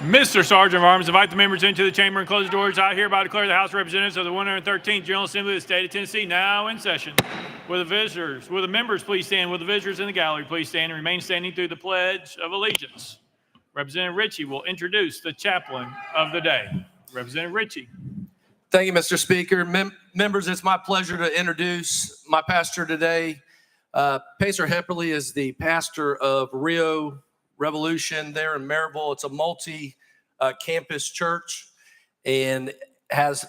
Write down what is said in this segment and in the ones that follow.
Mr. Sergeant of Arms, invite the members into the chamber and close the doors. I hereby declare the House of Representatives of the 113th General Assembly of the State of Tennessee now in session. Will the members please stand? Will the visitors in the gallery please stand and remain standing through the Pledge of Allegiance? Representative Ritchie will introduce the chaplain of the day. Representative Ritchie. Thank you, Mr. Speaker. Members, it's my pleasure to introduce my pastor today. Pacer Hepperly is the pastor of Rio Revolution there in Maryville. It's a multi-campus church and has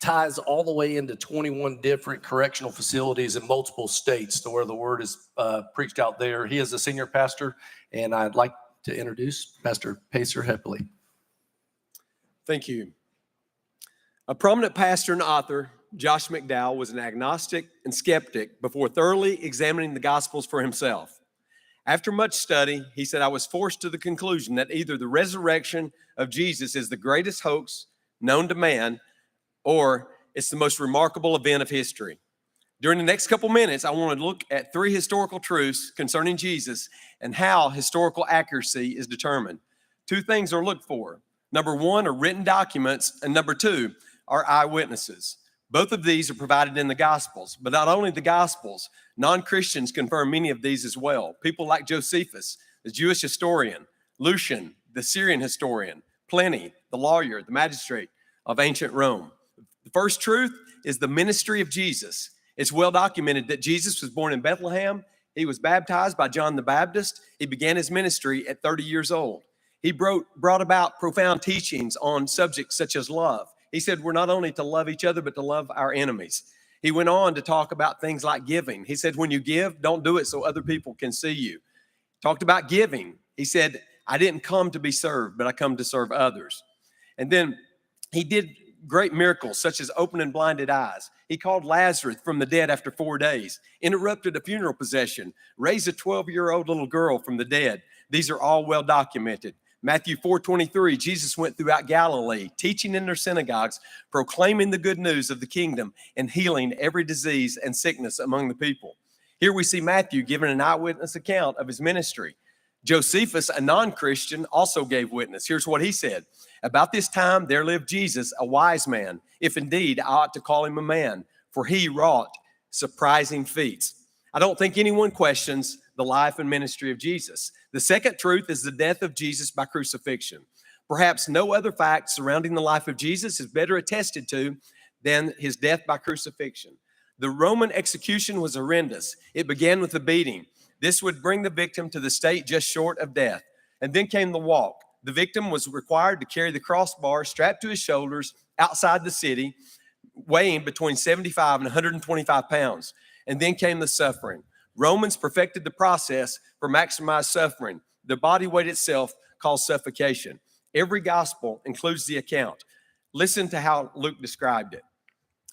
ties all the way into 21 different correctional facilities in multiple states to where the word is preached out there. He is a senior pastor, and I'd like to introduce Pastor Pacer Hepperly. Thank you. A prominent pastor and author, Josh McDowell, was an agnostic and skeptic before thoroughly examining the Gospels for himself. After much study, he said, I was forced to the conclusion that either the resurrection of Jesus is the greatest hoax known to man, or it's the most remarkable event of history. During the next couple minutes, I want to look at 3 historical truths concerning Jesus and how historical accuracy is determined. 2 things are looked for. Number 1 are written documents, and number 2 are eyewitnesses. Both of these are provided in the Gospels, but not only the Gospels, non-Christians confirm many of these as well. People like Josephus, the Jewish historian, Lucian, the Syrian historian, Pliny, the lawyer, the magistrate of ancient Rome. The first truth is the ministry of Jesus. It's well documented that Jesus was born in Bethlehem. He was baptized by John the Baptist. He began his ministry at 30 years old. He brought about profound teachings on subjects such as love. He said we're not only to love each other, but to love our enemies. He went on to talk about things like giving. He said, when you give, don't do it so other people can see you. Talked about giving. He said, I didn't come to be served, but I come to serve others. And then he did great miracles, such as opening blinded eyes. He called Lazarus from the dead after 4 days, interrupted a funeral procession, raised a 12-year-old little girl from the dead. These are all well documented. Matthew 4:23, Jesus went throughout Galilee, teaching in their synagogues, proclaiming the good news of the kingdom, and healing every disease and sickness among the people. Here we see Matthew giving an eyewitness account of his ministry. Josephus, a non-Christian, also gave witness. Here's what he said. About this time there lived Jesus, a wise man, if indeed I ought to call him a man, for he wrought surprising feats. I don't think anyone questions the life and ministry of Jesus. The second truth is the death of Jesus by crucifixion. Perhaps no other fact surrounding the life of Jesus is better attested to than his death by crucifixion. The Roman execution was horrendous. It began with a beating. This would bring the victim to the state just short of death. And then came the walk. The victim was required to carry the crossbar strapped to his shoulders outside the city, weighing between 75 and 125 pounds. And then came the suffering. Romans perfected the process for maximized suffering. The body weight itself caused suffocation. Every gospel includes the account. Listen to how Luke described it.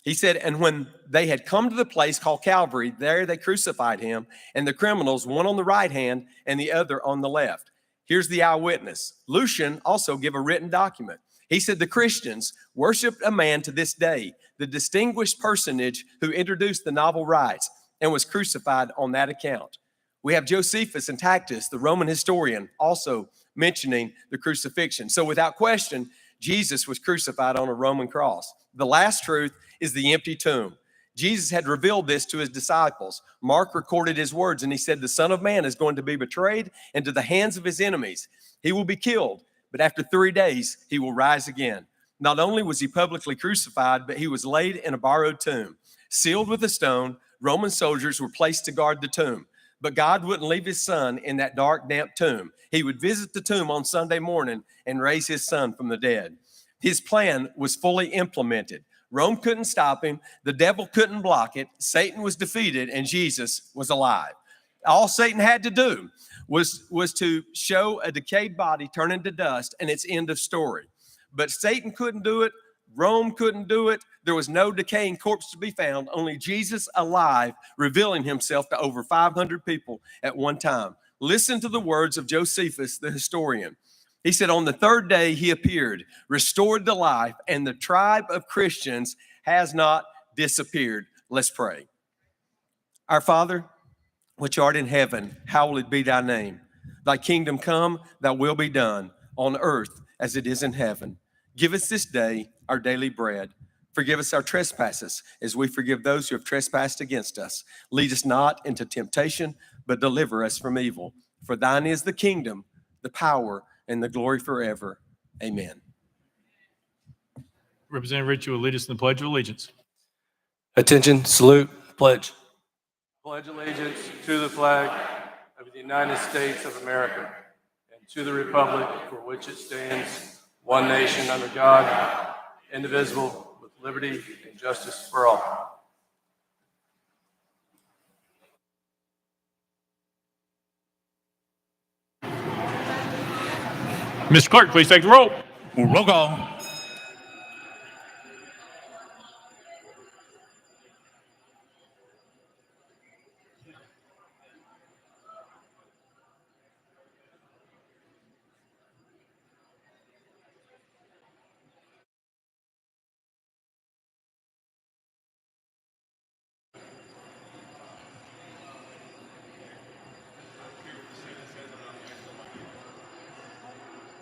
He said, and when they had come to the place called Calvary, there they crucified him and the criminals, one on the right hand and the other on the left. Here's the eyewitness. Lucian also gave a written document. He said the Christians worshiped a man to this day, the distinguished personage who introduced the novel rites, and was crucified on that account. We have Josephus and Tacitus, the Roman historian, also mentioning the crucifixion. So without question, Jesus was crucified on a Roman cross. The last truth is the empty tomb. Jesus had revealed this to his disciples. Mark recorded his words, and he said, the Son of Man is going to be betrayed into the hands of his enemies. He will be killed, but after 3 days, he will rise again. Not only was he publicly crucified, but he was laid in a borrowed tomb, sealed with a stone. Roman soldiers were placed to guard the tomb, but God wouldn't leave his son in that dark, damp tomb. He would visit the tomb on Sunday morning and raise his son from the dead. His plan was fully implemented. Rome couldn't stop him. The devil couldn't block it. Satan was defeated and Jesus was alive. All Satan had to do was to show a decayed body turn into dust, and it's end of story. But Satan couldn't do it. Rome couldn't do it. There was no decaying corpse to be found, only Jesus alive, revealing himself to over 500 people at one time. Listen to the words of Josephus, the historian. He said, on the 3rd day he appeared, restored to life, and the tribe of Christians has not disappeared. Let's pray. Our Father, which art in heaven, hallowed be thy name. Thy kingdom come, thy will be done on earth as it is in heaven. Give us this day our daily bread. Forgive us our trespasses as we forgive those who have trespassed against us. Lead us not into temptation, but deliver us from evil. For thine is the kingdom, the power, and the glory forever. Amen. Representative Ritchie will lead us in the Pledge of Allegiance. Attention, salute, pledge. Pledge allegiance to the flag of the United States of America and to the republic for which it stands, one nation under God, indivisible, with liberty and justice for all. Mr. Clerk, please take the roll. Roll call.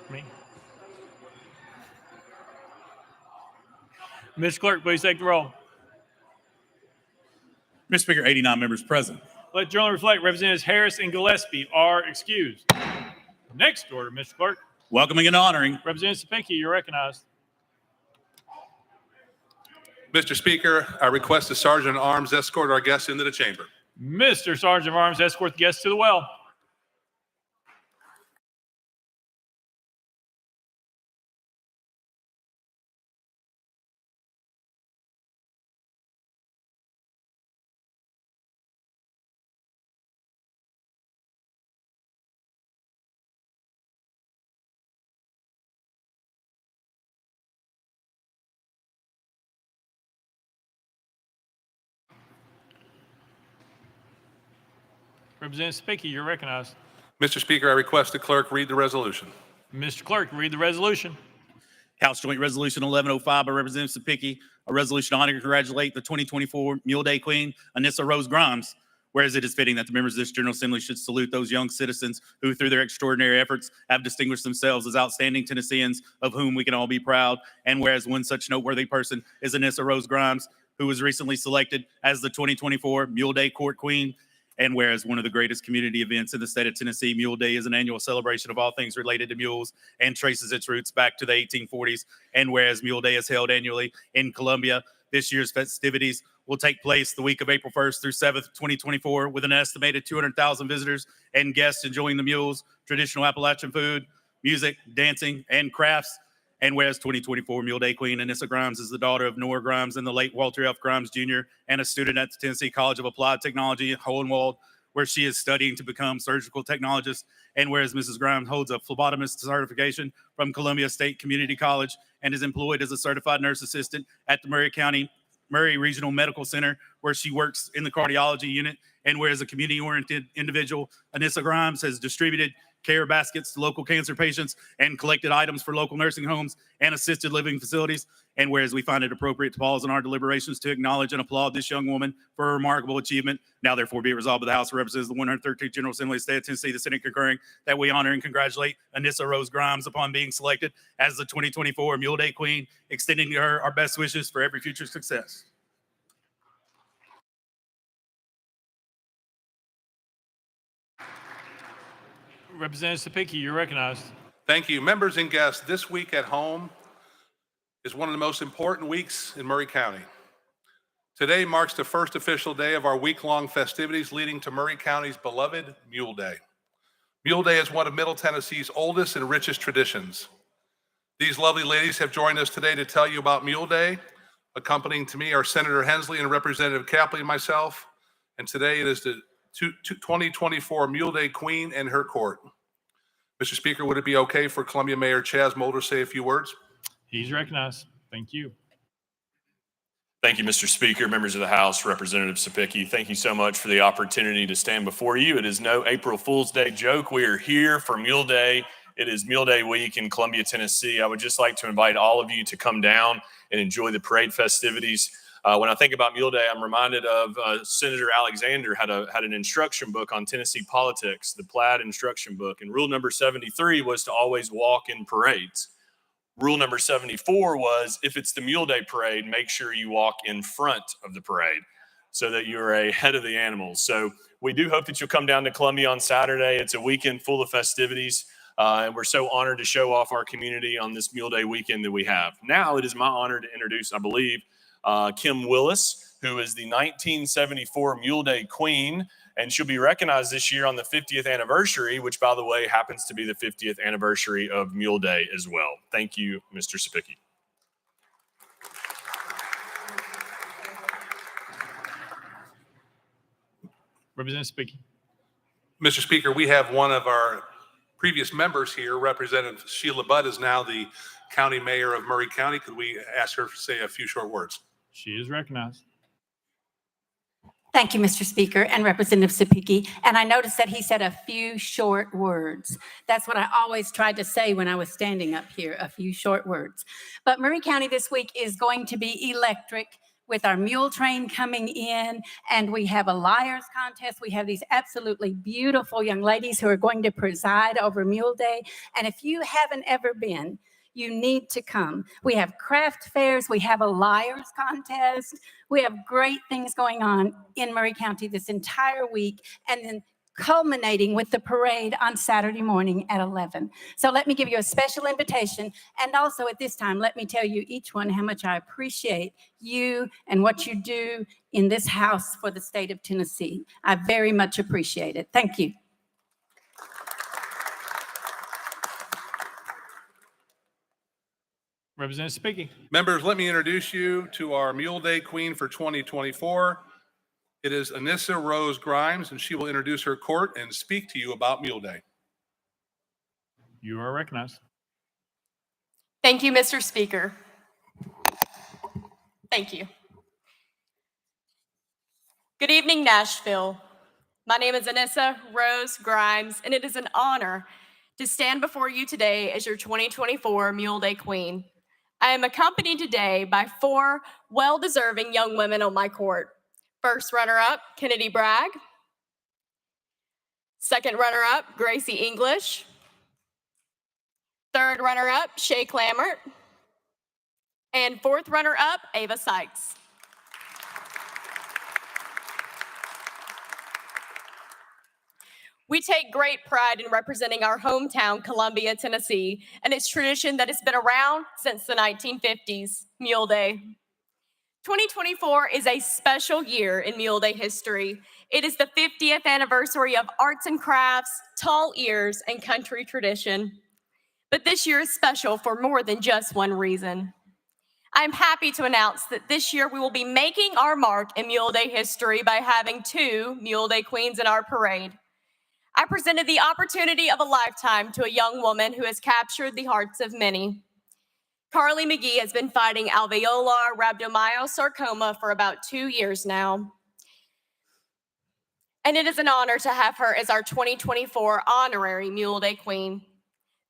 Me. Mr. Clerk, please take the roll. Mr. Speaker, 89 members present. Let the journal reflect Representatives Harris and Gillespie are excused. Next order, Mr. Clerk. Welcoming and honoring. Representative Sapinki, you're recognized. Mr. Speaker, I request the Sergeant at Arms escort our guests into the chamber. Mr. Sergeant of Arms, escort the guests to the well. Representative Sapinki, you're recognized. Mr. Speaker, I request the clerk read the resolution. Mr. Clerk, read the resolution. House Joint Resolution 1105 by Representative Sapinki, a resolution honoring and congratulate the 2024 Mule Day Queen, Anissa Rose Grimes. Whereas it is fitting that the members of this General Assembly should salute those young citizens who, through their extraordinary efforts, have distinguished themselves as outstanding Tennesseans of whom we can all be proud. And whereas one such noteworthy person is Anissa Rose Grimes, who was recently selected as the 2024 Mule Day Court Queen. And whereas one of the greatest community events in the state of Tennessee, Mule Day, is an annual celebration of all things related to mules and traces its roots back to the 1840s. And whereas Mule Day is held annually in Columbia, this year's festivities will take place the week of April 1st through 7th, 2024, with an estimated 200,000 visitors and guests enjoying the mules, traditional Appalachian food, music, dancing, and crafts. And whereas 2024 Mule Day Queen Anissa Grimes is the daughter of Nora Grimes and the late Walter F. Grimes Jr. and a student at the Tennessee College of Applied Technology in Hohenwald, where she is studying to become surgical technologist. And whereas Mrs. Grimes holds a phlebotomist certification from Columbia State Community College and is employed as a certified nurse assistant at the Murray Regional Medical Center, where she works in the cardiology unit. And whereas a community-oriented individual, Anissa Grimes has distributed care baskets to local cancer patients and collected items for local nursing homes and assisted living facilities. And whereas we find it appropriate to pause in our deliberations to acknowledge and applaud this young woman for her remarkable achievement, now therefore be it resolved by the House of Representatives, the 113th General Assembly of the State of Tennessee, the Senate concurring, that we honor and congratulate Anissa Rose Grimes upon being selected as the 2024 Mule Day Queen, extending to her our best wishes for every future success. Representative Sapinki, you're recognized. Thank you. Members and guests, this week at home is one of the most important weeks in Maury County. Today marks the first official day of our week-long festivities leading to Maury County's beloved Mule Day. Mule Day is one of Middle Tennessee's oldest and richest traditions. These lovely ladies have joined us today to tell you about Mule Day. Accompanying to me are Senator Hensley and Representative Capley and myself. And today it is the 2024 Mule Day Queen and her court. Mr. Speaker, would it be okay for Columbia Mayor Chaz Mulder to say a few words? He's recognized. Thank you. Thank you, Mr. Speaker, members of the House, Representative Sapinki. Thank you so much for the opportunity to stand before you. It is no April Fool's Day joke. We are here for Mule Day. It is Mule Day week in Columbia, Tennessee. I would just like to invite all of you to come down and enjoy the parade festivities. When I think about Mule Day, I'm reminded of Senator Alexander had an instruction book on Tennessee politics, the Plaid instruction book. And rule number 73 was to always walk in parades. Rule number 74 was if it's the Mule Day parade, make sure you walk in front of the parade so that you're ahead of the animals. So we do hope that you'll come down to Columbia on Saturday. It's a weekend full of festivities. And we're so honored to show off our community on this Mule Day weekend that we have. Now it is my honor to introduce, I believe, Kim Willis, who is the 1974 Mule Day Queen, and she'll be recognized this year on the 50th anniversary, which, by the way, happens to be the 50th anniversary of Mule Day as well. Thank you, Mr. Sapicki. Representative Sapicki. Mr. Speaker, we have one of our previous members here, Representative Sheila Budd is now the county mayor of Murray County. Could we ask her to say a few short words? She is recognized. Thank you, Mr. Speaker and Representative Sapicki. And I noticed that he said a few short words. That's what I always tried to say when I was standing up here, a few short words. But Murray County this week is going to be electric with our mule train coming in, and we have a liars contest. We have these absolutely beautiful young ladies who are going to preside over Mule Day. And if you haven't ever been, you need to come. We have craft fairs. We have a liars contest. We have great things going on in Murray County this entire week, and then culminating with the parade on Saturday morning at 11. So let me give you a special invitation. And also at this time, let me tell you each one how much I appreciate you and what you do in this house for the state of Tennessee. I very much appreciate it. Thank you. Representative Sapicki. Members, let me introduce you to our Mule Day Queen for 2024. It is Anissa Rose Grimes, and she will introduce her court and speak to you about Mule Day. You are recognized. Thank you, Mr. Speaker. Thank you. Good evening, Nashville. My name is Anissa Rose Grimes, and it is an honor to stand before you today as your 2024 Mule Day Queen. I am accompanied today by 4 well-deserving young women on my court. First runner-up, Kennedy Bragg. Second runner-up, Gracie English. Third runner-up, Shay Clammert. And fourth runner-up, Ava Sykes. We take great pride in representing our hometown, Columbia, Tennessee, and its tradition that has been around since the 1950s, Mule Day. 2024 is a special year in Mule Day history. It is the 50th anniversary of arts and crafts, tall ears, and country tradition. But this year is special for more than just one reason. I'm happy to announce that this year we will be making our mark in Mule Day history by having 2 Mule Day Queens in our parade. I presented the opportunity of a lifetime to a young woman who has captured the hearts of many. Carly McGee has been fighting alveolar rhabdomyosarcoma for about 2 years now. And it is an honor to have her as our 2024 honorary Mule Day Queen.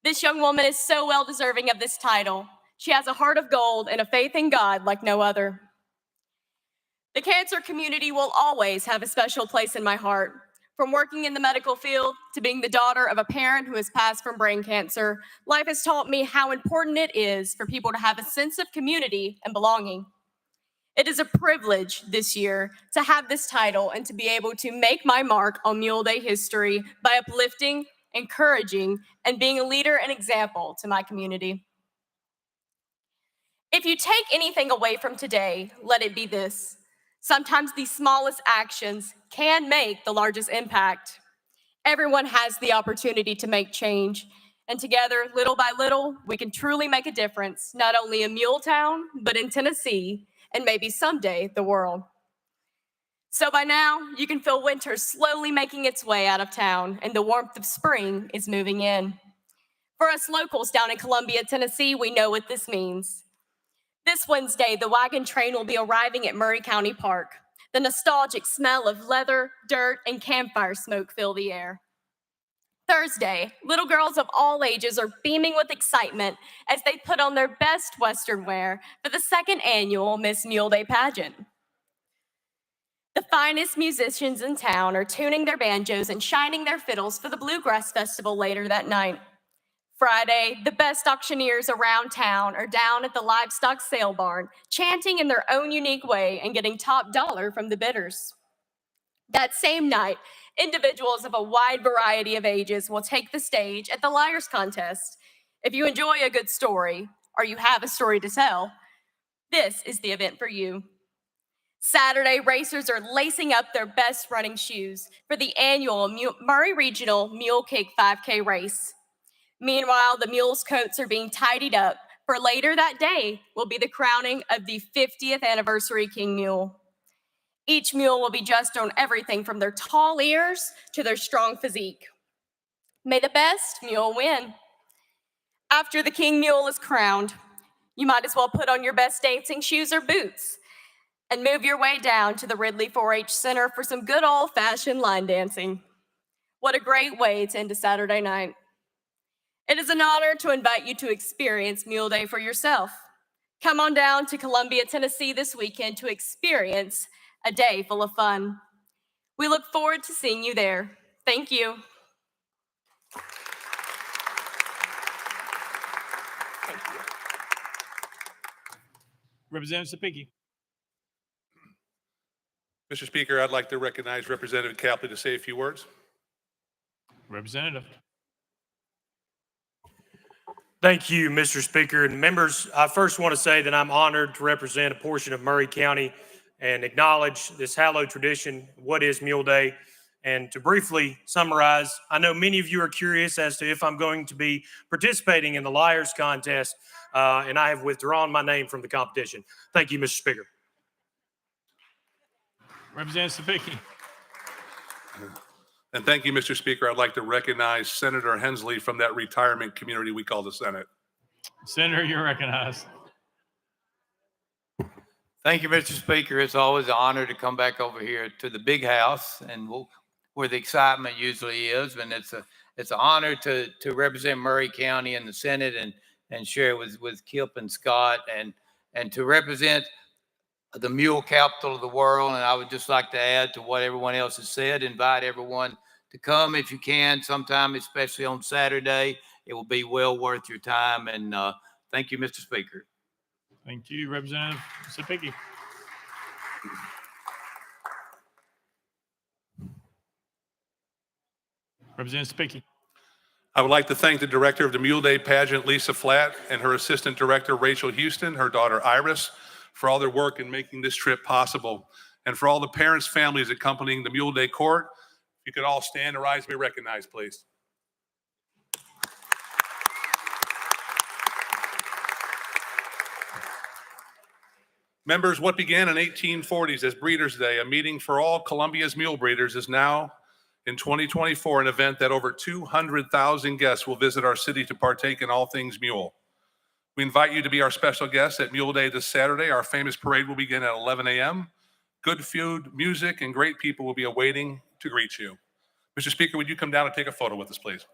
This young woman is so well deserving of this title. She has a heart of gold and a faith in God like no other. The cancer community will always have a special place in my heart. From working in the medical field to being the daughter of a parent who has passed from brain cancer, life has taught me how important it is for people to have a sense of community and belonging. It is a privilege this year to have this title and to be able to make my mark on Mule Day history by uplifting, encouraging, and being a leader and example to my community. If you take anything away from today, let it be this. Sometimes the smallest actions can make the largest impact. Everyone has the opportunity to make change, and together, little by little, we can truly make a difference, not only in Muletown, but in Tennessee, and maybe someday the world. So by now, you can feel winter slowly making its way out of town, and the warmth of spring is moving in. For us locals down in Columbia, Tennessee, we know what this means. This Wednesday, the wagon train will be arriving at Murray County Park. The nostalgic smell of leather, dirt, and campfire smoke fill the air. Thursday, little girls of all ages are beaming with excitement as they put on their best Western wear for the second annual Miss Mule Day pageant. The finest musicians in town are tuning their banjos and shining their fiddles for the Bluegrass Festival later that night. Friday, the best auctioneers around town are down at the livestock sale barn, chanting in their own unique way and getting top dollar from the bidders. That same night, individuals of a wide variety of ages will take the stage at the Liars Contest. If you enjoy a good story or you have a story to tell, this is the event for you. Saturday, racers are lacing up their best running shoes for the annual Murray Regional Mule Kick 5K race. Meanwhile, the mules' coats are being tidied up, for later that day will be the crowning of the 50th anniversary King Mule. Each mule will be judged on everything from their tall ears to their strong physique. May the best mule win. After the King Mule is crowned, you might as well put on your best dancing shoes or boots and move your way down to the Ridley 4-H Center for some good old-fashioned line dancing. What a great way to end a Saturday night. It is an honor to invite you to experience Mule Day for yourself. Come on down to Columbia, Tennessee this weekend to experience a day full of fun. We look forward to seeing you there. Thank you. Representative Sapicki. Mr. Speaker, I'd like to recognize Representative Capley to say a few words. Representative. Thank you, Mr. Speaker. And members, I first want to say that I'm honored to represent a portion of Murray County and acknowledge this hallowed tradition, what is Mule Day. And to briefly summarize, I know many of you are curious as to if I'm going to be participating in the Liars Contest, and I have withdrawn my name from the competition. Thank you, Mr. Speaker. Representative Sapicki. And thank you, Mr. Speaker. I'd like to recognize Senator Hensley from that retirement community we call the Senate. Senator, you're recognized. Thank you, Mr. Speaker. It's always an honor to come back over here to the big house and where the excitement usually is. And it's an honor to represent Murray County in the Senate and share with Kip and Scott and to represent the mule capital of the world. And I would just like to add to what everyone else has said, invite everyone to come if you can sometime, especially on Saturday. It will be well worth your time. And thank you, Mr. Speaker. Thank you, Representative Sapicki. Representative Sapicki. I would like to thank the director of the Mule Day pageant, Lisa Flatt, and her assistant director, Rachel Houston, her daughter, Iris, for all their work in making this trip possible, and for all the parents, families accompanying the Mule Day court. If you could all stand and rise to be recognized, please. Members, what began in 1840s as Breeders' Day, a meeting for all Columbia's mule breeders, is now in 2024 an event that over 200,000 guests will visit our city to partake in all things mule. We invite you to be our special guests at Mule Day this Saturday. Our famous parade will begin at 11 a.m. Good food, music, and great people will be awaiting to greet you. Mr. Speaker, would you come down and take a photo with us, please?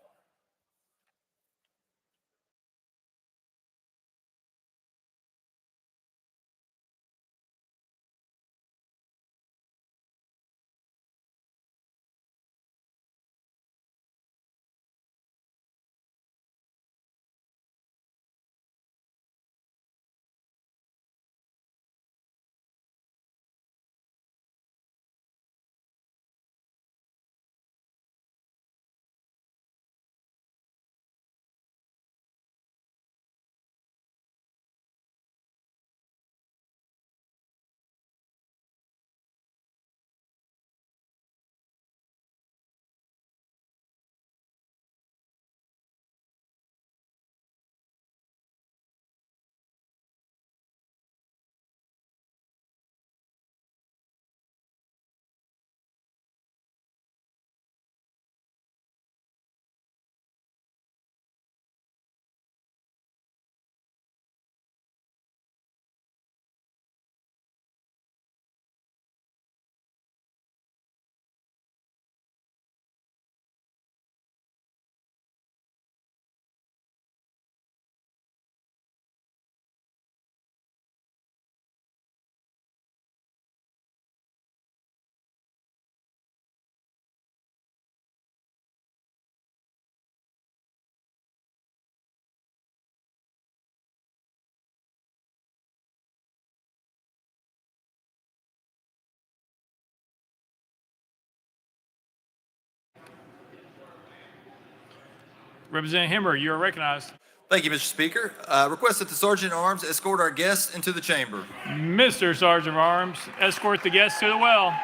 Representative Hemmer, you are recognized. Thank you, Mr. Speaker. Request that the Sergeant at Arms escort our guests into the chamber. Mr. Sergeant of Arms, escort the guests to the well.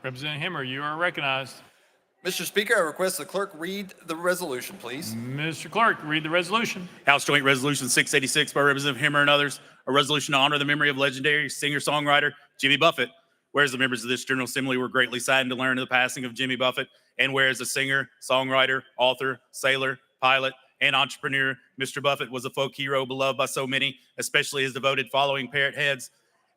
Representative Hemmer, you are recognized. Mr. Speaker, I request the clerk read the resolution, please. Mr. Clerk, read the resolution. House Joint Resolution 686 by Representative Hemmer and others, a resolution to honor the memory of legendary singer-songwriter Jimmy Buffett. Whereas the members of this General Assembly were greatly saddened to learn of the passing of Jimmy Buffett, and whereas a singer, songwriter, author, sailor, pilot, and entrepreneur, Mr. Buffett was a folk hero beloved by so many, especially his devoted following parrot heads.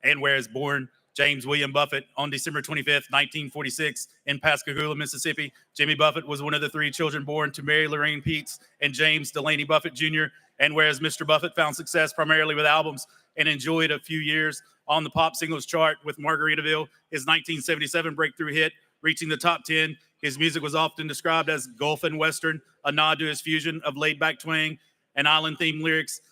And whereas born James William Buffett on December 25th, 1946 in Pascagoula, Mississippi, Jimmy Buffett was one of the 3 children born to Mary Lorraine Peets and James Delaney Buffett Jr. And whereas Mr. Buffett found success primarily with albums and enjoyed a few years on the pop singles chart with Margaritaville, his 1977 breakthrough hit, reaching the top 10, his music was often described as Gulf and Western, a nod to his fusion of laid-back twang and island-themed lyrics.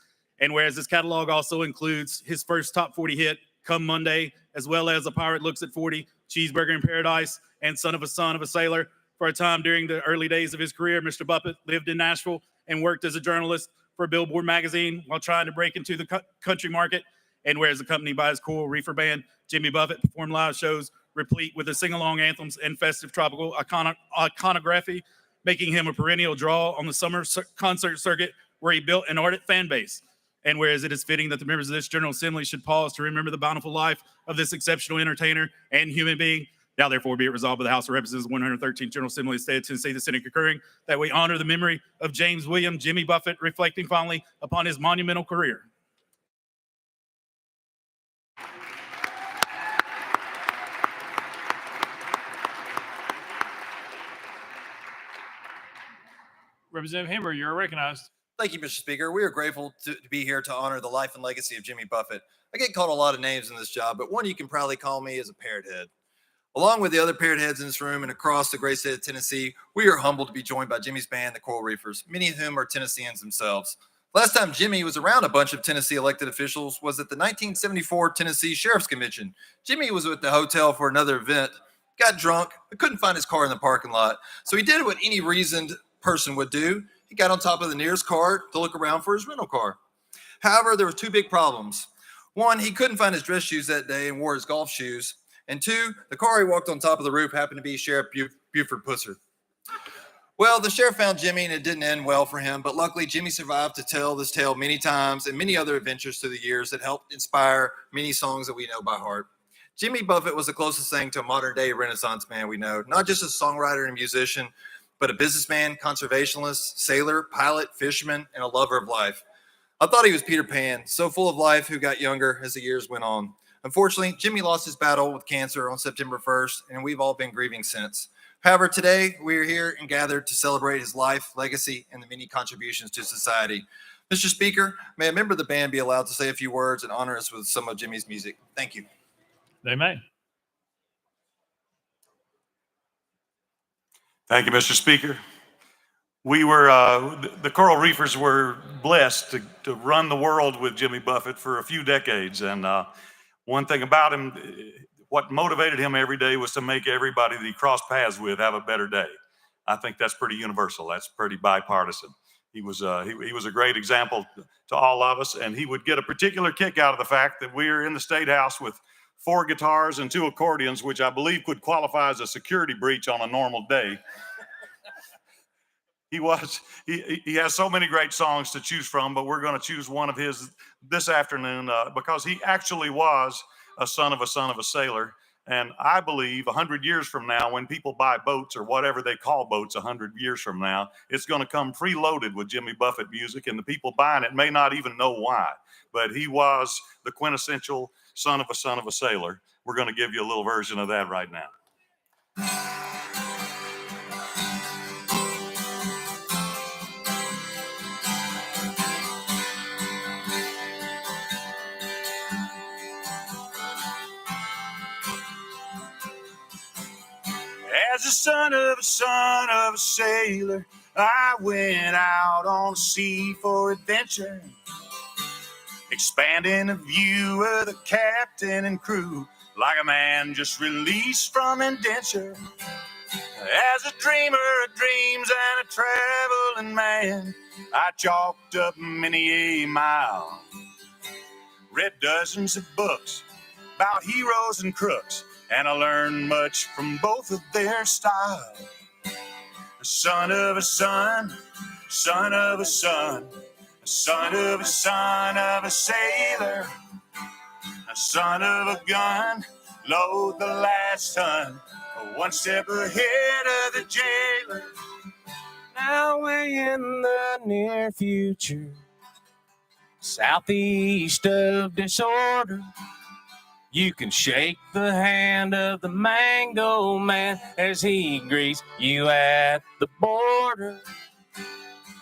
And whereas his catalog also includes his first top 40 hit, Come Monday, as well as A Pirate Looks at 40, Cheeseburger in Paradise, and Son of a Sailor. For a time during the early days of his career, Mr. Buffett lived in Nashville and worked as a journalist for Billboard magazine while trying to break into the country market. And whereas accompanied by his Coral Reefer Band, Jimmy Buffett performed live shows replete with the sing-along anthems and festive tropical iconography, making him a perennial draw on the summer concert circuit where he built an ardent fan base. And whereas it is fitting that the members of this General Assembly should pause to remember the bountiful life of this exceptional entertainer and human being, now therefore be it resolved by the House of Representatives, 113th General Assembly of the State of Tennessee, the Senate concurring, that we honor the memory of James William Jimmy Buffett, reflecting fondly upon his monumental career. Representative Hemmer, you are recognized. Thank you, Mr. Speaker. We are grateful to be here to honor the life and legacy of Jimmy Buffett. I get called a lot of names in this job, but one you can proudly call me is a parrot head. Along with the other parrot heads in this room and across the great state of Tennessee, we are humbled to be joined by Jimmy's band, the Coral Reefers, many of whom are Tennesseans themselves. Last time Jimmy was around a bunch of Tennessee elected officials was at the 1974 Tennessee Sheriff's Convention. Jimmy was at the hotel for another event, got drunk, but couldn't find his car in the parking lot. So he did what any reasoned person would do. He got on top of the nearest car to look around for his rental car. However, there were 2 big problems. One, he couldn't find his dress shoes that day and wore his golf shoes. And 2, the car he walked on top of the roof happened to be Sheriff Buford Pusser. Well, the sheriff found Jimmy and it didn't end well for him, but luckily Jimmy survived to tell this tale many times and many other adventures through the years that helped inspire many songs that we know by heart. Jimmy Buffett was the closest thing to a modern day Renaissance man we know, not just a songwriter and musician, but a businessman, conservationist, sailor, pilot, fisherman, and a lover of life. I thought he was Peter Pan, so full of life who got younger as the years went on. Unfortunately, Jimmy lost his battle with cancer on September 1st, and we've all been grieving since. However, today we are here and gathered to celebrate his life, legacy, and the many contributions to society. Mr. Speaker, may a member of the band be allowed to say a few words and honor us with some of Jimmy's music? Thank you. They may. Thank you, Mr. Speaker. We were, the Coral Reefers were blessed to run the world with Jimmy Buffett for a few decades. And one thing about him, what motivated him every day was to make everybody that he crossed paths with have a better day. I think that's pretty universal. That's pretty bipartisan. He was a great example to all of us, and he would get a particular kick out of the fact that we are in the State House with 4 guitars and 2 accordions, which I believe could qualify as a security breach on a normal day. He has so many great songs to choose from, but we're going to choose one of his this afternoon because he actually was a son of a sailor. And I believe 100 years from now, when people buy boats or whatever they call boats 100 years from now, it's going to come preloaded with Jimmy Buffett music, and the people buying it may not even know why. But he was the quintessential son of a sailor. We're going to give you a little version of that right now. As a son of a sailor, I went out on the sea for adventure, expanding the view of the captain and crew like a man just released from indenture. As a dreamer of dreams and a traveling man, I chalked up many a mile, read dozens of books about heroes and crooks, and I learned much from both of their style. A son of a son, son of a son, a son of a son of a sailor, a son of a gun, load the last ton, one step ahead of the jailer. Now way in the near future, southeast of disorder, you can shake the hand of the Mango Man as he greets you at the border.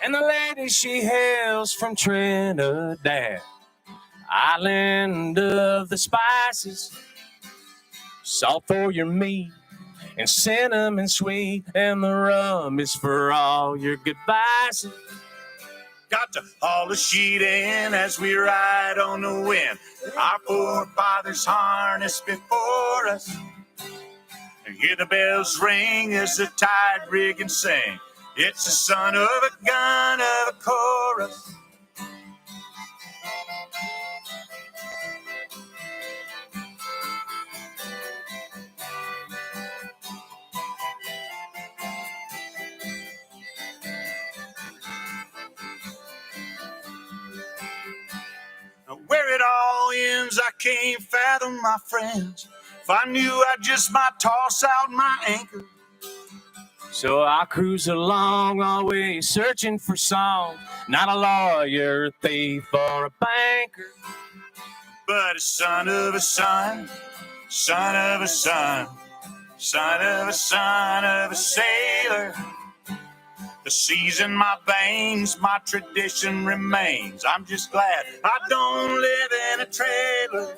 And the lady she hails from Trinidad, island of the spices, salt for your meat and cinnamon sweet, and the rum is for all your goodbyes. Got to haul a sheet in as we ride on the wind, our forefathers harnessed before us. And hear the bells ring as the tide rig and sing. It's the son of a gun of a chorus. Where it all ends, I can't fathom, my friends. If I knew, I just might toss out my anchor. So I cruise along, always searching for songs, not a lawyer, a thief, or a banker, but a son of a son, son of a son, son of a son of a sailor. The seas in my veins, my tradition remains. I'm just glad I don't live in a trailer.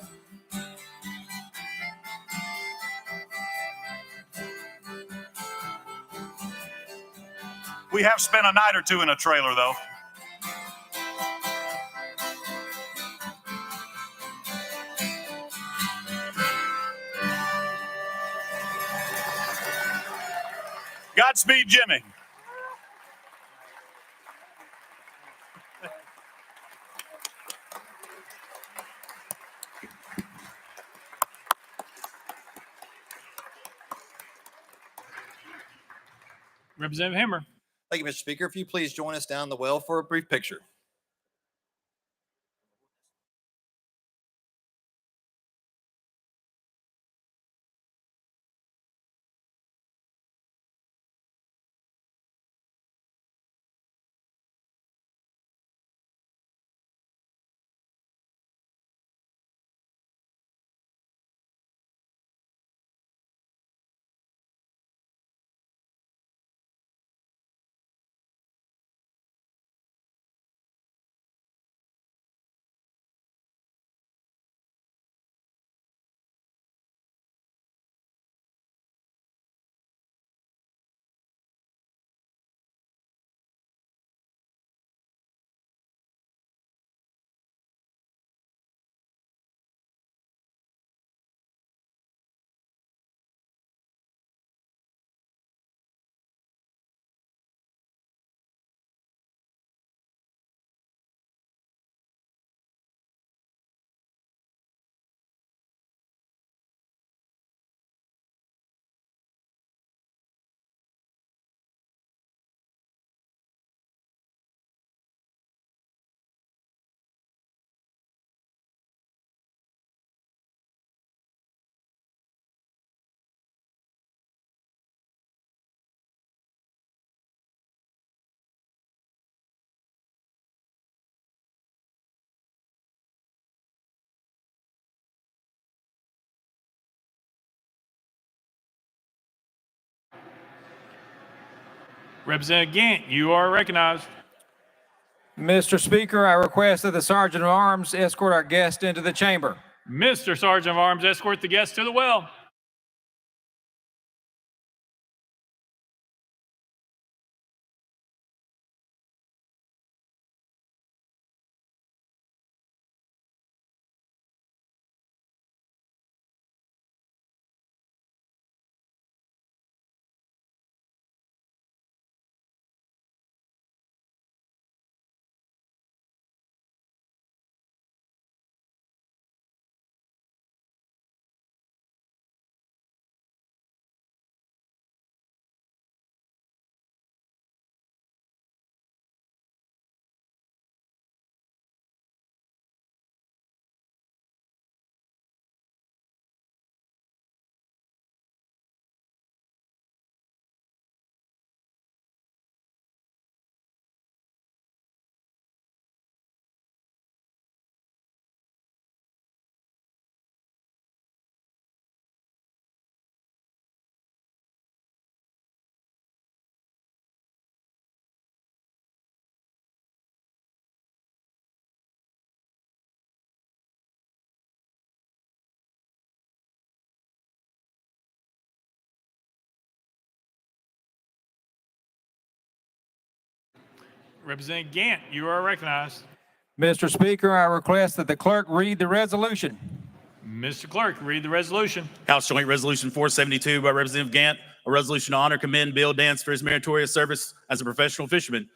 We have spent a night or two in a trailer, though. Godspeed, Jimmy. Representative Hammer. Thank you, Mr. Speaker. If you please join us down the well for a brief picture. Representative Gant, you are recognized. Mr. Speaker, I request that the Sergeant of Arms escort our guest into the chamber. Mr. Sergeant of Arms, escort the guests to the well. Representative Gant, you are recognized. Mr. Speaker, I request that the clerk read the resolution. Mr. Clerk, read the resolution. House Joint Resolution 472 by Representative Gant, a resolution to honor, commend Bill Dance for his meritorious service as a professional fisherman.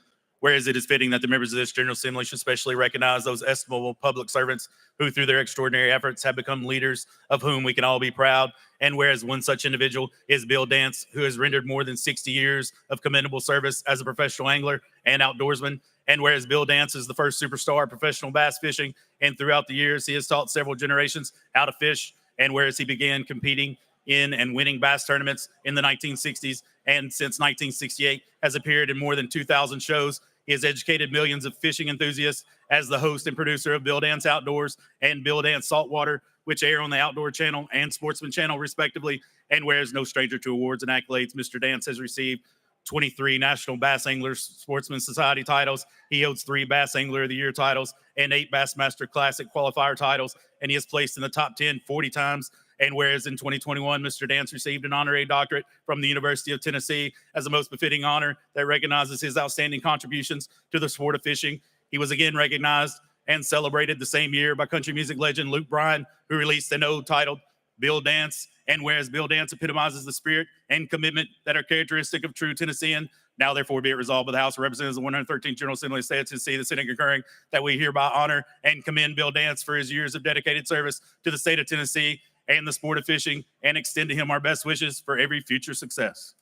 Whereas it is fitting that the members of this General Assembly should specially recognize those estimable public servants who, through their extraordinary efforts, have become leaders of whom we can all be proud. And whereas one such individual is Bill Dance, who has rendered more than 60 years of commendable service as a professional angler and outdoorsman. And whereas Bill Dance is the first superstar of professional bass fishing, and throughout the years, he has taught several generations how to fish. And whereas he began competing in and winning bass tournaments in the 1960s, and since 1968 has appeared in more than 2,000 shows. He has educated millions of fishing enthusiasts as the host and producer of Bill Dance Outdoors and Bill Dance Saltwater, which air on the Outdoor Channel and Sportsman Channel, respectively. And whereas no stranger to awards and accolades, Mr. Dance has received 23 National Bass Anglers Sportsman Society titles. He holds 3 Bass Angler of the Year titles and 8 Bassmaster Classic qualifier titles, and he has placed in the top 10 40 times. And whereas in 2021, Mr. Dance received an honorary doctorate from the University of Tennessee as the most befitting honor that recognizes his outstanding contributions to the sport of fishing. He was again recognized and celebrated the same year by country music legend Luke Bryan, who released an ode titled Bill Dance. And whereas Bill Dance epitomizes the spirit and commitment that are characteristic of true Tennessean, now therefore be it resolved by the House of Representatives of the 113th General Assembly of the State of Tennessee, the Senate concurring, that we hereby honor and commend Bill Dance for his years of dedicated service to the state of Tennessee and the sport of fishing, and extend to him our best wishes for every future success.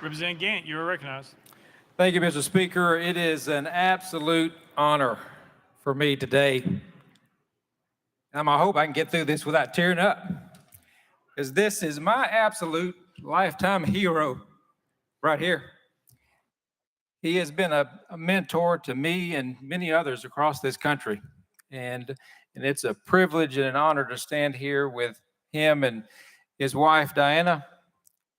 Representative Gant, you are recognized. Thank you, Mr. Speaker. It is an absolute honor for me today. I hope I can get through this without tearing up, because this is my absolute lifetime hero right here. He has been a mentor to me and many others across this country. And it's a privilege and an honor to stand here with him and his wife, Diana,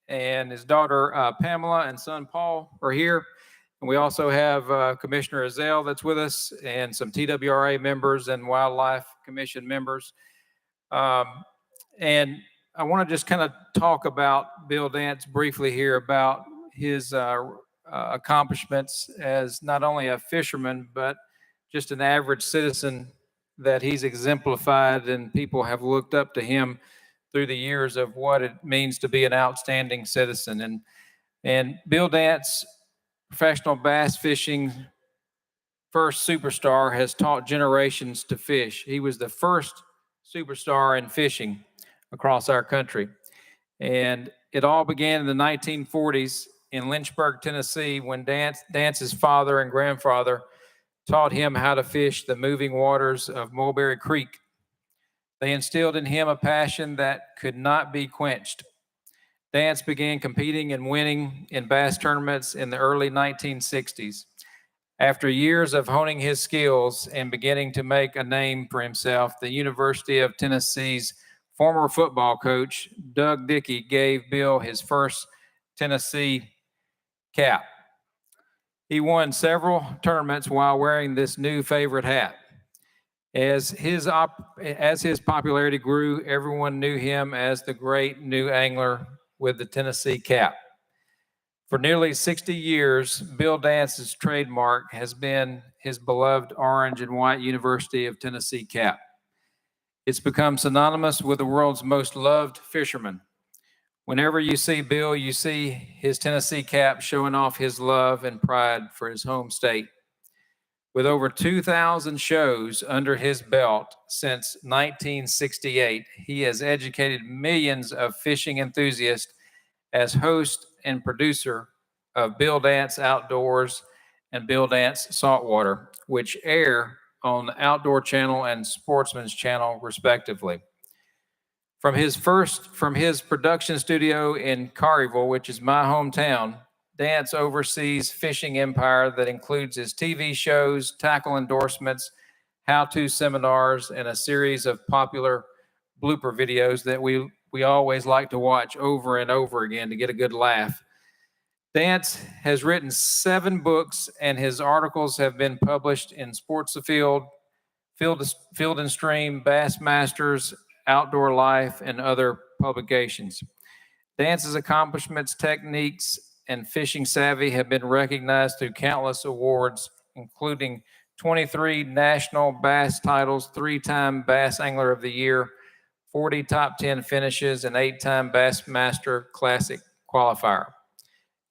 and his daughter, Pamela, and son, Paul, are here. And we also have Commissioner Azell that's with us, and some TWRA members and Wildlife Commission members. And I want to just kind of talk about Bill Dance briefly here, about his accomplishments as not only a fisherman, but just an average citizen that he's exemplified, and people have looked up to him through the years of what it means to be an outstanding citizen. And Bill Dance, professional bass fishing first superstar, has taught generations to fish. He was the first superstar in fishing across our country. And it all began in the 1940s in Lynchburg, Tennessee, when Dance's father and grandfather taught him how to fish the moving waters of Mulberry Creek. They instilled in him a passion that could not be quenched. Dance began competing and winning in bass tournaments in the early 1960s. After years of honing his skills and beginning to make a name for himself, the University of Tennessee's former football coach, Doug Dickey, gave Bill his first Tennessee cap. He won several tournaments while wearing this new favorite hat. As his popularity grew, everyone knew him as the great new angler with the Tennessee cap. For nearly 60 years, Bill Dance's trademark has been his beloved orange and white University of Tennessee cap. It's become synonymous with the world's most loved fisherman. Whenever you see Bill, you see his Tennessee cap showing off his love and pride for his home state. With over 2,000 shows under his belt since 1968, he has educated millions of fishing enthusiasts as host and producer of Bill Dance Outdoors and Bill Dance Saltwater, which air on the Outdoor Channel and Sportsman's Channel, respectively. From his production studio in Carryville, which is my hometown, Dance oversees fishing empire that includes his TV shows, tackle endorsements, how-to seminars, and a series of popular blooper videos that we always like to watch over and over again to get a good laugh. Dance has written 7 books, and his articles have been published in Sports Afield, Field and Stream, Bassmasters, Outdoor Life, and other publications. Dance's accomplishments, techniques, and fishing savvy have been recognized through countless awards, including 23 national bass titles, 3-time Bass Angler of the Year, 40 top 10 finishes, and 8-time Bassmaster Classic qualifier.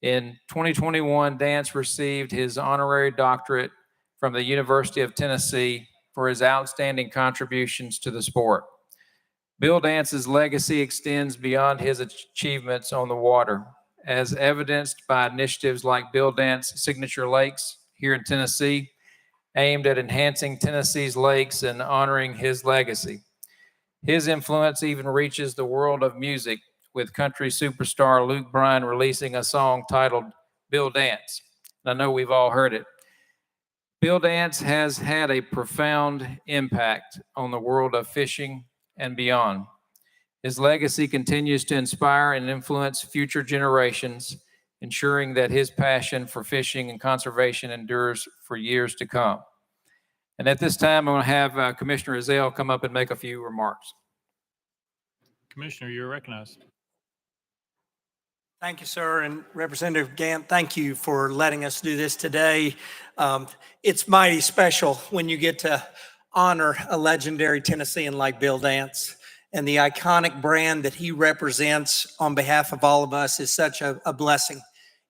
In 2021, Dance received his honorary doctorate from the University of Tennessee for his outstanding contributions to the sport. Bill Dance's legacy extends beyond his achievements on the water, as evidenced by initiatives like Bill Dance Signature Lakes here in Tennessee, aimed at enhancing Tennessee's lakes and honoring his legacy. His influence even reaches the world of music, with country superstar Luke Bryan releasing a song titled Bill Dance. I know we've all heard it. Bill Dance has had a profound impact on the world of fishing and beyond. His legacy continues to inspire and influence future generations, ensuring that his passion for fishing and conservation endures for years to come. And at this time, I'm going to have Commissioner Ezell come up and make a few remarks. Commissioner, you're recognized. Thank you, sir. And Representative Gant, thank you for letting us do this today. It's mighty special when you get to honor a legendary Tennessean like Bill Dance. And the iconic brand that he represents on behalf of all of us is such a blessing.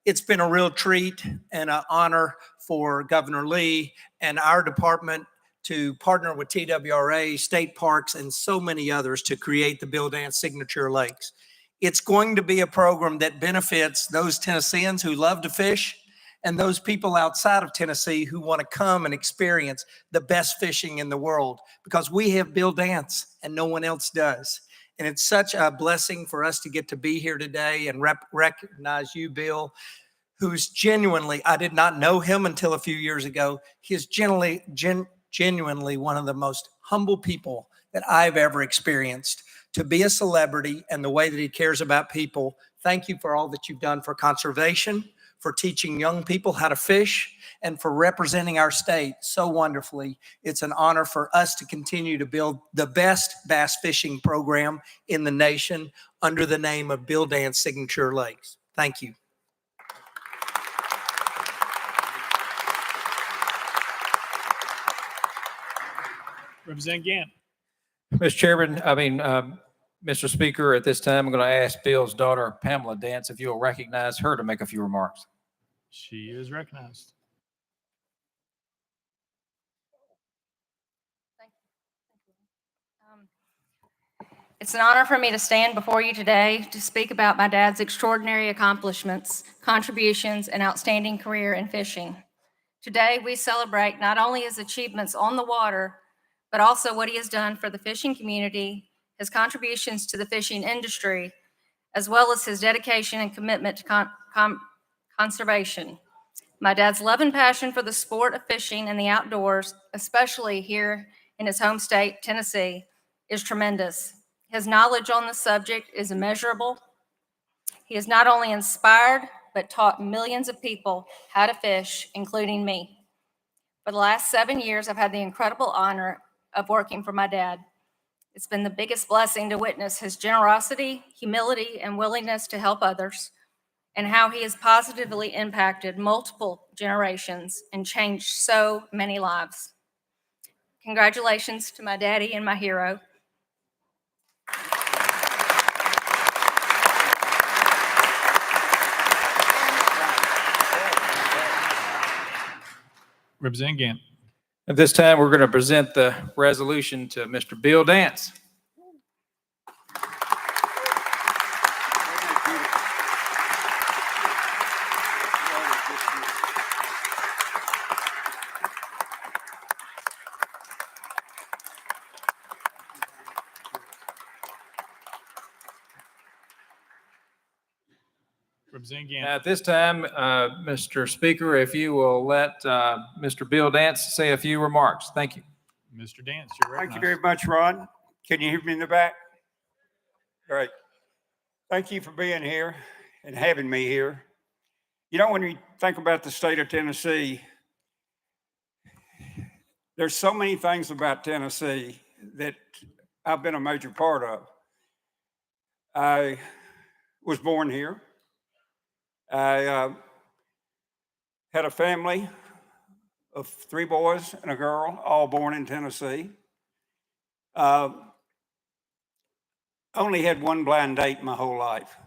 It's been a real treat and an honor for Governor Lee and our department to partner with TWRA, state parks, and so many others to create the Bill Dance Signature Lakes. It's going to be a program that benefits those Tennesseans who love to fish and those people outside of Tennessee who want to come and experience the best fishing in the world, because we have Bill Dance and no one else does. And it's such a blessing for us to get to be here today and recognize you, Bill, who's genuinely, I did not know him until a few years ago. He's genuinely one of the most humble people that I've ever experienced. To be a celebrity and the way that he cares about people, thank you for all that you've done for conservation, for teaching young people how to fish, and for representing our state so wonderfully. It's an honor for us to continue to build the best bass fishing program in the nation under the name of Bill Dance Signature Lakes. Thank you. Representative Gant. Mr. Speaker, at this time, I'm going to ask Bill's daughter, Pamela Dance, if you'll recognize her to make a few remarks. She is recognized. It's an honor for me to stand before you today to speak about my dad's extraordinary accomplishments, contributions, and outstanding career in fishing. Today, we celebrate not only his achievements on the water, but also what he has done for the fishing community, his contributions to the fishing industry, as well as his dedication and commitment to conservation. My dad's love and passion for the sport of fishing and the outdoors, especially here in his home state, Tennessee, is tremendous. His knowledge on the subject is immeasurable. He has not only inspired, but taught millions of people how to fish, including me. For the last 7 years, I've had the incredible honor of working for my dad. It's been the biggest blessing to witness his generosity, humility, and willingness to help others, and how he has positively impacted multiple generations and changed so many lives. Congratulations to my daddy and my hero. Representative Gant. At this time, we're going to present the resolution to Mr. Bill Dance. Representative Gant. At this time, Mr. Speaker, if you will let Mr. Bill Dance say a few remarks. Thank you. Mr. Dance, you're recognized. Thank you very much, Ron. Can you hear me in the back? Great. Thank you for being here and having me here. You know, when you think about the state of Tennessee, there's so many things about Tennessee that I've been a major part of. I was born here. I had a family of 3 boys and a girl, all born in Tennessee. Only had one blind date my whole life.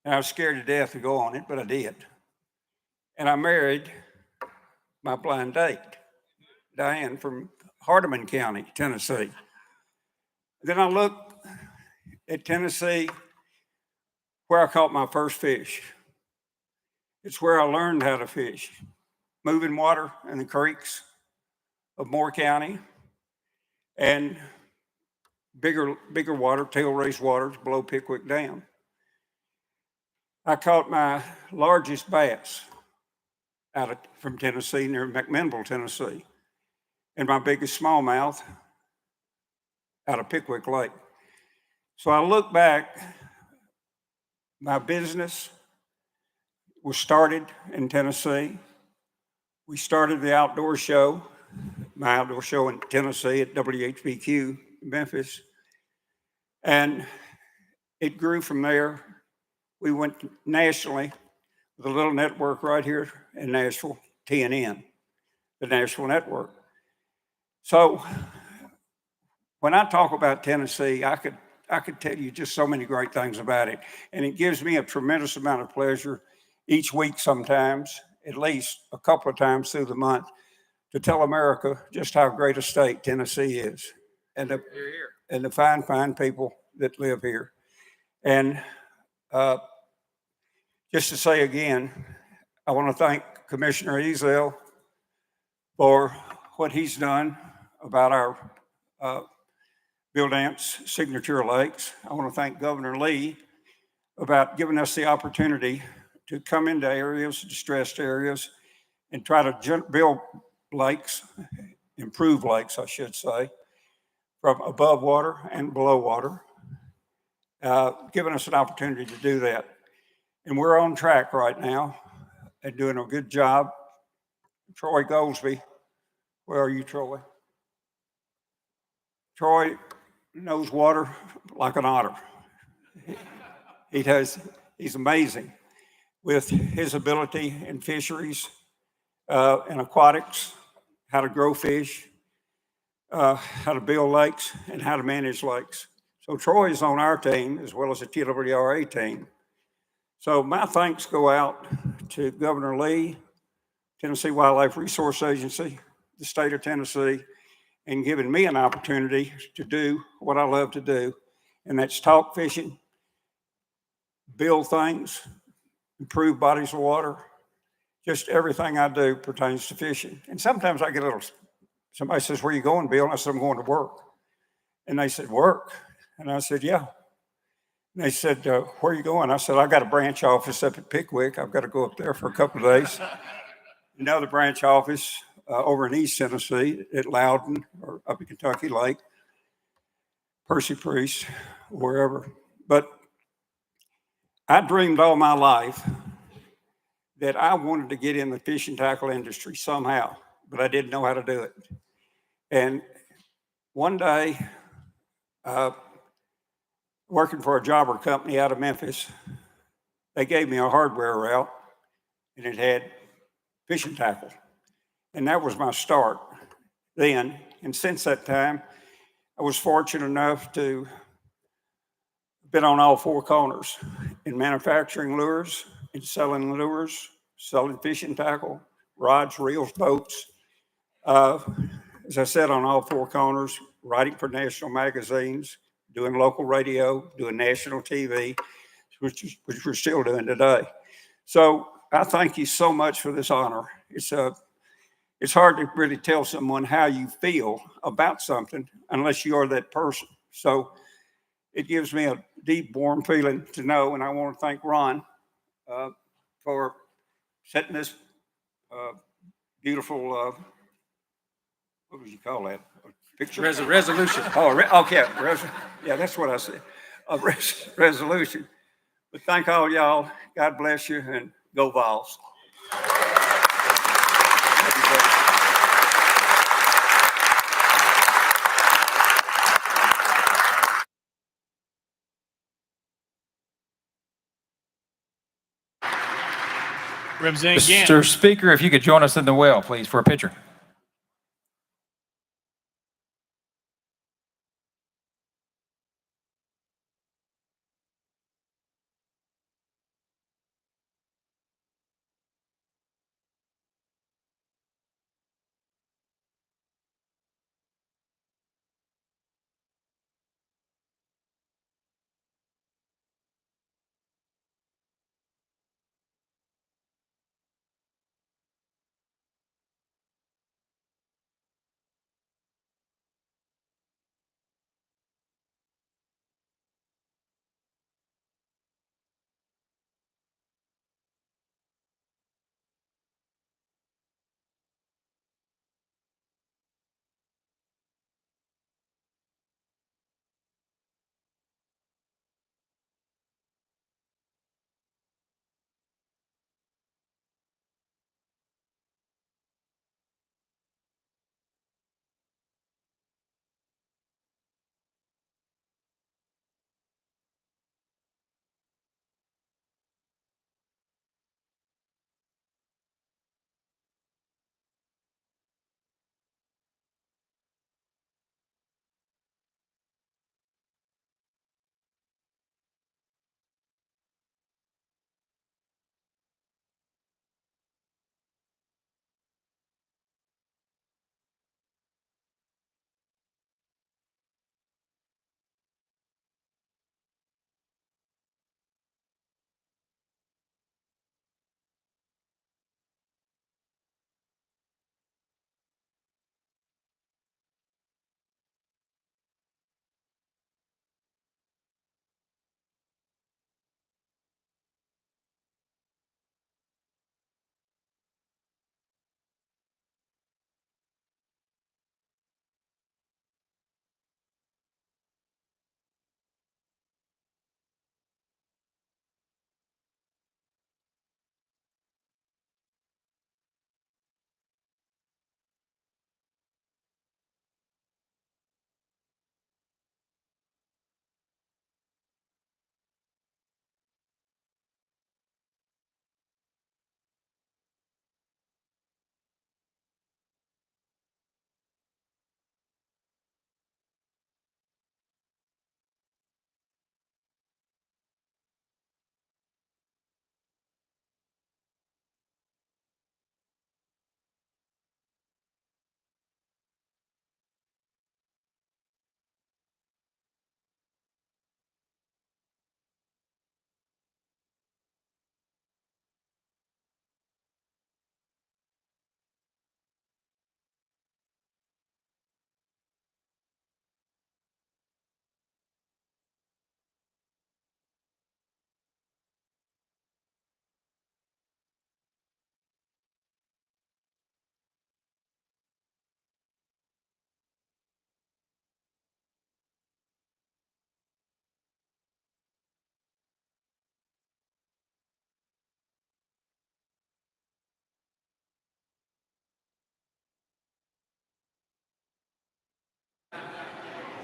And I was scared to death to go on it, but I did. And I married my blind date, Diane, from Hardeman County, Tennessee. Then I looked at Tennessee, where I caught my first fish. It's where I learned how to fish, moving water in the creeks of Moore County and bigger water, tail-raised waters below Pickwick Dam. I caught my largest bass from Tennessee, near McMinnville, Tennessee, and my biggest smallmouth out of Pickwick Lake. So I look back, my business was started in Tennessee. We started the outdoor show, my outdoor show in Tennessee at WHBQ in Memphis. And it grew from there. We went nationally with a little network right here in Nashville, TNN, the Nashville Network. So when I talk about Tennessee, I could tell you just so many great things about it. And it gives me a tremendous amount of pleasure each week, sometimes, at least a couple of times through the month, to tell America just how great a state Tennessee is and the fine, fine people that live here. And just to say again, I want to thank Commissioner Ezell for what he's done about our Bill Dance signature lakes. I want to thank Governor Lee about giving us the opportunity to come into areas, distressed areas, and try to build lakes, improve lakes, I should say, from above water and below water, giving us an opportunity to do that. And we're on track right now and doing a good job. Troy Goldsby, where are you, Troy? Troy knows water like an otter. He's amazing with his ability in fisheries and aquatics, how to grow fish, how to build lakes, and how to manage lakes. So Troy is on our team as well as the TWRA team. So my thanks go out to Governor Lee, Tennessee Wildlife Resource Agency, the state of Tennessee, and giving me an opportunity to do what I love to do, and that's talk fishing, build things, improve bodies of water. Just everything I do pertains to fishing. And sometimes I get somebody says, "Where are you going, Bill?" And I said, "I'm going to work." And they said, "Work?" And I said, "Yeah." And they said, "Where are you going?" I said, "I got a branch office up at Pickwick. I've got to go up there for a couple of days." Another branch office over in East Tennessee at Loudon or up at Kentucky Lake, Percy Priest, wherever. But I dreamed all my life that I wanted to get in the fishing tackle industry somehow, but I didn't know how to do it. And one day, working for a jobber company out of Memphis, they gave me a hardware route, and it had fishing tackle. And that was my start then. And since that time, I was fortunate enough to been on all 4 corners in manufacturing lures, in selling lures, selling fishing tackle, rods, reels, boats. As I said, on all 4 corners, writing for national magazines, doing local radio, doing national TV, which we're still doing today. So I thank you so much for this honor. It's hard to really tell someone how you feel about something unless you are that person. So it gives me a deep, warm feeling to know, and I want to thank Ron for setting this beautiful, what would you call that? A picture? Resolution. Oh, okay. Yeah, that's what I said. A resolution. But thank all y'all. God bless you, and go Vols. Representative Gant. Mr. Speaker, if you could join us in the well, please, for a picture.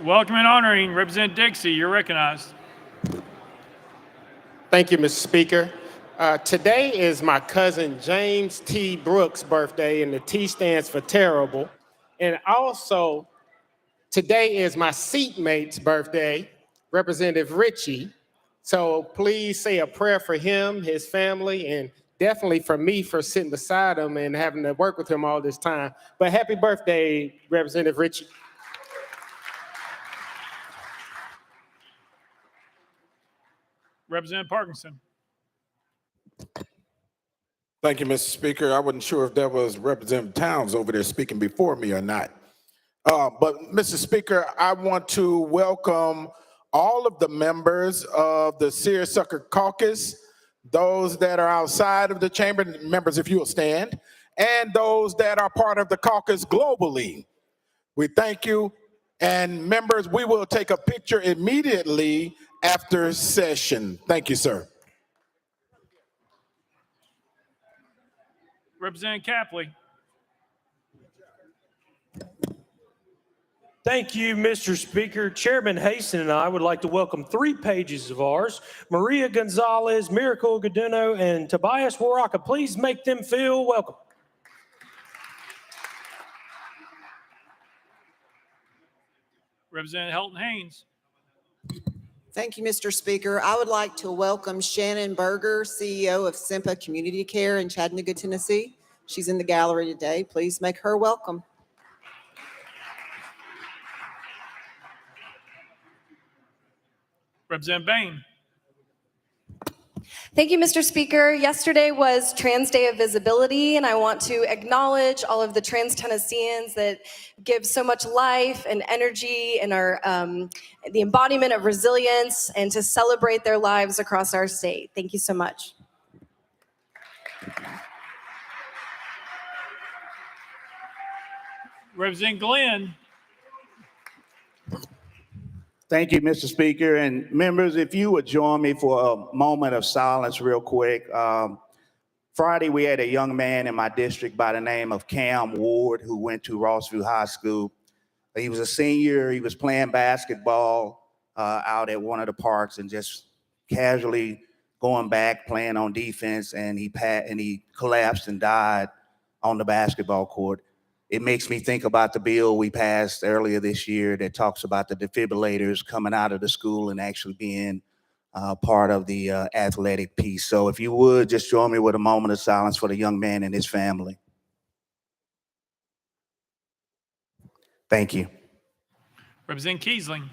Welcome and honoring Representative Dixie. You're recognized. Thank you, Mr. Speaker. Today is my cousin James T. Brooks' birthday, and the T stands for terrible. And also, today is my seatmate's birthday, Representative Ritchie. So please say a prayer for him, his family, and definitely for me for sitting beside him and having to work with him all this time. But happy birthday, Representative Ritchie. Representative Parkinson. Thank you, Mr. Speaker. I wasn't sure if that was Representative Towns over there speaking before me or not. But Mr. Speaker, I want to welcome all of the members of the Seersucker Caucus, those that are outside of the chamber, members if you will stand, and those that are part of the caucus globally. We thank you. And members, we will take a picture immediately after session. Thank you, sir. Representative Capley. Thank you, Mr. Speaker. Chairman Haston and I would like to welcome 3 pages of ours, Maria Gonzalez, Miracle Gaduno, and Tobias Waraka. Please make them feel welcome. Representative Helton Haynes. Thank you, Mr. Speaker. I would like to welcome Shannon Berger, CEO of Simpa Community Care in Chattanooga, Tennessee. She's in the gallery today. Please make her welcome. Representative Bain. Thank you, Mr. Speaker. Yesterday was Trans Day of Visibility, and I want to acknowledge all of the trans Tennesseans that give so much life and energy and are the embodiment of resilience, and to celebrate their lives across our state. Thank you so much. Representative Glenn. Thank you, Mr. Speaker. And members, if you would join me for a moment of silence real quick. Friday, we had a young man in my district by the name of Cam Ward who went to Rossview High School. He was a senior. He was playing basketball out at one of the parks and just casually going back, playing on defense, and he collapsed and died on the basketball court. It makes me think about the bill we passed earlier this year that talks about the defibrillators coming out of the school and actually being part of the athletic piece. So if you would, just join me with a moment of silence for the young man and his family. Thank you. Representative Kiesling.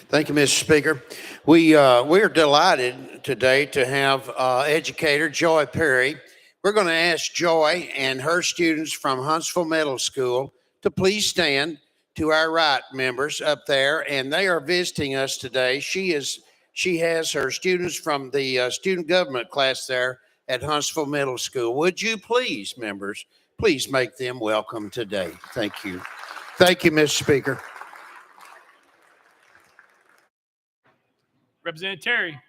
Thank you, Mr. Speaker. We are delighted today to have educator Joy Perry. We're going to ask Joy and her students from Huntsville Middle School to please stand to our right, members up there, and they are visiting us today. She has her students from the student government class there at Huntsville Middle School. Would you please, members, please make them welcome today. Thank you. Thank you, Mr. Speaker. Representative Terry.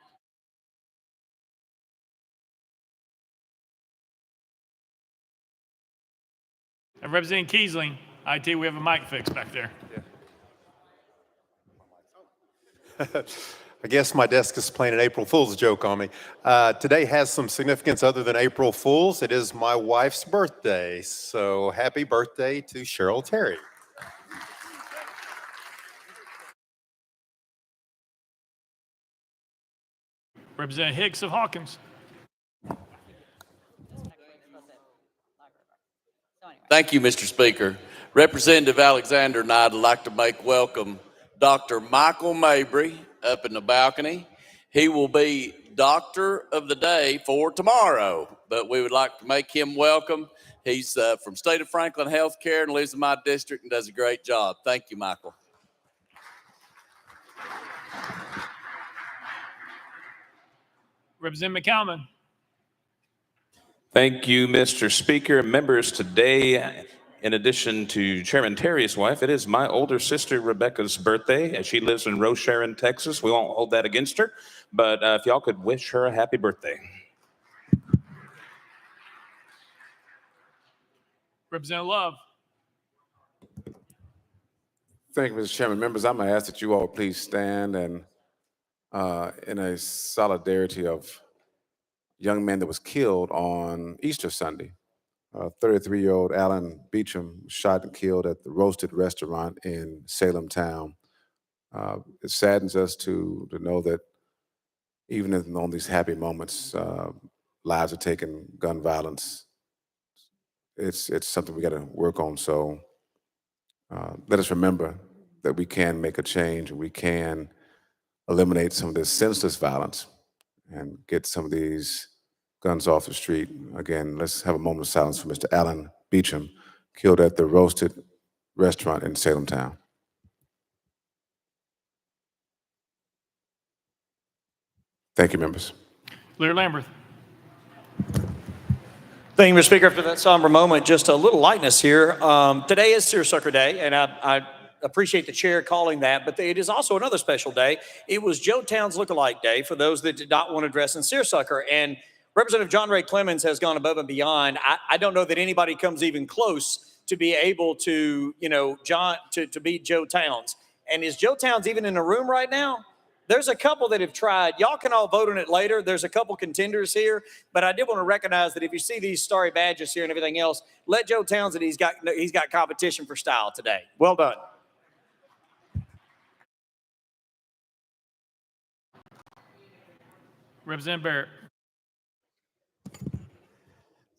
And Representative Kiesling, IT, we have a mic fix back there. I guess my desk is playing an April Fool's joke on me. Today has some significance other than April Fool's. It is my wife's birthday, so happy birthday to Cheryl Terry. Representative Hicks of Hawkins. Thank you, Mr. Speaker. Representative Alexander and I'd like to make welcome Dr. Michael Mabry up in the balcony. He will be Doctor of the Day for tomorrow, but we would like to make him welcome. He's from State of Franklin Healthcare and lives in my district and does a great job. Thank you, Michael. Representative McCalman. Thank you, Mr. Speaker. Members, today, in addition to Chairman Terry's wife, it is my older sister Rebecca's birthday, as she lives in Rose Sharon, Texas. We won't hold that against her, but if y'all could wish her a happy birthday. Representative Love. Thank you, Mr. Chairman. Members, I'm going to ask that you all please stand and in a solidarity of young man that was killed on Easter Sunday. 33-year-old Alan Beecham was shot and killed at the Roasted restaurant in Salem Town. It saddens us to know that even on these happy moments, lives are taken, gun violence. It's something we got to work on. So let us remember that we can make a change and we can eliminate some of this senseless violence and get some of these guns off the street. Again, let's have a moment of silence for Mr. Alan Beecham, killed at the Roasted restaurant in Salem Town. Thank you, members. Lear Lamberth. Thank you, Mr. Speaker. After that somber moment, just a little lightness here. Today is Seersucker Day, and I appreciate the chair calling that, but it is also another special day. It was Joe Town's Lookalike Day for those that did not want to dress in seersucker, and Representative John Ray Clemens has gone above and beyond. I don't know that anybody comes even close to be able to, to beat Joe Towns. And is Joe Towns even in the room right now? There's a couple that have tried. Y'all can all vote on it later. There's a couple contenders here, but I did want to recognize that if you see these starry badges here and everything else, let Joe Towns that he's got competition for style today. Well done. Representative Barrett.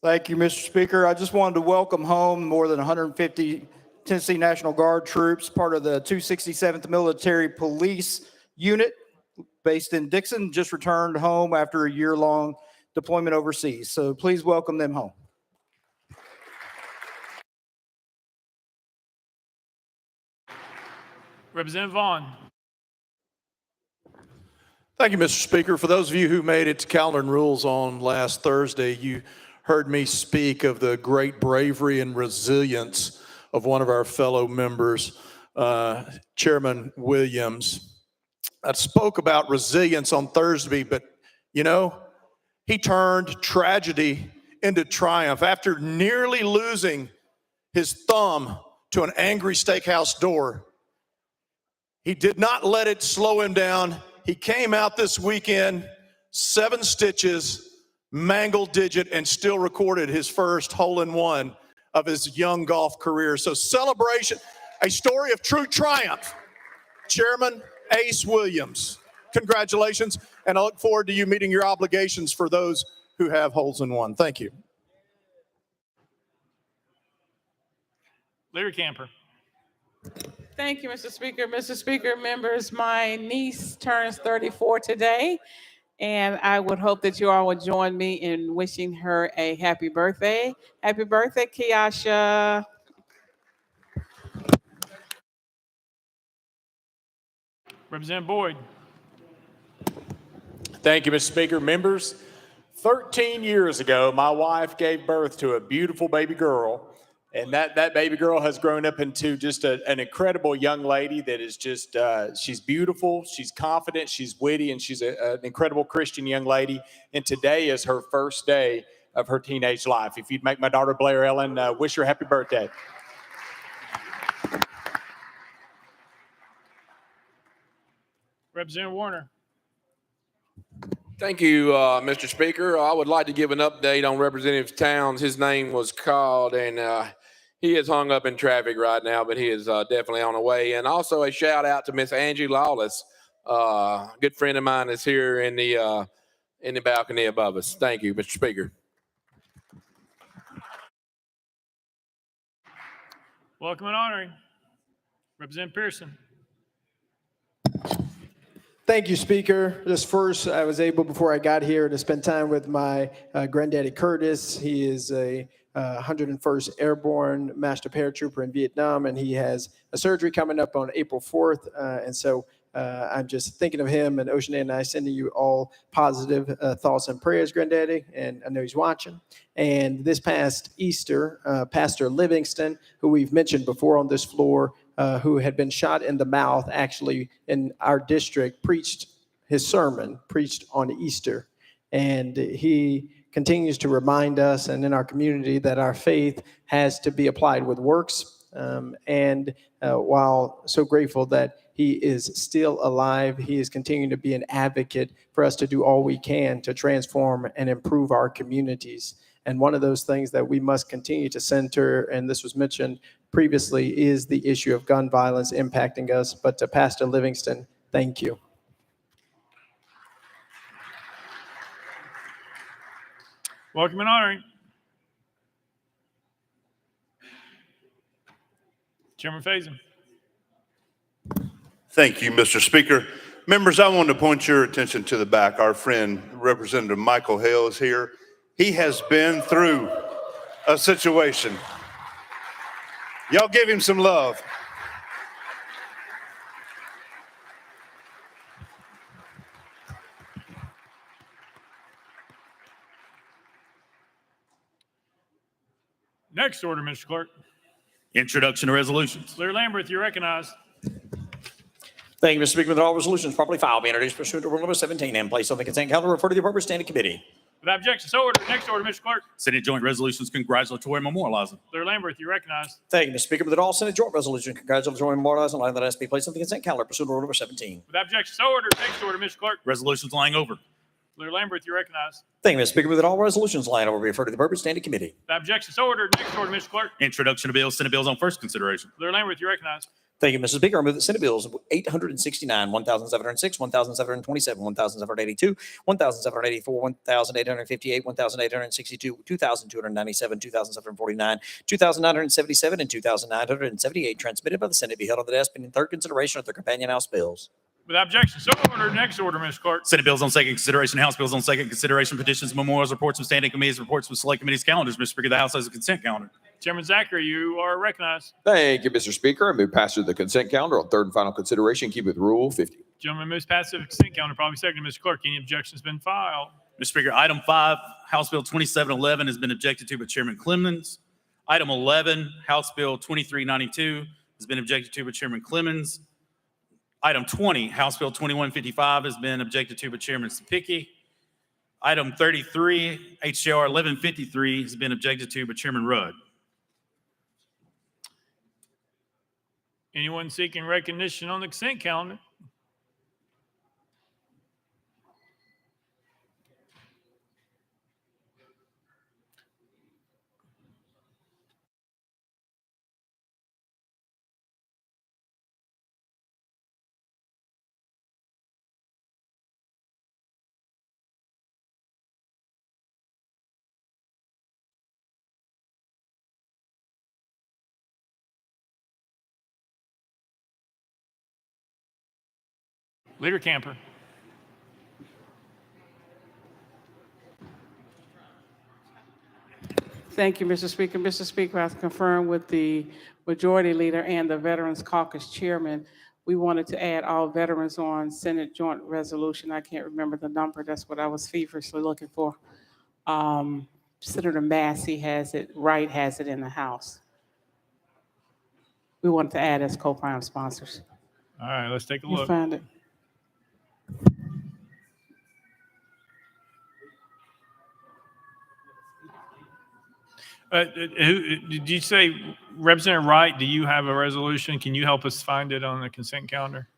Thank you, Mr. Speaker. I just wanted to welcome home more than 150 Tennessee National Guard troops, part of the 267th Military Police Unit based in Dixon, just returned home after a year-long deployment overseas. So please welcome them home. Representative Vaughn. Thank you, Mr. Speaker. For those of you who made it to Calendar and Rules on last Thursday, you heard me speak of the great bravery and resilience of one of our fellow members, Chairman Williams. I spoke about resilience on Thursday, but he turned tragedy into triumph. After nearly losing his thumb to an angry steakhouse door, he did not let it slow him down. He came out this weekend, 7 stitches, mangled digit, and still recorded his first hole-in-one of his young golf career. So celebration, a story of true triumph. Chairman Ace Williams, congratulations, and I look forward to you meeting your obligations for those who have holes-in-one. Thank you. Larry Camper. Thank you, Mr. Speaker. Mr. Speaker, members, my niece turns 34 today, and I would hope that you all would join me in wishing her a happy birthday. Happy birthday, Kiasha. Representative Boyd. Thank you, Mr. Speaker. Members, 13 years ago, my wife gave birth to a beautiful baby girl. And that baby girl has grown up into just an incredible young lady that is just, she's beautiful, she's confident, she's witty, and she's an incredible Christian young lady. And today is her first day of her teenage life. If you'd make my daughter Blair Ellen wish her a happy birthday. Representative Warner. Thank you, Mr. Speaker. I would like to give an update on Representative Towns. His name was called, and he is hung up in traffic right now, but he is definitely on the way. And also a shout out to Miss Angie Lawless. A good friend of mine is here in the balcony above us. Thank you, Mr. Speaker. Welcome and honoring. Representative Pearson. Thank you, Speaker. Just first, I was able, before I got here, to spend time with my granddaddy Curtis. He is a 101st Airborne Master Paratrooper in Vietnam, and he has a surgery coming up on April 4th. And so I'm just thinking of him, and Ocean and I sending you all positive thoughts and prayers, Granddaddy, and I know he's watching. And this past Easter, Pastor Livingston, who we've mentioned before on this floor, who had been shot in the mouth, actually in our district, preached his sermon, preached on Easter. And he continues to remind us and in our community that our faith has to be applied with works. While so grateful that he is still alive, he is continuing to be an advocate for us to do all we can to transform and improve our communities. And one of those things that we must continue to center, and this was mentioned previously, is the issue of gun violence impacting us. But to Pastor Livingston, thank you. Welcome and honoring. Chairman Faison. Thank you, Mr. Speaker. Members, I want to point your attention to the back. Our friend, Representative Michael Hale, is here. He has been through a situation. Y'all give him some love. Next order, Mr. Clerk. Introduction to resolutions. Larry Lambert, you're recognized. Thank you, Mr. Speaker. That all resolutions properly filed be introduced pursuant to Rule number 17 and placed on the consent calendar, referred to the appropriate standing committee. Without objection, so ordered. Next order, Mr. Clerk. Senate Joint Resolutions congratulatory and memorializing. Leader Lambert, you recognize. Thank you, Mr. Speaker. With it all, Senate Joint Resolution congratulatory and memorializing, allowing that it be placed on the consent calendar pursuant to Order number 17. Without objection, so ordered. Next order, Mr. Clerk. Resolutions lying over. Leader Lambert, you recognize. Thank you, Mr. Speaker. With it all, resolutions lying over be referred to the appropriate standing committee. Without objection, so ordered. Next order, Mr. Clerk. Introduction of bills, Senate bills on first consideration. Leader Lambert, you recognize. Thank you, Mr. Speaker. I move that Senate bills 869, 1,706, 1,727, 1,782, 1,784, 1,858, 1,862, 2,297, 2,749, 2,977, and 2,978 transmitted by the Senate be held on the desk pending third consideration of their companion House bills. Without objection, so ordered. Next order, Mr. Clerk. Senate bills on second consideration, House bills on second consideration, petitions, memorials, reports from standing committees, reports from select committees, calendars. Mr. Speaker, the House has a consent calendar. Chairman Zachary, you are recognized. Thank you, Mr. Speaker. I move passage of the consent calendar on third and final consideration. Keep with Rule 50. Gentleman moves passage of the consent calendar. Probably second, Mr. Clerk. Any objections been filed? Mr. Speaker, item 5, House Bill 2711 has been objected to by Chairman Clemens. Item 11, House Bill 2392 has been objected to by Chairman Clemens. Item 20, House Bill 2155 has been objected to by Chairman Sapicki. Item 33, HJR 1153 has been objected to by Chairman Rudd. Anyone seeking recognition on the consent calendar? Leader Camper. Thank you, Mr. Speaker. Mr. Speaker, I confirm with the Majority Leader and the Veterans Caucus Chairman. We wanted to add all veterans on Senate Joint Resolution. I can't remember the number. That's what I was feverishly looking for. Senator Massey has it, Wright has it in the House. We wanted to add as co-prime sponsors. All right, let's take a You look. find it? Did you say, Representative Wright, do you have a resolution? Can you help us find it on the consent calendar?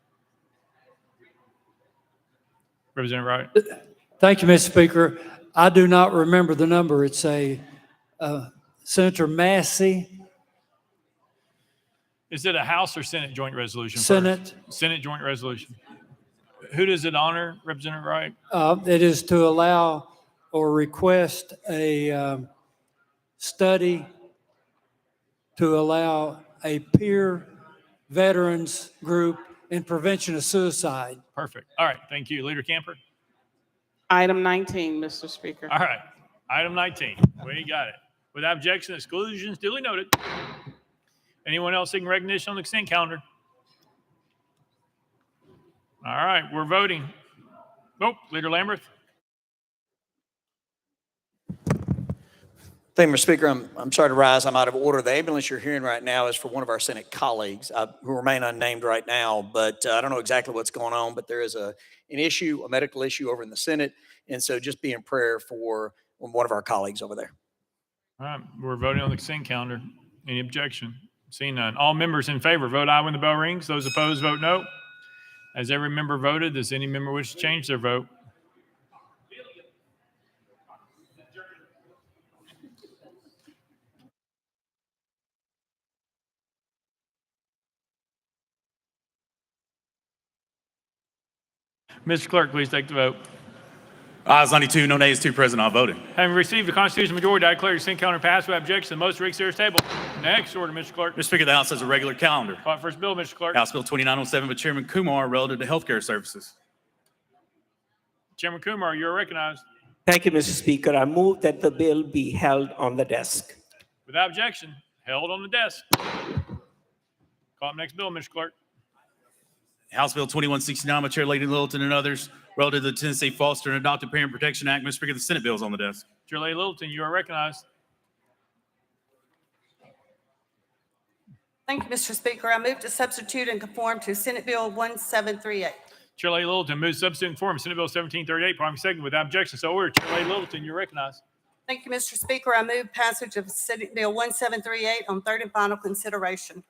Representative Wright? Thank you, Mr. Speaker. I do not remember the number. It's Senator Massey. Is it a House or Senate joint resolution? Senate. First? Senate joint resolution. Who does it honor, Representative Wright? It is to allow or request a study to allow a peer veterans group in prevention of suicide. Perfect. All right, thank you. Leader Camper? Item 19, Mr. Speaker. All right, item 19. We got it. Without objection, exclusions duly noted. Anyone else seeking recognition on the consent calendar? All right, we're voting. Nope, Leader Lambert? Thank you, Mr. Speaker. I'm sorry to rise. I'm out of order. The ambulance you're hearing right now is for one of our Senate colleagues who remain unnamed right now, but I don't know exactly what's going on, but there is an issue, a medical issue over in the Senate. And so just be in prayer for one of our colleagues over there. All right, we're voting on the consent calendar. Any objection? Seeing none. All members in favor, vote aye when the bell rings. Those opposed, vote no. As every member voted, does any member wish to change their vote? Mr. Clerk, please take the vote. Ayes 92, no nays, 2 present, all voting. Having received the constitutional majority, I declare the consent calendar passed without objection. The motion reads to table. Next order, Mr. Clerk. Mr. Speaker, the House has a regular calendar. Call for first bill, Mr. Clerk. House Bill 2907 by Chairman Kumar relative to healthcare services. Chairman Kumar, you're recognized. Thank you, Mr. Speaker. I move that the bill be held on the desk. Without objection, held on the desk. Call up next bill, Mr. Clerk. House Bill 2169 by Chair Lady Littleton and others relative to the Tennessee Foster and Adopted Parent Protection Act. Mr. Speaker, the Senate bill is on the desk. Chair Lady Littleton, you are recognized. Thank you, Mr. Speaker. I move to substitute and conform to Senate Bill 1738. Chair Lady Littleton moves substitute form Senate Bill 1738, prompting second without objection. So ordered. Chair Lady Littleton, you're recognized. Thank you, Mr. Speaker. I move passage of Senate Bill 1738 on third and final consideration.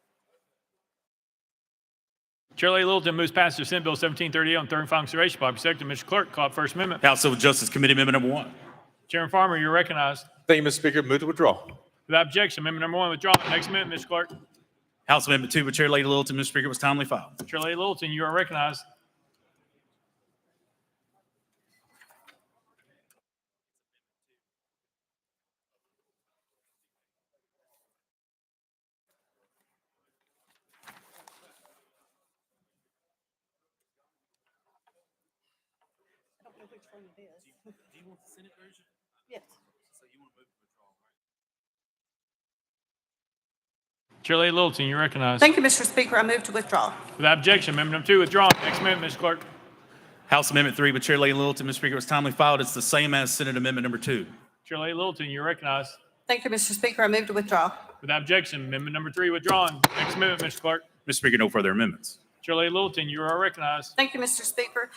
Chair Lady Littleton moves passage of Senate Bill 1738 on third and final consideration. Prompting second. Mr. Clerk, call up First Amendment. House Civil Justice Committee Amendment number 1. Chairman Farmer, you're recognized. Thank you, Mr. Speaker. Move to withdraw. Without objection, amendment number 1 withdrawn. Next amendment, Mr. Clerk. House Amendment 2 by Chair Lady Littleton, Mr. Speaker, was timely filed. Chair Lady Littleton, you are recognized. Do you want the Senate version? Yes. So you want to move to withdraw, right? Chair Lady Littleton, you're recognized. Thank you, Mr. Speaker. I move to withdraw. Without objection, amendment number 2 withdrawn. Next amendment, Mr. Clerk. House Amendment 3 by Chair Lady Littleton, Mr. Speaker, was timely filed. It's the same as Senate Amendment number 2. Chair Lady Littleton, you're recognized. Thank you, Mr. Speaker. I move to withdraw. Without objection, amendment number 3 withdrawn. Next amendment, Mr. Clerk. Mr. Speaker, no further amendments. Chair Lady Littleton, you are recognized. Thank you, Mr. Speaker.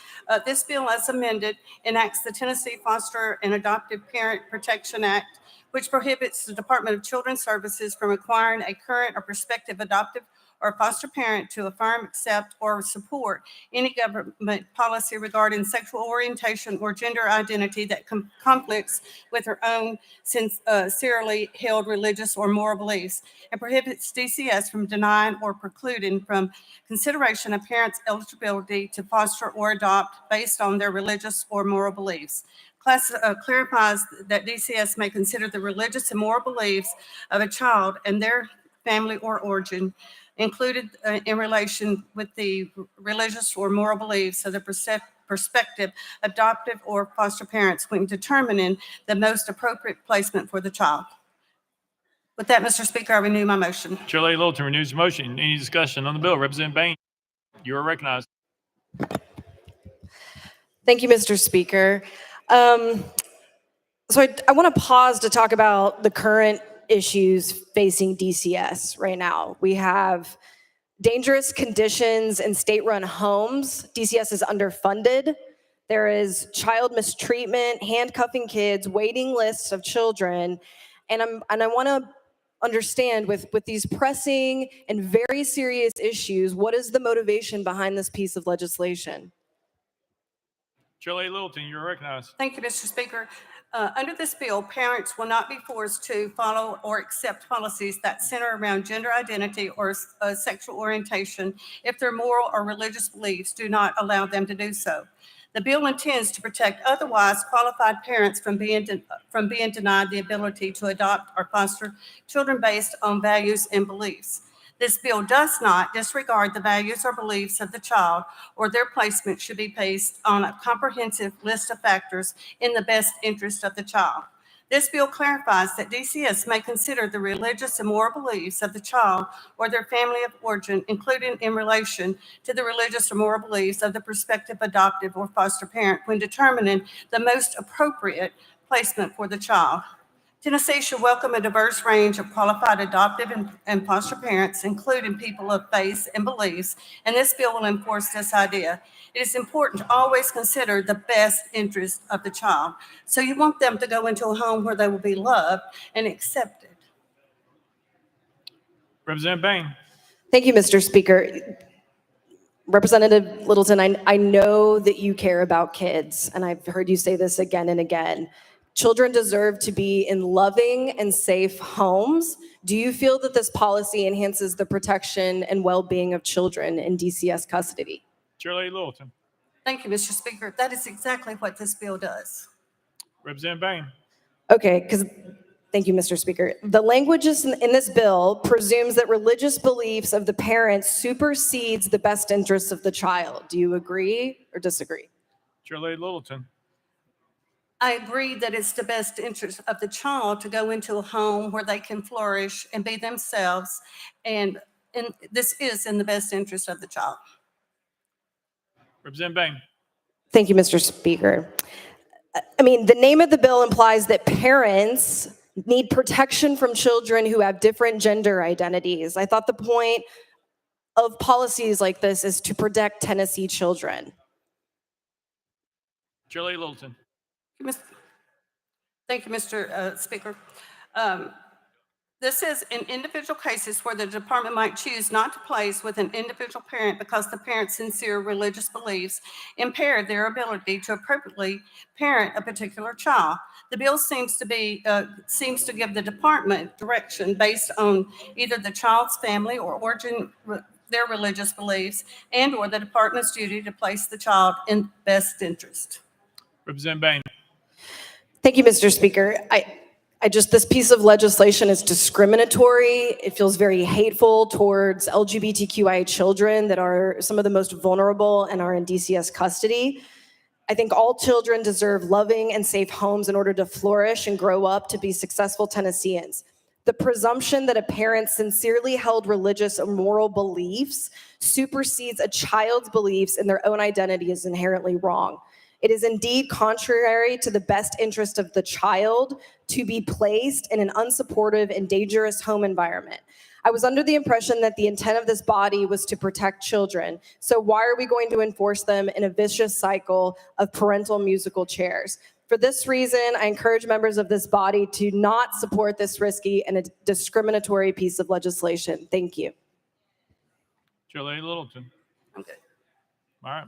This bill, as amended, enacts the Tennessee Foster and Adoptive Parent Protection Act, which prohibits the Department of Children's Services from requiring a current or prospective adoptive or foster parent to affirm, accept, or support any government policy regarding sexual orientation or gender identity that conflicts with her own sincerely held religious or moral beliefs, and prohibits DCS from denying or precluding from consideration of parents' eligibility to foster or adopt based on their religious or moral beliefs. Clarifies that DCS may consider the religious and moral beliefs of a child and their family or origin included in relation with the religious or moral beliefs of the prospective adoptive or foster parents when determining the most appropriate placement for the child. With that, Mr. Speaker, I renew my motion. Chair Lady Littleton renews the motion. Any discussion on the bill? Representative Bain, you are recognized. Thank you, Mr. Speaker. So I want to pause to talk about the current issues facing DCS right now. We have dangerous conditions in state-run homes. DCS is underfunded. There is child mistreatment, handcuffing kids, waiting lists of children. And I want to understand with these pressing and very serious issues, what is the motivation behind this piece of legislation? Chair Lady Littleton, you are recognized. Thank you, Mr. Speaker. Under this bill, parents will not be forced to follow or accept policies that center around gender identity or sexual orientation if their moral or religious beliefs do not allow them to do so. The bill intends to protect otherwise qualified parents from being denied the ability to adopt or foster children based on values and beliefs. This bill does not disregard the values or beliefs of the child, or their placement should be based on a comprehensive list of factors in the best interest of the child. This bill clarifies that DCS may consider the religious and moral beliefs of the child or their family of origin, including in relation to the religious or moral beliefs of the prospective adoptive or foster parent when determining the most appropriate placement for the child. Tennessee should welcome a diverse range of qualified adoptive and foster parents, including people of faith and beliefs, and this bill will enforce this idea. It is important to always consider the best interest of the child. So you want them to go into a home where they will be loved and accepted. Representative Bain. Thank you, Mr. Speaker. Representative Littleton, I know that you care about kids, and I've heard you say this again and again. Children deserve to be in loving and safe homes. Do you feel that this policy enhances the protection and well-being of children in DCS custody? Chair Lady Littleton. Thank you, Mr. Speaker. That is exactly what this bill does. Representative Bain. Okay, thank you, Mr. Speaker. The language in this bill presumes that religious beliefs of the parents supersedes the best interests of the child. Do you agree or disagree? Chair Lady Littleton. I agree that it's the best interest of the child to go into a home where they can flourish and be themselves, and this is in the best interest of the child. Representative Bain. Thank you, Mr. Speaker. I mean, the name of the bill implies that parents need protection from children who have different gender identities. I thought the point of policies like this is to protect Tennessee children. Chair Littleton. Thank you, Mr. Speaker. This is in individual cases where the department might choose not to place with an individual parent because the parent's sincere religious beliefs impair their ability to appropriately parent a particular child. The bill seems to give the department direction based on either the child's family or origin, their religious beliefs, and or the department's duty to place the child in best interest. Representative Bain. Thank you, Mr. Speaker. This piece of legislation is discriminatory. It feels very hateful towards LGBTQIA children that are some of the most vulnerable and are in DCS custody. I think all children deserve loving and safe homes in order to flourish and grow up to be successful Tennesseans. The presumption that a parent's sincerely held religious or moral beliefs supersedes a child's beliefs in their own identity is inherently wrong. It is indeed contrary to the best interest of the child to be placed in an unsupportive and dangerous home environment. I was under the impression that the intent of this body was to protect children. So why are we going to enforce them in a vicious cycle of parental musical chairs? For this reason, I encourage members of this body to not support this risky and a discriminatory piece of legislation. Thank you. Chair Littleton. Okay. All right.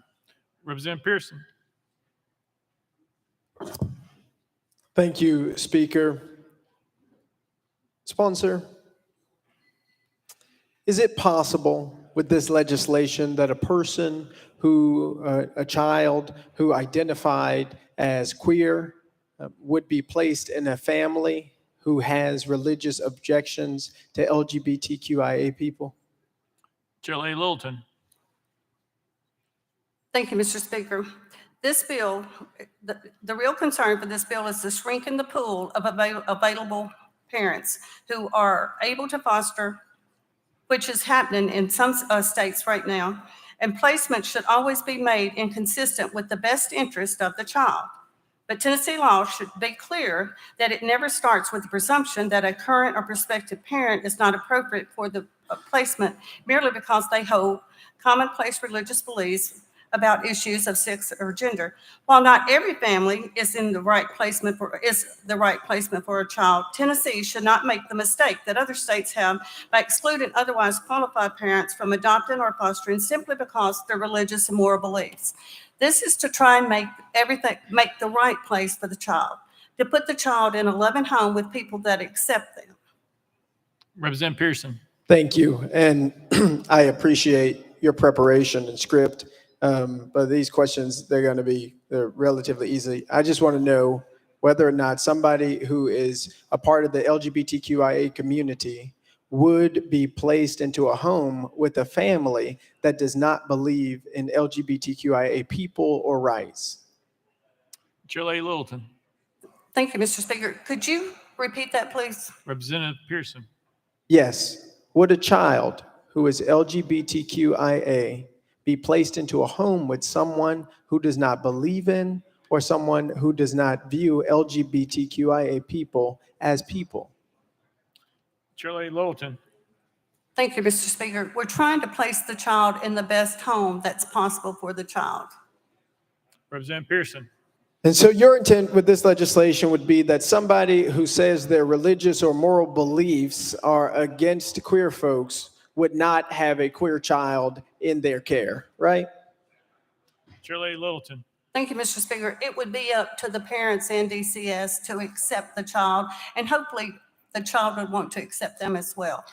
Representative Pearson. Thank you, Speaker. Sponsor, is it possible with this legislation that a person a child who identified as queer would be placed in a family who has religious objections to LGBTQIA people? Chair Littleton. Thank you, Mr. Speaker. This bill, the real concern for this bill is to shrink in the pool of available parents who are able to foster, which is happening in some states right now, and placement should always be made inconsistent with the best interest of the child. But Tennessee law should be clear that it never starts with the presumption that a current or prospective parent is not appropriate for the placement merely because they hold commonplace religious beliefs about issues of sex or gender. While not every family is the right placement for a child, Tennessee should not make the mistake that other states have by excluding otherwise qualified parents from adopting or fostering simply because of their religious and moral beliefs. This is to try and make the right place for the child, to put the child in a loving home with people that accept them. Representative Pearson. Thank you, and I appreciate your preparation and script. But these questions, they're relatively easy. I just want to know whether or not somebody who is a part of the LGBTQIA community would be placed into a home with a family that does not believe in LGBTQIA people or rights. Chair Littleton. Thank you, Mr. Speaker. Could you repeat that, please? Representative Pearson. Yes. Would a child who is LGBTQIA be placed into a home with someone who does not believe in or someone who does not view LGBTQIA people as people? Chair Littleton. Thank you, Mr. Speaker. We're trying to place the child in the best home that's possible for the child. Representative Pearson. And so your intent with this legislation would be that somebody who says their religious or moral beliefs are against queer folks would not have a queer child in their care, right? Chair Littleton. Thank you, Mr. Speaker. It would be up to the parents and DCS to accept the child, and hopefully the child would want to accept them as well.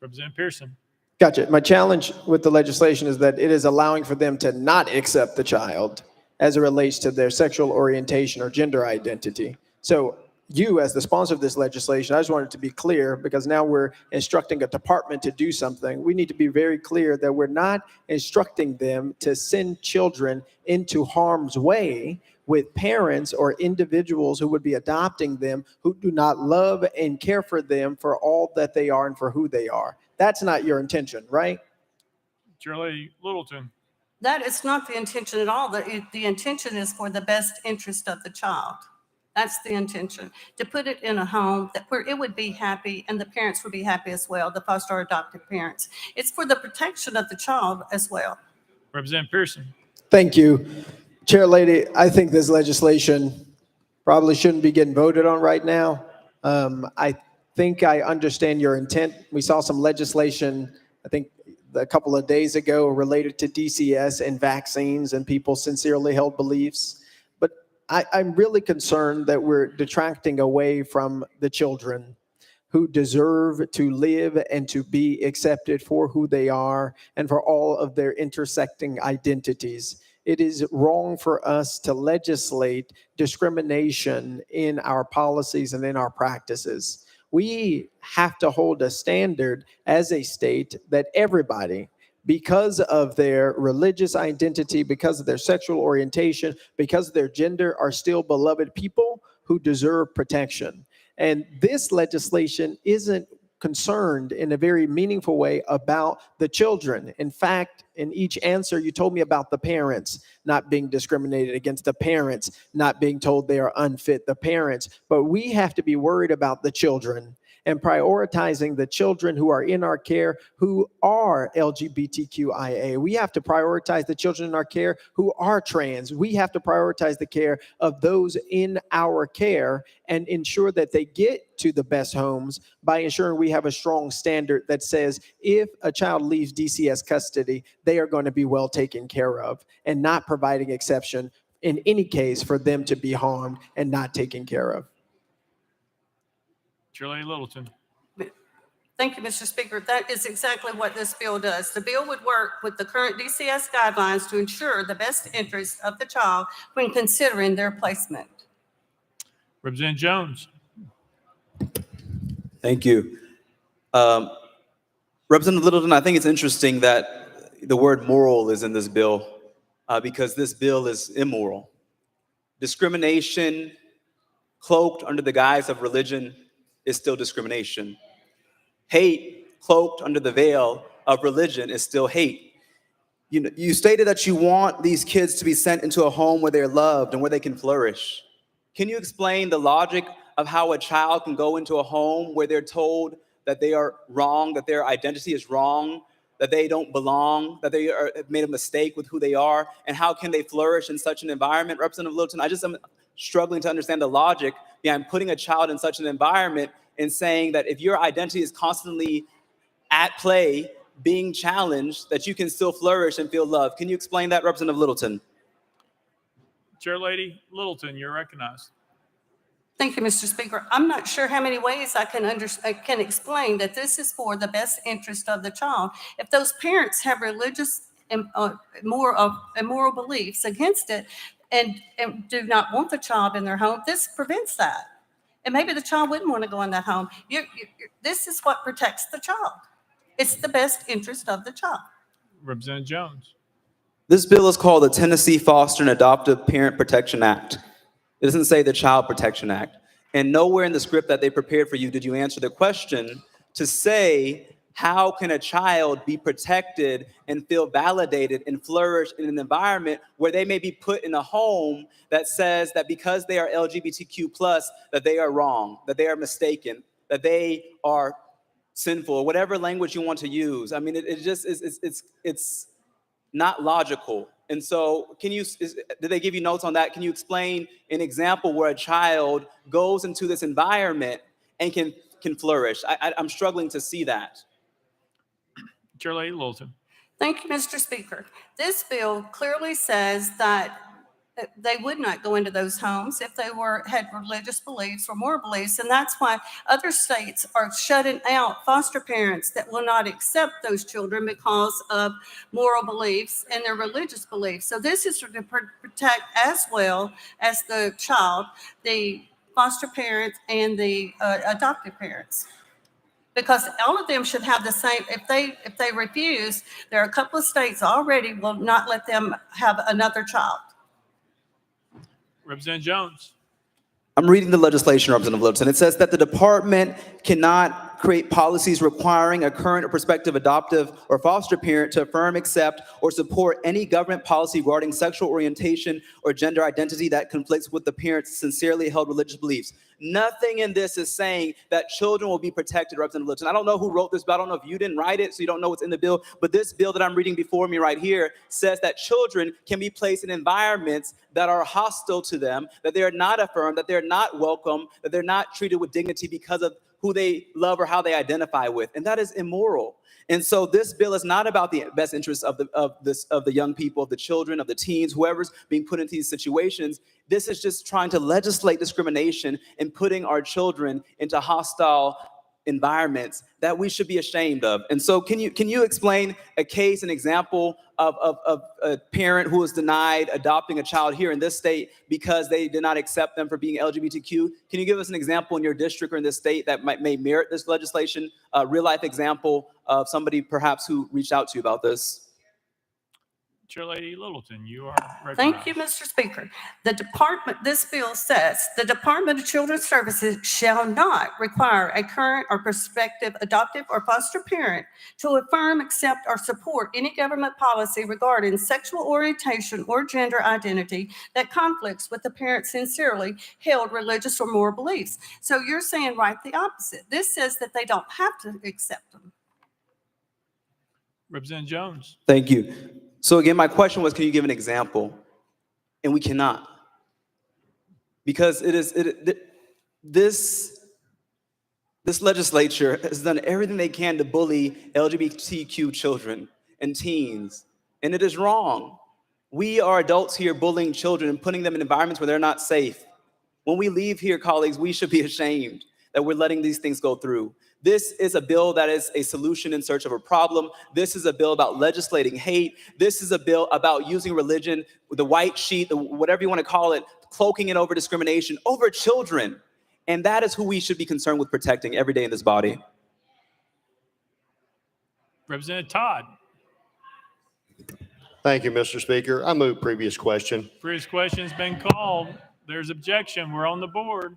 Representative Pearson. Gotcha. My challenge with the legislation is that it is allowing for them to not accept the child as it relates to their sexual orientation or gender identity. So you, as the sponsor of this legislation, I just wanted to be clear, because now we're instructing a department to do something. We need to be very clear that we're not instructing them to send children into harm's way with parents or individuals who would be adopting them who do not love and care for them for all that they are and for who they are. That's not your intention, right? Chair Littleton. That is not the intention at all. The intention is for the best interest of the child. That's the intention, to put it in a home where it would be happy and the parents would be happy as well, the foster or adoptive parents. It's for the protection of the child as well. Representative Pearson. Thank you. Chair Lady, I think this legislation probably shouldn't be getting voted on right now. I think I understand your intent. We saw some legislation, I think a couple of days ago, related to DCS and vaccines and people's sincerely held beliefs. But I'm really concerned that we're detracting away from the children who deserve to live and to be accepted for who they are and for all of their intersecting identities. It is wrong for us to legislate discrimination in our policies and in our practices. We have to hold a standard as a state that everybody, because of their religious identity, because of their sexual orientation, because of their gender, are still beloved people who deserve protection. And this legislation isn't concerned in a very meaningful way about the children. In fact, in each answer, you told me about the parents not being discriminated against, the parents not being told they are unfit, the parents. But we have to be worried about the children and prioritizing the children who are in our care who are LGBTQIA. We have to prioritize the children in our care who are trans. We have to prioritize the care of those in our care and ensure that they get to the best homes by ensuring we have a strong standard that says if a child leaves DCS custody, they are going to be well taken care of, and not providing exception in any case for them to be harmed and not taken care of. Chair Lady Littleton. Thank you, Mr. Speaker. That is exactly what this bill does. The bill would work with the current DCS guidelines to ensure the best interest of the child when considering their placement. Representative Jones. Thank you. Representative Littleton, I think it's interesting that the word moral is in this bill because this bill is immoral. Discrimination cloaked under the guise of religion is still discrimination. Hate cloaked under the veil of religion is still hate. You stated that you want these kids to be sent into a home where they're loved and where they can flourish. Can you explain the logic of how a child can go into a home where they're told that they are wrong, that their identity is wrong, that they don't belong, that they have made a mistake with who they are, and how can they flourish in such an environment? Representative Littleton, I just am struggling to understand the logic behind putting a child in such an environment and saying that if your identity is constantly at play, being challenged, that you can still flourish and feel loved. Can you explain that, Representative Littleton? Chair Lady Littleton, you're recognized. Thank you, Mr. Speaker. I'm not sure how many ways I can explain that this is for the best interest of the child. If those parents have religious and moral beliefs against it and do not want the child in their home, this prevents that. And maybe the child wouldn't want to go in that home. This is what protects the child. It's the best interest of the child. Representative Jones. This bill is called the Tennessee Foster and Adoptive Parent Protection Act. It doesn't say the Child Protection Act. And nowhere in the script that they prepared for you did you answer the question to say, how can a child be protected and feel validated and flourish in an environment where they may be put in a home that says that because they are LGBTQ+, that they are wrong, that they are mistaken, that they are sinful, or whatever language you want to use. I mean, it just is, it's not logical. And so did they give you notes on that? Can you explain an example where a child goes into this environment and can flourish? I'm struggling to see that. Chair Lady Littleton. Thank you, Mr. Speaker. This bill clearly says that they would not go into those homes if they had religious beliefs or moral beliefs. And that's why other states are shutting out foster parents that will not accept those children because of moral beliefs and their religious beliefs. So this is to protect as well as the child, the foster parents and the adoptive parents. Because all of them should have the same, if they refuse, there are a couple of states already will not let them have another child. Representative Jones. I'm reading the legislation, Representative Littleton. It says that the department cannot create policies requiring a current or prospective adoptive or foster parent to affirm, accept, or support any government policy regarding sexual orientation or gender identity that conflicts with the parent's sincerely held religious beliefs. Nothing in this is saying that children will be protected, Representative Littleton. I don't know who wrote this bill. I don't know if you didn't write it, so you don't know what's in the bill. But this bill that I'm reading before me right here says that children can be placed in environments that are hostile to them, that they're not affirmed, that they're not welcome, that they're not treated with dignity because of who they love or how they identify with. And that is immoral. And so this bill is not about the best interests of the young people, of the children, of the teens, whoever's being put into these situations. This is just trying to legislate discrimination and putting our children into hostile environments that we should be ashamed of. And so can you explain a case, an example of a parent who was denied adopting a child here in this state because they did not accept them for being LGBTQ? Can you give us an example in your district or in this state that may merit this legislation, a real life example of somebody perhaps who reached out to you about this? Chairlady Littleton, you are recognized. Thank you, Mr. Speaker. This bill says the Department of Children's Services shall not require a current or prospective adoptive or foster parent to affirm, accept, or support any government policy regarding sexual orientation or gender identity that conflicts with the parent's sincerely held religious or moral beliefs. So you're saying right the opposite. This says that they don't have to accept them. Representative Jones. Thank you. So again, my question was, can you give an example? And we cannot. Because this legislature has done everything they can to bully LGBTQ children and teens, and it is wrong. We are adults here bullying children and putting them in environments where they're not safe. When we leave here, colleagues, we should be ashamed that we're letting these things go through. This is a bill that is a solution in search of a problem. This is a bill about legislating hate. This is a bill about using religion, the white sheet, whatever you want to call it, cloaking it over discrimination over children. And that is who we should be concerned with protecting every day in this body. Representative Todd. Thank you, Mr. Speaker. I move previous question. Previous question's been called. There's objection. We're on the board.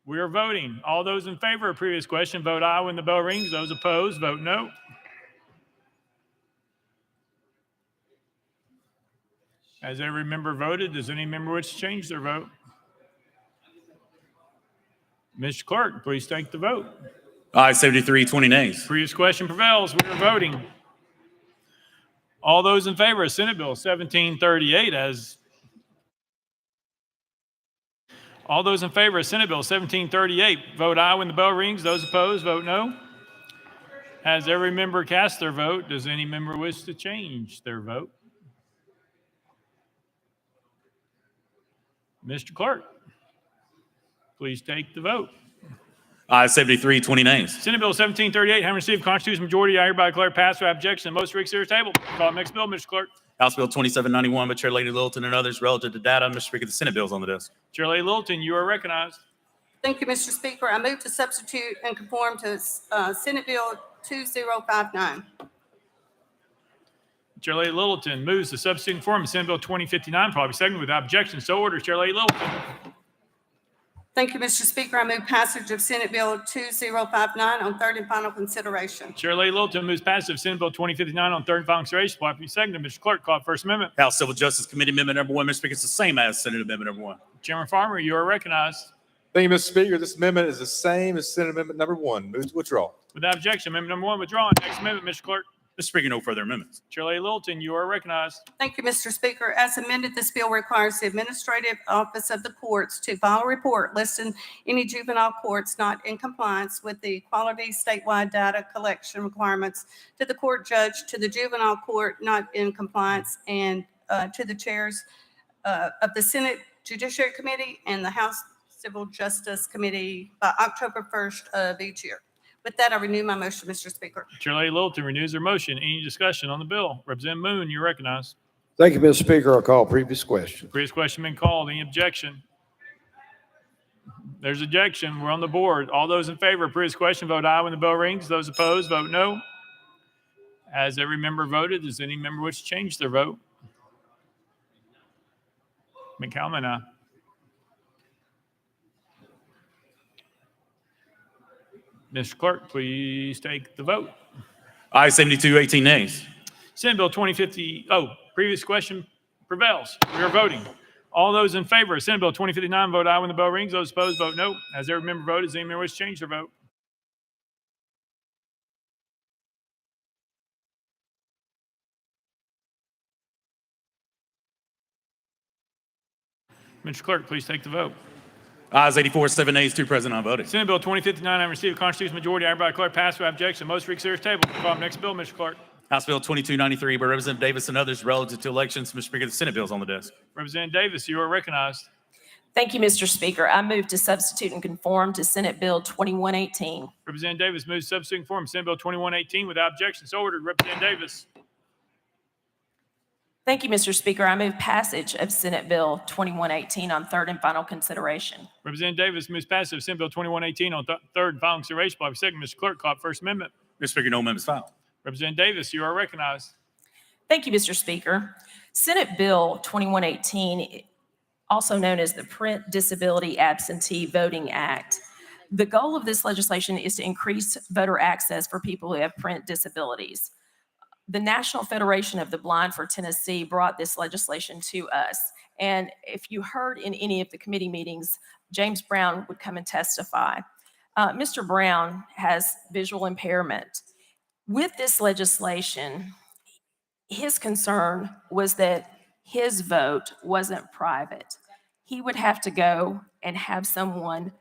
We are voting. All those in favor of previous question, vote aye when the bell rings. Those opposed, vote no. Has every member voted? Does any member wish to change their vote? Mr. Clerk, please take the vote. Aye, 73, 20 nays. Previous question prevails. We are voting. All those in favor of Senate Bill 1738 as All those in favor of Senate Bill 1738, vote aye when the bell rings. Those opposed, vote no. Has every member cast their vote? Does any member wish to change their vote? Mr. Clerk, please take the vote. Aye, 73, 20 nays. Senate Bill 1738, having received constitutional majority, I hereby declare passed without objection. The motion reconsider is tabled. Call the next bill, Mr. Clerk. House Bill 2791 by Chair Lady Littleton and others relative to data. Mr. Speaker, the Senate bills on the desk. Chair Lady Littleton, you are recognized. Thank you, Mr. Speaker. I move to substitute and conform to Senate Bill 2059. Chair Lady Littleton moves to substitute and conform to Senate Bill 2059, probably seconded without objection. So ordered. Chair Lady Littleton. Thank you, Mr. Speaker. I move passage of Senate Bill 2059 on third and final consideration. Chair Lady Littleton moves passage of Senate Bill 2059 on third and final consideration. Probably seconded. Mr. Clerk, call First Amendment. House Civil Justice Committee Amendment number 1. Mr. Speaker, it's the same as Senate Amendment number 1. Chairman Farmer, you are recognized. Thank you, Mr. Speaker. This amendment is the same as Senate Amendment number 1. Move to withdraw. Without objection, amendment number 1 withdrawn. Next amendment, Mr. Clerk. Mr. Speaker, no further amendments. Chair Lady Littleton, you are recognized. Thank you, Mr. Speaker. As amended, this bill requires the Administrative Office of the Courts to file a report listing any juvenile courts not in compliance with the quality statewide data collection requirements to the court judge, to the juvenile court not in compliance, and to the chairs of the Senate Judiciary Committee and the House Civil Justice Committee by October 1st of each year. With that, I renew my motion, Mr. Speaker. Chair Lady Littleton renews her motion. Any discussion on the bill? Representative Moon, you're recognized. Thank you, Mr. Speaker. I'll call previous question. Previous question been called. Any objection? There's objection. We're on the board. All those in favor of previous question, vote aye when the bell rings. Those opposed, vote no. Has every member voted? Does any member wish to change their vote? McCallum, aye. Mr. Clerk, please take the vote. Aye, 72, 18 nays. Senate Bill 2050, previous question prevails. We are voting. All those in favor of Senate Bill 2059 vote aye when the bell rings. Those opposed vote no. As every member voted, does any member wish to change their vote? Mr. Clerk, please take the vote. Ayes 84, 7 nays, 2 present, unvoted. Senate Bill 2059 having received a constitutional majority, I hereby declare passed without objection. Most reconsider table. Call next bill, Mr. Clerk. House Bill 2293 by Representative Davis and others relative to elections. Mr. Speaker, the Senate bill is on the desk. Representative Davis, you are recognized. Thank you, Mr. Speaker. I move to substitute and conform to Senate Bill 2118. Representative Davis moves substituting form Senate Bill 2118 without objection. So ordered. Representative Davis. Thank you, Mr. Speaker. I move passage of Senate Bill 2118 on third and final consideration. Representative Davis moves passage of Senate Bill 2118 on third and final consideration. By second, Mr. Clerk, call up First Amendment. Mr. Speaker, no amendments filed. Representative Davis, you are recognized. Thank you, Mr. Speaker. Senate Bill 2118, also known as the Print Disability Absentee Voting Act. The goal of this legislation is to increase voter access for people who have print disabilities. The National Federation of the Blind for Tennessee brought this legislation to us. And if you heard in any of the committee meetings, James Brown would come and testify. Mr. Brown has visual impairment. With this legislation, his concern was that his vote wasn't private. He would have to go and have someone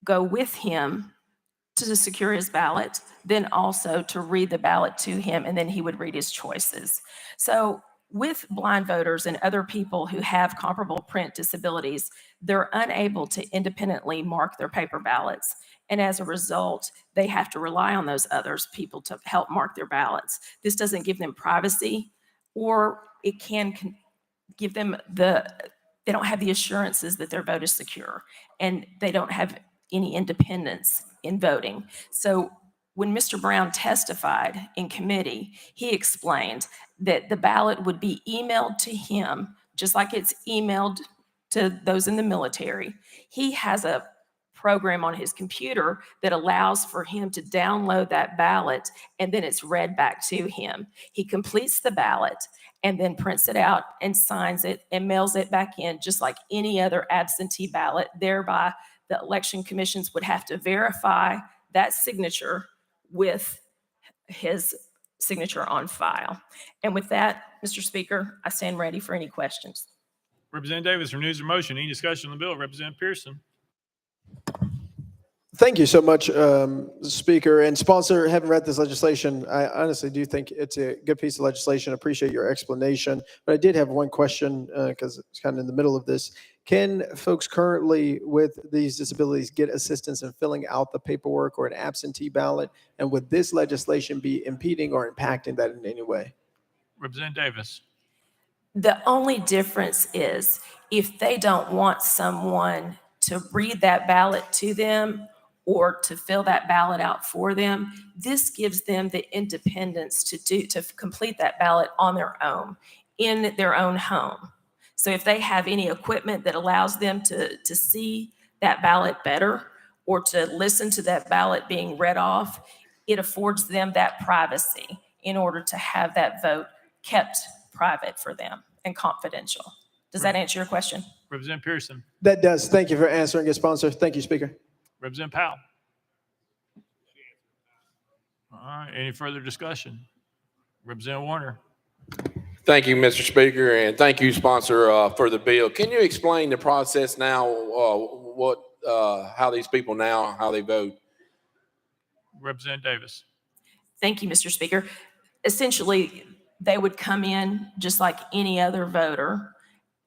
go with him to secure his ballot, then also to read the ballot to him, and then he would read his choices. So with blind voters and other people who have comparable print disabilities, they're unable to independently mark their paper ballots. And as a result, they have to rely on those other people to help mark their ballots. This doesn't give them privacy, or it can give them they don't have the assurances that their vote is secure, and they don't have any independence in voting. So when Mr. Brown testified in committee, he explained that the ballot would be emailed to him, just like it's emailed to those in the military. He has a program on his computer that allows for him to download that ballot, and then it's read back to him. He completes the ballot and then prints it out and signs it and mails it back in, just like any other absentee ballot. Thereby, the election commissions would have to verify that signature with his signature on file. And with that, Mr. Speaker, I stand ready for any questions. Representative Davis renews the motion. Any discussion on the bill? Representative Pearson. Thank you so much, Speaker and sponsor. Having read this legislation, I honestly do think it's a good piece of legislation. Appreciate your explanation. But I did have one question because it's kind of in the middle of this. Can folks currently with these disabilities get assistance in filling out the paperwork or an absentee ballot? And would this legislation be impeding or impacting that in any way? Representative Davis. The only difference is if they don't want someone to read that ballot to them or to fill that ballot out for them, this gives them the independence to complete that ballot on their own, in their own home. So if they have any equipment that allows them to see that ballot better or to listen to that ballot being read off, it affords them that privacy in order to have that vote kept private for them and confidential. Does that answer your question? Representative Pearson. That does. Thank you for answering it, sponsor. Thank you, Speaker. Representative Powell. All right, any further discussion? Representative Warner. Thank you, Mr. Speaker, and thank you, sponsor, for the bill. Can you explain the process now, how these people now, how they vote? Representative Davis. Thank you, Mr. Speaker. Essentially, they would come in just like any other voter.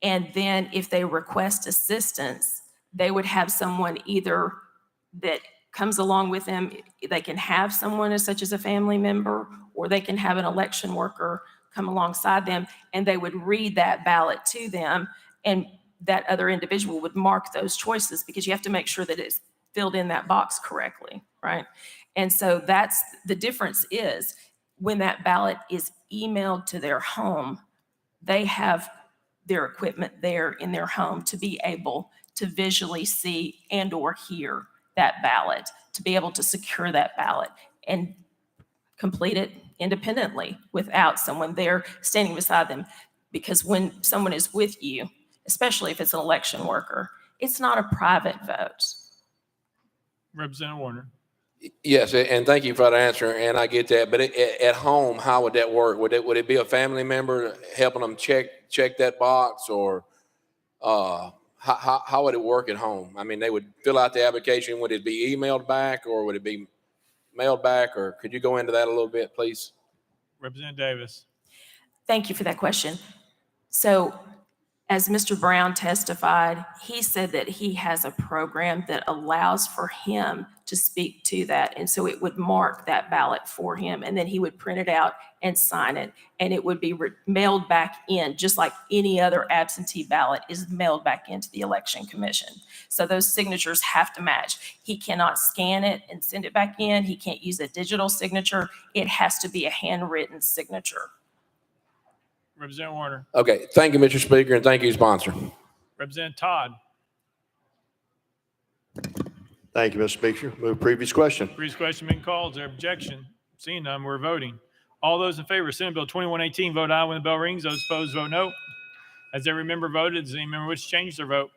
And then if they request assistance, they would have someone either that comes along with them. They can have someone such as a family member, or they can have an election worker come alongside them, and they would read that ballot to them, and that other individual would mark those choices, because you have to make sure that it's filled in that box correctly, right? And so that's the difference. Is when that ballot is emailed to their home, they have their equipment there in their home to be able to visually see and or hear that ballot, to be able to secure that ballot and complete it independently without someone there standing beside them. Because when someone is with you, especially if it's an election worker, it's not a private vote. Representative Warner. Yes, and thank you for that answer, and I get that. But at home, how would that work? Would it be a family member helping them check that box, or how would it work at home? I mean, they would fill out the application. Would it be emailed back, or would it be mailed back, or could you go into that a little bit, please? Representative Davis. Thank you for that question. So as Mr. Brown testified, he said that he has a program that allows for him to speak to that. And so it would mark that ballot for him, and then he would print it out and sign it, and it would be mailed back in, just like any other absentee ballot is mailed back into the Election Commission. So those signatures have to match. He cannot scan it and send it back in. He can't use a digital signature. It has to be a handwritten signature. Representative Warner. Okay, thank you, Mr. Speaker, and thank you, sponsor. Representative Todd. Thank you, Mr. Speaker. Move previous question. Previous question being called. Is there objection? Seeing none, we're voting. All those in favor of Senate Bill 2118, vote aye when the bell rings. Those opposed, vote no. Has every member voted? Does any member wish to change their vote?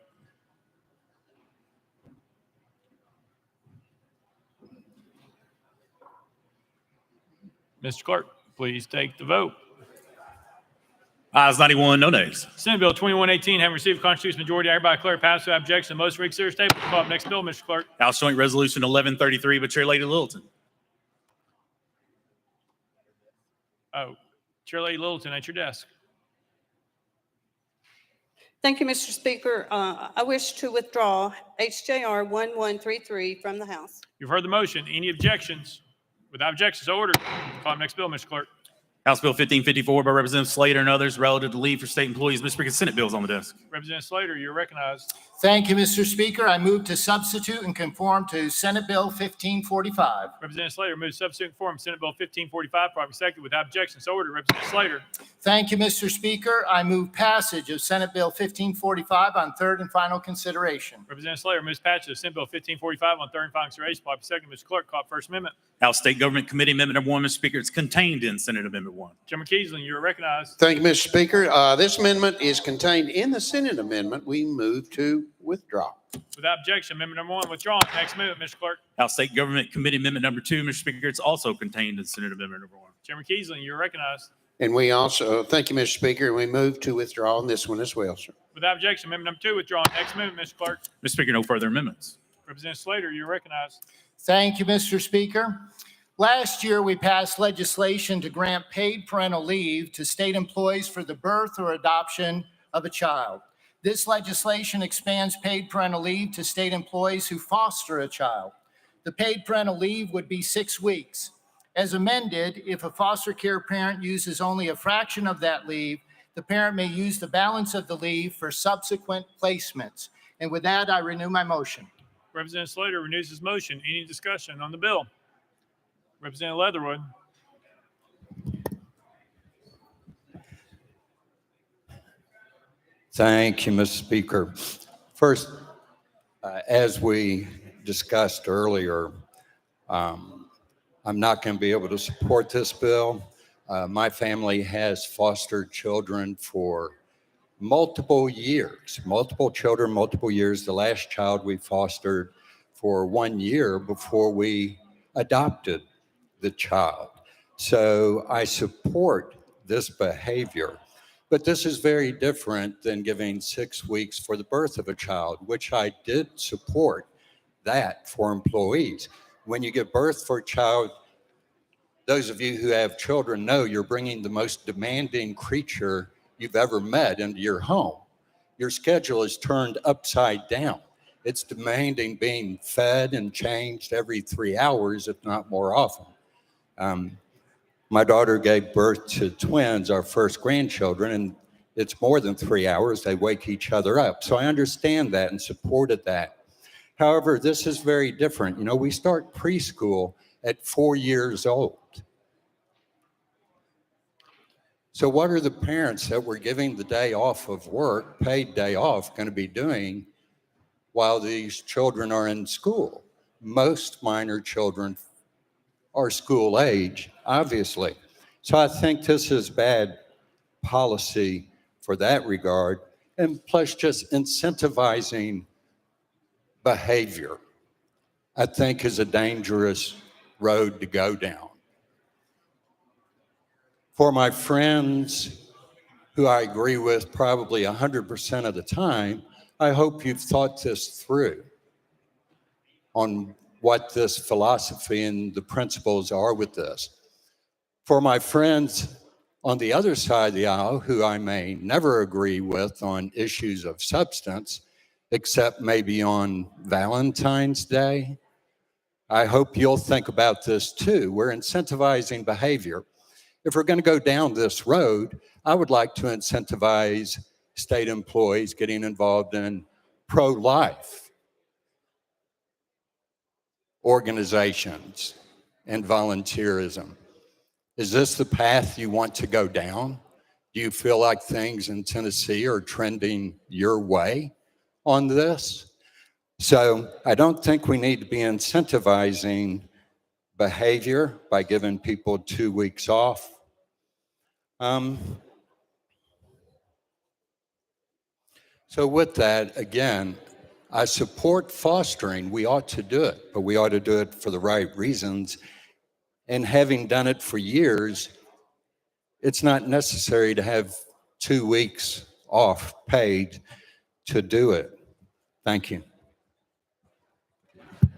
Mr. Clerk, please take the vote. Ayes 91, no nays. Senate Bill 2118, having received a constitutional majority, I hereby declare passed without objection. Most reconsider table. Call up next bill, Mr. Clerk. House Joint Resolution 1133 by Chair Lady Littleton. Oh, Chair Lady Littleton at your desk. Thank you, Mr. Speaker. I wish to withdraw HJR 1133 from the House. You've heard the motion. Any objections? Without objections, so ordered. Call up next bill, Mr. Clerk. House Bill 1554 by Representative Slater and others relative to leave for state employees. Mr. Speaker, Senate bills on the desk. Representative Slater, you're recognized. Thank you, Mr. Speaker. I move to substitute and conform to Senate Bill 1545. Representative Slater moves substitute and form Senate Bill 1545, properly seconded without objection. So ordered. Representative Slater. Thank you, Mr. Speaker. I move passage of Senate Bill 1545 on third and final consideration. Representative Slater moves passage of Senate Bill 1545 on third and final consideration, properly seconded. Mr. Clerk, call up First Amendment. House State Government Committee Amendment Number 1, Mr. Speaker, it's contained in Senate Amendment 1. Chairman Keesling, you're recognized. Thank you, Mr. Speaker. This amendment is contained in the Senate amendment. We move to withdraw. Without objection, amendment number 1 withdrawn. Next amendment, Mr. Clerk. House State Government Committee Amendment Number 2, Mr. Speaker, it's also contained in Senate Amendment Number 1. Chairman Keesling, you're recognized. And we also, thank you, Mr. Speaker, and we move to withdraw on this one as well, sir. Without objection, amendment number 2 withdrawn. Next amendment, Mr. Clerk. Mr. Speaker, no further amendments. Representative Slater, you're recognized. Thank you, Mr. Speaker. Last year, we passed legislation to grant paid parental leave to state employees for the birth or adoption of a child. This legislation expands paid parental leave to state employees who foster a child. The paid parental leave would be 6 weeks. As amended, if a foster care parent uses only a fraction of that leave, the parent may use the balance of the leave for subsequent placements. And with that, I renew my motion. Representative Slater renews his motion. Any discussion on the bill? Representative Leatherwood. Thank you, Mr. Speaker. First, as we discussed earlier, I'm not going to be able to support this bill. My family has fostered children for multiple years, multiple children, multiple years. The last child we fostered for 1 year before we adopted the child. So I support this behavior. But this is very different than giving 6 weeks for the birth of a child, which I did support that for employees. When you give birth for a child, those of you who have children know you're bringing the most demanding creature you've ever met into your home. Your schedule is turned upside down. It's demanding being fed and changed every 3 hours, if not more often. My daughter gave birth to twins, our first grandchildren, and it's more than 3 hours. They wake each other up. So I understand that and supported that. However, this is very different. You know, we start preschool at 4 years old. So what are the parents that were giving the day off of work, paid day off, going to be doing while these children are in school? Most minor children are school age, obviously. So I think this is bad policy for that regard. And plus just incentivizing behavior, I think is a dangerous road to go down. For my friends who I agree with probably 100% of the time, I hope you've thought this through on what this philosophy and the principles are with this. For my friends on the other side of the aisle, who I may never agree with on issues of substance, except maybe on Valentine's Day, I hope you'll think about this too. We're incentivizing behavior. If we're going to go down this road, I would like to incentivize state employees getting involved in pro-life organizations and volunteerism. Is this the path you want to go down? Do you feel like things in Tennessee are trending your way on this? So I don't think we need to be incentivizing behavior by giving people 2 weeks off. So with that, again, I support fostering. We ought to do it, but we ought to do it for the right reasons. And having done it for years, it's not necessary to have 2 weeks off paid to do it. Thank you.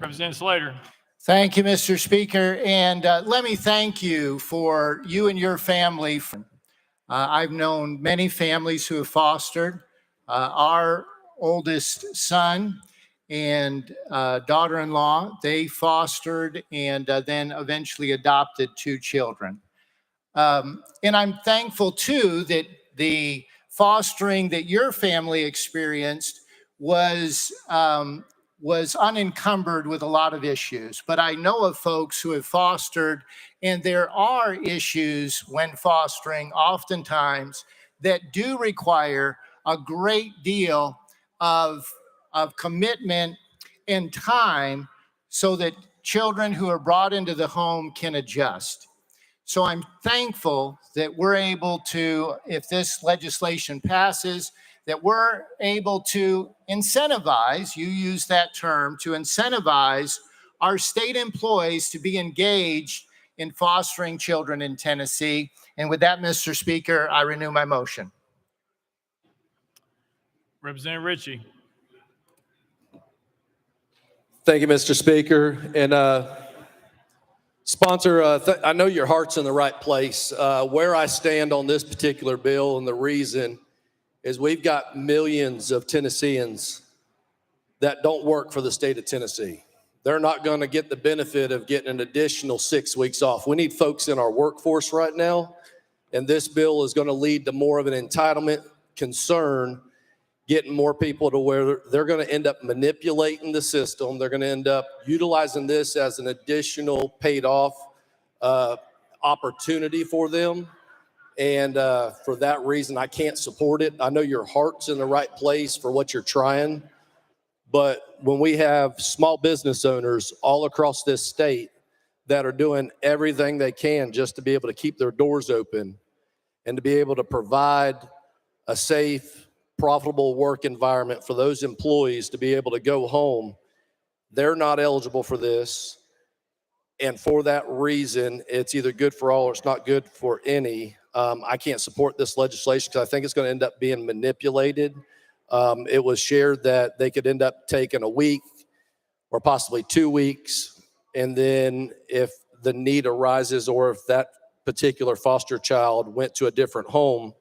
Representative Slater. Thank you, Mr. Speaker. And let me thank you for you and your family. I've known many families who have fostered. Our oldest son and daughter-in-law, they fostered and then eventually adopted 2 children. And I'm thankful too that the fostering that your family experienced was unencumbered with a lot of issues. But I know of folks who have fostered, and there are issues when fostering oftentimes that do require a great deal of commitment and time so that children who are brought into the home can adjust. So I'm thankful that we're able to, if this legislation passes, that we're able to incentivize, you use that term, to incentivize our state employees to be engaged in fostering children in Tennessee. And with that, Mr. Speaker, I renew my motion. Representative Ritchie. Thank you, Mr. Speaker. And sponsor, I know your heart's in the right place. Where I stand on this particular bill, and the reason is we've got millions of Tennesseans that don't work for the state of Tennessee. They're not going to get the benefit of getting an additional 6 weeks off. We need folks in our workforce right now, and this bill is going to lead to more of an entitlement concern, getting more people to where they're going to end up manipulating the system. They're going to end up utilizing this as an additional paid off opportunity for them. And for that reason, I can't support it. I know your heart's in the right place for what you're trying. But when we have small business owners all across this state that are doing everything they can just to be able to keep their doors open and to be able to provide a safe, profitable work environment for those employees to be able to go home, they're not eligible for this. And for that reason, it's either good for all or it's not good for any. I can't support this legislation because I think it's going to end up being manipulated. It was shared that they could end up taking a week or possibly 2 weeks. And then if the need arises or if that particular foster child went to a different home,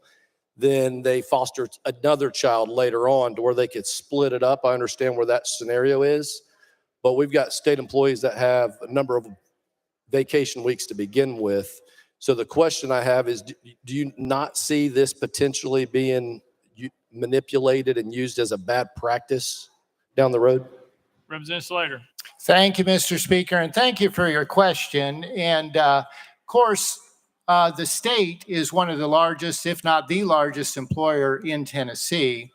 then they fostered another child later on to where they could split it up. I understand where that scenario is, but we've got state employees that have a number of vacation weeks to begin with. So the question I have is, do you not see this potentially being manipulated and used as a bad practice down the road? Representative Slater. Thank you, Mr. Speaker, and thank you for your question. And of course, the state is one of the largest, if not the largest employer in Tennessee.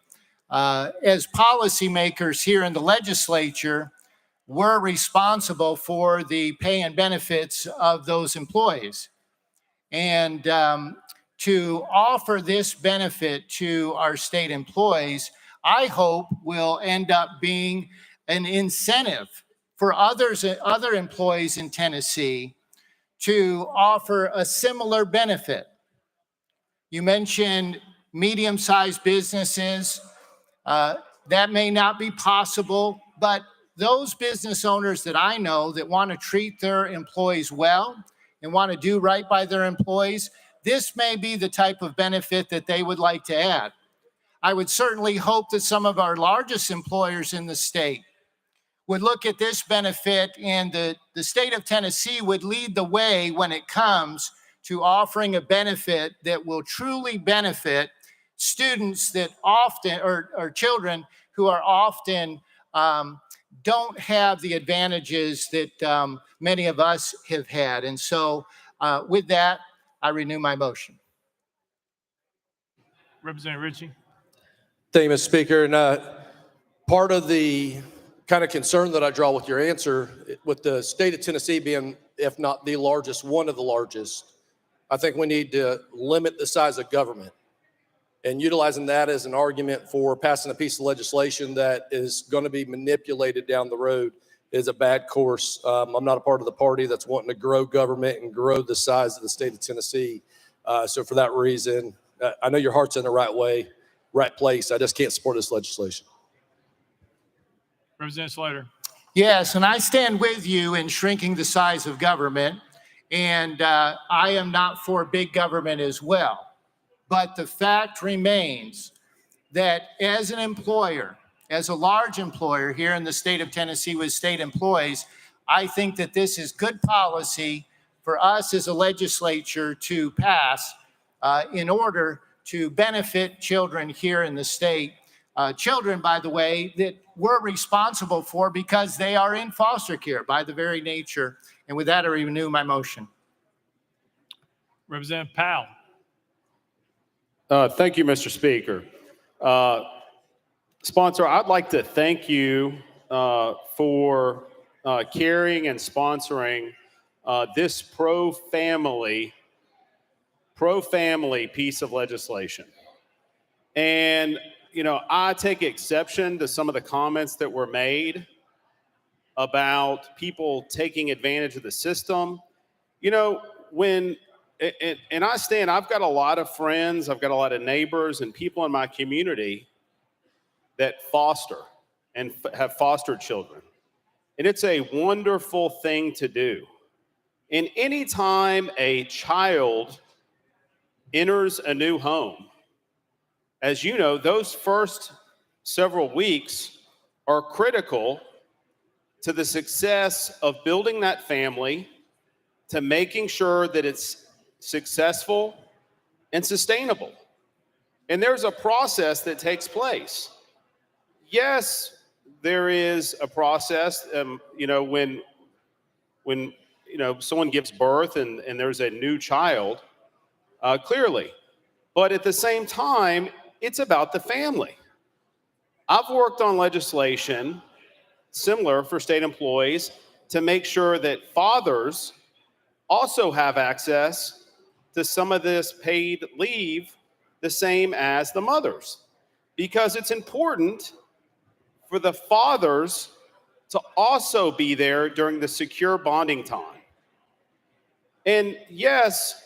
As policymakers here in the legislature, we're responsible for the pay and benefits of those employees. And to offer this benefit to our state employees, I hope will end up being an incentive for other employees in Tennessee to offer a similar benefit. You mentioned medium-sized businesses. That may not be possible, but those business owners that I know that want to treat their employees well and want to do right by their employees, this may be the type of benefit that they would like to add. I would certainly hope that some of our largest employers in the state would look at this benefit, and the state of Tennessee would lead the way when it comes to offering a benefit that will truly benefit students that often, or children who are often don't have the advantages that many of us have had. And so with that, I renew my motion. Representative Ritchie. Thank you, Mr. Speaker. And part of the kind of concern that I draw with your answer, with the state of Tennessee being, if not the largest, one of the largest, I think we need to limit the size of government. And utilizing that as an argument for passing a piece of legislation that is going to be manipulated down the road is a bad course. I'm not a part of the party that's wanting to grow government and grow the size of the state of Tennessee. So for that reason, I know your heart's in the right way, right place. I just can't support this legislation. Representative Slater. Yes, and I stand with you in shrinking the size of government, and I am not for big government as well. But the fact remains that as an employer, as a large employer here in the state of Tennessee with state employees, I think that this is good policy for us as a legislature to pass in order to benefit children here in the state. Children, by the way, that we're responsible for because they are in foster care by the very nature. And with that, I renew my motion. Representative Powell. Thank you, Mr. Speaker. Sponsor, I'd like to thank you for carrying and sponsoring this pro-family piece of legislation. And, you know, I take exception to some of the comments that were made about people taking advantage of the system. You know, and I've got a lot of friends, I've got a lot of neighbors and people in my community that foster and have fostered children. And it's a wonderful thing to do. And anytime a child enters a new home, as you know, those first several weeks are critical to the success of building that family, to making sure that it's successful and sustainable. And there's a process that takes place. Yes, there is a process, you know, when you know, someone gives birth and there's a new child, clearly. But at the same time, it's about the family. I've worked on legislation similar for state employees to make sure that fathers also have access to some of this paid leave the same as the mothers, because it's important for the fathers to also be there during the secure bonding time. And yes,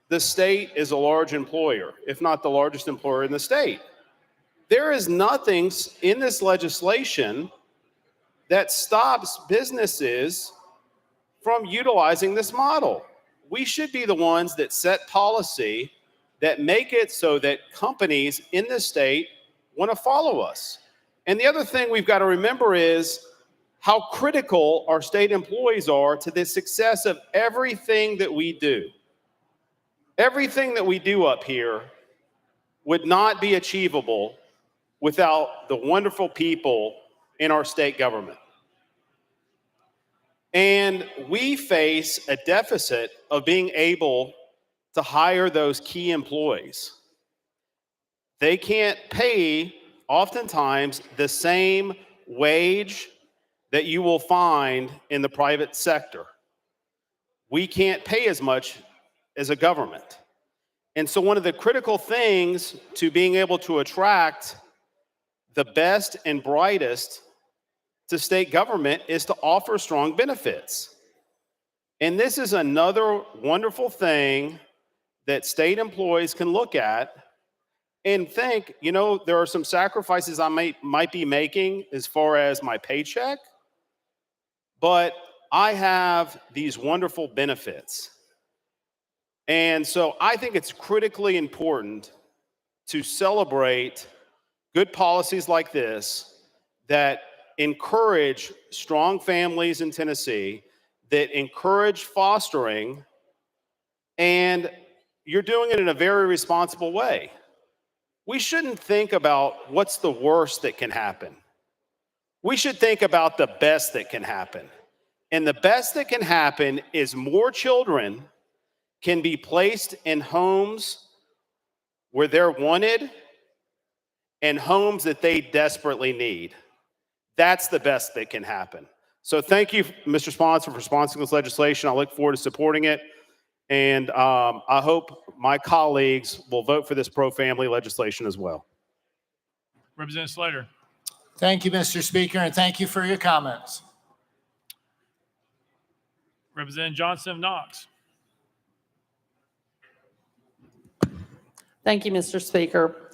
the state is a large employer, if not the largest employer in the state. There is nothing in this legislation that stops businesses from utilizing this model. We should be the ones that set policy that make it so that companies in the state want to follow us. And the other thing we've got to remember is how critical our state employees are to the success of everything that we do. Everything that we do up here would not be achievable without the wonderful people in our state government. And we face a deficit of being able to hire those key employees. They can't pay oftentimes the same wage that you will find in the private sector. We can't pay as much as a government. And so one of the critical things to being able to attract the best and brightest to state government is to offer strong benefits. And this is another wonderful thing that state employees can look at and think, you know, there are some sacrifices I might be making as far as my paycheck, but I have these wonderful benefits. And so I think it's critically important to celebrate good policies like this that encourage strong families in Tennessee, that encourage fostering, and you're doing it in a very responsible way. We shouldn't think about what's the worst that can happen. We should think about the best that can happen. And the best that can happen is more children can be placed in homes where they're wanted and homes that they desperately need. That's the best that can happen. So thank you, Mr. Sponsor, for sponsoring this legislation. I look forward to supporting it. And I hope my colleagues will vote for this pro-family legislation as well. Representative Slater. Thank you, Mr. Speaker, and thank you for your comments. Representative Johnson of Knox. Thank you, Mr. Speaker.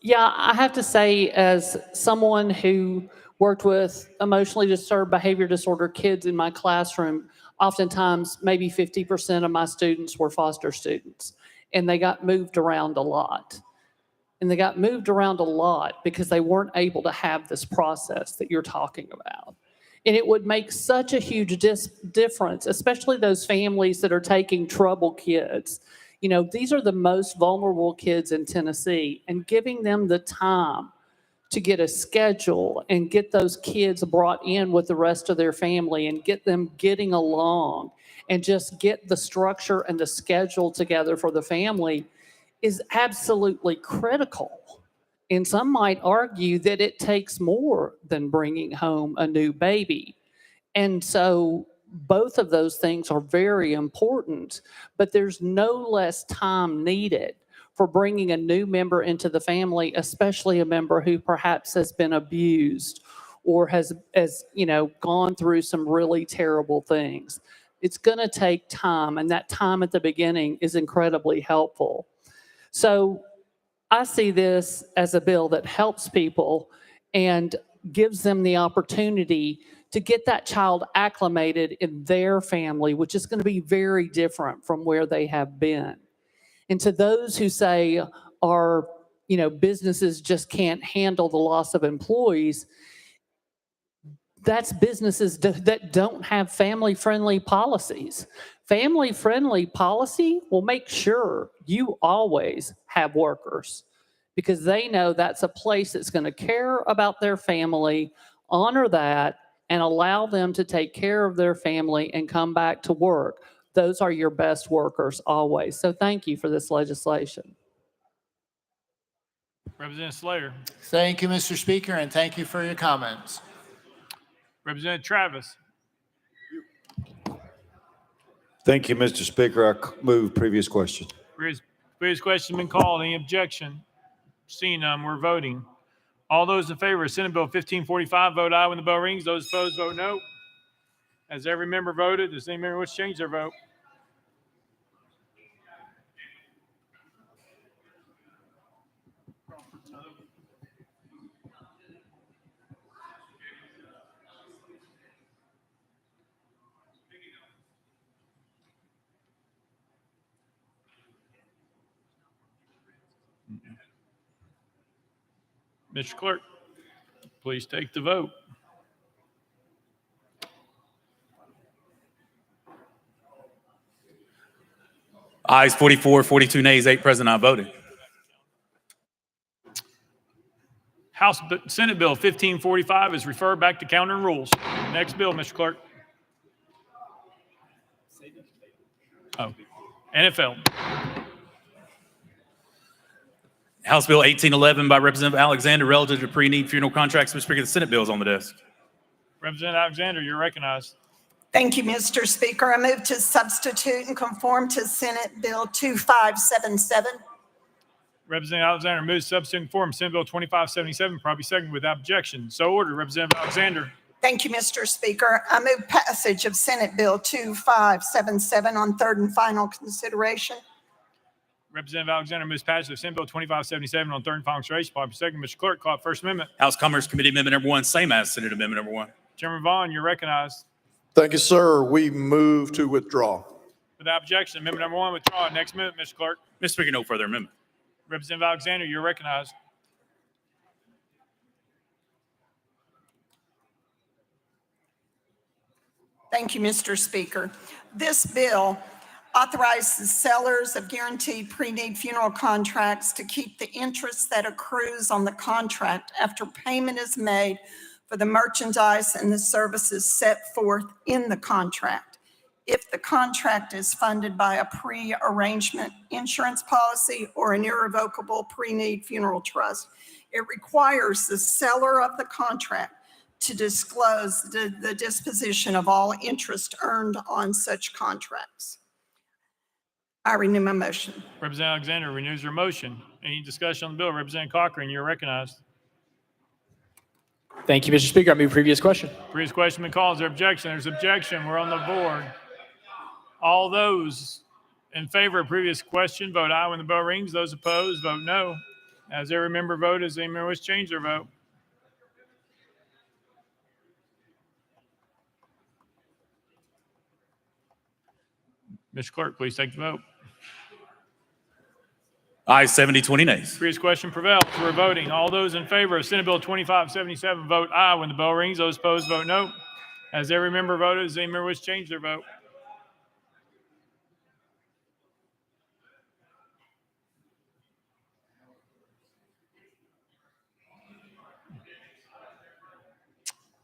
Yeah, I have to say, as someone who worked with emotionally disturbed behavior disorder kids in my classroom, oftentimes maybe 50% of my students were foster students, and they got moved around a lot. And they got moved around a lot because they weren't able to have this process that you're talking about. And it would make such a huge difference, especially those families that are taking troubled kids. You know, these are the most vulnerable kids in Tennessee, and giving them the time to get a schedule and get those kids brought in with the rest of their family and get them getting along and just get the structure and the schedule together for the family is absolutely critical. And some might argue that it takes more than bringing home a new baby. And so both of those things are very important, but there's no less time needed for bringing a new member into the family, especially a member who perhaps has been abused or has you know, gone through some really terrible things. It's going to take time, and that time at the beginning is incredibly helpful. So I see this as a bill that helps people and gives them the opportunity to get that child acclimated in their family, which is going to be very different from where they have been. And to those who say our, you know, businesses just can't handle the loss of employees, that's businesses that don't have family-friendly policies. Family-friendly policy will make sure you always have workers, because they know that's a place that's going to care about their family, honor that, and allow them to take care of their family and come back to work. Those are your best workers always. So thank you for this legislation. Representative Slater. Thank you, Mr. Speaker, and thank you for your comments. Representative Travis. Thank you, Mr. Speaker. I move previous question. Previous question been called. Any objection? Seeing none, we're voting. All those in favor of Senate Bill 1545, vote aye when the bell rings. Those opposed, vote no. Has every member voted? Does any member wish to change their vote? Mr. Clerk, please take the vote. Ayes 44, 42 nays, 8 present, not voting. Senate Bill 1545 is referred back to Calendar and Rules. Next bill, Mr. Clerk. Oh. And it failed. House Bill 1811 by Representative Alexander relative to pre-need funeral contracts. Mr. Speaker, the Senate bill is on the desk. Representative Alexander, you're recognized. Thank you, Mr. Speaker. I move to substitute and conform to Senate Bill 2577. Representative Alexander moves to substitute and conform Senate Bill 2577, probably second without objection. So ordered. Representative Alexander. Thank you, Mr. Speaker. I move passage of Senate Bill 2577 on third and final consideration. Representative Alexander moves passage of Senate Bill 2577 on third and final consideration, probably second. Mr. Clerk, call it First Amendment. House Commerce Committee Amendment number 1, same as Senate Amendment number 1. Chairman Vaughn, you're recognized. Thank you, sir. We move to withdraw. Without objection, Amendment number 1 withdrawn. Next amendment, Mr. Clerk. Mr. Speaker, no further amendment. Representative Alexander, you're recognized. Thank you, Mr. Speaker. This bill authorizes sellers of guaranteed pre-need funeral contracts to keep the interest that accrues on the contract after payment is made for the merchandise and the services set forth in the contract. If the contract is funded by a pre-arrangement insurance policy or an irrevocable pre-need funeral trust, it requires the seller of the contract to disclose the disposition of all interest earned on such contracts. I renew my motion. Representative Alexander renews her motion. Any discussion on the bill? Representative Cochran, you're recognized. Thank you, Mr. Speaker. I move previous question. Previous question been called. Is there objection? There's objection. We're on the board. All those in favor of previous question, vote aye when the bell rings. Those opposed, vote no. As every member voted, as any member wish to change their vote. Mr. Clerk, please take the vote. Ayes 70, 20 nays. Previous question prevails. We're voting. All those in favor of Senate Bill 2577, vote aye when the bell rings. Those opposed, vote no. As every member voted, as any member wish to change their vote.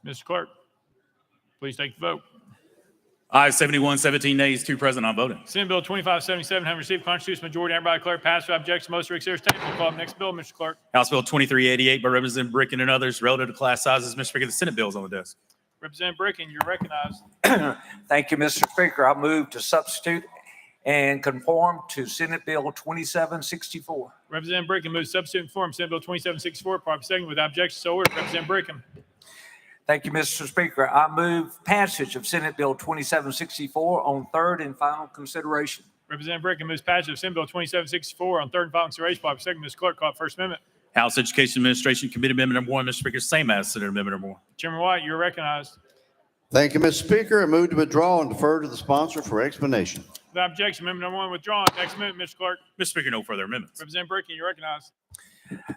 Mr. Clerk, please take the vote. Ayes 71, 17 nays, 2 present, not voting. Senate Bill 2577 having received constitutional majority, everybody declare passed without objection. Most are considered table. Call up next bill, Mr. Clerk. House Bill 2388 by Representative Bricken and others relative to class sizes. Mr. Speaker, the Senate bill is on the desk. Representative Bricken, you're recognized. Thank you, Mr. Speaker. I move to substitute and conform to Senate Bill 2764. Representative Bricken moves substitute and form Senate Bill 2764, properly second without objection. So ordered. Representative Bricken. Thank you, Mr. Speaker. I move passage of Senate Bill 2764 on third and final consideration. Representative Bricken moves passage of Senate Bill 2764 on third and final consideration. Properly second. Mr. Clerk, call it First Amendment. House Education Administration Committee Amendment number 1, Mr. Speaker, same as Senate Amendment number 1. Chairman White, you're recognized. Thank you, Mr. Speaker. I move to withdraw and defer to the sponsor for explanation. Without objection, amendment number 1 withdrawn. Next amendment, Mr. Clerk. Mr. Speaker, no further amendments. Representative Bricken, you're recognized.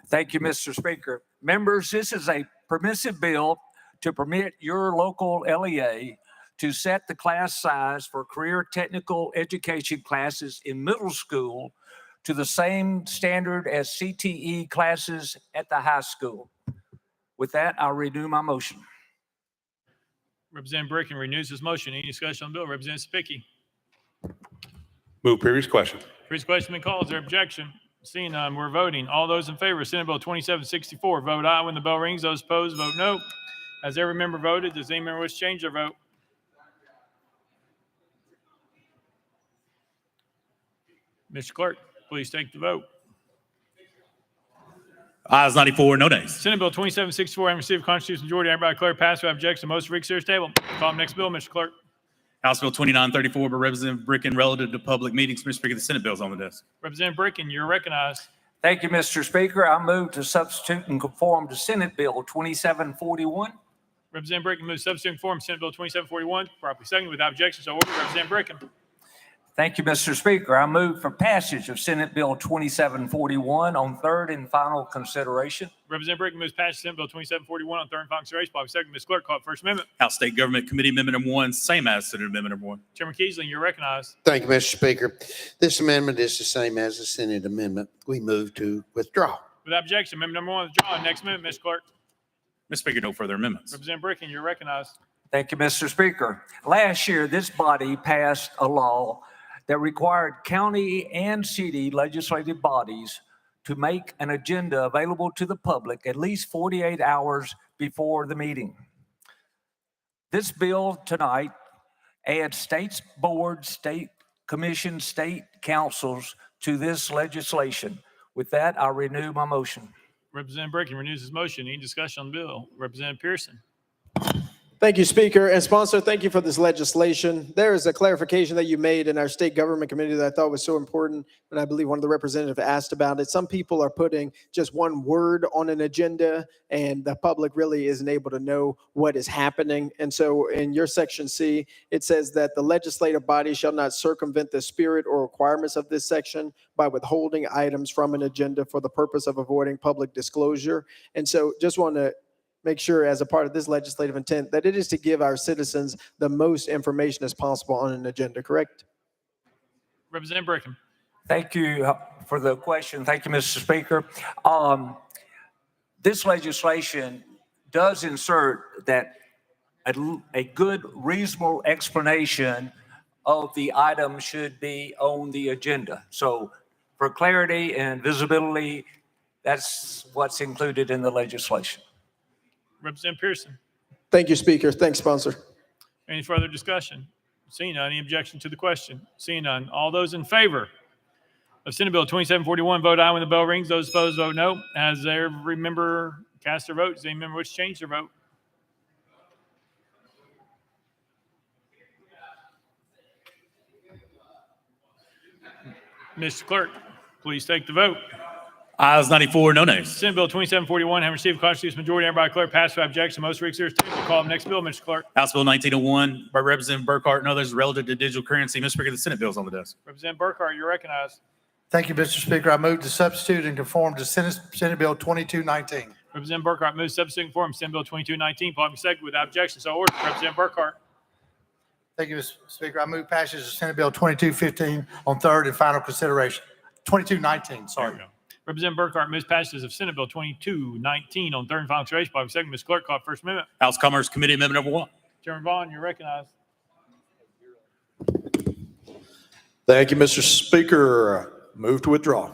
Thank you, Mr. Speaker. Members, this is a permissive bill to permit your local LEA to set the class size for career technical education classes in middle school to the same standard as CTE classes at the high school. With that, I'll renew my motion. Representative Bricken renews his motion. Any discussion on the bill? Representative Spicky. Move previous question. Previous question been called. Is there objection? Seeing none, we're voting. All those in favor of Senate Bill 2764, vote aye when the bell rings. Those opposed, vote no. Has every member voted? Does any member wish to change their vote? Mr. Clerk, please take the vote. Ayes 94, no nays. Senate Bill 2764 having received constitutional majority, everybody declare passed without objection. Most are considered table. Call next bill, Mr. Clerk. House Bill 2934 by Representative Bricken relative to public meetings. Mr. Speaker, the Senate bill is on the desk. Representative Bricken, you're recognized. Thank you, Mr. Speaker. I move to substitute and conform to Senate Bill 2741. Representative Bricken moves substitute and form Senate Bill 2741, properly seconded without objection. So ordered. Representative Bricken. Thank you, Mr. Speaker. I move for passage of Senate Bill 2741 on third and final consideration. Representative Bricken moves passage Senate Bill 2741 on third and final consideration. Properly seconded. Ms. Clerk, call it First Amendment. House State Government Committee Amendment number 1, same as Senate Amendment number 1. Chairman Keesling, you're recognized. Thank you, Mr. Speaker. This amendment is the same as the Senate amendment. We move to withdraw. Without objection, amendment number 1 withdrawn. Next amendment, Ms. Clerk. Mr. Speaker, no further amendments. Representative Bricken, you're recognized. Thank you, Mr. Speaker. Last year, this body passed a law that required county and city legislative bodies to make an agenda available to the public at least 48 hours before the meeting. This bill tonight adds states, boards, state commissions, state councils to this legislation. With that, I renew my motion. Representative Bracken renews his motion. Any discussion on the bill? Representative Pearson. Thank you, Speaker. And sponsor, thank you for this legislation. There is a clarification that you made in our state government committee that I thought was so important, and I believe one of the representatives asked about it. Some people are putting just one word on an agenda, and the public really isn't able to know what is happening. And so in your section C, it says that the legislative body shall not circumvent the spirit or requirements of this section by withholding items from an agenda for the purpose of avoiding public disclosure. And so just want to make sure as a part of this legislative intent that it is to give our citizens the most information as possible on an agenda, correct? Representative Bracken. Thank you for the question. Thank you, Mr. Speaker. This legislation does insert that a good, reasonable explanation of the item should be on the agenda. So for clarity and visibility, that's what's included in the legislation. Representative Pearson. Thank you, Speaker. Thanks, sponsor. Any further discussion? Seeing none, any objection to the question? Seeing none, all those in favor of Senate Bill 2741, vote aye when the bell rings. Those opposed, vote no. As every member cast their vote, does any member wish to change their vote? Mr. Clerk, please take the vote. Ayes 94, no nays. Senate Bill 2741 having received a constitutional majority, everybody declare passed by objection. Most reconsidered statement. Call the next bill, Mr. Clerk. House Bill 1901 by Representative Burkhart and others relative to digital currency. Mr. Speaker, the Senate bill is on the desk. Representative Burkhart, you're recognized. Thank you, Mr. Speaker. I move to substitute and conform to Senate Bill 2219. Representative Burkhart moves substitute form Senate Bill 2219. Paul second without objection. So ordered. Representative Burkhart. Thank you, Mr. Speaker. I move passage of Senate Bill 2215 on third and final consideration. 2219, sorry. Representative Burkhart moves passages of Senate Bill 2219 on third and final consideration. Paul second. Ms. Clerk, call First Amendment. House Commerce Committee Amendment number 1. Chairman Vaughn, you're recognized. Thank you, Mr. Speaker. Move to withdraw.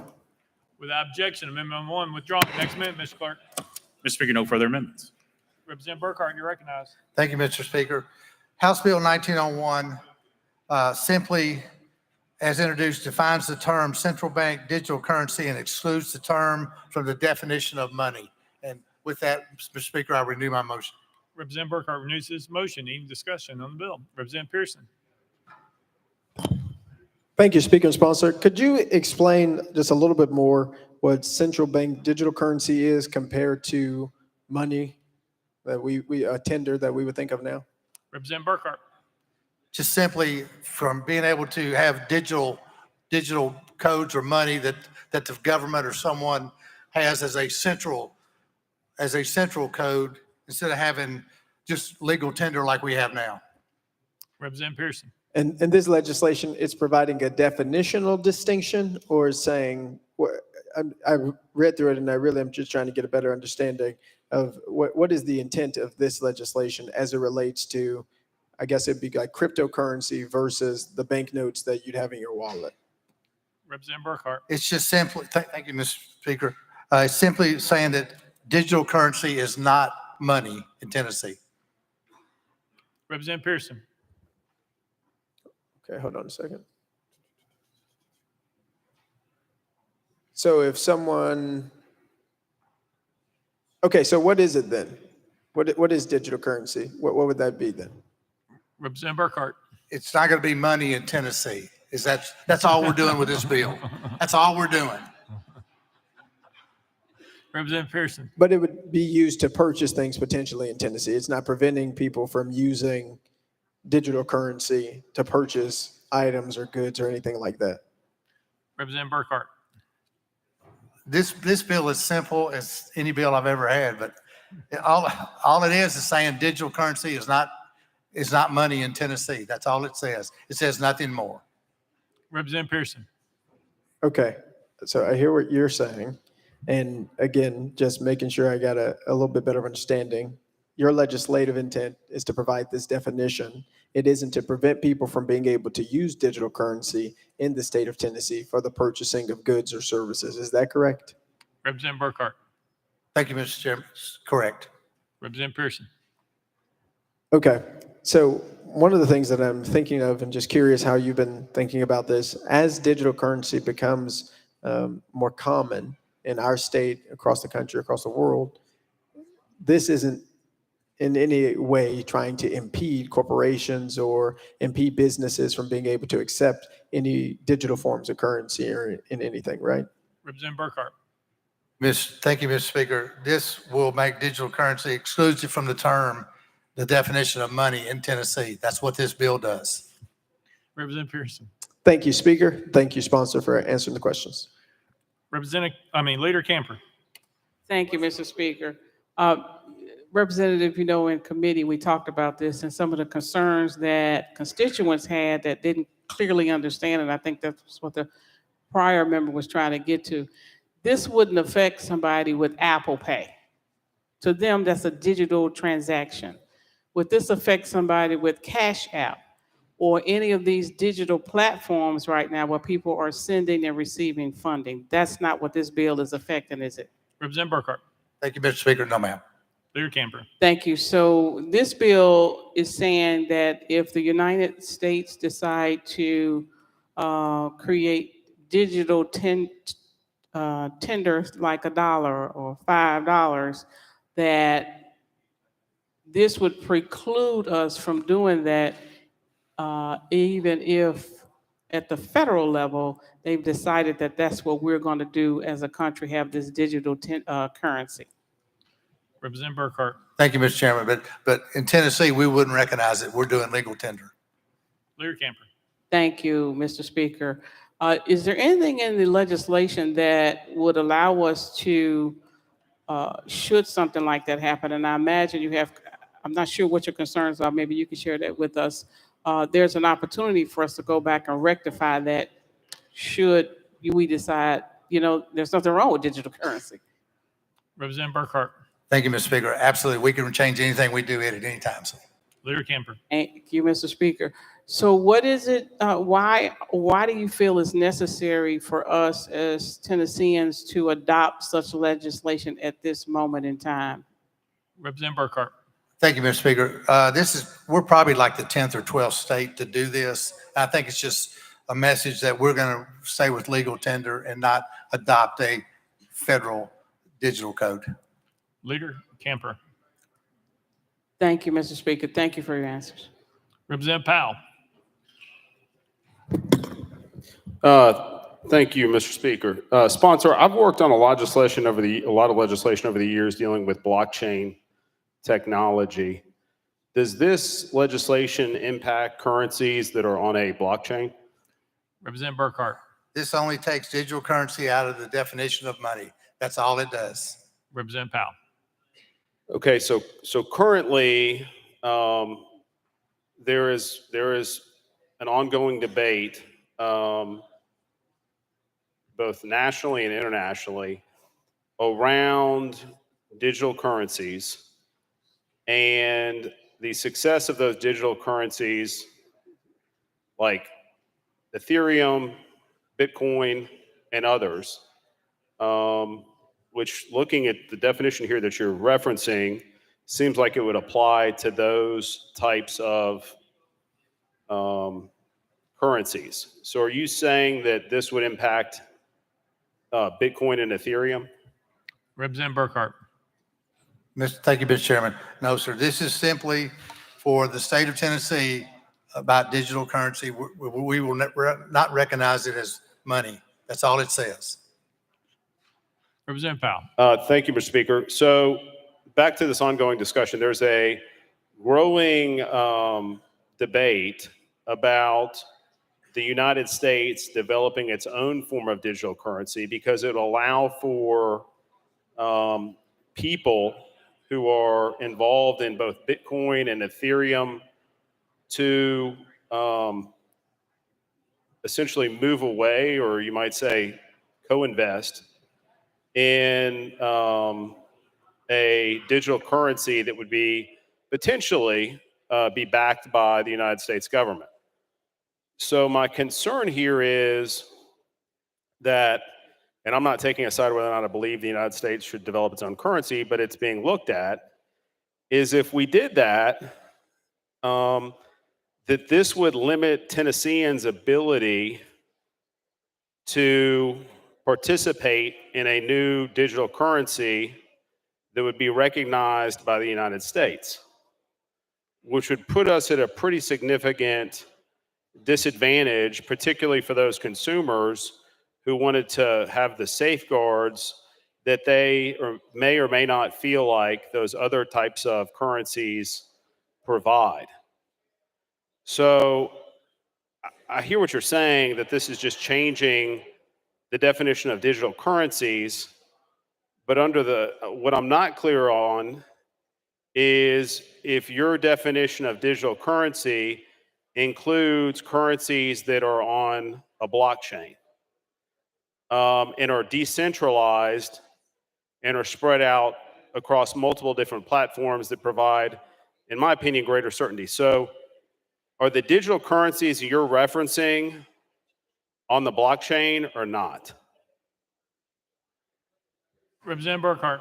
Without objection, Amendment number 1 withdrawn. Next amendment, Mr. Clerk. Mr. Speaker, no further amendments. Representative Burkhart, you're recognized. Thank you, Mr. Speaker. House Bill 1901 simply, as introduced, defines the term central bank digital currency and excludes the term from the definition of money. And with that, Mr. Speaker, I renew my motion. Representative Burkhart renews his motion. Any discussion on the bill? Representative Pearson. Thank you, Speaker and sponsor. Could you explain just a little bit more what central bank digital currency is compared to money that we a tender that we would think of now? Representative Burkhart. Just simply from being able to have digital codes or money that the government or someone has as a central code instead of having just legal tender like we have now. Representative Pearson. And this legislation, it's providing a definitional distinction or saying, I read through it and I really am just trying to get a better understanding of what is the intent of this legislation as it relates to, I guess it'd be like cryptocurrency versus the banknotes that you'd have in your wallet. Representative Burkhart. It's just simply, thank you, Mr. Speaker. It's simply saying that digital currency is not money in Tennessee. Representative Pearson. Okay, hold on a second. So if someone, okay, so what is it then? What is digital currency? What would that be then? Representative Burkhart. It's not going to be money in Tennessee. That's all we're doing with this bill. That's all we're doing. Representative Pearson. But it would be used to purchase things potentially in Tennessee. It's not preventing people from using digital currency to purchase items or goods or anything like that. Representative Burkhart. This bill is simple as any bill I've ever had, but all it is saying digital currency is not money in Tennessee. That's all it says. It says nothing more. Representative Pearson. Okay, so I hear what you're saying. And again, just making sure I got a little bit better understanding. Your legislative intent is to provide this definition. It isn't to prevent people from being able to use digital currency in the state of Tennessee for the purchasing of goods or services. Is that correct? Representative Burkhart. Thank you, Mr. Chairman. Correct. Representative Pearson. Okay, so one of the things that I'm thinking of, and just curious how you've been thinking about this, as digital currency becomes more common in our state, across the country, across the world, this isn't in any way trying to impede corporations or impede businesses from being able to accept any digital forms of currency or in anything, right? Representative Burkhart. Thank you, Mr. Speaker. This will make digital currency exclusive from the definition of money in Tennessee. That's what this bill does. Representative Pearson. Thank you, Speaker. Thank you, sponsor, for answering the questions. Leader Camper. Thank you, Mr. Speaker. Representative, in committee, we talked about this and some of the concerns that constituents had that didn't clearly understand, and I think that's what the prior member was trying to get to. This wouldn't affect somebody with Apple Pay. To them, that's a digital transaction. Would this affect somebody with Cash App or any of these digital platforms right now where people are sending and receiving funding? That's not what this bill is affecting, is it? Representative Burkhart. Thank you, Mr. Speaker. No, ma'am. Leader Camper. Thank you. So this bill is saying that if the United States decide to create digital tenders like $1 or $5, that this would preclude us from doing that, even if at the federal level, they've decided that that's what we're going to do as a country, have this digital currency. Representative Burkhart. Thank you, Mr. Chairman. But in Tennessee, we wouldn't recognize it. We're doing legal tender. Leader Camper. Thank you, Mr. Speaker. Is there anything in the legislation that would allow us to, should something like that happen? And I imagine you have, I'm not sure what your concerns are. Maybe you can share that with us. There's an opportunity for us to go back and rectify that should we decide, there's nothing wrong with digital currency. Representative Burkhart. Thank you, Mr. Speaker. Absolutely. We can change anything we do at any time. So. Leader Camper. Thank you, Mr. Speaker. So what is it, why do you feel it's necessary for us as Tennesseans to adopt such legislation at this moment in time? Representative Burkhart. Thank you, Mr. Speaker. We're probably like the 10th or 12th state to do this. I think it's just a message that we're going to stay with legal tender and not adopt a federal digital code. Leader Camper. Thank you, Mr. Speaker. Thank you for your answers. Representative Powell. Thank you, Mr. Speaker. Sponsor, I've worked on a lot of legislation over the years dealing with blockchain technology. Does this legislation impact currencies that are on a blockchain? Representative Burkhart. This only takes digital currency out of the definition of money. That's all it does. Representative Powell. Okay, so currently there is an ongoing debate, both nationally and internationally, around digital currencies and the success of those digital currencies like Ethereum, Bitcoin, and others, which, looking at the definition here that you're referencing, seems like it would apply to those types of currencies. So are you saying that this would impact Bitcoin and Ethereum? Representative Burkhart. Thank you, Mr. Chairman. No, sir. This is simply for the state of Tennessee about digital currency. We will not recognize it as money. That's all it says. Representative Powell. Thank you, Mr. Speaker. So back to this ongoing discussion, there's a growing debate about the United States developing its own form of digital currency because it will allow for people who are involved in both Bitcoin and Ethereum to essentially move away, or you might say co-invest in a digital currency that would be potentially be backed by the United States government. So my concern here is that, and I'm not taking a side whether or not I believe the United States should develop its own currency, but it's being looked at, is if we did that, that this would limit Tennesseans' ability to participate in a new digital currency that would be recognized by the United States, which would put us at a pretty significant disadvantage, particularly for those consumers who wanted to have the safeguards that they may or may not feel like those other types of currencies provide. So I hear what you're saying, that this is just changing the definition of digital currencies, but what I'm not clear on is if your definition of digital currency includes currencies that are on a blockchain and are decentralized and are spread out across multiple different platforms that provide, in my opinion, greater certainty. So are the digital currencies you're referencing on the blockchain or not? Representative Burkhart.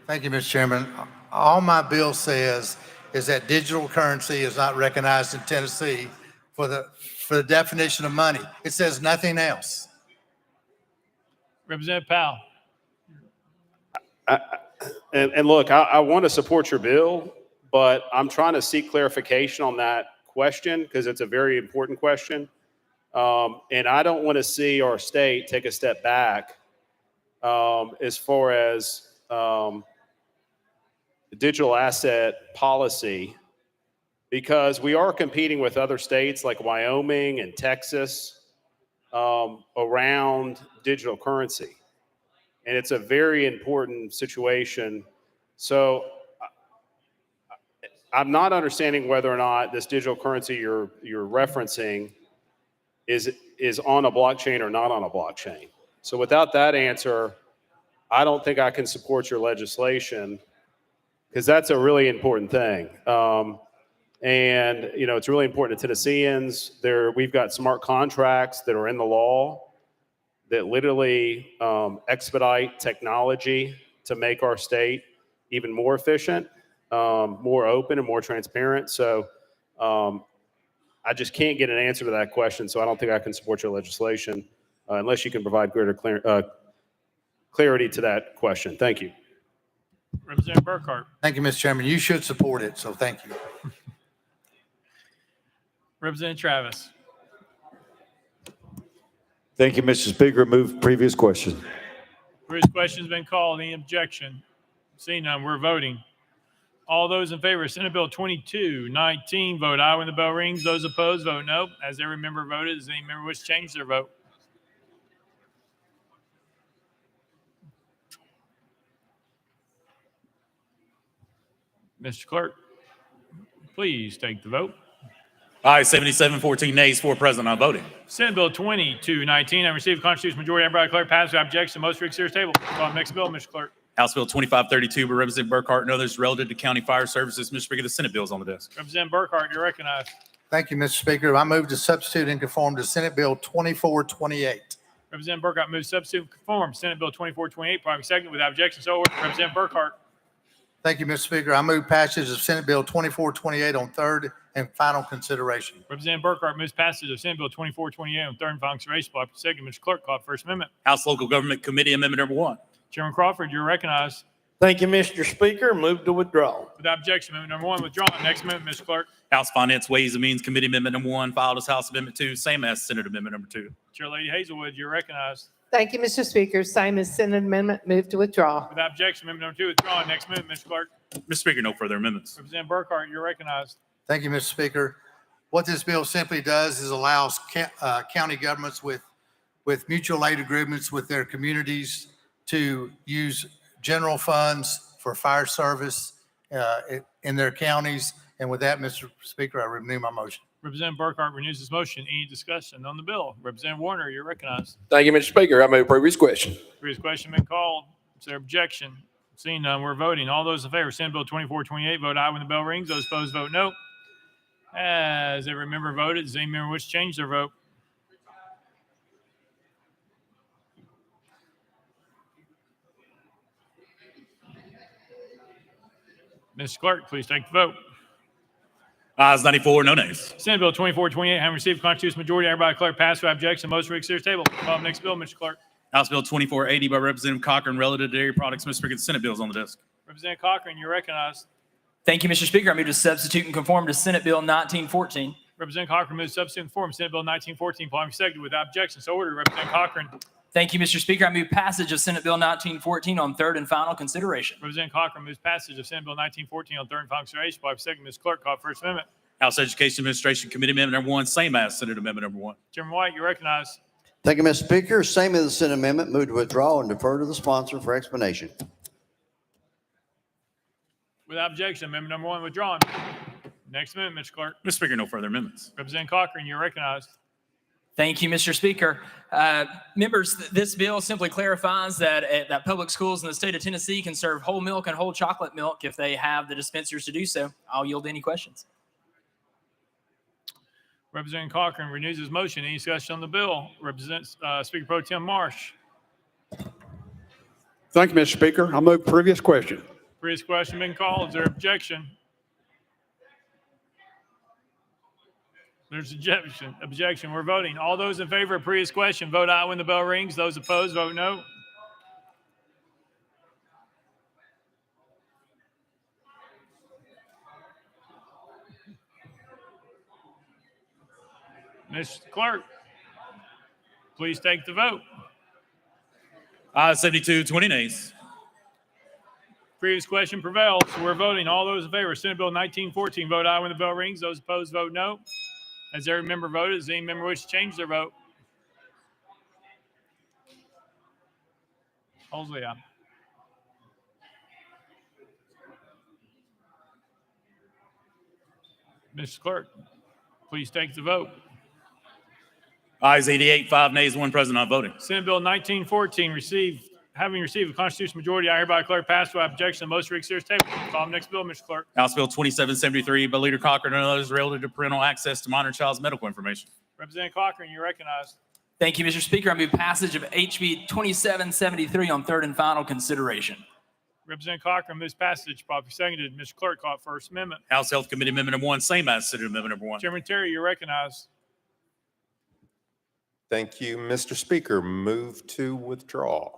Thank you, Mr. Chairman. All my bill says is that digital currency is not recognized in Tennessee for the definition of money. It says nothing else. Representative Powell. And look, I want to support your bill, but I'm trying to seek clarification on that question because it's a very important question. And I don't want to see our state take a step back as far as digital asset policy, because we are competing with other states like Wyoming and Texas around digital currency. And it's a very important situation. So I'm not understanding whether or not this digital currency you're referencing is on a blockchain or not on a blockchain. So without that answer, I don't think I can support your legislation because that's a really important thing. And it's really important to Tennesseans. We've got smart contracts that are in the law that literally expedite technology to make our state even more efficient, more open, and more transparent. So I just can't get an answer to that question. So I don't think I can support your legislation unless you can provide greater clarity to that question. Thank you. Representative Burkhart. Thank you, Mr. Chairman. You should support it, so thank you. Representative Travis. Thank you, Mr. Speaker. Move previous question. Previous question's been called. Any objection? Seeing none, we're voting. All those in favor of Senate Bill 2219, vote aye when the bell rings. Those opposed, vote no. As every member voted, does any member wish to change their vote? Mr. Clerk, please take the vote. Aye, 77, 14 nays, 4 present, not voting. Senate Bill 2219, and received a constitutional majority. Everybody declare passed without objection. Most read series table. Call the next bill, Mr. Clerk. House Bill 2532 by Representative Burkhart and others relative to county fire services. Mr. Speaker, the Senate bill is on the desk. Representative Burkhart, you're recognized. Thank you, Mr. Speaker. I move to substitute and conform to Senate Bill 2428. Representative Burkhart moves substitute and conform. Senate Bill 2428, probably second without objection. So ordered. Representative Burkhart. Thank you, Mr. Speaker. I move passage of Senate Bill 2428 on third and final consideration. Representative Burkhart moves passage of Senate Bill 2428 on third and final consideration. Probably second. Mr. Clerk, call the First Amendment. House Local Government Committee Amendment number 1. Chairman Crawford, you're recognized. Thank you, Mr. Speaker. Move to withdraw. Without objection, amendment number 1 withdrawn. Next amendment, Mr. Clerk. House Finance Ways and Means Committee Amendment number 1 filed as House Amendment 2, same as Senate Amendment number 2. Chair Lady Hazelwood, you're recognized. Thank you, Mr. Speaker. Same as Senate amendment. Move to withdraw. Without objection, amendment number 2 withdrawn. Next amendment, Mr. Clerk. Mr. Speaker, no further amendments. Representative Burkhart, you're recognized. Thank you, Mr. Speaker. What this bill simply does is allows county governments with mutual aid agreements with their communities to use general funds for fire service in their counties. And with that, Mr. Speaker, I renew my motion. Representative Burkhart renews his motion. Any discussion on the bill? Representative Warner, you're recognized. Thank you, Mr. Speaker. I move previous question. Previous question been called. Is there objection? Seeing none, we're voting. All those in favor of Senate Bill 2428, vote aye when the bell rings. Those opposed, vote no. Has every member voted? Does any member wish to change their vote? Mr. Clerk, please take the vote. Ayes 94, no nays. Senate Bill 2428, having received a constitutional majority, I hereby declare passed without objection. Motion to reconsider is tabled. Call the next bill, Mr. Clerk. House Bill 2480 by Representative Cochran relative to dairy products. Mr. Speaker, the Senate bill is on the desk. Representative Cochran, you're recognized. Thank you, Mr. Speaker. I move to substitute and conform to Senate Bill 1914. Representative Cochran moves substitute and form Senate Bill 1914. Following seconded without objection. So ordered. Representative Cochran. Thank you, Mr. Speaker. I move passage of Senate Bill 1914 on third and final consideration. Representative Cochran moves passage of Senate Bill 1914 on third and final consideration. Following second, Ms. Clerk, call First Amendment. House Education Administration Committee Amendment number 1, same as Senate Amendment number 1. Chairman White, you're recognized. Thank you, Mr. Speaker. Same as the Senate amendment. Move to withdraw and defer to the sponsor for explanation. Without objection, amendment number 1 withdrawn. Next amendment, Mr. Clerk. Mr. Speaker, no further amendments. Representative Cochran, you're recognized. Thank you, Mr. Speaker. Members, this bill simply clarifies that public schools in the state of Tennessee can serve whole milk and whole chocolate milk if they have the dispensers to do so. I'll yield any questions. Representative Cochran renews his motion. Any discussion on the bill? Represents Speaker Pro Tem Marsh. Thank you, Mr. Speaker. I move previous question. Previous question been called. Is there objection? There's objection. Objection. We're voting. All those in favor of previous question, vote aye when the bell rings. Those opposed, vote no. Mr. Clerk, please take the vote. Ayes 72, 20 nays. Previous question prevails, so we're voting. All those in favor of Senate Bill 1914, vote aye when the bell rings. Those opposed, vote no. Has every member voted? Does any member wish to change their vote? Holsley, aye. Mr. Clerk, please take the vote. Ayes 88, 5 nays, 1 present not voting. Senate Bill 1914 having received a constitutional majority, I hereby declare passed without objection. The motion reconsider is tabled. Call the next bill, Mr. Clerk. House Bill 2773 by Leader Cochran and others relative to parental access to minor child's medical information. Representative Cochran, you're recognized. Thank you, Mr. Speaker. I move passage of HB 2773 on third and final consideration. Representative Cochran moves passage. Properly seconded. Mr. Clerk, call First Amendment. House Health Committee Amendment number 1, same as Senate Amendment number 1. Chairman Terry, you're recognized. Thank you, Mr. Speaker. Move to withdraw.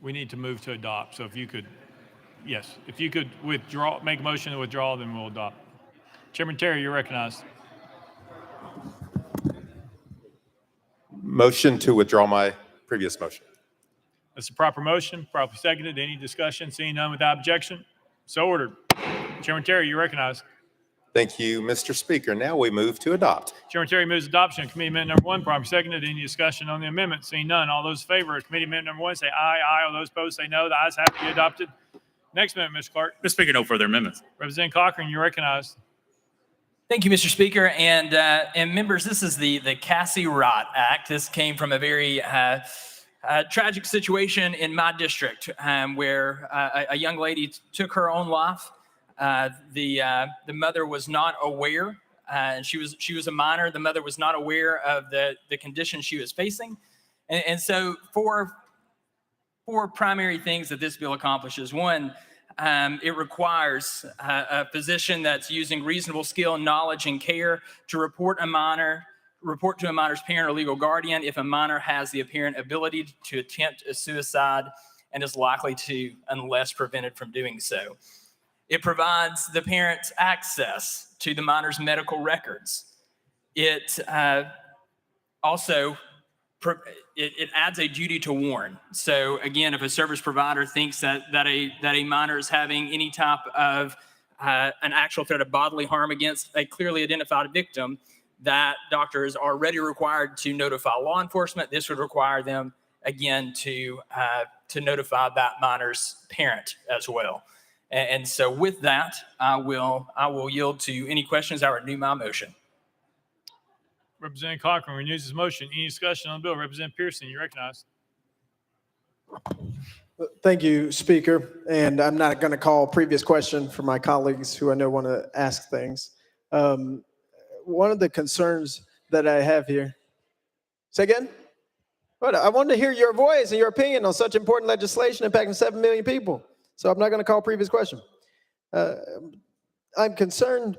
We need to move to adopt. So if you could, yes, if you could withdraw, make a motion to withdraw, then we'll adopt. Chairman Terry, you're recognized. Motion to withdraw my previous motion. That's a proper motion, properly seconded. Any discussion? Seeing none without objection? So ordered. Chairman Terry, you're recognized. Thank you, Mr. Speaker. Now we move to adopt. Chairman Terry moves adoption of committee amendment number 1, properly seconded. Any discussion on the amendment? Seeing none. All those in favor of committee amendment number 1 say aye. Aye. All those opposed say no. The ayes have to be adopted. Next amendment, Mr. Clark. Mr. Speaker, no further amendments. Representative Cochran, you're recognized. Thank you, Mr. Speaker. And members, this is the Cassie Rott Act. This came from a very tragic situation in my district where a young lady took her own life. The mother was not aware, and she was a minor. The mother was not aware of the condition she was facing. And so four primary things that this bill accomplishes. One, it requires a physician that's using reasonable skill, knowledge, and care to report to a minor's parent or legal guardian if a minor has the apparent ability to attempt a suicide and is likely to, unless prevented from doing so. It provides the parents access to the minor's medical records. It also adds a duty to warn. So again, if a service provider thinks that a minor is having any type of an actual threat of bodily harm against a clearly identified victim, that doctor is already required to notify law enforcement. This would require them again to notify that minor's parent as well. And so with that, I will yield to any questions. I renew my motion. Representative Cochran renews his motion. Any discussion on the bill? Representative Pearson, you recognized. Thank you, Speaker. And I'm not going to call previous question for my colleagues who I know want to ask things. One of the concerns that I have here. Say again? But I want to hear your voice and your opinion on such important legislation impacting 7 million people. So I'm not going to call previous question. I'm concerned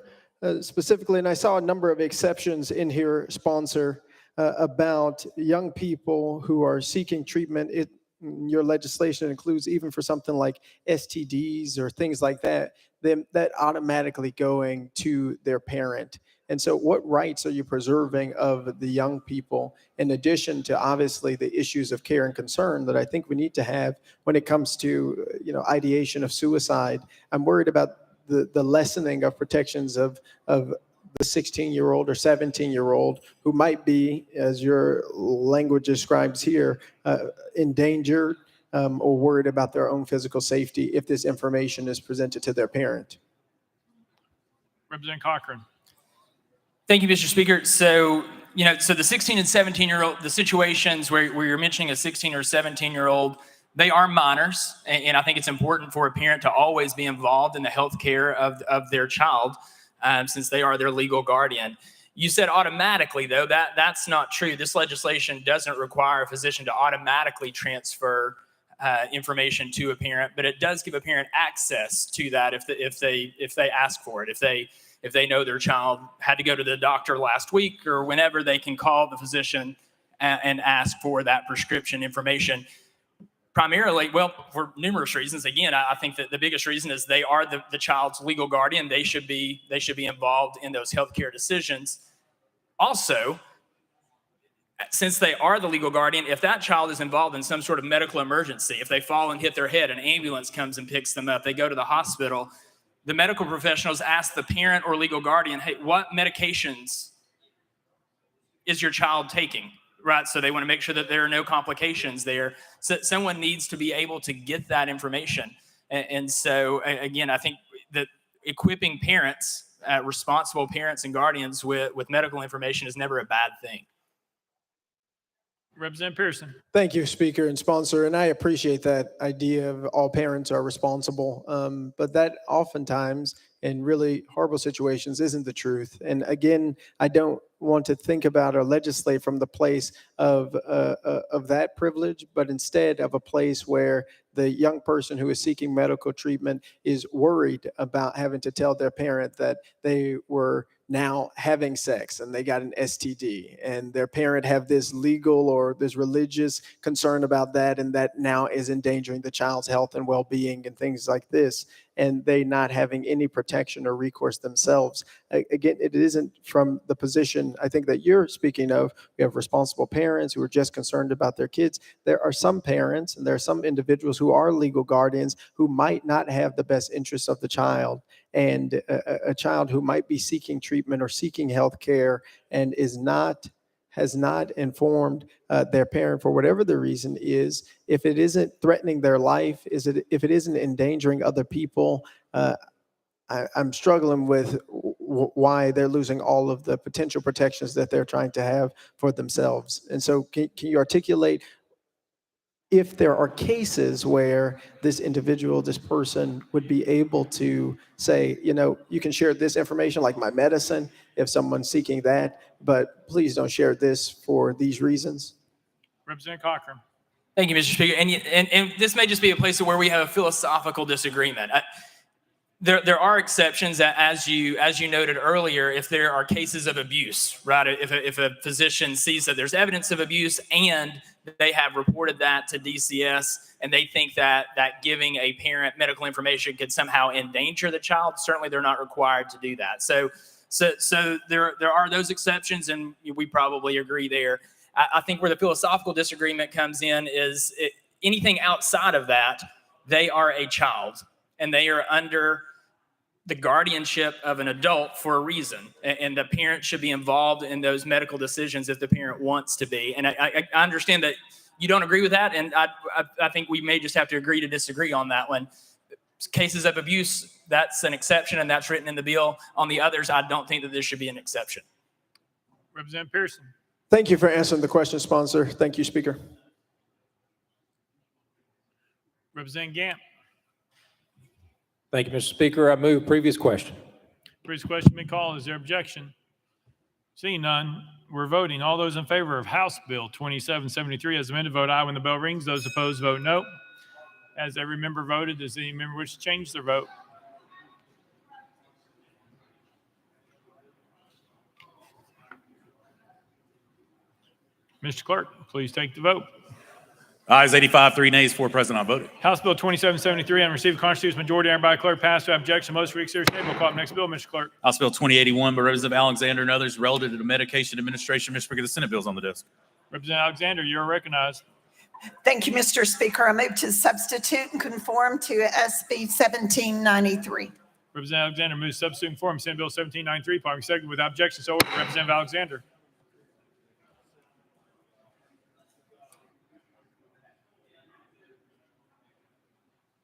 specifically, and I saw a number of exceptions in here, sponsor, about young people who are seeking treatment. Your legislation includes even for something like STDs or things like that, that automatically going to their parent. And so what rights are you preserving of the young people, in addition to obviously the issues of care and concern that I think we need to have when it comes to, ideation of suicide? I'm worried about the lessening of protections of the 16-year-old or 17-year-old who might be, as your language describes here, endangered or worried about their own physical safety if this information is presented to their parent. Representative Cochran. Thank you, Mr. Speaker. So, so the 16 and 17-year-old, the situations where you're mentioning a 16 or 17-year-old, they are minors. And I think it's important for a parent to always be involved in the health care of their child, since they are their legal guardian. You said automatically, though, that's not true. This legislation doesn't require a physician to automatically transfer information to a parent, but it does give a parent access to that if they ask for it. If they know their child had to go to the doctor last week or whenever, they can call the physician and ask for that prescription information. Primarily, well, for numerous reasons. Again, I think that the biggest reason is they are the child's legal guardian. They should be involved in those healthcare decisions. Also, since they are the legal guardian, if that child is involved in some sort of medical emergency, if they fall and hit their head, an ambulance comes and picks them up, they go to the hospital, the medical professionals ask the parent or legal guardian, hey, what medications is your child taking? Right, so they want to make sure that there are no complications there. So someone needs to be able to get that information. And so, again, I think that equipping parents, responsible parents and guardians with medical information is never a bad thing. Representative Pearson. Thank you, Speaker and sponsor. And I appreciate that idea of all parents are responsible. But that oftentimes in really horrible situations isn't the truth. And again, I don't want to think about or legislate from the place of that privilege, but instead of a place where the young person who is seeking medical treatment is worried about having to tell their parent that they were now having sex and they got an STD, and their parent have this legal or this religious concern about that, and that now is endangering the child's health and well-being and things like this, and they not having any protection or recourse themselves. Again, it isn't from the position I think that you're speaking of. We have responsible parents who are just concerned about their kids. There are some parents and there are some individuals who are legal guardians who might not have the best interests of the child, and a child who might be seeking treatment or seeking health care and has not informed their parent for whatever the reason is. If it isn't threatening their life, if it isn't endangering other people, I'm struggling with why they're losing all of the potential protections that they're trying to have for themselves. And so can you articulate if there are cases where this individual, this person would be able to say, you can share this information like my medicine if someone's seeking that, but please don't share this for these reasons? Representative Cochran. Thank you, Mr. Speaker. And this may just be a place where we have a philosophical disagreement. There are exceptions, as you noted earlier, if there are cases of abuse, right? If a physician sees that there's evidence of abuse and they have reported that to DCS and they think that giving a parent medical information could somehow endanger the child, certainly they're not required to do that. So there are those exceptions, and we probably agree there. I think where the philosophical disagreement comes in is anything outside of that, they are a child and they are under the guardianship of an adult for a reason, and the parent should be involved in those medical decisions if the parent wants to be. And I understand that you don't agree with that, and I think we may just have to agree to disagree on that one. cases of abuse, that's an exception, and that's written in the bill. On the others, I don't think that there should be an exception. Representative Pearson. Thank you for answering the question, sponsor. Thank you, Speaker. Representative Gant. Thank you, Mr. Speaker. I move previous question. Previous question been called. Is there objection? Seeing none, we're voting. All those in favor of House Bill 2773 as amended, vote aye when the bell rings. Those opposed, vote no. As every member voted, does any member wish to change their vote? Mr. Clerk, please take the vote. Ayes 85, 3 nays, 4 present, not voted. House Bill 2773 and receive a constitutional majority. Everybody clerk passed. Without objection, most reconsider table. Call up next bill, Mr. Clerk. House Bill 2081 by Representative Alexander and others relative to the medication administration. Mr. Speaker, the Senate bill's on the desk. Representative Alexander, you're recognized. Thank you, Mr. Speaker. I move to substitute and conform to SB 1793. Representative Alexander moves substitute and form Senate Bill 1793. Party second without objection. So ordered. Representative Alexander.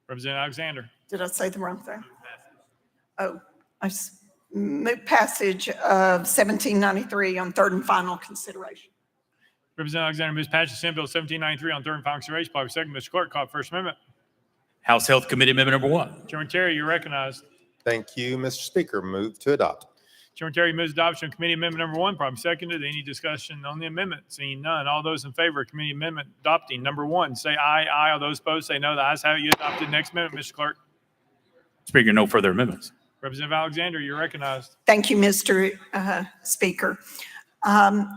Representative Alexander. Did I say the wrong thing? Oh, move passage of 1793 on third and final consideration. Representative Alexander moves passage of Senate Bill 1793 on third and final consideration. Party second. Mr. Clerk, call up First Amendment. House Health Committee Amendment number 1. Chairman Terry, you're recognized. Thank you, Mr. Speaker. Move to adopt. Chairman Terry moves adoption of committee amendment number 1. Probably seconded. Any discussion on the amendment? Seeing none. All those in favor of committee amendment adopting number 1, say aye. Aye. All those opposed, say no. The ayes have it. You adopted. Next amendment, Mr. Clerk. Speaker, no further amendments. Representative Alexander, you're recognized. Thank you, Mr. Speaker.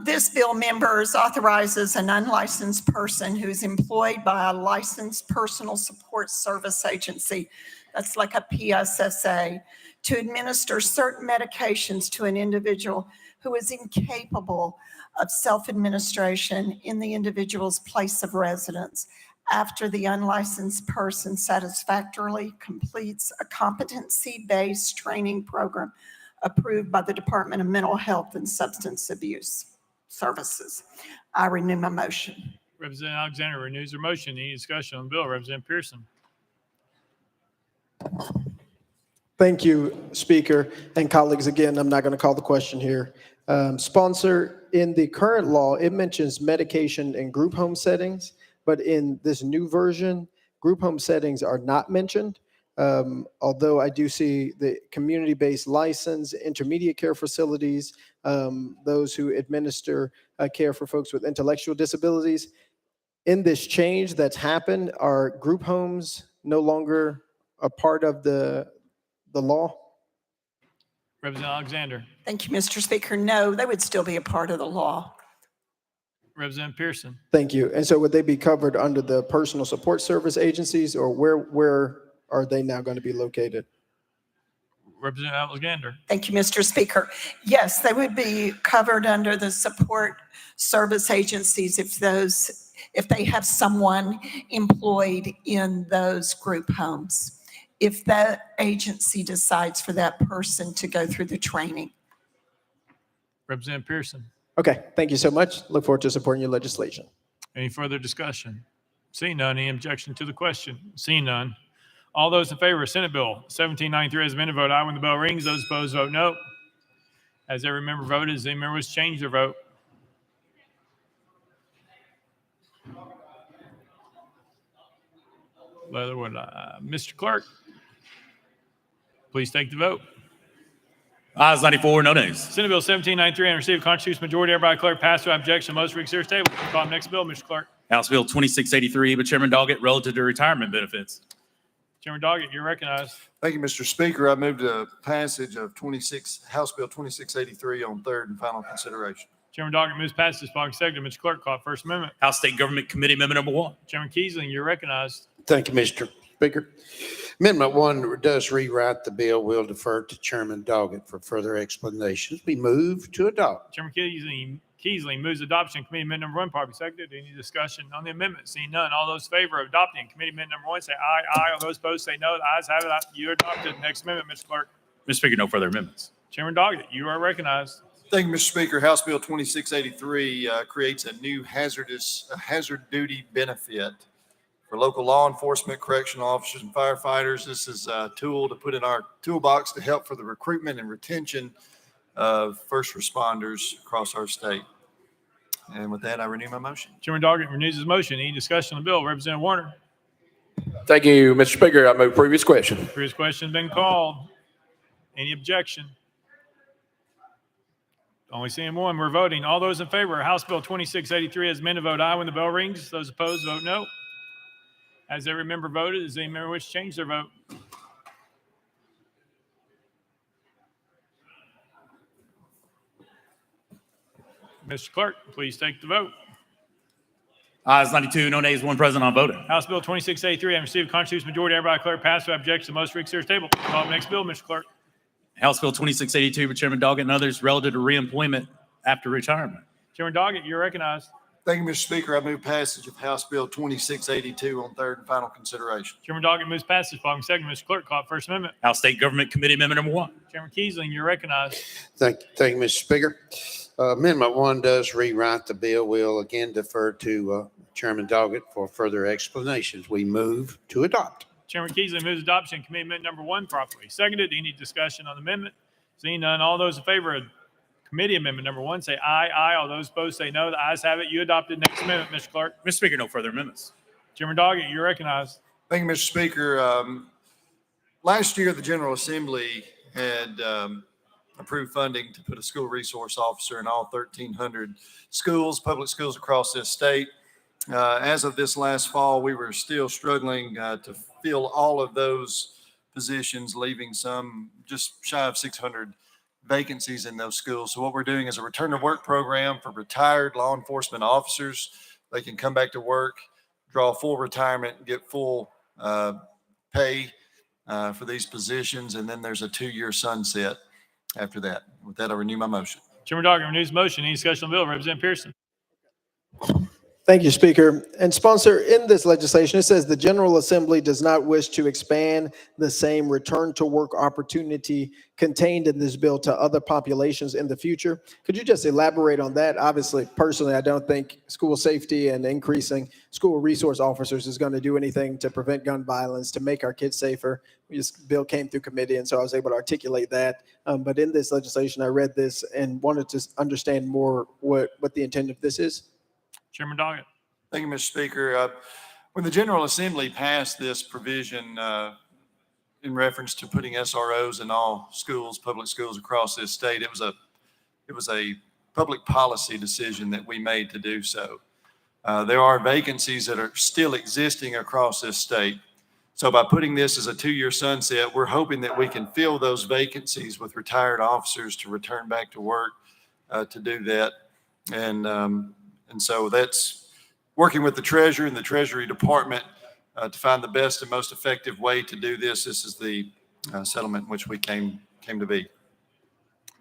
This bill, members, authorizes an unlicensed person who is employed by a licensed personal support service agency, that's like a PSSA, to administer certain medications to an individual who is incapable of self-administration in the individual's place of residence after the unlicensed person satisfactorily completes a competency-based training program approved by the Department of Mental Health and Substance Abuse Services. I renew my motion. Representative Alexander renews her motion. Any discussion on the bill? Representative Pearson. Thank you, Speaker. And colleagues, again, I'm not going to call the question here. Sponsor, in the current law, it mentions medication in group home settings, but in this new version, group home settings are not mentioned. Although I do see the community-based license, intermediate care facilities, those who administer care for folks with intellectual disabilities. In this change that's happened, are group homes no longer a part of the law? Representative Alexander. Thank you, Mr. Speaker. No, they would still be a part of the law. Representative Pearson. Thank you. And so would they be covered under the personal support service agencies, or where are they now going to be located? Representative Alexander. Thank you, Mr. Speaker. Yes, they would be covered under the support service agencies if they have someone employed in those group homes, if that agency decides for that person to go through the training. Representative Pearson. Okay, thank you so much. Look forward to supporting your legislation. Any further discussion? Seeing none, any objection to the question? Seeing none. All those in favor of Senate Bill 1793 as amended, vote aye when the bell rings. Those opposed, vote no. As every member voted, does any member wish to change their vote? Mr. Clerk, please take the vote. Ayes 94, no nays. Senate Bill 1793 and receive a constitutional majority. Everybody clerk passed without objection. Most reconsider table. Call next bill, Mr. Clerk. House Bill 2683 by Chairman Doggett relative to retirement benefits. Chairman Doggett, you're recognized. Thank you, Mr. Speaker. I move to passage of House Bill 2683 on third and final consideration. Chairman Doggett moves past this following second. Mr. Clerk, call First Amendment. House State Government Committee Amendment number 1. Chairman Keesling, you're recognized. Thank you, Mr. Speaker. Amendment 1 does rewrite the bill. We'll defer to Chairman Doggett for further explanations. We move to adopt. Chairman Keesling moves adoption. Committee amendment number 1, probably seconded. Any discussion on the amendment? Seeing none. All those in favor of adopting committee amendment number 1, say aye. Aye. All those opposed, say no. The ayes have it. You adopted. Next amendment, Mr. Clerk. Mr. Speaker, no further amendments. Chairman Doggett, you are recognized. Thank you, Mr. Speaker. House Bill 2683 creates a new hazard duty benefit for local law enforcement, correctional officers, and firefighters. This is a tool to put in our toolbox to help for the recruitment and retention of first responders across our state. And with that, I renew my motion. Chairman Doggett renews his motion. Any discussion on the bill? Representative Warner. Thank you, Mr. Speaker. I move previous question. Previous question has been called. Any objection? Only seeing one. We're voting. All those in favor of House Bill 2683 as amended vote aye when the bell rings. Those opposed vote no. Has every member voted? Does any member wish to change their vote? Mr. Clerk, please take the vote. Ayes 92, no nays, one present, on voting. House Bill 2683 having received a constitutional majority, everybody declare passed. Who objects to the most reconsider table? Call the next bill, Mr. Clerk. House Bill 2682 by Chairman Doggett and others relative to reemployment after retirement. Chairman Doggett, you're recognized. Thank you, Mr. Speaker. I move passage of House Bill 2682 on third and final consideration. Chairman Doggett moves passage. Following second, Mr. Clerk, call it First Amendment. House State Government Committee Amendment number 1. Chairman Kiesling, you're recognized. Thank you, Mr. Speaker. Amendment 1 does rewrite the bill. We'll again defer to Chairman Doggett for further explanations. We move to adopt. Chairman Kiesling moves adoption. Committee Amendment number 1 properly seconded. Any discussion on the amendment? Seeing none, all those in favor of Committee Amendment number 1 say aye. Aye. All those opposed say no. The ayes have it. You adopted. Next amendment, Mr. Clerk. Mr. Speaker, no further amendments. Chairman Doggett, you're recognized. Thank you, Mr. Speaker. Last year, the General Assembly had approved funding to put a school resource officer in all 1,300 schools, public schools across this state. As of this last fall, we were still struggling to fill all of those positions, leaving some just shy of 600 vacancies in those schools. So what we're doing is a return to work program for retired law enforcement officers. They can come back to work, draw full retirement, get full pay for these positions. And then there's a 2-year sunset after that. With that, I renew my motion. Chairman Doggett renews motion. Any discussion on the bill? Representative Pearson. Thank you, Speaker. And sponsor, in this legislation, it says the General Assembly does not wish to expand the same return to work opportunity contained in this bill to other populations in the future. Could you just elaborate on that? Obviously, personally, I don't think school safety and increasing school resource officers is going to do anything to prevent gun violence, to make our kids safer. This bill came through committee, and so I was able to articulate that. But in this legislation, I read this and wanted to understand more what the intent of this is. Chairman Doggett. Thank you, Mr. Speaker. When the General Assembly passed this provision in reference to putting SROs in all schools, public schools across this state, it was a public policy decision that we made to do so. There are vacancies that are still existing across this state. So by putting this as a 2-year sunset, we're hoping that we can fill those vacancies with retired officers to return back to work to do that. And so that's working with the Treasurer and the Treasury Department to find the best and most effective way to do this. This is the settlement in which we came to be.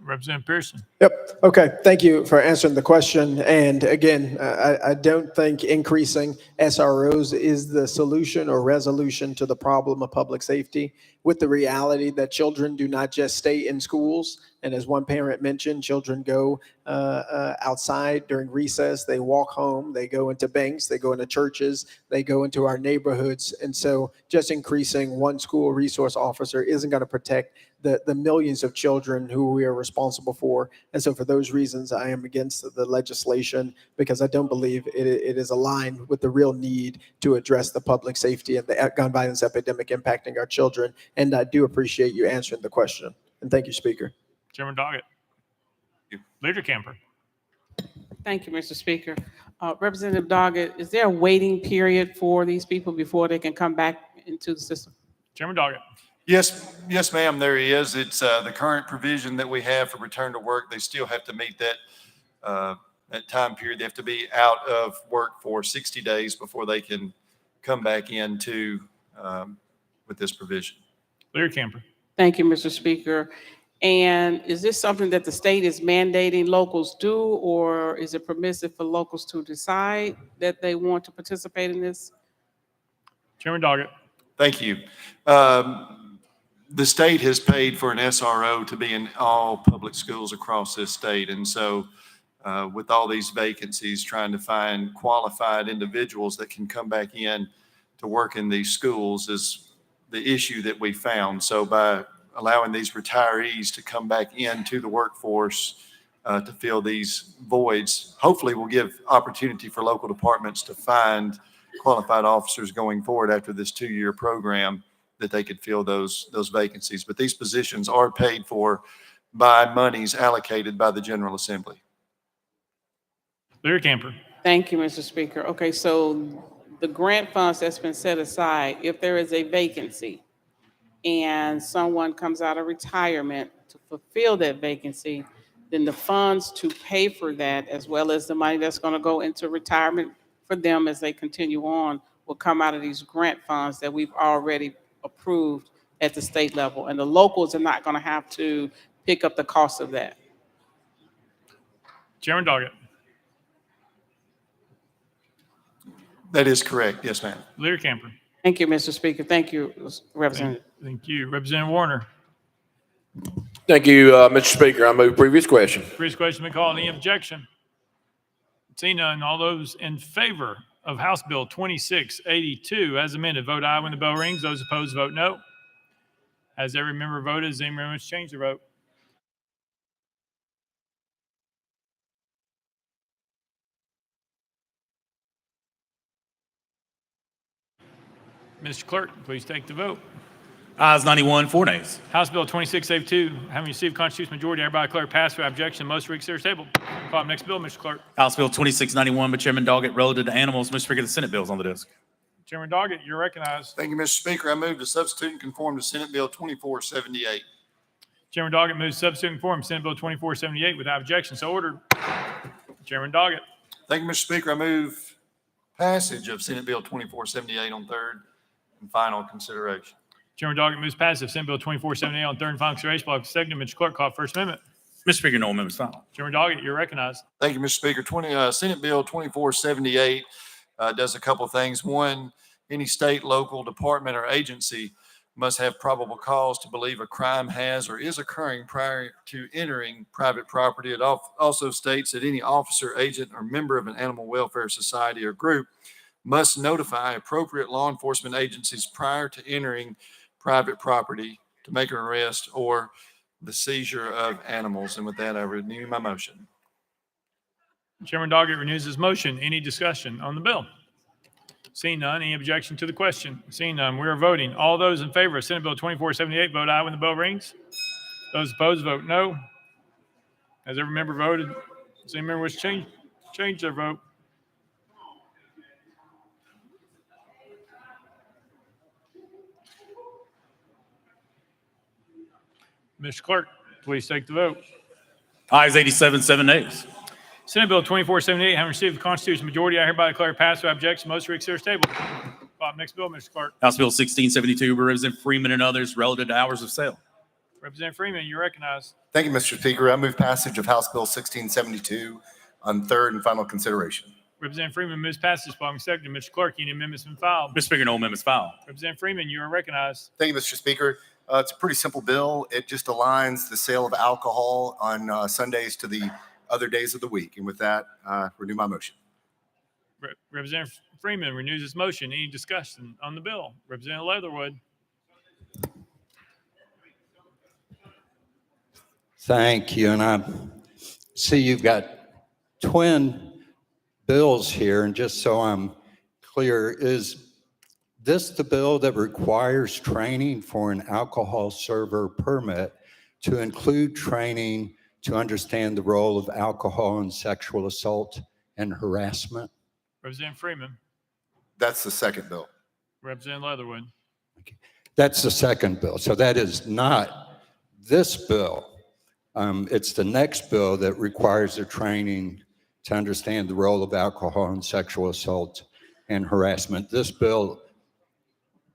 Representative Pearson. Yep. Okay. Thank you for answering the question. And again, I don't think increasing SROs is the solution or resolution to the problem of public safety, with the reality that children do not just stay in schools. And as one parent mentioned, children go outside during recess, they walk home, they go into banks, they go into churches, they go into our neighborhoods. And so just increasing one school resource officer isn't going to protect the millions of children who we are responsible for. And so for those reasons, I am against the legislation, because I don't believe it is aligned with the real need to address the public safety and the gun violence epidemic impacting our children. And I do appreciate you answering the question. And thank you, Speaker. Chairman Doggett. Leader Camper. Thank you, Mr. Speaker. Representative Doggett, is there a waiting period for these people before they can come back into the system? Chairman Doggett. Yes, ma'am, there is. It's the current provision that we have for return to work. They still have to meet that time period. They have to be out of work for 60 days before they can come back into with this provision. Leader Camper. Thank you, Mr. Speaker. And is this something that the state is mandating locals do, or is it permissive for locals to decide that they want to participate in this? Chairman Doggett. Thank you. The state has paid for an SRO to be in all public schools across this state. And so with all these vacancies, trying to find qualified individuals that can come back in to work in these schools is the issue that we found. So by allowing these retirees to come back into the workforce to fill these voids, hopefully will give opportunity for local departments to find qualified officers going forward after this 2-year program, that they could fill those vacancies. But these positions are paid for by monies allocated by the General Assembly. Leary Camper. Thank you, Mr. Speaker. Okay, so the grant funds that's been set aside, if there is a vacancy and someone comes out of retirement to fulfill that vacancy, then the funds to pay for that, as well as the money that's going to go into retirement for them as they continue on, will come out of these grant funds that we've already approved at the state level. And the locals are not going to have to pick up the cost of that. Chairman Doggett. That is correct. Yes, ma'am. Leary Camper. Thank you, Mr. Speaker. Thank you, Representative. Thank you. Representative Warner. Thank you, Mr. Speaker. I move previous question. Previous question been called. Any objection? See none. All those in favor of House Bill 2682 as amended, vote aye when the bell rings. Those opposed, vote no. As every member voted, does any member wish to change their vote? Mr. Clerk, please take the vote. Ayes 91, 4 nays. House Bill 2682, having received constitutional majority, hereby declare passed without objection. Most reconsider table. Call up next bill, Mr. Clerk. House Bill 2691 by Chairman Doggett, relative to animals. Mr. Speaker, the Senate bill is on the desk. Chairman Doggett, you're recognized. Thank you, Mr. Speaker. I move to substitute and conform to Senate Bill 2478. Chairman Doggett moves substitute and conform Senate Bill 2478 without objection. So ordered. Chairman Doggett. Thank you, Mr. Speaker. I move passage of Senate Bill 2478 on third and final consideration. Chairman Doggett moves passage of Senate Bill 2478 on third and final consideration. Block second. Mr. Clerk, call First Amendment. Mr. Speaker, no amendments filed. Chairman Doggett, you're recognized. Thank you, Mr. Speaker. Senate Bill 2478 does a couple of things. One, any state, local department, or agency must have probable cause to believe a crime has or is occurring prior to entering private property. It also states that any officer, agent, or member of an animal welfare society or group must notify appropriate law enforcement agencies prior to entering private property to make an arrest or the seizure of animals. And with that, I renew my motion. Chairman Doggett renews his motion. Any discussion on the bill? Seeing none, any objection to the question? Seeing none, we are voting. All those in favor of Senate Bill 2478, vote aye when the bell rings. Those opposed, vote no. Has every member voted? Does any member wish to change their vote? Mr. Clerk, please take the vote. Ayes 87, 7 nays. Senate Bill 2478, having received the constitutional majority, I hereby declare passed without objection. Most reconsider table. Call up next bill, Mr. Clerk. House Bill 1672 by Representative Freeman and others, relative to hours of sale. Representative Freeman, you're recognized. Thank you, Mr. Speaker. I move passage of House Bill 1672 on third and final consideration. Representative Freeman moves passage. Following second, Mr. Clerk, any amendments been filed? Mr. Speaker, no amendments filed. Representative Freeman, you are recognized. Thank you, Mr. Speaker. It's a pretty simple bill. It just aligns the sale of alcohol on Sundays to the other days of the week. And with that, renew my motion. Representative Freeman renews his motion. Any discussion on the bill? Representative Leatherwood. Thank you. And I see you've got twin bills here. And just so I'm clear, is this the bill that requires training for an alcohol server permit to include training to understand the role of alcohol in sexual assault and harassment? Representative Freeman. That's the second bill. Representative Leatherwood. That's the second bill. So that is not this bill. It's the next bill that requires the training to understand the role of alcohol in sexual assault and harassment. This bill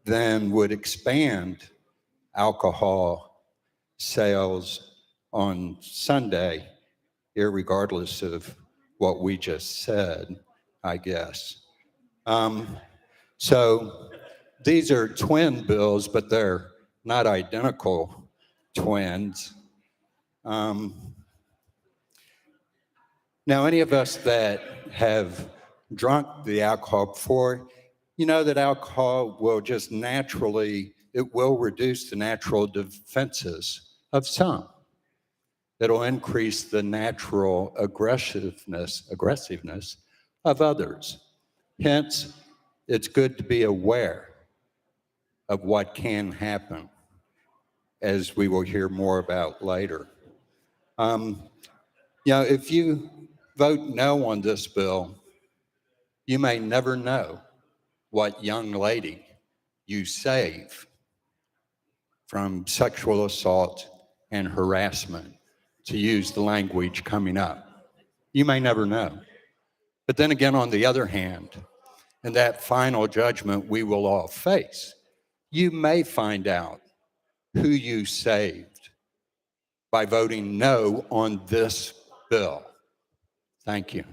then would expand alcohol sales on Sunday, irregardless of what we just said, I guess. So these are twin bills, but they're not identical twins. Now, any of us that have drunk the alcohol before, You know that alcohol will just naturally, it will reduce the natural defenses of some. It'll increase the natural aggressiveness of others. Hence, it's good to be aware of what can happen, as we will hear more about later. If you vote no on this bill, you may never know what young lady you save from sexual assault and harassment, to use the language coming up. You may never know. But then again, on the other hand, in that final judgment we will all face, you may find out who you saved by voting no on this bill. Thank you.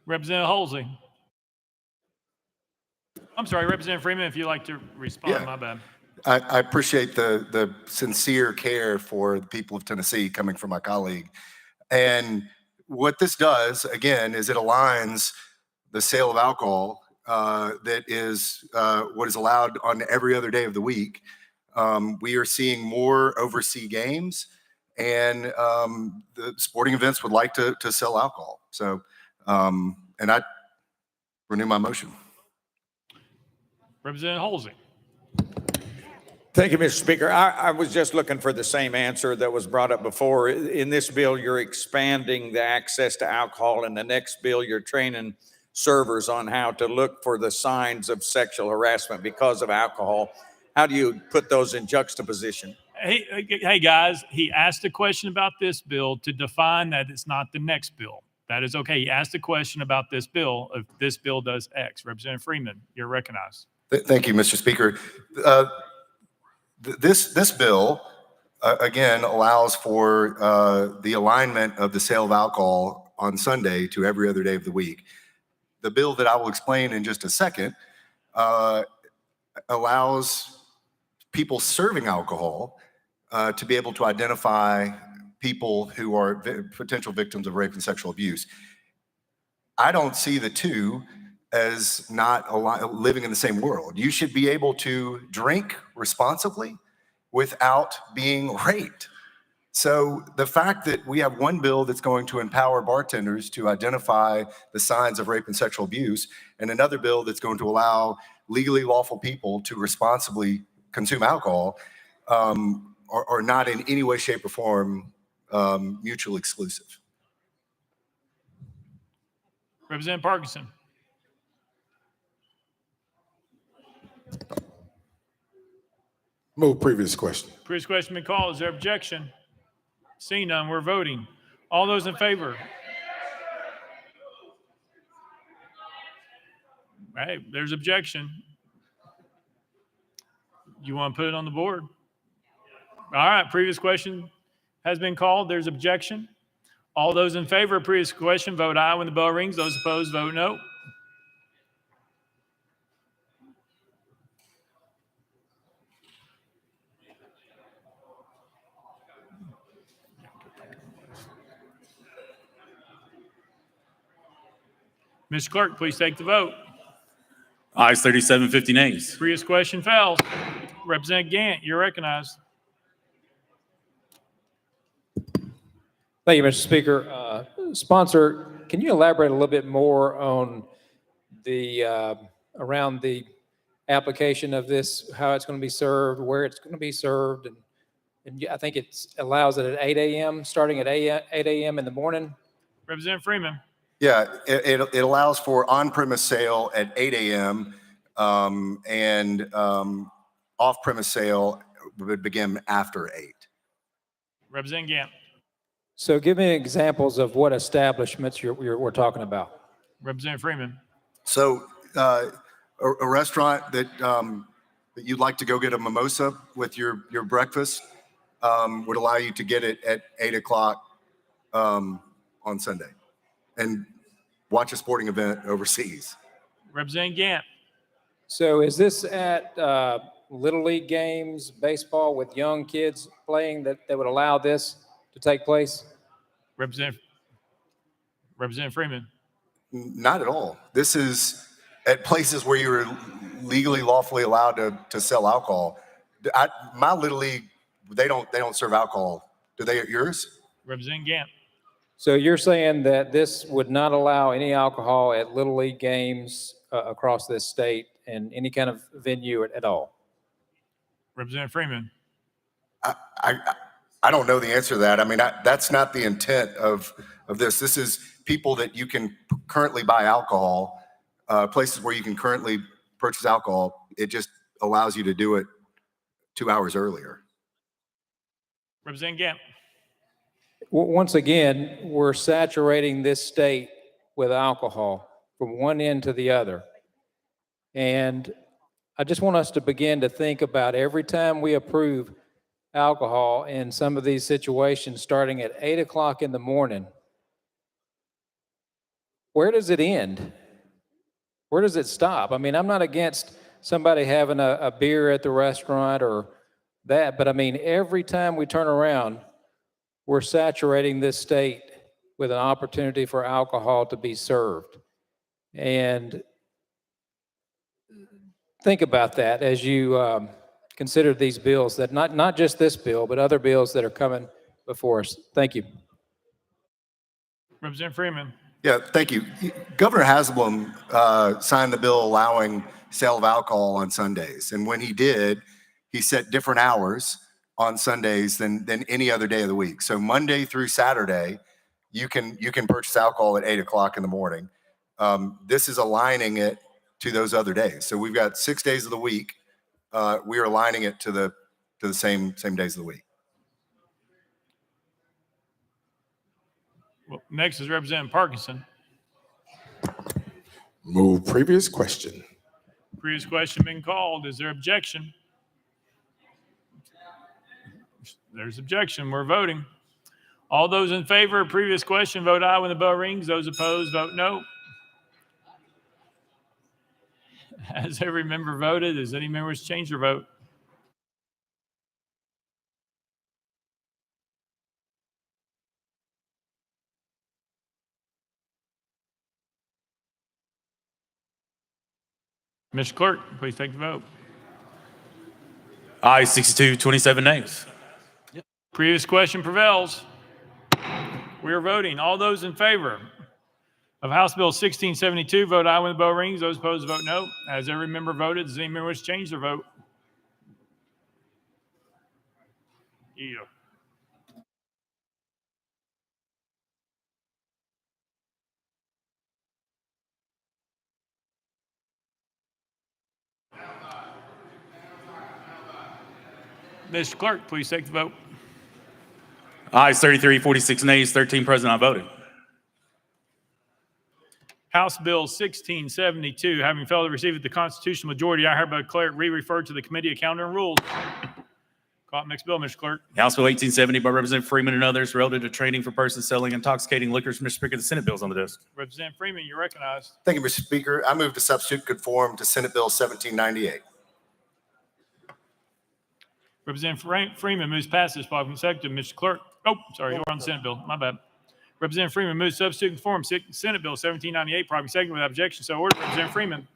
Representative Halsey. I'm sorry, Representative Freeman, if you'd like to respond, Yeah. my bad. I appreciate the sincere care for the people of Tennessee coming from my colleague. And what this does, again, is it aligns the sale of alcohol that is what is allowed on every other day of the week. We are seeing more overseas games, and the sporting events would like to sell alcohol. So, and I renew my motion. Representative Halsey. Thank you, Mr. Speaker. I was just looking for the same answer that was brought up before. In this bill, you're expanding the access to alcohol. In the next bill, you're training servers on how to look for the signs of sexual harassment because of alcohol. How do you put those in juxtaposition? Hey, guys, he asked a question about this bill to define that it's not the next bill. That is okay. He asked a question about this bill, if this bill does X. Representative Freeman, you're recognized. Thank you, Mr. Speaker. This bill, again, allows for the alignment of the sale of alcohol on Sunday to every other day of the week. The bill that I will explain in just a second allows people serving alcohol to be able to identify people who are potential victims of rape and sexual abuse. I don't see the two as not living in the same world. You should be able to drink responsibly without being raped. So the fact that we have one bill that's going to empower bartenders to identify the signs of rape and sexual abuse, and another bill that's going to allow legally lawful people to responsibly consume alcohol are not in any way, shape, or form mutually exclusive. Representative Parkinson. Move previous question. Previous question been called. Is there objection? Seeing none, we're voting. All those in favor? Hey, there's objection. You want to put it on the board? All right, previous question has been called. There's objection. All those in favor of previous question, vote aye when the bell rings. Those opposed, vote no. Mr. Clerk, please take the vote. Ayes 37, 50 nays. Previous question fails. Representative Gant, you're recognized. Thank you, Mr. Speaker. Sponsor, can you elaborate a little bit more on the, around the application of this, how it's going to be served, where it's going to be served? And I think it allows it at 8 a.m., starting at 8 a.m. in the morning. Representative Freeman. Yeah, it allows for on-premise sale at 8 a.m. And off-premise sale would begin after 8. Representative Gant. So give me examples of what establishments we're talking about. Representative Freeman. So a restaurant that that you'd like to go get a mimosa with your breakfast would allow you to get it at 8 o'clock on Sunday and watch a sporting event overseas. Representative Gant. So is this at Little League games, baseball with young kids playing that would allow this to take place? Representative Freeman. Not at all. This is at places where you're legally, lawfully allowed to sell alcohol. My Little League, they don't serve alcohol. Do they at yours? Representative Gant. So you're saying that this would not allow any alcohol at Little League games across this state and any kind of venue at all? Representative Freeman. I don't know the answer to that. I mean, that's not the intent of this. This is people that you can currently buy alcohol, places where you can currently purchase alcohol. It just allows you to do it 2 hours earlier. Representative Gant. Once again, we're saturating this state with alcohol from one end to the other. And I just want us to begin to think about every time we approve alcohol in some of these situations, starting at 8 o'clock in the morning, where does it end? Where does it stop? I mean, I'm not against somebody having a beer at the restaurant or that, but I mean, every time we turn around, we're saturating this state with an opportunity for alcohol to be served. And think about that as you consider these bills, that not just this bill, but other bills that are coming before us. Thank you. Representative Freeman. Yeah, thank you. Governor Haslam signed the bill allowing sale of alcohol on Sundays. And when he did, he set different hours on Sundays than any other day of the week. So Monday through Saturday, you can purchase alcohol at 8 o'clock in the morning. This is aligning it to those other days. So we've got 6 days of the week. We are aligning it to the same days of the week. Well, next is Representative Parkinson. Move previous question. Previous question being called. Is there objection? There's objection. We're voting. All those in favor of previous question, vote aye when the bell rings. Those opposed, vote no. Has every member voted? Has any members changed their vote? Mr. Clerk, please take the vote. Aye, 62, 27 nays. Previous question prevails. We are voting. All those in favor of House Bill 1672, vote aye when the bell rings. Those opposed, vote no. Has every member voted? Does any member wish to change their vote? Yeah. Mr. Clerk, please take the vote. Ayes 33, 46 nays, 13 present, not voting. House Bill 1672, having failed to receive the constitutional majority, I hereby declare it re-referred to the Committee of Calendar and Rules. Call up next bill, Mr. Clerk. House Bill 1870 by Representative Freeman and others relative to training for persons selling intoxicating liquors. Mr. Speaker, the Senate bill's on the desk. Representative Freeman, you're recognized. Thank you, Mr. Speaker. I move to substitute conform to Senate Bill 1798. Representative Freeman moves passage. Probably consecutive. Mr. Clerk. Oh, sorry, we're on the Senate bill. My bad. Representative Freeman moves substitute conform Senate Bill 1798. Probably second without objection. So ordered. Representative Freeman.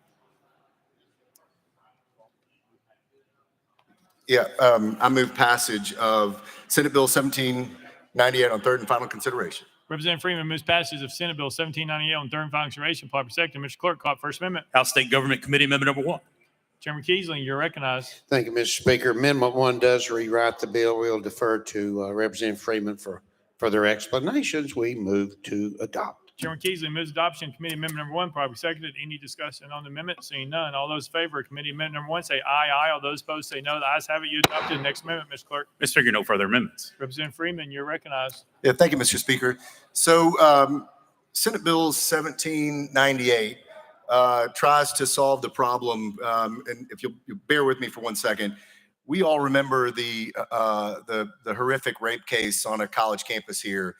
Yeah, I move passage of Senate Bill 1798 on third and final consideration. Representative Freeman moves passage of Senate Bill 1798 on third and final consideration. Probably second. Mr. Clerk, call up First Amendment. House State Government Committee Amendment number 1. Chairman Keesling, you're recognized. Thank you, Mr. Speaker. Amendment 1 does rewrite the bill. We'll defer to Representative Freeman for further explanations. We move to adopt. Chairman Keesling moves adoption of Committee Amendment number 1. Probably seconded. Any discussion on the amendment? Seeing none. All those in favor of Committee Amendment number 1 say aye, aye. All those opposed say no. The ayes have it. You adopted. Next amendment, Mr. Clerk. Mr. Speaker, no further amendments. Representative Freeman, you're recognized. Yeah, thank you, Mr. Speaker. So Senate Bill 1798 tries to solve the problem. And if you'll bear with me for 1 second, we all remember the horrific rape case on a college campus here,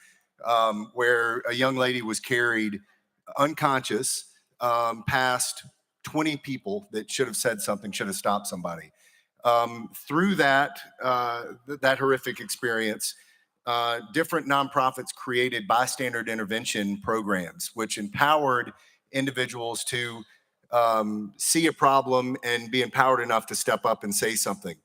where a young lady was carried unconscious past 20 people that should have said something, should have stopped somebody. Through that horrific experience, different nonprofits created bystander intervention programs, which empowered individuals to see a problem and be empowered enough to step up and say something.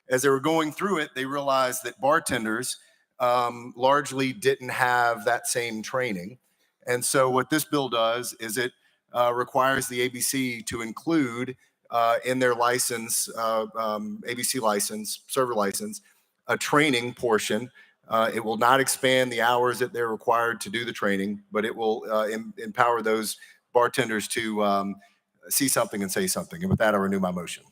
As they were going through it, they realized that bartenders largely didn't have that same training. And so what this bill does is it requires the ABC to include in their license, ABC license, server license, a training portion. It will not expand the hours that they're required to do the training, but it will empower those bartenders to see something and say something. And with that, I renew my motion.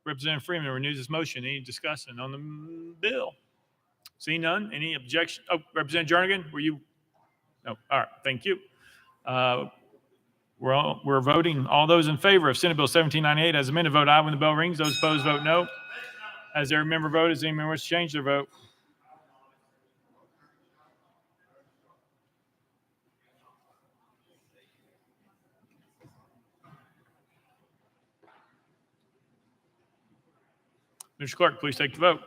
Representative Freeman renews his motion. Any discussion on the bill? Seeing none, any objection? Oh, Representative Jernigan, were you? No, all right, thank you. We're voting. All those in favor of Senate Bill 1798 as amended, vote aye when the bell rings. Those opposed, vote no. As every member voted, does any member wish to change their vote? Mr. Clerk, please take the vote.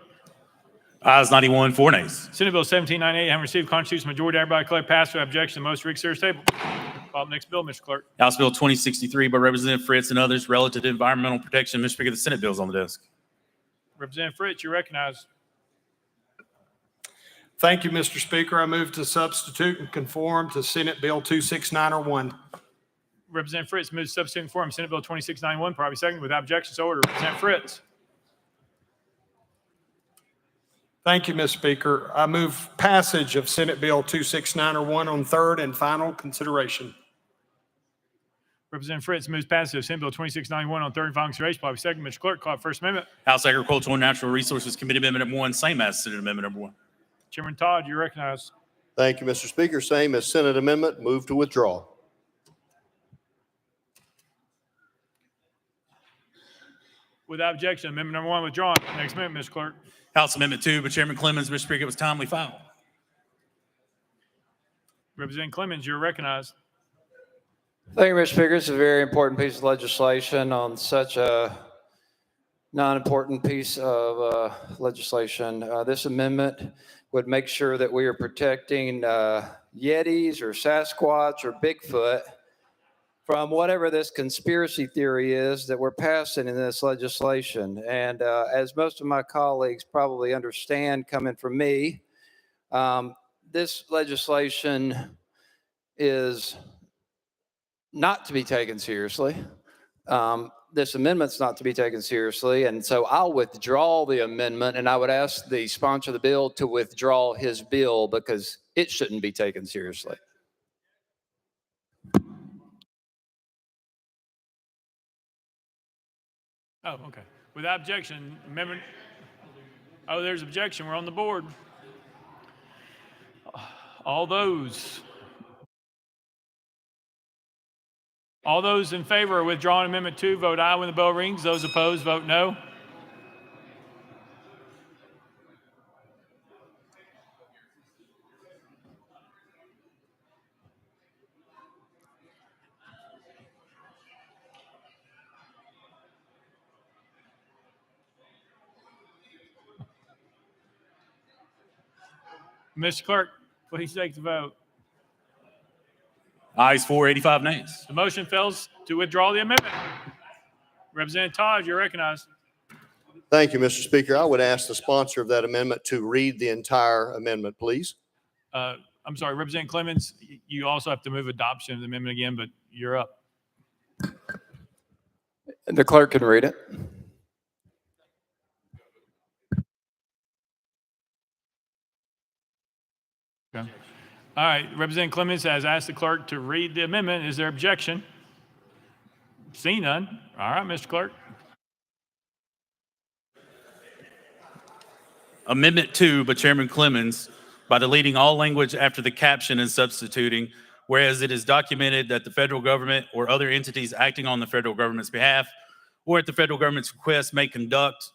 Ayes 91, 4 nays. Senate Bill 1798, having received constitutional majority, hereby declare passed without objection. The motion reconsider is tabled. Call the next bill, Mr. Clerk. House Bill 2063 by Representative Fritz and others relative to environmental protection. Mr. Speaker, the Senate bill is on the desk. Representative Fritz, you recognize. Thank you, Mr. Speaker. I move to substitute and conform to Senate Bill 2691. Representative Fritz moves to substitute and conform Senate Bill 2691, probably second without objection. So ordered. Representative Fritz. Thank you, Mr. Speaker. I move passage of Senate Bill 2691 on third and final consideration. Representative Fritz moves passage of Senate Bill 2691 on third and final consideration, probably second. Mr. Clerk, call it First Amendment. House Agricultural and Natural Resources Committee Amendment number 1, same as Senate Amendment number 1. Chairman Todd, you recognize. Thank you, Mr. Speaker. Same as Senate amendment. Move to withdraw. Without objection, amendment number 1 withdrawn. Next amendment, Mr. Clerk. House Amendment 2 by Chairman Clemens. Mr. Speaker, it was timely filed. Representative Clemens, you're recognized. Thank you, Mr. Speaker. It's a very important piece of legislation on such a non-important piece of legislation. This amendment would make sure that we are protecting Yetis or Sasquatch or Bigfoot from whatever this conspiracy theory is that we're passing in this legislation. And as most of my colleagues probably understand coming from me, this legislation is not to be taken seriously. This amendment's not to be taken seriously. And so I'll withdraw the amendment, and I would ask the sponsor of the bill to withdraw his bill because it shouldn't be taken seriously. Oh, okay. Without objection, amendment. Oh, there's objection. We're on the board. All those in favor of withdrawing Amendment 2, vote aye when the bell rings. Those opposed, vote no. Mr. Clerk, please take the vote. Ayes 4, 85 nays. The motion fails to withdraw the amendment. Representative Todd, you're recognized. Thank you, Mr. Speaker. I would ask the sponsor of that amendment to read the entire amendment, please. I'm sorry, Representative Clemens, you also have to move adoption of the amendment again, but you're up. The clerk can read it. Okay. All right, Representative Clemens has asked the clerk to read the amendment. Is there objection? See none. All right, Mr. Clerk. Amendment 2 by Chairman Clemens, by deleting all language after the caption and substituting, whereas it is documented that the federal government or other entities acting on the federal government's behalf or at the federal government's request may conduct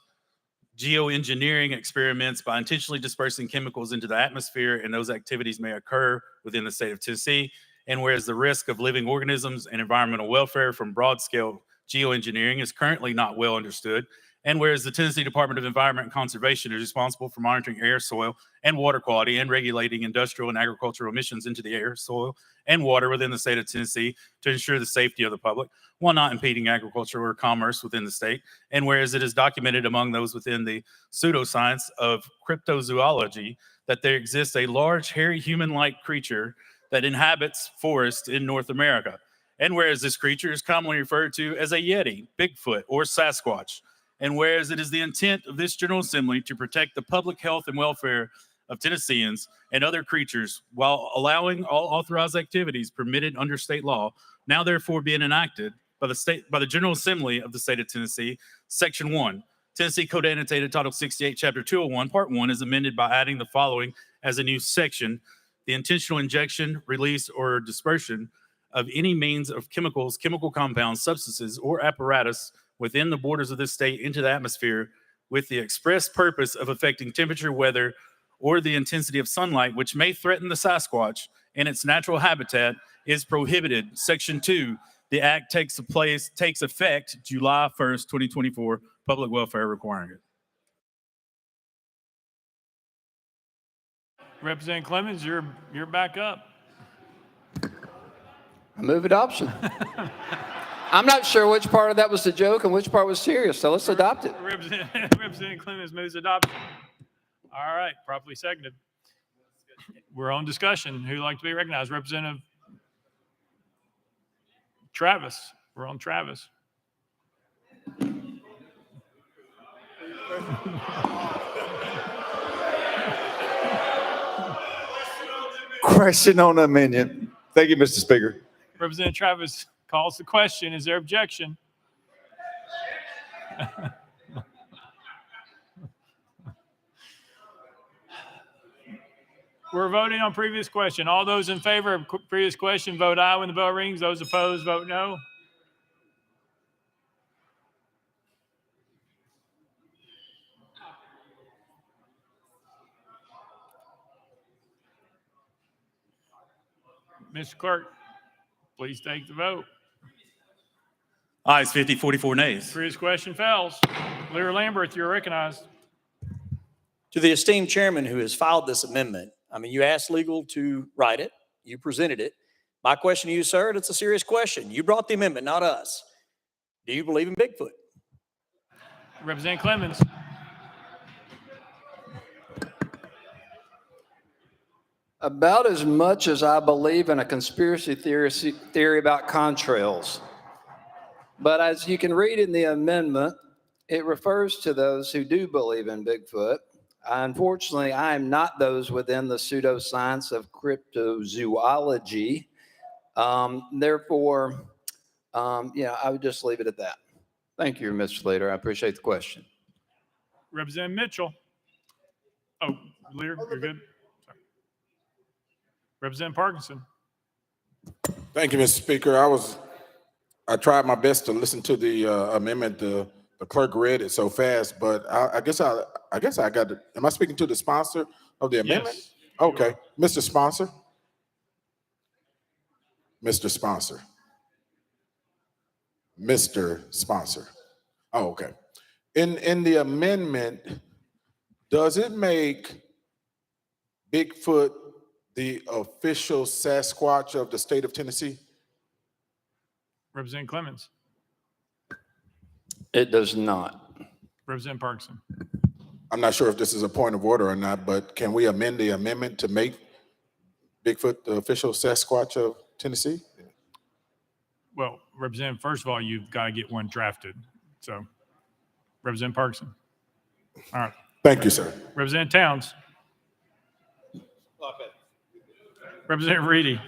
geoengineering experiments by intentionally dispersing chemicals into the atmosphere, and those activities may occur within the state of Tennessee. And whereas the risk of living organisms and environmental welfare from broad-scale geoengineering is currently not well understood, And whereas the Tennessee Department of Environment and Conservation is responsible for monitoring air, soil, and water quality and regulating industrial and agricultural emissions into the air, soil, and water within the state of Tennessee to ensure the safety of the public while not impeding agriculture or commerce within the state. And whereas it is documented among those within the pseudoscience of cryptozoology that there exists a large, hairy, human-like creature that inhabits forests in North America. And whereas this creature is commonly referred to as a Yeti, Bigfoot, or Sasquatch. And whereas it is the intent of this General Assembly to protect the public health and welfare of Tennesseans and other creatures while allowing all authorized activities permitted under state law, now therefore being enacted by the General Assembly of the state of Tennessee, Section 1, Tennessee Code Annotated Title 68, Chapter 201, Part 1 is amended by adding the following as a new section: the intentional injection, release, or dispersion of any means of chemicals, chemical compounds, substances, or apparatus within the borders of this state into the atmosphere with the express purpose of affecting temperature, weather, or the intensity of sunlight, which may threaten the Sasquatch in its natural habitat, is prohibited. Section 2, the act takes effect July 1st, 2024, public welfare requiring it. Representative Clemens, you're back up. I move adoption. I'm not sure which part of that was a joke and which part was serious, so let's adopt it. Representative Clemens moves adoption. All right, properly seconded. We're on discussion. Who'd like to be recognized? Representative Travis. We're on Travis. Question on the amendment. Thank you, Mr. Speaker. Representative Travis calls the question. Is there objection? We're voting on previous question. All those in favor of previous question, vote aye when the bell rings. Those opposed, vote no. Mr. Clerk, please take the vote. Ayes 50, 44 nays. Previous question fails. Leader Lambert, you're recognized. To the esteemed chairman who has filed this amendment, you asked legal to write it. You presented it. My question to you, sir, and it's a serious question. You brought the amendment, not us. Do you believe in Bigfoot? Representative Clemens. About as much as I believe in a conspiracy theory about contrails. But as you can read in the amendment, it refers to those who do believe in Bigfoot. Unfortunately, I am not those within the pseudoscience of cryptozoology. Therefore, I would just leave it at that. Thank you, Mr. Leader. I appreciate the question. Representative Mitchell. Oh, Leader, you're good. Sorry. Representative Parkinson. Thank you, Mr. Speaker. I tried my best to listen to the amendment. The clerk read it so fast, but I guess I got to. Am I speaking to the sponsor of the amendment? Yes. Okay, Mr. Sponsor. Mr. Sponsor. Mr. Sponsor. Oh, okay. In the amendment, does it make Bigfoot the official Sasquatch of the state of Tennessee? Representative Clemens. It does not. Representative Parkinson. I'm not sure if this is a point of order or not, but can we amend the amendment to make Bigfoot the official Sasquatch of Tennessee? Well, Representative, first of all, you've got to get one drafted. So, Representative Parkinson. All right. Thank you, sir. Representative Towns. Representative Reedy.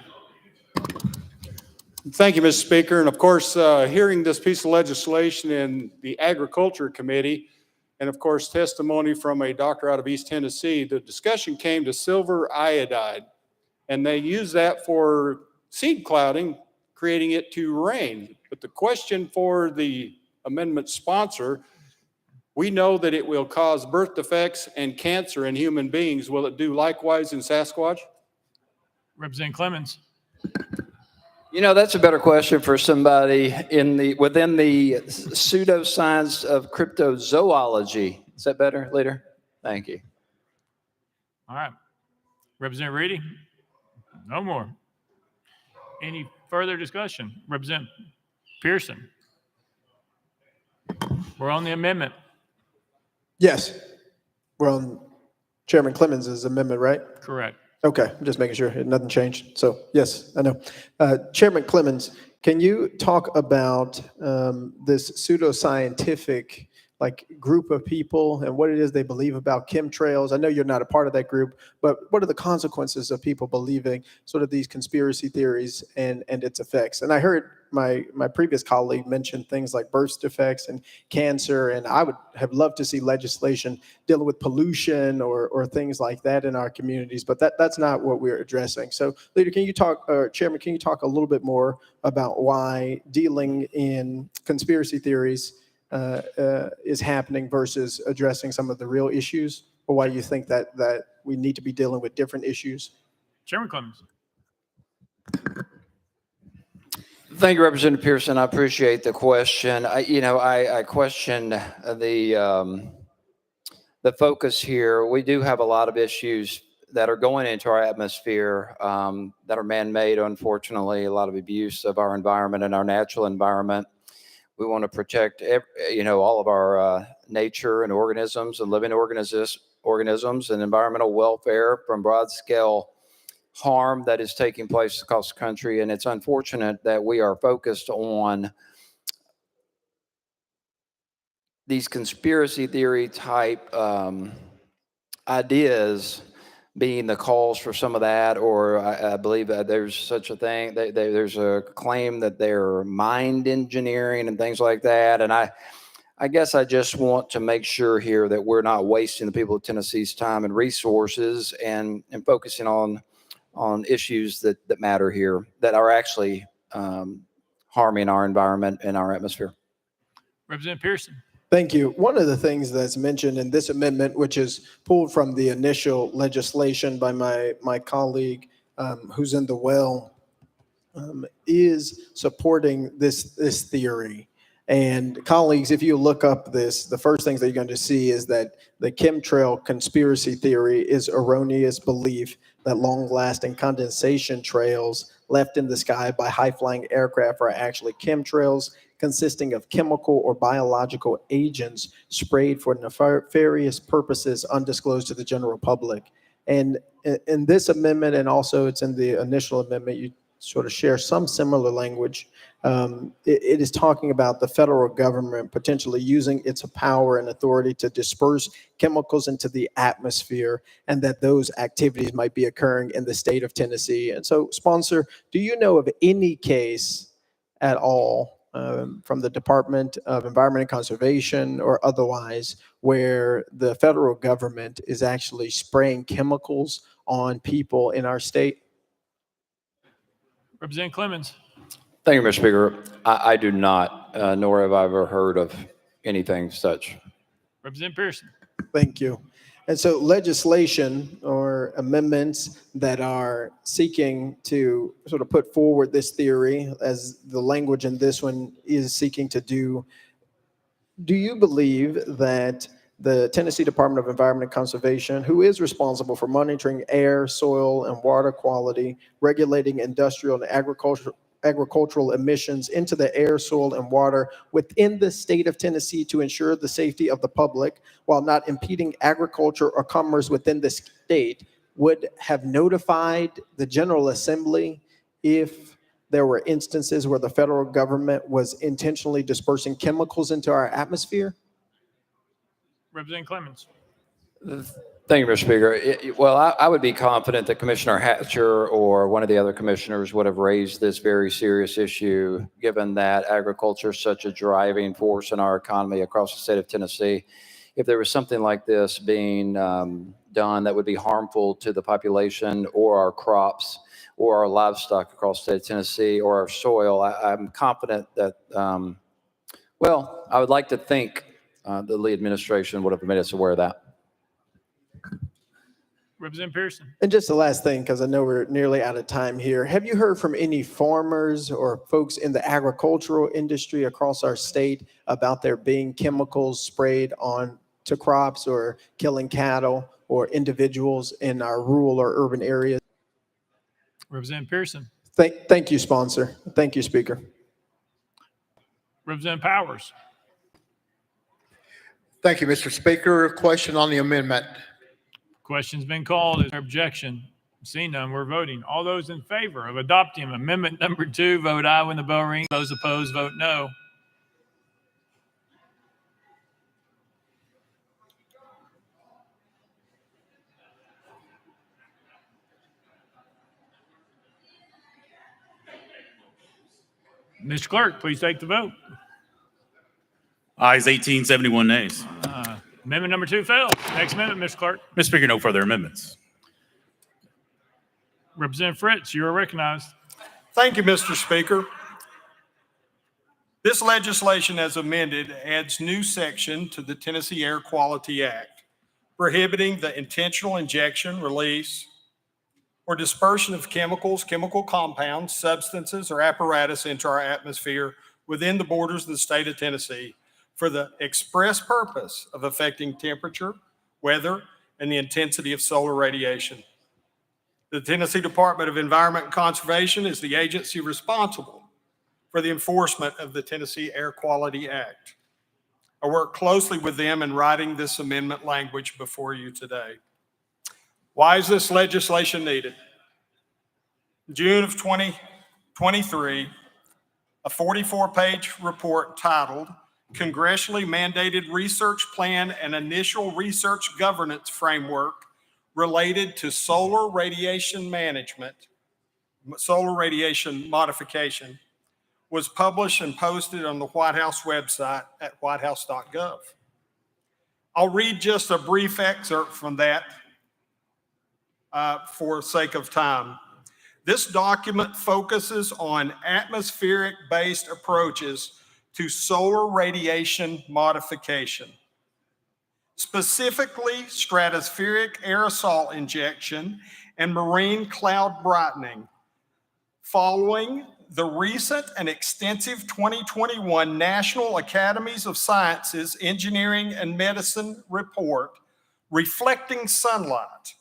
Thank you, Mr. Speaker. And of course, hearing this piece of legislation in the Agriculture Committee, and of course, testimony from a doctor out of East Tennessee, the discussion came to silver iodide, and they use that for seed clouding, creating it to rain. But the question for the amendment sponsor, we know that it will cause birth defects and cancer in human beings. Will it do likewise in Sasquatch? Representative Clemens. That's a better question for somebody within the pseudoscience of cryptozoology. Is that better, Leader? Thank you. All right. Representative Reedy? No more. Any further discussion? Representative Pearson? We're on the amendment. Yes. We're on Chairman Clemens' amendment, right? Correct. Okay, I'm just making sure nothing changed. So yes, I know. Chairman Clemens, can you talk about this pseudoscientific group of people and what it is they believe about chemtrails? I know you're not a part of that group, but what are the consequences of people believing sort of these conspiracy theories and its effects? And I heard my previous colleague mention things like birth defects and cancer, and I would have loved to see legislation dealing with pollution or things like that in our communities, but that's not what we're addressing. So, Leader, can you talk, Chairman, can you talk a little bit more about why dealing in conspiracy theories is happening versus addressing some of the real issues, or why you think that we need to be dealing with different issues? Chairman Clemens. Thank you, Representative Pearson. I appreciate the question. I question the focus here. We do have a lot of issues that are going into our atmosphere that are man-made, unfortunately, a lot of abuse of our environment and our natural environment. We want to protect, all of our nature and organisms and living organisms and environmental welfare from broad-scale harm that is taking place across the country. And it's unfortunate that we are focused on these conspiracy theory type ideas being the cause for some of that, or I believe that there's such a thing. There's a claim that they're mind engineering and things like that. And I guess I just want to make sure here that we're not wasting the people of Tennessee's time and resources and focusing on issues that matter here, that are actually harming our environment and our atmosphere. Representative Pearson. Thank you. One of the things that's mentioned in this amendment, which is pulled from the initial legislation by my colleague who's in the well, is supporting this theory. And colleagues, if you look up this, the first things that you're going to see is that the chemtrail conspiracy theory is erroneous belief that long-lasting condensation trails left in the sky by high-flying aircraft are actually chemtrails consisting of chemical or biological agents sprayed for nefarious purposes undisclosed to the general public. And in this amendment, and also it's in the initial amendment, you sort of share some similar language. It is talking about the federal government potentially using its power and authority to disperse chemicals into the atmosphere, and that those activities might be occurring in the state of Tennessee. And so, sponsor, do you know of any case at all from the Department of Environment and Conservation or otherwise where the federal government is actually spraying chemicals on people in our state? Representative Clemens. Thank you, Mr. Speaker. I do not, nor have I ever heard of anything such. Representative Pearson. Thank you. And so legislation or amendments that are seeking to sort of put forward this theory, as the language in this one is seeking to do you believe that the Tennessee Department of Environment and Conservation, who is responsible for monitoring air, soil, and water quality, regulating industrial and agricultural emissions into the air, soil, and water within the state of Tennessee to ensure the safety of the public while not impeding agriculture or commerce within the state, would have notified the General Assembly if there were instances where the federal government was intentionally dispersing chemicals into our atmosphere? Representative Clemens. Thank you, Mr. Speaker. Well, I would be confident that Commissioner Hatcher or one of the other commissioners would have raised this very serious issue, given that agriculture is such a driving force in our economy across the state of Tennessee. If there was something like this being done that would be harmful to the population or our crops or our livestock across the state of Tennessee or our soil, I'm confident that, I would like to think the Lee administration would have made us aware of that. Representative Pearson. And just the last thing, because I know we're nearly out of time here. Have you heard from any farmers or folks in the agricultural industry across our state about there being chemicals sprayed on to crops or killing cattle or individuals in our rural or urban areas? Representative Pearson. Thank you, sponsor. Thank you, Speaker. Representative Powers. Thank you, Mr. Speaker. Question on the amendment. Question's been called. Is there objection? Seeing none, we're voting. All those in favor of adopting amendment number 2, vote aye when the bell rings. Those opposed, vote no. Mr. Clerk, please take the vote. Ayes 18, 71 nays. Amendment number 2 failed. Next amendment, Mr. Clerk. Mr. Speaker, no further amendments. Representative Fritz, you are recognized. Thank you, Mr. Speaker. This legislation as amended adds new section to the Tennessee Air Quality Act, prohibiting the intentional injection, release, or dispersion of chemicals, chemical compounds, substances, or apparatus into our atmosphere within the borders of the state of Tennessee for the express purpose of affecting temperature, weather, and the intensity of solar radiation. The Tennessee Department of Environment and Conservation is the agency responsible for the enforcement of the Tennessee Air Quality Act. I work closely with them in writing this amendment language before you today. Why is this legislation needed? In June of 2023, a 44-page report titled Congressionally Mandated Research Plan and Initial Research Governance Framework Related to Solar Radiation Management, Solar Radiation Modification, was published and posted on the White House website at whitehouse.gov. I'll read just a brief excerpt from that for sake of time. This document focuses on atmospheric-based approaches to solar radiation modification, specifically stratospheric aerosol injection and marine cloud brightening. Following the recent and extensive 2021 National Academies of Sciences, Engineering, and Medicine report, Reflecting Sunlight,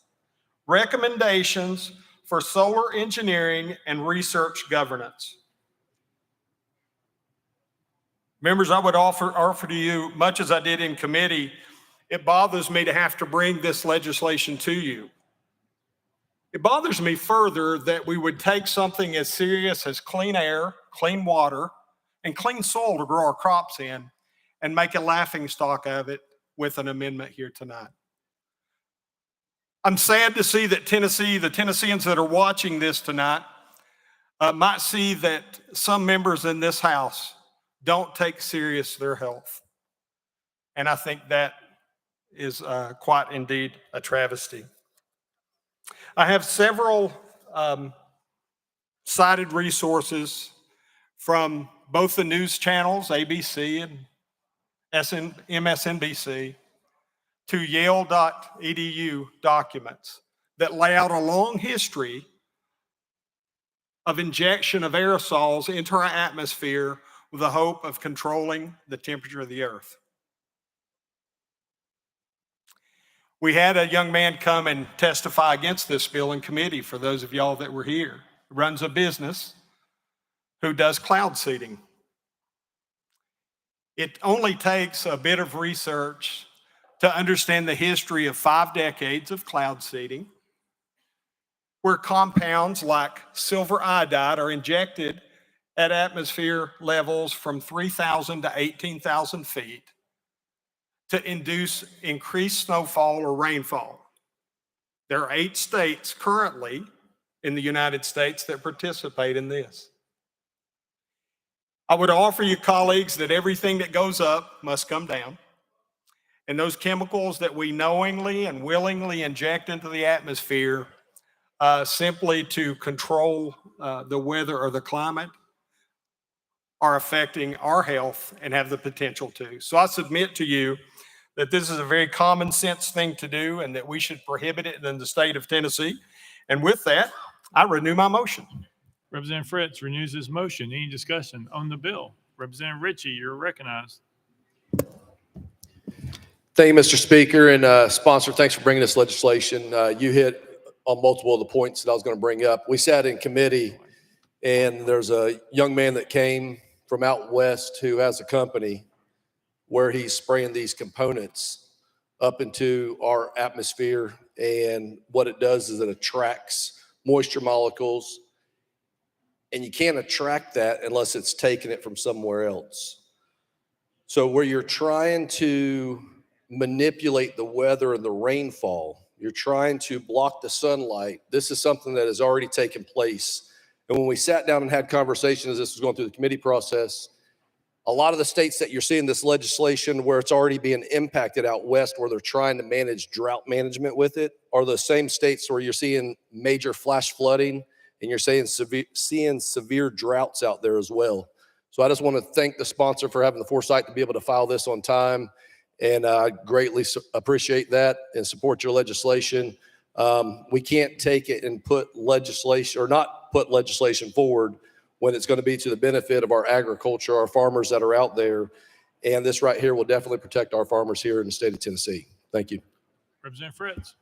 Recommendations for Solar Engineering and Research Governance. Members, I would offer to you, much as I did in committee, it bothers me to have to bring this legislation to you. It bothers me further that we would take something as serious as clean air, clean water, and clean soil to grow our crops in and make a laughingstock of it with an amendment here tonight. I'm sad to see that the Tennesseans that are watching this tonight might see that some members in this House don't take serious their health. And I think that is quite indeed a travesty. I have several cited resources from both the news channels, ABC and MSNBC, to Yale.edu documents that lay out a long history of injection of aerosols into our atmosphere with the hope of controlling the temperature of the earth. We had a young man come and testify against this bill in committee, for those of y'all that were here. He runs a business who does cloud seeding. It only takes a bit of research to understand the history of 5 decades of cloud seeding, where compounds like silver iodide are injected at atmosphere levels from 3,000 to 18,000 feet to induce increased snowfall or rainfall. There are 8 states currently in the United States that participate in this. I would offer you, colleagues, that everything that goes up must come down. And those chemicals that we knowingly and willingly inject into the atmosphere simply to control the weather or the climate are affecting our health and have the potential to. So I submit to you that this is a very common sense thing to do and that we should prohibit it in the state of Tennessee. And with that, I renew my motion. Representative Fritz renews his motion. Any discussion on the bill? Representative Ritchie, you're recognized. Thank you, Mr. Speaker, and sponsor, thanks for bringing this legislation. You hit on multiple of the points that I was going to bring up. We sat in committee, and there's a young man that came from out west who has a company where he's spraying these components up into our atmosphere, and what it does is it attracts moisture molecules, and you can't attract that unless it's taking it from somewhere else. So where you're trying to manipulate the weather and the rainfall, you're trying to block the sunlight, this is something that has already taken place. And when we sat down and had conversations, this was going through the committee process, a lot of the states that you're seeing this legislation where it's already being impacted out west, where they're trying to manage drought management with it, are the same states where you're seeing major flash flooding and you're seeing severe droughts out there as well. So I just want to thank the sponsor for having the foresight to be able to file this on time. And I greatly appreciate that and support your legislation. We can't take it and put legislation or not put legislation forward when it's going to be to the benefit of our agriculture, our farmers that are out there. And this right here will definitely protect our farmers here in the state of Tennessee. Thank you. Representative Fritz.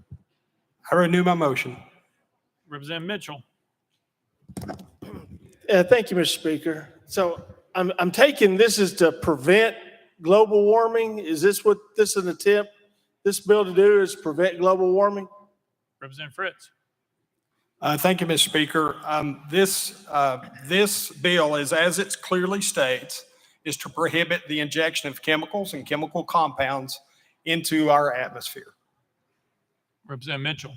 I renew my motion. Representative Mitchell. Thank you, Mr. Speaker. So I'm taking this is to prevent global warming. Is this what this is an attempt, this bill to do is prevent global warming? Representative Fritz. Thank you, Mr. Speaker. This bill is, as it clearly states, is to prohibit the injection of chemicals and chemical compounds into our atmosphere. Representative Mitchell.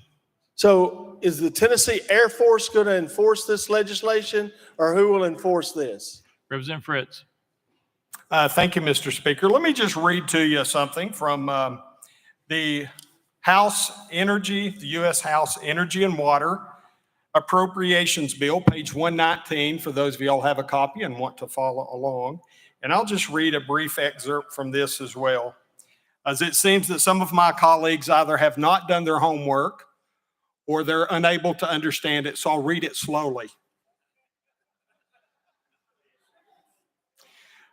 So is the Tennessee Air Force going to enforce this legislation, or who will enforce this? Representative Fritz. Thank you, Mr. Speaker. Let me just read to you something from the House Energy, the U.S. House Energy and Water Appropriations Bill, page 119, for those of you all have a copy and want to follow along. And I'll just read a brief excerpt from this as well, as it seems that some of my colleagues either have not done their homework or they're unable to understand it, so I'll read it slowly.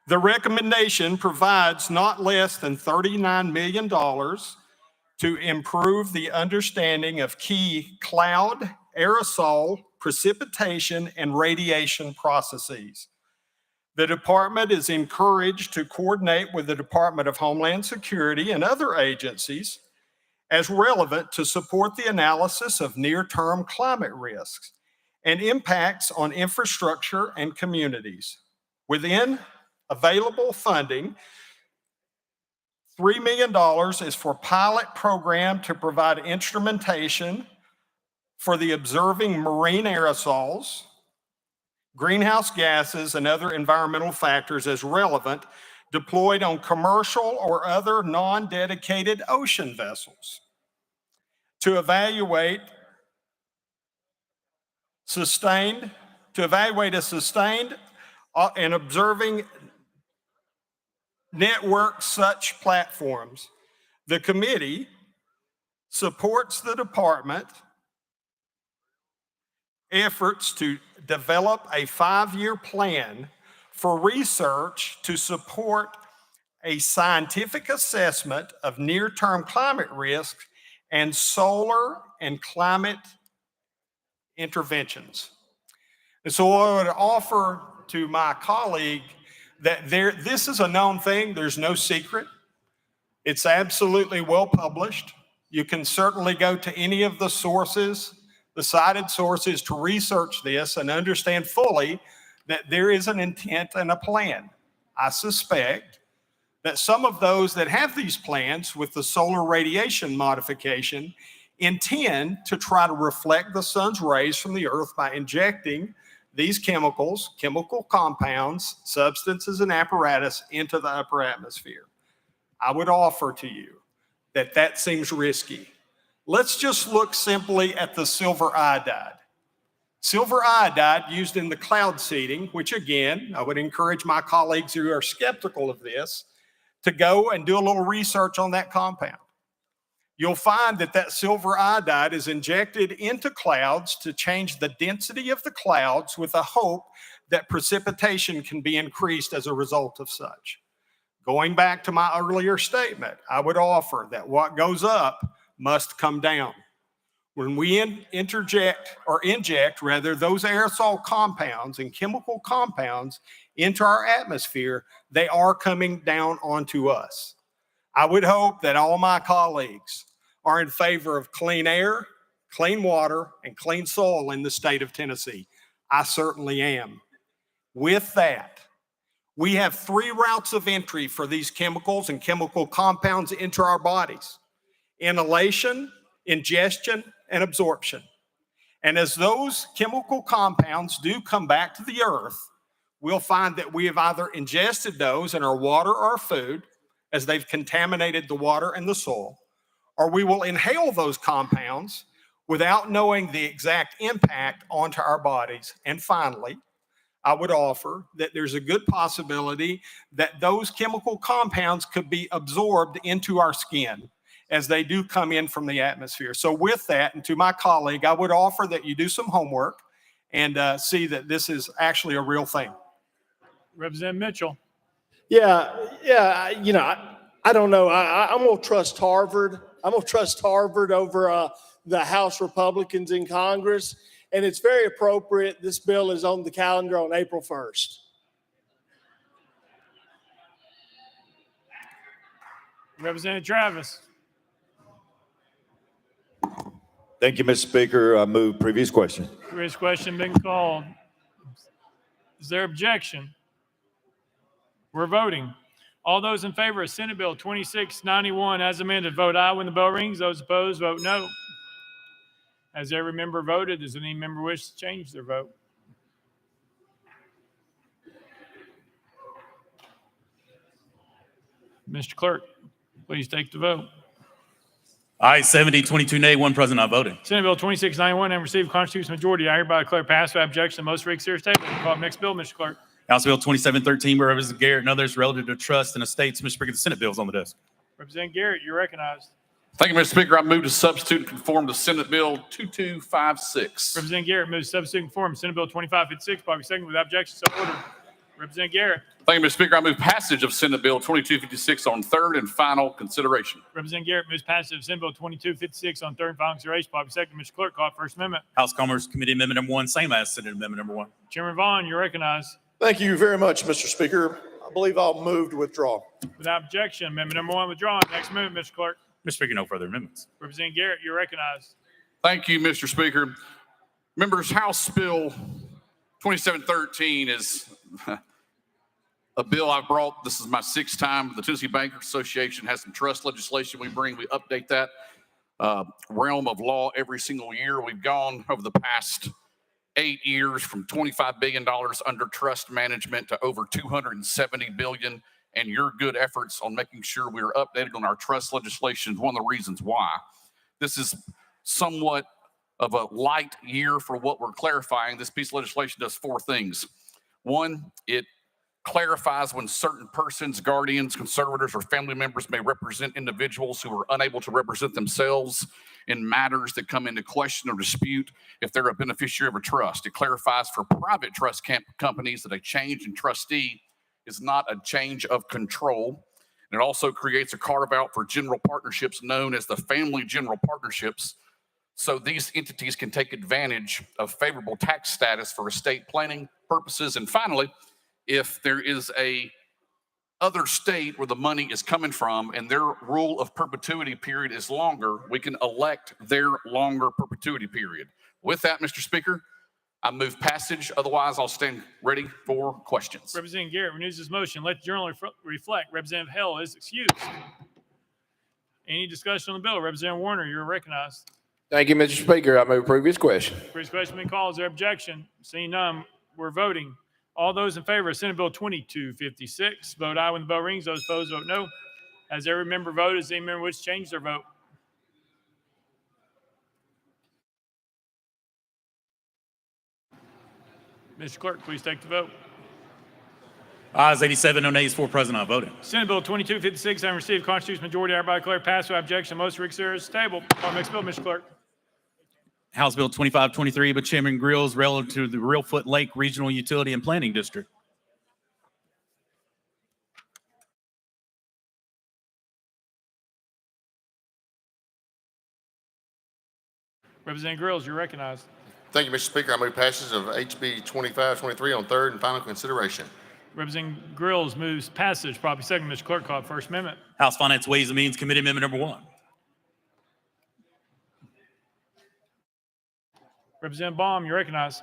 The recommendation provides not less than $39 million to improve the understanding of key cloud, aerosol, precipitation, and radiation processes. The department is encouraged to coordinate with the Department of Homeland Security and other agencies as relevant to support the analysis of near-term climate risks and impacts on infrastructure and communities. Within available funding, $3 million is for pilot program to provide instrumentation for the observing marine aerosols, greenhouse gases, and other environmental factors as relevant, deployed on commercial or other non-dedicated ocean vessels. To evaluate a sustained and observing network such platforms. The committee supports the department efforts to develop a 5-year plan for research to support a scientific assessment of near-term climate risks and solar and climate interventions. And so I would offer to my colleague that this is a known thing. There's no secret. It's absolutely well published. You can certainly go to any of the sources, the cited sources, to research this and understand fully that there is an intent and a plan. I suspect that some of those that have these plans with the solar radiation modification intend to try to reflect the sun's rays from the earth by injecting these chemicals, chemical compounds, substances, and apparatus into the upper atmosphere. I would offer to you that that seems risky. Let's just look simply at the silver iodide. Silver iodide used in the cloud seeding, which again, I would encourage my colleagues who are skeptical of this to go and do a little research on that compound. You'll find that that silver iodide is injected into clouds to change the density of the clouds with a hope that precipitation can be increased as a result of such. Going back to my earlier statement, I would offer that what goes up must come down. When we inject those aerosol compounds and chemical compounds into our atmosphere, they are coming down onto us. I would hope that all my colleagues are in favor of clean air, clean water, and clean soil in the state of Tennessee. I certainly am. With that, we have 3 routes of entry for these chemicals and chemical compounds into our bodies: inhalation, ingestion, and absorption. And as those chemical compounds do come back to the earth, we'll find that we have either ingested those in our water or our food, as they've contaminated the water and the soil, or we will inhale those compounds without knowing the exact impact onto our bodies. And finally, I would offer that there's a good possibility that those chemical compounds could be absorbed into our skin as they do come in from the atmosphere. So with that, and to my colleague, I would offer that you do some homework and see that this is actually a real thing. Representative Mitchell. Yeah. You know, I don't know. I'm going to trust Harvard. I'm going to trust Harvard over the House Republicans in Congress. And it's very appropriate. This bill is on the calendar on April 1st. Representative Travis. Thank you, Mr. Speaker. I move previous question. Previous question been called. Is there objection? We're voting. All those in favor of Senate Bill 2691 as amended, vote aye when the bell rings. Those opposed, vote no. Has every member voted? Does any member wish to change their vote? Mr. Clerk, please take the vote. Aye, 70, 22 nay, 1 present not voting. Senate Bill 2691 and received constitutional majority. I hereby declare passed without objection. Most read serious table. Call it next bill, Mr. Clerk. House Bill 2713 by Representative Garrett and others relative to trust and estates. Mr. Speaker, the Senate bill is on the desk. Representative Garrett, you're recognized. Thank you, Mr. Speaker. I move to substitute and conform to Senate Bill 2256. Representative Garrett moves substitute and conform Senate Bill 2556. Bobby second without objection. So ordered. Representative Garrett. Thank you, Mr. Speaker. I move passage of Senate Bill 2256 on third and final consideration. Representative Garrett moves passage of Senate Bill 2256 on third and final consideration. Bobby second. Mr. Clerk, call it First Amendment. House Commerce Committee Amendment number 1, same as Senate Amendment number 1. Chairman Vaughn, you're recognized. Thank you very much, Mr. Speaker. I believe I'll move to withdraw. Without objection, amendment number 1 withdrawn. Next amendment, Mr. Clerk. Mr. Speaker, no further amendments. Representative Garrett, you're recognized. Thank you, Mr. Speaker. Members, House Bill 2713 is a bill I brought. This is my 6th time. The Tennessee Bankers Association has some trust legislation we bring. We update that realm of law every single year. We've gone over the past 8 years from $25 billion under trust management to over $270 billion. And your good efforts on making sure we are updated on our trust legislation is one of the reasons why. This is somewhat of a light year for what we're clarifying. This piece of legislation does 4 things. 1, it clarifies when certain persons, guardians, conservators, or family members may represent individuals who are unable to represent themselves in matters that come into question or dispute if they're a beneficiary of a trust. It clarifies for private trust companies that a change in trustee is not a change of control. And it also creates a carve-out for general partnerships known as the family general partnerships, so these entities can take advantage of favorable tax status for estate planning purposes. And finally, if there is a other state where the money is coming from and their rule of perpetuity period is longer, we can elect their longer perpetuity period. With that, Mr. Speaker, I move passage. Otherwise, I'll stand ready for questions. Representative Garrett renews his motion. Let the journal reflect. Representative Hell is excused. Any discussion on the bill? Representative Warner, you're recognized. Thank you, Mr. Speaker. I move previous question. Previous question been called. Is there objection? Seeing none, we're voting. All those in favor of Senate Bill 2256, vote aye when the bell rings. Those opposed, vote no. Has every member voted? Does any member wish to change their vote? Mr. Clerk, please take the vote. Ayes 87, no nays, 4 present, not voting. Senate Bill 2256 having received constitutional majority, I hereby declare passed without objection. Most reconsidered is tabled. Call next bill, Mr. Clerk. House Bill 2523 by Chairman Grills relative to the Reelfoot Lake Regional Utility and Planning District. Representative Grills, you're recognized. Thank you, Mr. Speaker. I move passage of HB 2523 on third and final consideration. Representative Grills moves passage. Properly second. Mr. Clerk, call First Amendment. House Finance Ways and Means Committee Amendment number 1. Representative Baum, you're recognized.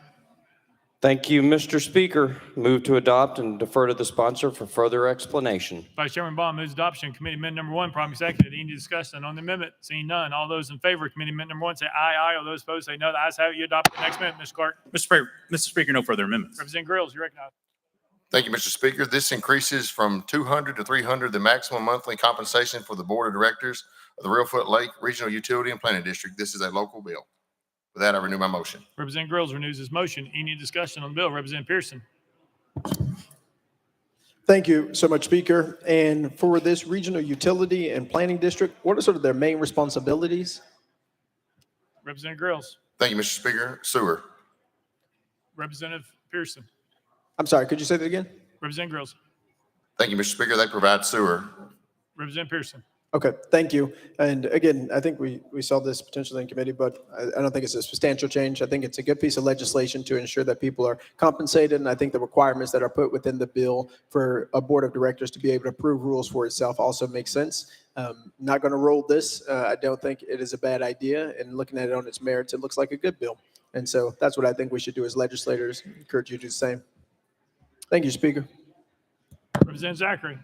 Thank you, Mr. Speaker. Move to adopt and defer to the sponsor for further explanation. Vice Chairman Baum moves adoption. Committee Amendment number 1, properly seconded. Any discussion on the amendment? Seeing none. All those in favor of Committee Amendment number 1 say aye, aye. All those opposed say no. The ayes have it. You adopt the next amendment, Mr. Clerk. Mr. Speaker, no further amendments. Representative Grills, you're recognized. Thank you, Mr. Speaker. This increases from 200 to 300 the maximum monthly compensation for the Board of Directors of the Reelfoot Lake Regional Utility and Planning District. This is a local bill. With that, I renew my motion. Representative Grills renews his motion. Any discussion on the bill? Representative Pearson. Thank you so much, Speaker. And for this regional utility and planning district, what are sort of their main responsibilities? Representative Grills. Thank you, Mr. Speaker. Sewer. Representative Pearson. I'm sorry, could you say that again? Representative Grills. Thank you, Mr. Speaker. They provide sewer. Representative Pearson. Okay, thank you. And again, I think we saw this potentially in committee, but I don't think it's a substantial change. I think it's a good piece of legislation to ensure that people are compensated. And I think the requirements that are put within the bill for a board of directors to be able to approve rules for itself also makes sense. Not going to roll this. I don't think it is a bad idea. And looking at it on its merits, it looks like a good bill. And so that's what I think we should do as legislators. Encourage you to do the same. Thank you, Speaker. Representative Zachary.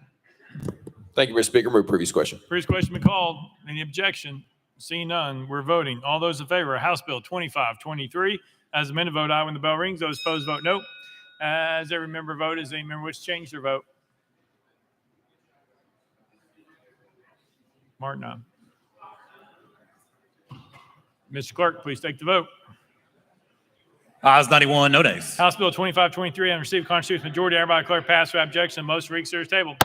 Thank you, Mr. Speaker. Move previous question. Previous question been called. Any objection? Seeing none, we're voting. All those in favor of House Bill 2523 as amended, vote aye when the bell rings. Those opposed, vote no. As every member voted, does any member wish to change their vote? Martin, aye. Mr. Clerk, please take the vote. Ayes 91, no nays. House Bill 2523 and received constitutional majority. Everybody declare passed without objection. Most reconsidered is tabled.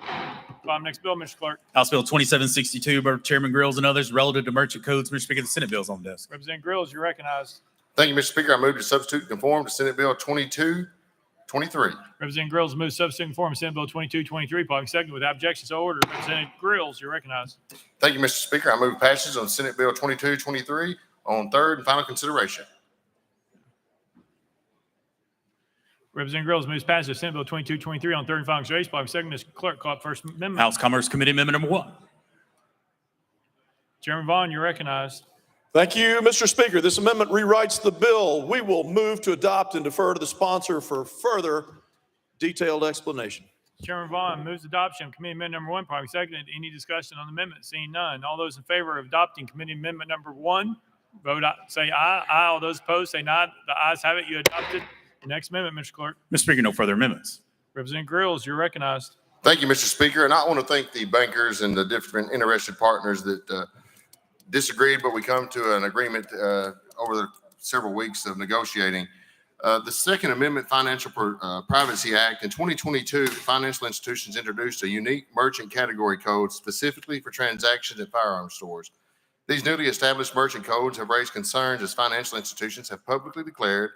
Next bill, Mr. Clerk. House Bill 2762 by Chairman Grills and others relative to merchant codes. Mr. Speaker, the Senate bill is on desk. Representative Grills, you're recognized. Thank you, Mr. Speaker. I move to substitute and conform to Senate Bill 2223. Representative Grills moves substitute and conform to Senate Bill 2223. Public second without objection, so ordered. Representative Grills, you're recognized. Thank you, Mr. Speaker. I move passage on Senate Bill 2223 on third and final consideration. Representative Grills moves passage of Senate Bill 2223 on third and final consideration. Public second, Mr. Clerk, call up First Amendment. House Commerce Committee Amendment number 1. Chairman Vaughn, you're recognized. Thank you, Mr. Speaker. This amendment rewrites the bill. We will move to adopt and defer to the sponsor for further detailed explanation. Chairman Vaughn moves adoption of Committee Amendment number 1. Probably seconded. Any discussion on the amendment? Seeing none. All those in favor of adopting Committee Amendment number 1, vote aye, say aye. Aye. All those opposed say not. The ayes have it. You adopted. The next amendment, Mr. Clerk. Mr. Speaker, no further amendments. Representative Grills, you're recognized. Thank you, Mr. Speaker. And I want to thank the bankers and the different interested partners that disagreed, but we come to an agreement over the several weeks of negotiating. The Second Amendment Financial Privacy Act in 2022, financial institutions introduced a unique merchant category code specifically for transactions at firearms stores. These newly established merchant codes have raised concerns as financial institutions have publicly declared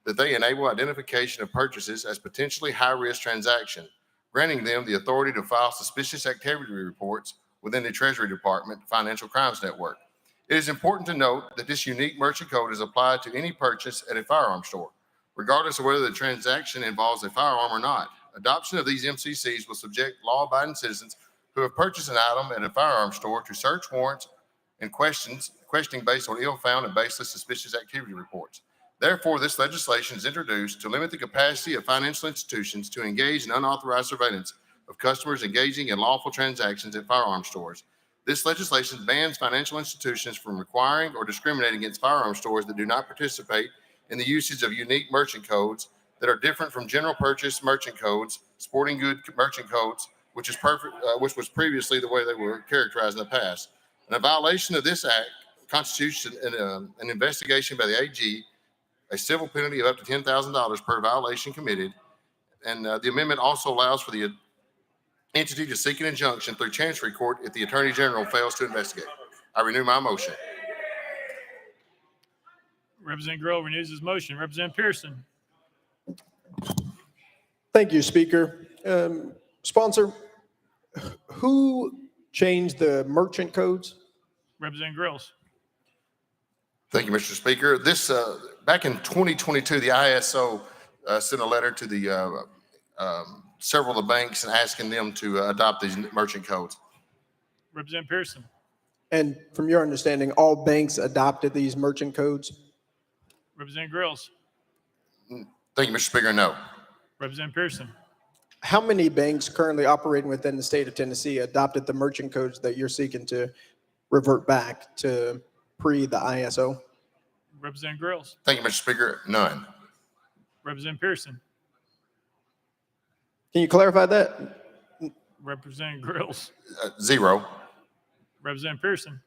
that they enable identification of purchases as potentially high-risk transactions, granting them the authority to file suspicious activity reports within the Treasury Department Financial Crimes Network. It is important to note that this unique merchant code is applied to any purchase at a firearm store, regardless of whether the transaction involves a firearm or not. Adoption of these MCCs will subject law-abiding citizens who have purchased an item at a firearm store to search warrants and questioning based on ill-found and baseless suspicious activity reports. Therefore, this legislation is introduced to limit the capacity of financial institutions to engage in unauthorized surveillance of customers engaging in lawful transactions at firearm stores. This legislation bans financial institutions from requiring or discriminating against firearm stores that do not participate in the usage of unique merchant codes that are different from general purchase merchant codes, sporting good merchant codes, which was previously the way they were characterized in the past. And a violation of this act constitutes an investigation by the AG, a civil penalty of up to $10,000 per violation committed, the amendment also allows for the entity to seek an injunction through Chancery Court if the Attorney General fails to investigate. I renew my motion. Representative Grill renews his motion. Representative Pearson. Thank you, Speaker. Sponsor, who changed the merchant codes? Representative Grills. Thank you, Mr. Speaker. This, back in 2022, the ISO sent a letter to the several of the banks and asking them to adopt these merchant codes. Representative Pearson. And from your understanding, all banks adopted these merchant codes? Representative Grills. Thank you, Mr. Speaker. No. Representative Pearson. How many banks currently operating within the state of Tennessee adopted the merchant codes that you're seeking to revert back to pre the ISO? Representative Grills. Thank you, Mr. Speaker. None. Representative Pearson. Can you clarify that? Representative Grills. Zero. Representative Pearson.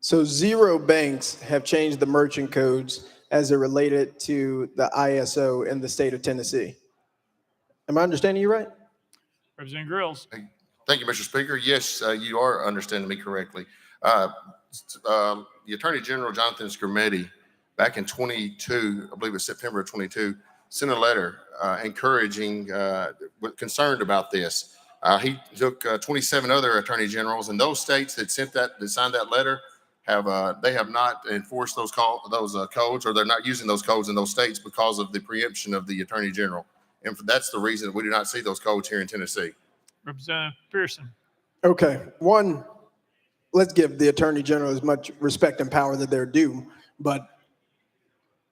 So 0 banks have changed the merchant codes as it related to the ISO in the state of Tennessee. Am I understanding you right? Representative Grills. Thank you, Mr. Speaker. Yes, you are understanding me correctly. The Attorney General, Jonathan Skrmetti, back in 22, I believe it was September of 22, sent a letter encouraging, concerned about this. He took 27 other attorney generals, and those states that signed that letter they have not enforced those codes, or they're not using those codes in those states because of the preemption of the attorney general. And that's the reason that we do not see those codes here in Tennessee. Representative Pearson. Okay. One, let's give the attorney general as much respect and power that they're due, but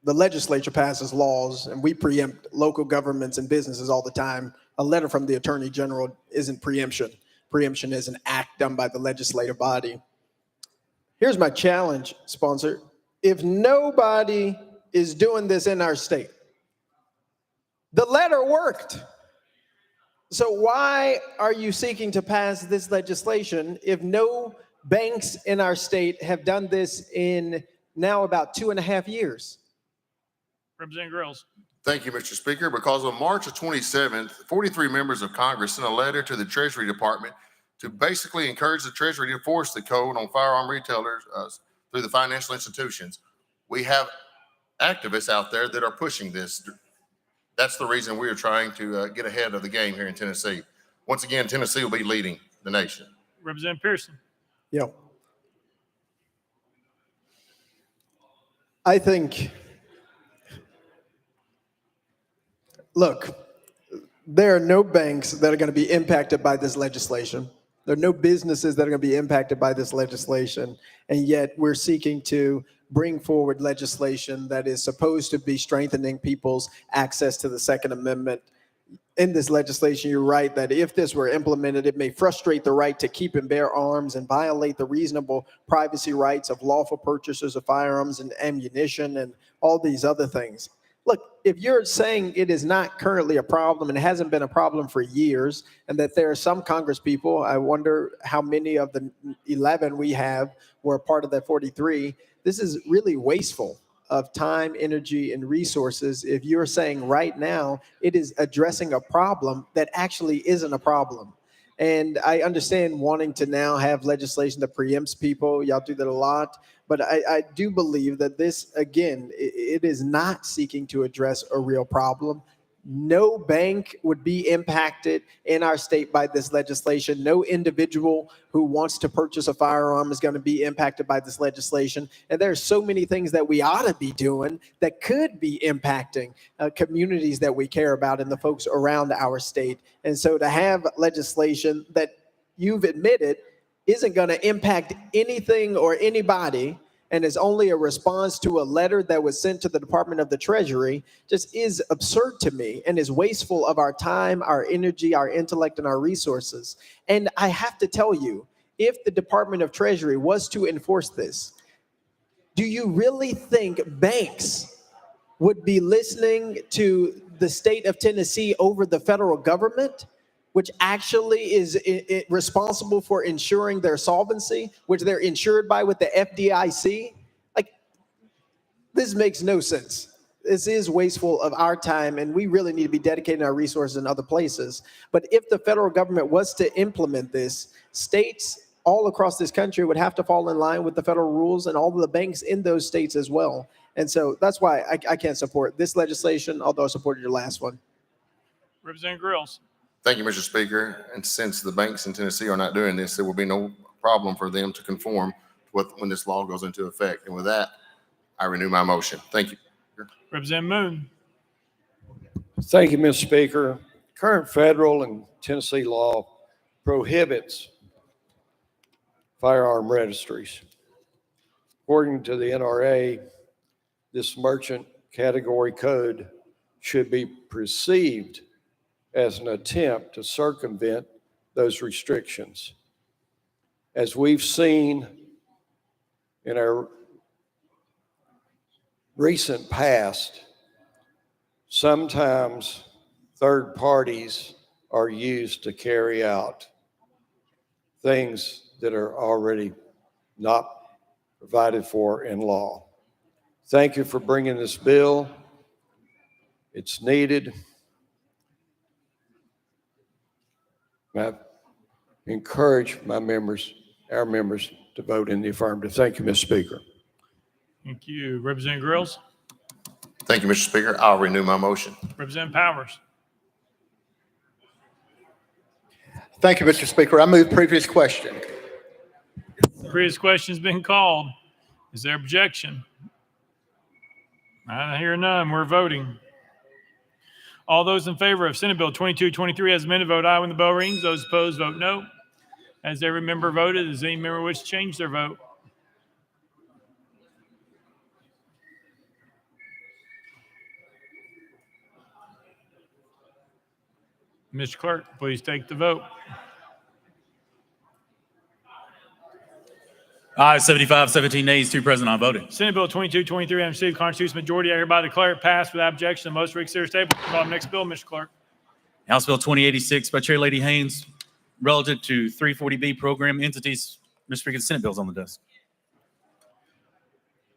the legislature passes laws and we preempt local governments and businesses all the time. A letter from the attorney general isn't preemption. Preemption is an act done by the legislative body. Here's my challenge, sponsor. If nobody is doing this in our state, the letter worked. So why are you seeking to pass this legislation if no banks in our state have done this in now about 2.5 years? Representative Grills. Thank you, Mr. Speaker. Because on March the 27th, 43 members of Congress sent a letter to the Treasury Department to basically encourage the Treasury to enforce the code on firearm retailers through the financial institutions. We have activists out there that are pushing this. That's the reason we are trying to get ahead of the game here in Tennessee. Once again, Tennessee will be leading the nation. Representative Pearson. Yeah. I think, look, there are no banks that are going to be impacted by this legislation. There are no businesses that are going to be impacted by this legislation. And yet we're seeking to bring forward legislation that is supposed to be strengthening people's access to the Second Amendment. In this legislation, you're right that if this were implemented, it may frustrate the right to keep and bear arms and violate the reasonable privacy rights of lawful purchasers of firearms and ammunition and all these other things. Look, if you're saying it is not currently a problem and it hasn't been a problem for years, and that there are some Congress people, I wonder how many of the 11 we have were part of that 43. This is really wasteful of time, energy, and resources if you're saying right now it is addressing a problem that actually isn't a problem. And I understand wanting to now have legislation that preempts people. Y'all do that a lot. But I do believe that this, again, it is not seeking to address a real problem. No bank would be impacted in our state by this legislation. No individual who wants to purchase a firearm is going to be impacted by this legislation. And there are so many things that we ought to be doing that could be impacting communities that we care about and the folks around our state. And so to have legislation that you've admitted isn't going to impact anything or anybody and is only a response to a letter that was sent to the Department of the Treasury just is absurd to me and is wasteful of our time, our energy, our intellect, and our resources. And I have to tell you, if the Department of Treasury was to enforce this, do you really think banks would be listening to the state of Tennessee over the federal government, which actually is responsible for ensuring their solvency, which they're insured by with the FDIC? Like, this makes no sense. this is wasteful of our time, and we really need to be dedicating our resources in other places. But if the federal government was to implement this, states all across this country would have to fall in line with the federal rules, and all of the banks in those states as well. And so that's why I can't support this legislation, although I supported your last one. Representative Grills. Thank you, Mr. Speaker. And since the banks in Tennessee are not doing this, there will be no problem for them to conform to when this law goes into effect. And with that, I renew my motion. Thank you. Representative Moon. Thank you, Mr. Speaker. Current federal and Tennessee law prohibits firearm registries. According to the NRA, this merchant category code should be perceived as an attempt to circumvent those restrictions. As we've seen in our recent past, sometimes third parties are used to carry out things that are already not provided for in law. Thank you for bringing this bill. It's needed. I encourage our members to vote in the affirmative. Thank you, Mr. Speaker. Thank you. Representative Grills. Thank you, Mr. Speaker. I'll renew my motion. Representative Powers. Thank you, Mr. Speaker. I move previous question. The previous question's been called. Is there objection? I hear none. We're voting. All those in favor of Senate Bill 2223 as amended, vote aye when the bell rings. Those opposed, vote no. As every member voted, does any member wish to change their vote? Mr. Clerk, please take the vote. Aye, 75, 17 nays, 2 present, unvoted. Senate Bill 2223 having received constitutional majority, I hereby declare it passed without objection. The motion to reconsider is tabled. Call the next bill, Mr. Clerk. House Bill 2086 by Chair Lady Haynes, relative to 340B program entities. Mr. Speaker, the Senate bill's on the desk.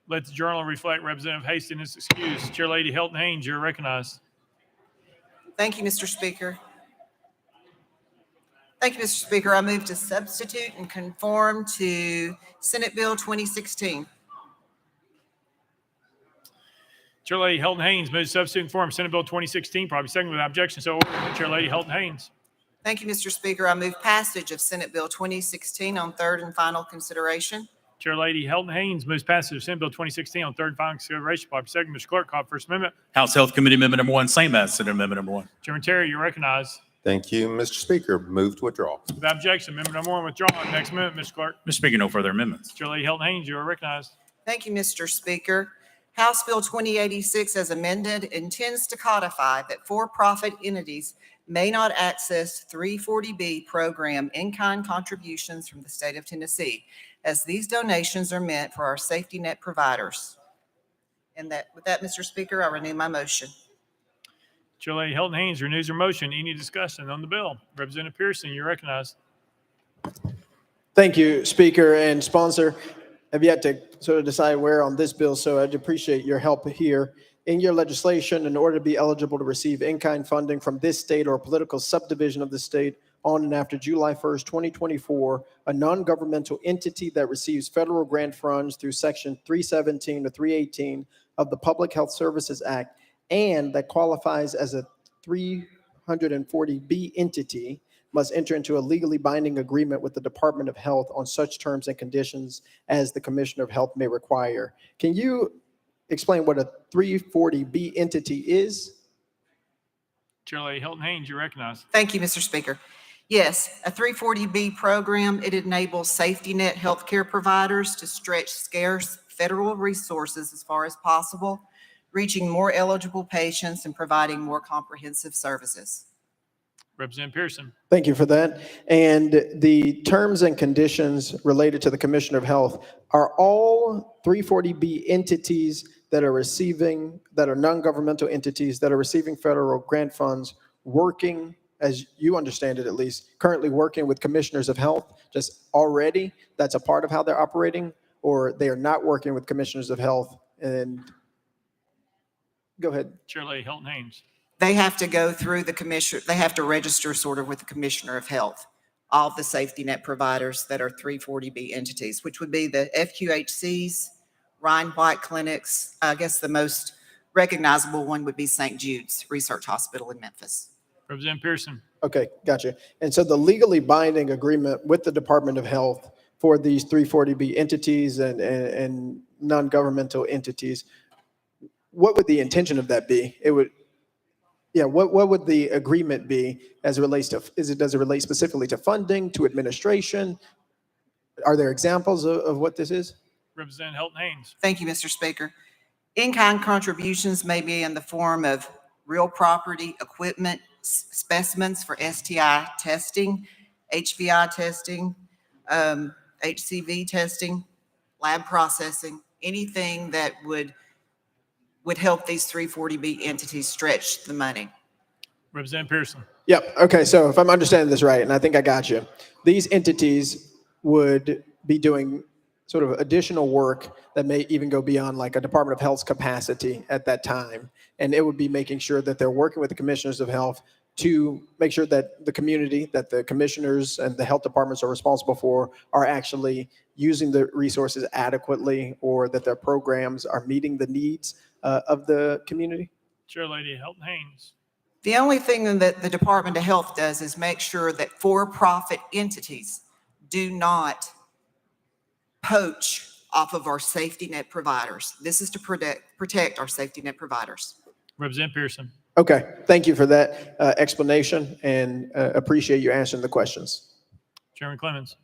Let the journal reflect Representative Hastings' excuse. Chair Lady Hilton Haynes, you're recognized. Thank you, Mr. Speaker. Thank you, Mr. Speaker. I move to substitute and conform to Senate Bill 2016. Chair Lady Hilton Haynes moves to substitute and conform Senate Bill 2016, probably second without objection. So ordered. Chair Lady Hilton Haynes. Thank you, Mr. Speaker. I move passage of Senate Bill 2016 on third and final consideration. Chair Lady Hilton Haynes moves passage of Senate Bill 2016 on third and final consideration. Probably second. Mr. Clerk, call First Amendment. House Health Committee Amendment number 1, same as Senate Amendment number 1. Chairman Terry, you're recognized. Thank you, Mr. Speaker. Move to withdraw. Without objection, amendment number 1 withdrawn. Next amendment, Mr. Clerk. Mr. Speaker, no further amendments. Chair Lady Hilton Haynes, you are recognized. Thank you, Mr. Speaker. House Bill 2086 as amended intends to codify that for-profit entities may not access 340B program in-kind contributions from the state of Tennessee, as these donations are meant for our safety net providers. And with that, Mr. Speaker, I renew my motion. Chair Lady Hilton Haynes renews her motion. Any discussion on the bill? Representative Pearson, you're recognized. Thank you, Speaker and sponsor. I've yet to sort of decide where on this bill, so I'd appreciate your help here. In your legislation, in order to be eligible to receive in-kind funding from this state or a political subdivision of the state on and after July 1st, 2024, a non-governmental entity that receives federal grant funds through Section 317 or 318 of the Public Health Services Act and that qualifies as a 340B entity must enter into a legally binding agreement with the Department of Health on such terms and conditions as the Commissioner of Health may require. Can you explain what a 340B entity is? Chair Lady Hilton Haynes, you're recognized. Thank you, Mr. Speaker. Yes, a 340B program, it enables safety net healthcare providers to stretch scarce federal resources as far as possible, reaching more eligible patients and providing more comprehensive services. Representative Pearson. Thank you for that. And the terms and conditions related to the Commissioner of Health, are all 340B entities that are receiving, that are non-governmental entities that are receiving federal grant funds working, as you understand it at least, currently working with commissioners of health just already? That's a part of how they're operating? Or they are not working with commissioners of health and Go ahead. Chair Lady Hilton Haynes. They have to go through the commissioner, they have to register sort of with the Commissioner of Health, all of the safety net providers that are 340B entities, which would be the FQHCs, Ryan White clinics. I guess the most recognizable one would be St. Jude's Research Hospital in Memphis. Representative Pearson. Okay, gotcha. And so the legally binding agreement with the Department of Health for these 340B entities and non-governmental entities, what would the intention of that be? It would, yeah, what would the agreement be as it relates to, does it relate specifically to funding, to administration? Are there examples of what this is? Representative Hilton Haynes. Thank you, Mr. Speaker. In-kind contributions may be in the form of real property, equipment, specimens for STI testing, HVI testing, HCV testing, lab processing, anything that would help these 340B entities stretch the money. Representative Pearson. Yep. Okay. So if I'm understanding this right, and I think I got you, these entities would be doing sort of additional work that may even go beyond like a Department of Health's capacity at that time. And it would be making sure that they're working with the commissioners of health to make sure that the community, that the commissioners and the health departments are responsible for are actually using the resources adequately, or that their programs are meeting the needs of the community? Chair Lady Hilton Haynes. The only thing that the Department of Health does is make sure that for-profit entities do not poach off of our safety net providers. This is to protect our safety net providers. Representative Pearson. Okay. Thank you for that explanation, and appreciate you answering the questions. Chairman Clemens.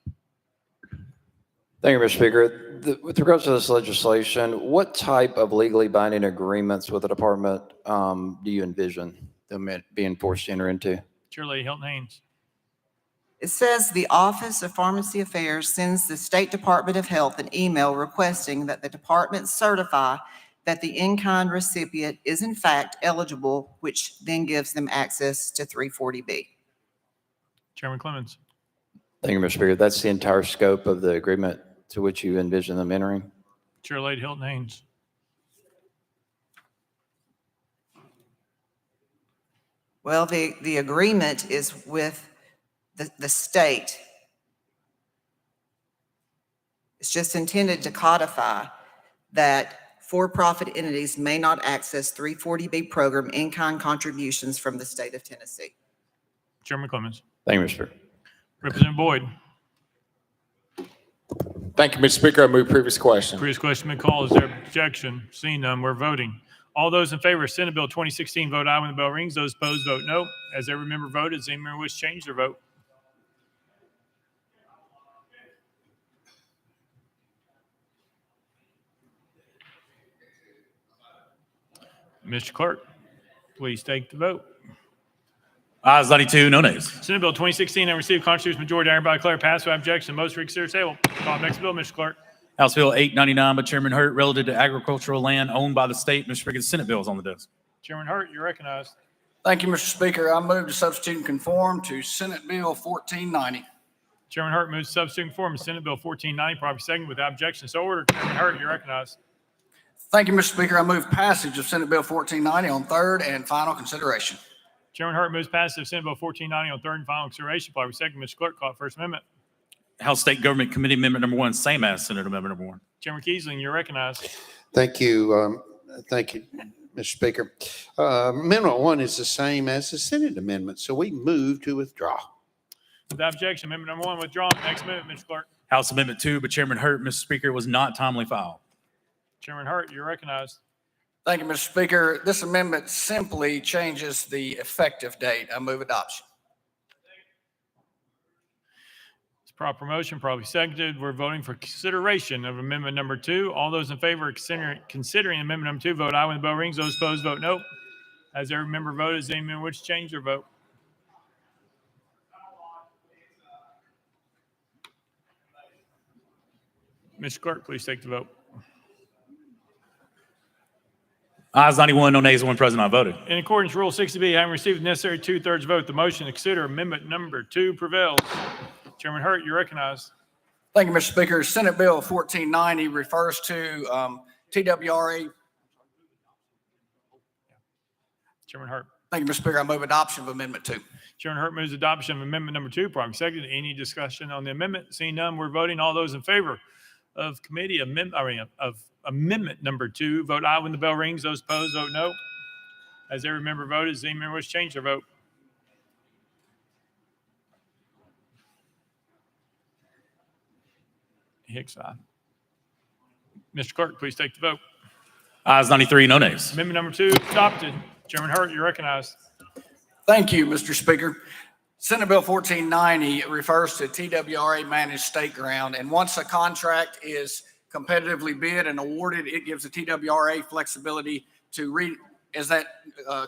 Thank you, Mr. Speaker. With regards to this legislation, what type of legally binding agreements with the department do you envision them being forced to enter into? Chair Lady Hilton Haynes. It says the Office of Pharmacy Affairs sends the State Department of Health an email requesting that the department certify that the in-kind recipient is in fact eligible, which then gives them access to 340B. Chairman Clemens. Thank you, Mr. Speaker. That's the entire scope of the agreement to which you envision them entering? Chair Lady Hilton Haynes. Well, the agreement is with the state. It's just intended to codify that for-profit entities may not access 340B program in-kind contributions from the state of Tennessee. Chairman Clemens. Thank you, Mr. Speaker. Representative Boyd. Thank you, Mr. Speaker. I move previous question. Previous question been called. Is there objection? Seeing none, we're voting. All those in favor of Senate Bill 2016 vote aye when the bell rings. Those opposed vote no. As every member voted, does any member wish to change their vote? Mr. Clerk, please take the vote. Ayes 92, no nays. Senate Bill 2016 and received constitutional majority. I hereby declare passed without objection. Most reconsider table. Call the next bill, Mr. Clerk. House Bill 899 by Chairman Hurt, relative to agricultural land owned by the state. Mr. Speaker, the Senate bill is on the desk. Chairman Hurt, you're recognized. Thank you, Mr. Speaker. I move to substitute and conform to Senate Bill 1490. Chairman Hurt moves to substitute and conform to Senate Bill 1490, properly second without objection. So ordered. Chairman Hurt, you're recognized. Thank you, Mr. Speaker. I move passage of Senate Bill 1490 on third and final consideration. Chairman Hurt moves passage of Senate Bill 1490 on third and final consideration. Properly second. Mr. Clerk, call it First Amendment. House State Government Committee Amendment number 1, same as Senate Amendment number 1. Chairman Kiesling, you're recognized. Thank you. Thank you, Mr. Speaker. Amendment 1 is the same as the Senate amendment, so we move to withdraw. Without objection, amendment number 1 withdrawn. Next amendment, Mr. Clerk. House Amendment 2 by Chairman Hurt, Mr. Speaker, was not timely filed. Chairman Hurt, you're recognized. Thank you, Mr. Speaker. This amendment simply changes the effective date. I move adoption. It's proper motion, probably seconded. We're voting for consideration of amendment number 2. All those in favor of considering amendment number 2, vote aye when the bell rings. Those opposed, vote no. As every member voted, does any member wish to change their vote? Mr. Clerk, please take the vote. Ayes 91, no nays, 1 present, not voted. In accordance with Rule 60B, having received the necessary 2/3 vote, the motion to consider amendment number 2 prevails. Chairman Hurt, you're recognized. Thank you, Mr. Speaker. Senate Bill 1490 refers to TWRA. Chairman Hurt. Thank you, Mr. Speaker. I move adoption of Amendment 2. Chairman Hurt moves adoption of amendment number 2, properly seconded. Any discussion on the amendment? Seeing none, we're voting. All those in favor of of amendment number 2, vote aye when the bell rings. Those opposed, vote no. As every member voted, does any member wish to change their vote? Hicks, aye. Mr. Clerk, please take the vote. Ayes 93, no nays. Amendment number 2 adopted. Chairman Hurt, you're recognized. Thank you, Mr. Speaker. Senate Bill 1490 refers to TWRA managed state ground, and once a contract is competitively bid and awarded, it gives the TWRA flexibility to as that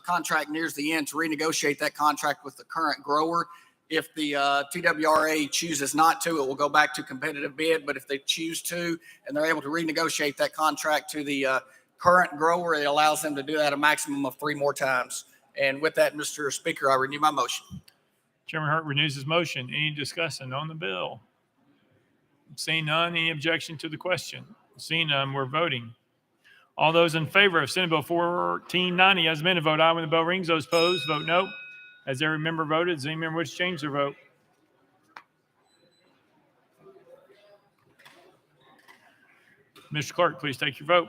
contract nears the end, to renegotiate that contract with the current grower. If the TWRA chooses not to, it will go back to competitive bid, but if they choose to and they're able to renegotiate that contract to the current grower, it allows them to do that a maximum of 3 more times. And with that, Mr. Speaker, I renew my motion. Chairman Hurt renews his motion. Any discussion on the bill? Seeing none, any objection to the question? Seeing none, we're voting. All those in favor of Senate Bill 1490 as amended, vote aye when the bell rings. Those opposed, vote no. As every member voted, does any member wish to change their vote? Mr. Clerk, please take your vote.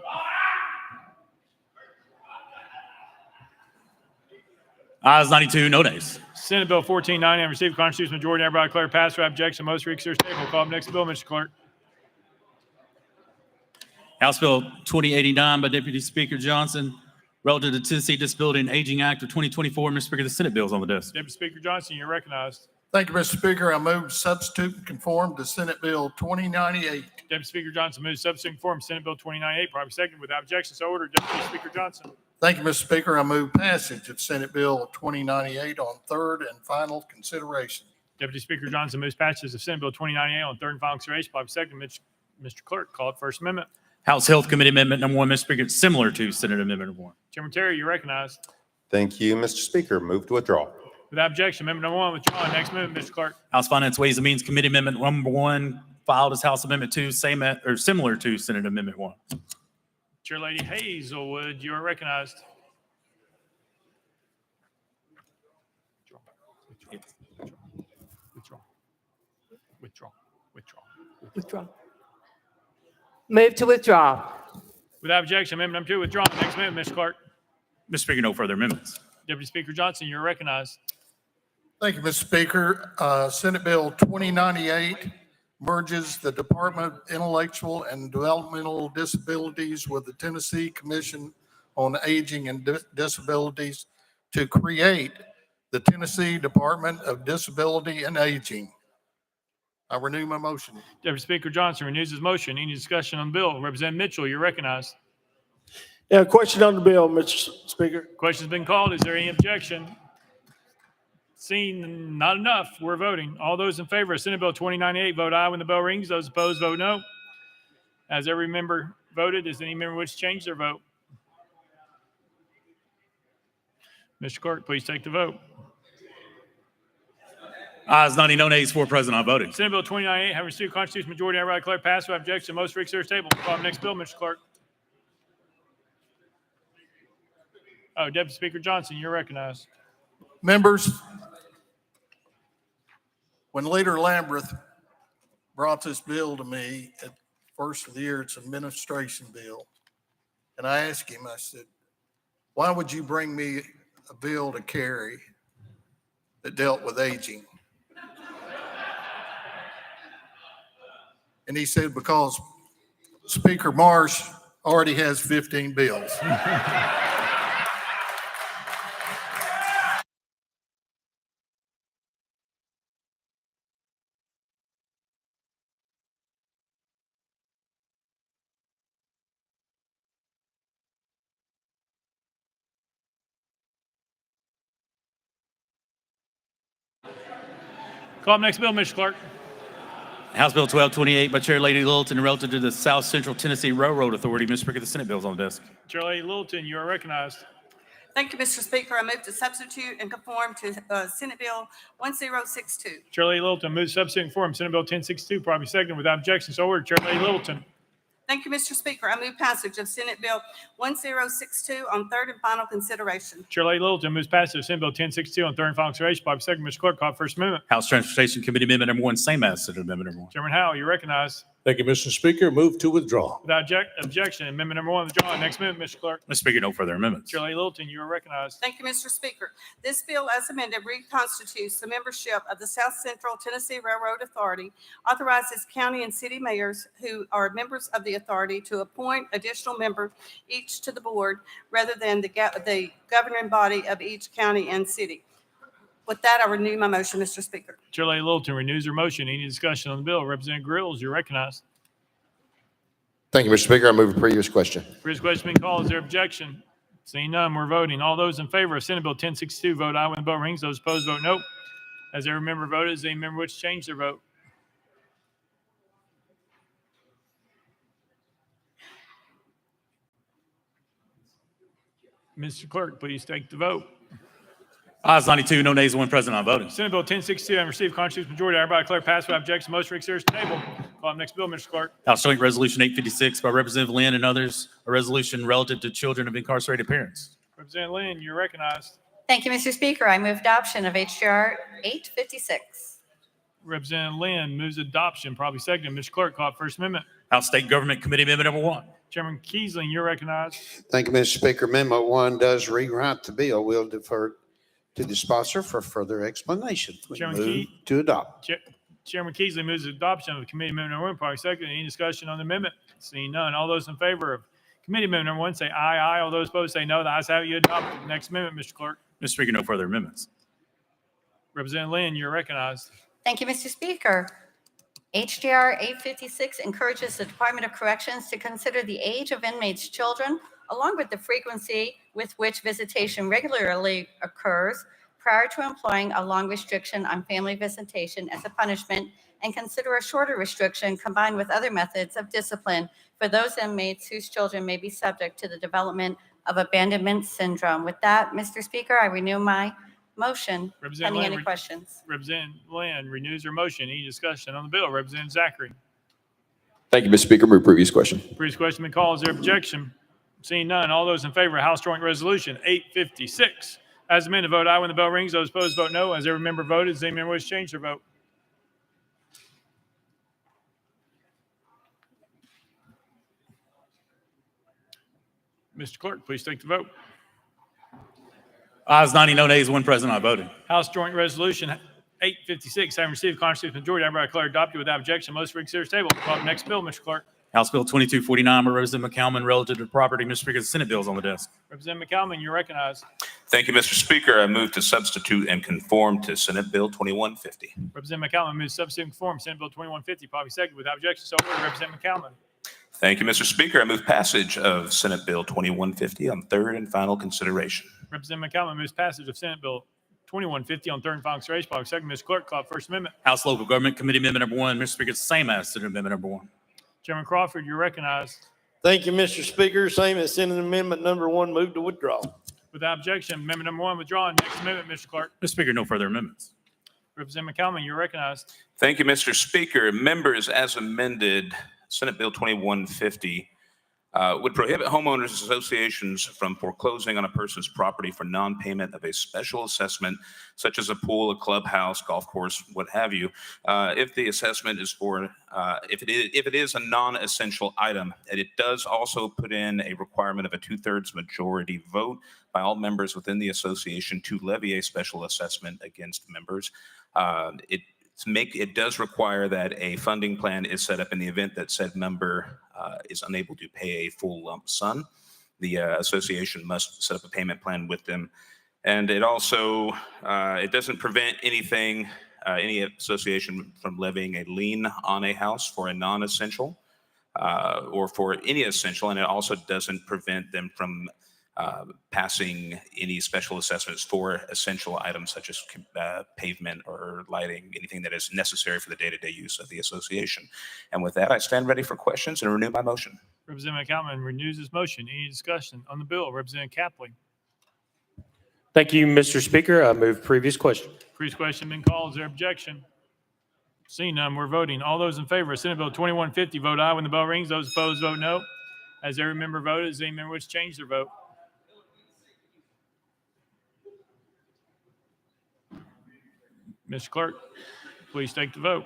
Ayes 92, no nays. Senate Bill 1490 and received constitutional majority. Everybody declare passed without objection. Most reconsider table. Call up next bill, Mr. Clerk. House Bill 2089 by Deputy Speaker Johnson, relative to Tennessee Disability and Aging Act of 2024. Mr. Speaker, the Senate bill is on the desk. Deputy Speaker Johnson, you're recognized. Thank you, Mr. Speaker. I move to substitute and conform to Senate Bill 2098. Deputy Speaker Johnson moves substitute form Senate Bill 2098, probably second without objection. So ordered. Deputy Speaker Johnson. Thank you, Mr. Speaker. I move passage of Senate Bill 2098 on third and final consideration. Deputy Speaker Johnson moves passage of Senate Bill 2098 on third and final consideration, probably second. Mr. Clerk, call it First Amendment. House Health Committee Amendment number 1, Mr. Speaker, similar to Senate Amendment number 1. Chairman Terry, you're recognized. Thank you, Mr. Speaker. Move to withdraw. Without objection, Amendment number 1 withdrawn. Next amendment, Mr. Clerk. House Finance Ways and Means Committee Amendment number 1, filed as House Amendment 2, same or similar to Senate Amendment 1. Chairlady Hazelwood, you are recognized. Withdraw. Move to withdraw. Without objection, amendment number 2 withdrawn. Next amendment, Mr. Clerk. Mr. Speaker, no further amendments. Deputy Speaker Johnson, you're recognized. Thank you, Mr. Speaker. Senate Bill 2098 merges the Department of Intellectual and Developmental Disabilities with the Tennessee Commission on Aging and Disabilities to create the Tennessee Department of Disability and Aging. I renew my motion. Deputy Speaker Johnson renews his motion. Any discussion on the bill? Representative Mitchell, you're recognized. Yeah, question on the bill, Mr. Speaker. Question's been called. Is there any objection? Seeing not enough, we're voting. All those in favor of Senate Bill 2098, vote aye when the bell rings. Those opposed, vote no. As every member voted, does any member wish to change their vote? Mr. Clerk, please take the vote. Ayes 90, no nays, 4 present, not voting. Senate Bill 2098 have received constitutional majority. Everybody declare passed without objection. Most reconsider table. Call the next bill, Mr. Clerk. Oh, Deputy Speaker Johnson, you're recognized. Members, when Leader Lamberth brought this bill to me at first of the year, it's an administration bill. And I asked him, I said, why would you bring me a bill to carry that dealt with aging? And he said, because Speaker Marsh already has 15 bills. Call up next bill, Mr. Clerk. House Bill 1228 by Chair Lady Littleton, relative to the South Central Tennessee Railroad Authority. Mr. Speaker, the Senate bill is on the desk. Chairlady Littleton, you are recognized. Thank you, Mr. Speaker. I move to substitute and conform to Senate Bill 1062. Chairlady Littleton moves substitute form Senate Bill 1062, probably second without objection. So ordered. Chairlady Littleton. Thank you, Mr. Speaker. I move passage of Senate Bill 1062 on third and final consideration. Chair Lady Littleton moves passage of Senate Bill 1062 on third and final consideration. Properly second, Mr. Clerk, call for First Amendment. House Transportation Committee Amendment Number 1, same as Senate Amendment Number 1. Chairman Howell, you recognize. Thank you, Mr. Speaker. Move to withdraw. Without objection, Amendment Number 1 withdrawn. Next amendment, Mr. Clerk. Mr. Speaker, no further amendments. Chair Lady Littleton, you are recognized. Thank you, Mr. Speaker. This bill, as amended, reconstitutes the membership of the South Central Tennessee Railroad Authority, authorizes county and city mayors who are members of the authority to appoint additional member each to the board rather than the governing body of each county and city. With that, I renew my motion, Mr. Speaker. Chair Lady Littleton renews her motion. Any discussion on the bill? Representative Grills, you're recognized. Thank you, Mr. Speaker. I move a previous question. Previous question being called. Is there objection? Seeing none, we're voting. All those in favor of Senate Bill 1062 vote aye when the bell rings. Those opposed vote no. As every member voted, is any member which change their vote? Mr. Clerk, please take the vote. Ayes 92, no nays, 1 present, not voting. Senate Bill 1062 having received constitutional majority, I hereby declare passed without objection. Motion reconsidered table. Call up next bill, Mr. Clerk. House Joint Resolution 856 by Representative Lynn and others, a resolution relative to children of incarcerated parents. Representative Lynn, you're recognized. Thank you, Mr. Speaker. I move adoption of HJR 856. Representative Lynn moves adoption, probably second. Mr. Clerk, call up First Amendment. House State Government Committee Amendment Number 1. Chairman Keesling, you're recognized. Thank you, Mr. Speaker. Amendment 1 does rewrite the bill. We'll defer to the sponsor for further explanation. We Chairman move to adopt. Chairman Keesling moves adoption of the committee amendment number 1, probably second. Any discussion on the amendment? Seeing none. All those in favor of committee amendment number 1 say aye, aye. All those opposed say no. The ayes have it. You adopt. Next amendment, Mr. Clerk. Mr. Speaker, no further amendments. Representative Lynn, you're recognized. Thank you, Mr. Speaker. HJR 856 encourages the Department of Corrections to consider the age of inmates' children, along with the frequency with which visitation regularly occurs prior to employing a long restriction on family visitation as a punishment, and consider a shorter restriction combined with other methods of discipline for those inmates whose children may be subject to the development of abandonment syndrome. With that, Mr. Speaker, I renew my motion. Pending any questions? Representative Lynn renews her motion. Any discussion on the bill? Representative Zachary. Thank you, Mr. Speaker. Move previous question. Previous question been called. Is there objection? Seeing none. All those in favor of House Joint Resolution 856 as amended, vote aye when the bell rings. Those opposed vote no. As every member voted, does any member wish to change their vote? Mr. Clerk, please take the vote. Ayes 90, no nays, 1 present, not voting. House Joint Resolution 856 having received constitutional majority, I hereby declare adopted without objection. Most reconsidered table. Call the next bill, Mr. Clerk. House Bill 2249 by Representative McCalman relative to property. Mr. Speaker, the Senate bill is on the desk. Representative McCalman, you're recognized. Thank you, Mr. Speaker. I move to substitute and conform to Senate Bill 2150. Representative McCalman moves substitute and conform Senate Bill 2150, probably second without objection. So ordered. Representative McCalman. Thank you, Mr. Speaker. I move passage of Senate Bill 2150 on third and final consideration. Representative McCalman moves passage of Senate Bill 2150 on third and final consideration. Probably second. Mr. Clerk, call First Amendment. House Local Government Committee Amendment Number 1. Mr. Speaker, it's the same as Senate Amendment Number 1. Chairman Crawford, you're recognized. Thank you, Mr. Speaker. Same as Senate Amendment Number 1, move to withdraw. Without objection, Amendment Number 1 withdrawn. Next amendment, Mr. Clerk. Mr. Speaker, no further amendments. Representative McCalman, you're recognized. Thank you, Mr. Speaker. Members, as amended, Senate Bill 2150 would prohibit homeowners associations from foreclosing on a person's property for non-payment of a special assessment, such as a pool, a clubhouse, golf course, what have you, if the assessment is for, if it is a non-essential item. And it does also put in a requirement of a 2/3 majority vote by all members within the association to levy a special assessment against members. It does require that a funding plan is set up in the event that said member is unable to pay a full lump sum. The association must set up a payment plan with them. And it also, it doesn't prevent anything, any association from levying a lien on a house for a non-essential or for any essential. And it also doesn't prevent them from passing any special assessments for essential items such as pavement or lighting, anything that is necessary for the day-to-day use of the association. And with that, I stand ready for questions and renew my motion. Representative McCalman renews his motion. Any discussion on the bill? Representative Kaplan. Thank you, Mr. Speaker. I move previous question. Previous question been called. Is there objection? Seeing none, we're voting. All those in favor of Senate Bill 2150, vote aye when the bell rings. Those opposed, vote no. As every member voted, does any member wish to change their vote? Mr. Clerk, please take the vote.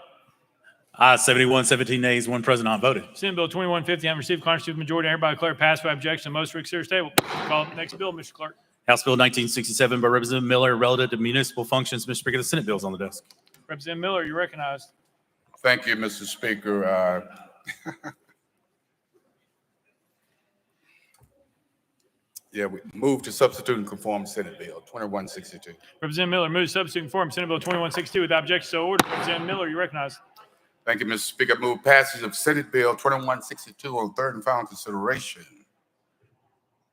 Ayes 71, 17 nays, one present not voted. Senate Bill 2150, having received a constitutional majority, hereby declare passed by objection. Most considered table. Call the next bill, Mr. Clerk. House Bill 1967 by Representative Miller relative to municipal functions. Mr. Speaker, the Senate bill is on the desk. Representative Miller, you're recognized. Thank you, Mr. Speaker. Yeah, we move to substitute and conform Senate Bill 2162. Representative Miller moves to substitute and conform Senate Bill 2162 without objection. So ordered. Representative Miller, you're recognized. Thank you, Mr. Speaker. Move passage of Senate Bill 2162 on third and final consideration.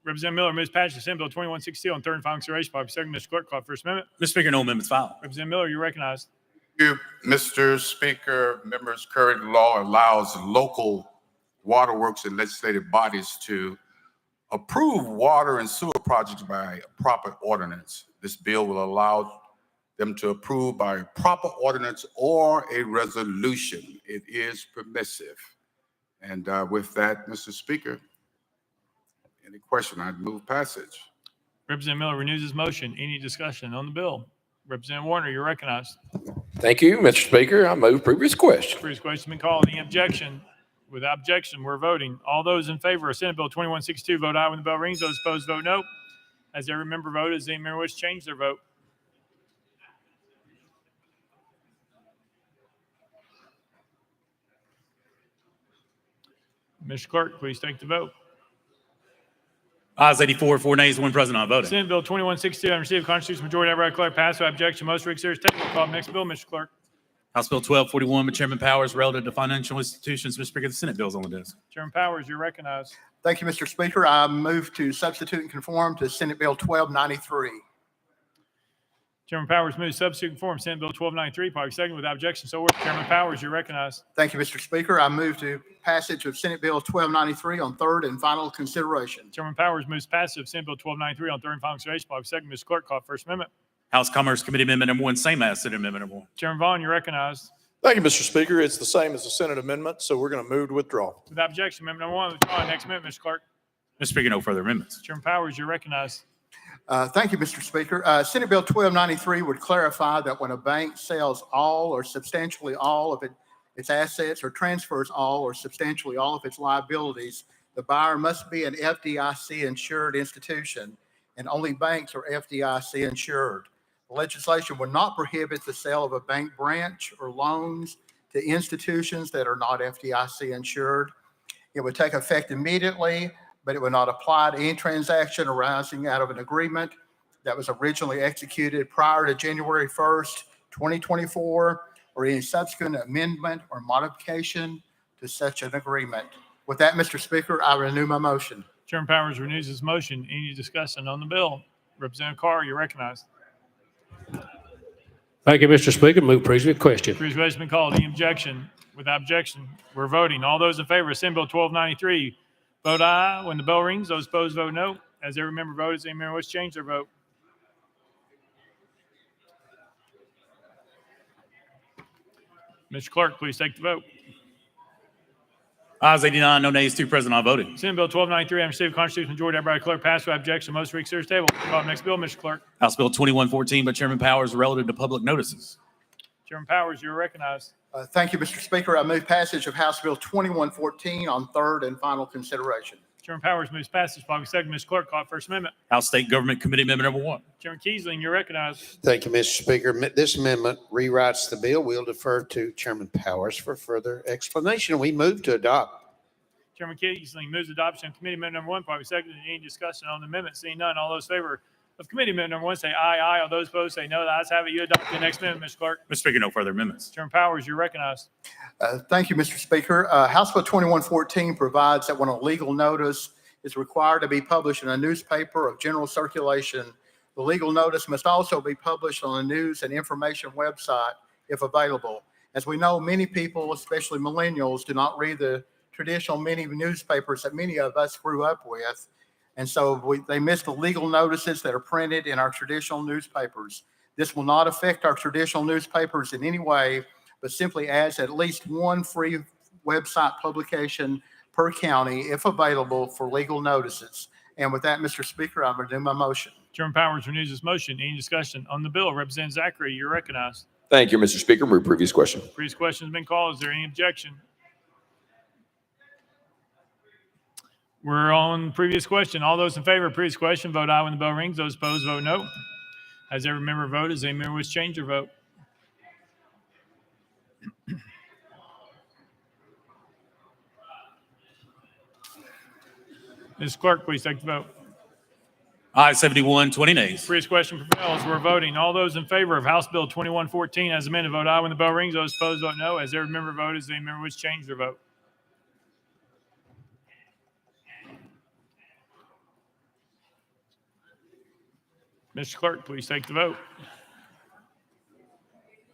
Representative Miller moves passage of Senate Bill 2162 on third and final consideration. Probably second. Mr. Clerk, call for First Amendment. Mr. Speaker, no amendments filed. Representative Miller, you're recognized. Thank you, Mr. Speaker. Members, current law allows local waterworks and legislative bodies to approve water and sewer projects by proper ordinance. This bill will allow them to approve by proper ordinance or a resolution. It is permissive. And with that, Mr. Speaker, any question? I'd move passage. Representative Miller renews his motion. Any discussion on the bill? Representative Warner, you're recognized. Thank you, Mr. Speaker. I move previous question. Previous question been called. Any objection? Without objection, we're voting. All those in favor of Senate Bill 2162, vote aye when the bell rings. Those opposed, vote no. As every member voted, does any member wish to change their vote? Mr. Clerk, please take the vote. Ayes 84, 4 nays, one present not voted. Senate Bill 2162, having received a constitutional majority, hereby declare passed by objection. Most considered table. Call the next bill, Mr. Clerk. House Bill 1241 by Chairman Powers relative to financial institutions. Mr. Speaker, the Senate bill is on the desk. Chairman Powers, you're recognized. Thank you, Mr. Speaker. I move to substitute and conform to Senate Bill 1293. Chairman Powers moves substitute and conform Senate Bill 1293, probably second without objection. So ordered. Chairman Powers, you're recognized. Thank you, Mr. Speaker. I move to passage of Senate Bill 1293 on third and final consideration. Chairman Powers moves passage of Senate Bill 1293 on third and final consideration, probably second. Mr. Clerk, call First Amendment. House Commerce Committee Amendment number 1, same as Senate Amendment number 1. Chairman Vaughn, you're recognized. Thank you, Mr. Speaker. It's the same as the Senate amendment, so we're going to move to withdraw. Without objection, amendment number 1, withdraw. Next amendment, Mr. Clerk. Mr. Speaker, no further amendments. Chairman Powers, you're recognized. Thank you, Mr. Speaker. Senate Bill 1293 would clarify that when a bank sells all or substantially all of its assets or transfers all or substantially all of its liabilities, the buyer must be an FDIC-insured institution, and only banks are FDIC-insured. The legislation would not prohibit the sale of a bank branch or loans to institutions that are not FDIC-insured. It would take effect immediately, but it would not apply to any transaction arising out of an agreement that was originally executed prior to January 1st, 2024, or any subsequent amendment or modification to such an agreement. With that, Mr. Speaker, I renew my motion. Chairman Powers renews his motion. Any discussion on the bill? Representative Carr, you're recognized. Thank you, Mr. Speaker. Move previous question. Previous question has been called. Any objection? Without objection, we're voting. All those in favor of Senate Bill 1293, vote aye when the bell rings. Those opposed, vote no. As every member voted, does any member wish to change their vote? Mr. Clerk, please take the vote. Ayes 89, no nays, 2 present not voted. Senate Bill 1293, having received a constitutional majority, hereby declare passed by objection. Most considered table. Call the next bill, Mr. Clerk. House Bill 2114 by Chairman Powers relative to public notices. Chairman Powers, you're recognized. Thank you, Mr. Speaker. I move passage of House Bill 2114 on third and final consideration. Chairman Powers moves passage. Probably second. Mr. Clerk, call First Amendment. House State Government Committee Amendment number 1. Chairman Keesling, you're recognized. Thank you, Mr. Speaker. This amendment rewrites the bill. We'll defer to Chairman Powers for further explanation. We move to adopt. Chairman Keesling moves adoption of committee amendment number 1. Probably second. Any discussion on the amendment? Seeing none, all those in favor of committee amendment number 1 say aye, aye. All those opposed say no. The ayes have it. You adopt the next amendment, Mr. Clerk. Mr. Speaker, no further amendments. Chairman Powers, you're recognized. Thank you, Mr. Speaker. House Bill 2114 provides that when a legal notice is required to be published in a newspaper of general circulation, the legal notice must also be published on a news and information website if available. As we know, many people, especially millennials, do not read the traditional many newspapers that many of us grew up with. And so they miss the legal notices that are printed in our traditional newspapers. This will not affect our traditional newspapers in any way, but simply adds at least one free website publication per county if available for legal notices. And with that, Mr. Speaker, I renew my motion. Chairman Powers renews his motion. Any discussion on the bill? Representative Zachary, you're recognized. Thank you, Mr. Speaker. Move previous question. Previous question has been called. Is there any objection? We're on previous question. All those in favor of previous question, vote aye when the bell rings. Those opposed, vote no. Has every member voted? Does any member wish to change their vote? Ms. Clerk, please take the vote. Aye, 71, 20 nays. Previous question prevails. We're voting. All those in favor of House Bill 2114 as amended, vote aye when the bell rings. Those opposed, vote no. Has every member voted? Does any member wish to change their vote? Mr. Clerk, please take the vote.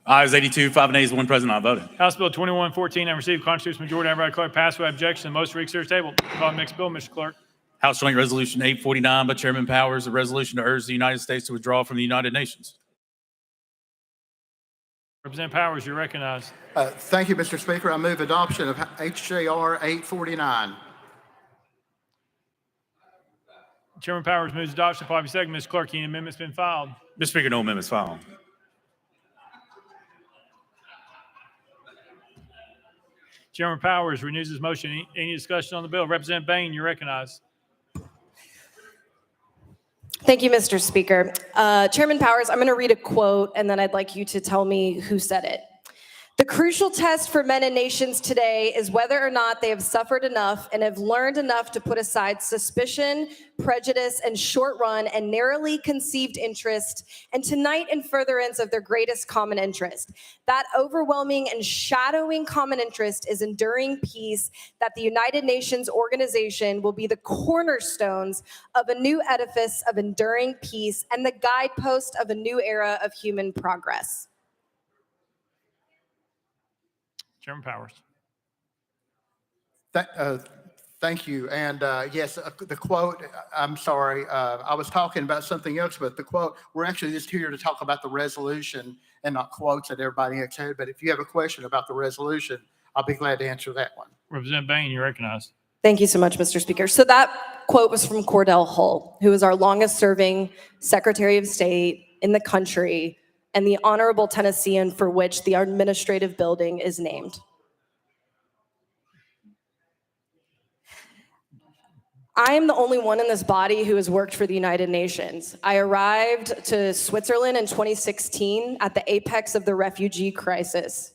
Ayes 82, 5 nays, 1 present, not voting. House Bill 2114 and received constitutional majority. I hereby declare passed without objection. The motion to reconsider is tabled. Call the next bill, Mr. Clerk. House Joint Resolution 849 by Chairman Powers, a resolution to urge the United States to withdraw from the United Nations. Representative Powers, you're recognized. Thank you, Mr. Speaker. I move adoption of HJR 849. Chairman Powers moves adoption. Probably second. Ms. Clerk, any amendment's been filed? Mr. Speaker, no amendments filed. Chairman Powers renews his motion. Any discussion on the bill? Representative Bain, you're recognized. Thank you, Mr. Speaker. Chairman Powers, I'm going to read a quote, and then I'd like you to tell me who said it. The crucial test for men and nations today is whether or not they have suffered enough and have learned enough to put aside suspicion, prejudice, and short-run and narrowly conceived interest, and to unite in furtherance of their greatest common interest. That overwhelming and shadowing common interest is enduring peace, that the United Nations organization will be the cornerstones of a new edifice of enduring peace and the guidepost of a new era of human progress. Chairman Powers. Thank you. And yes, the quote, I'm sorry, I was talking about something else, but the quote, we're actually just here to talk about the resolution and not quotes that everybody else had. But if you have a question about the resolution, I'll be glad to answer that one. Representative Bain, you're recognized. Thank you so much, Mr. Speaker. So that quote was from Cordell Hull, who is our longest serving Secretary of State in the country and the honorable Tennessean for which the administrative building is named. I am the only one in this body who has worked for the United Nations. I arrived to Switzerland in 2016 at the apex of the refugee crisis.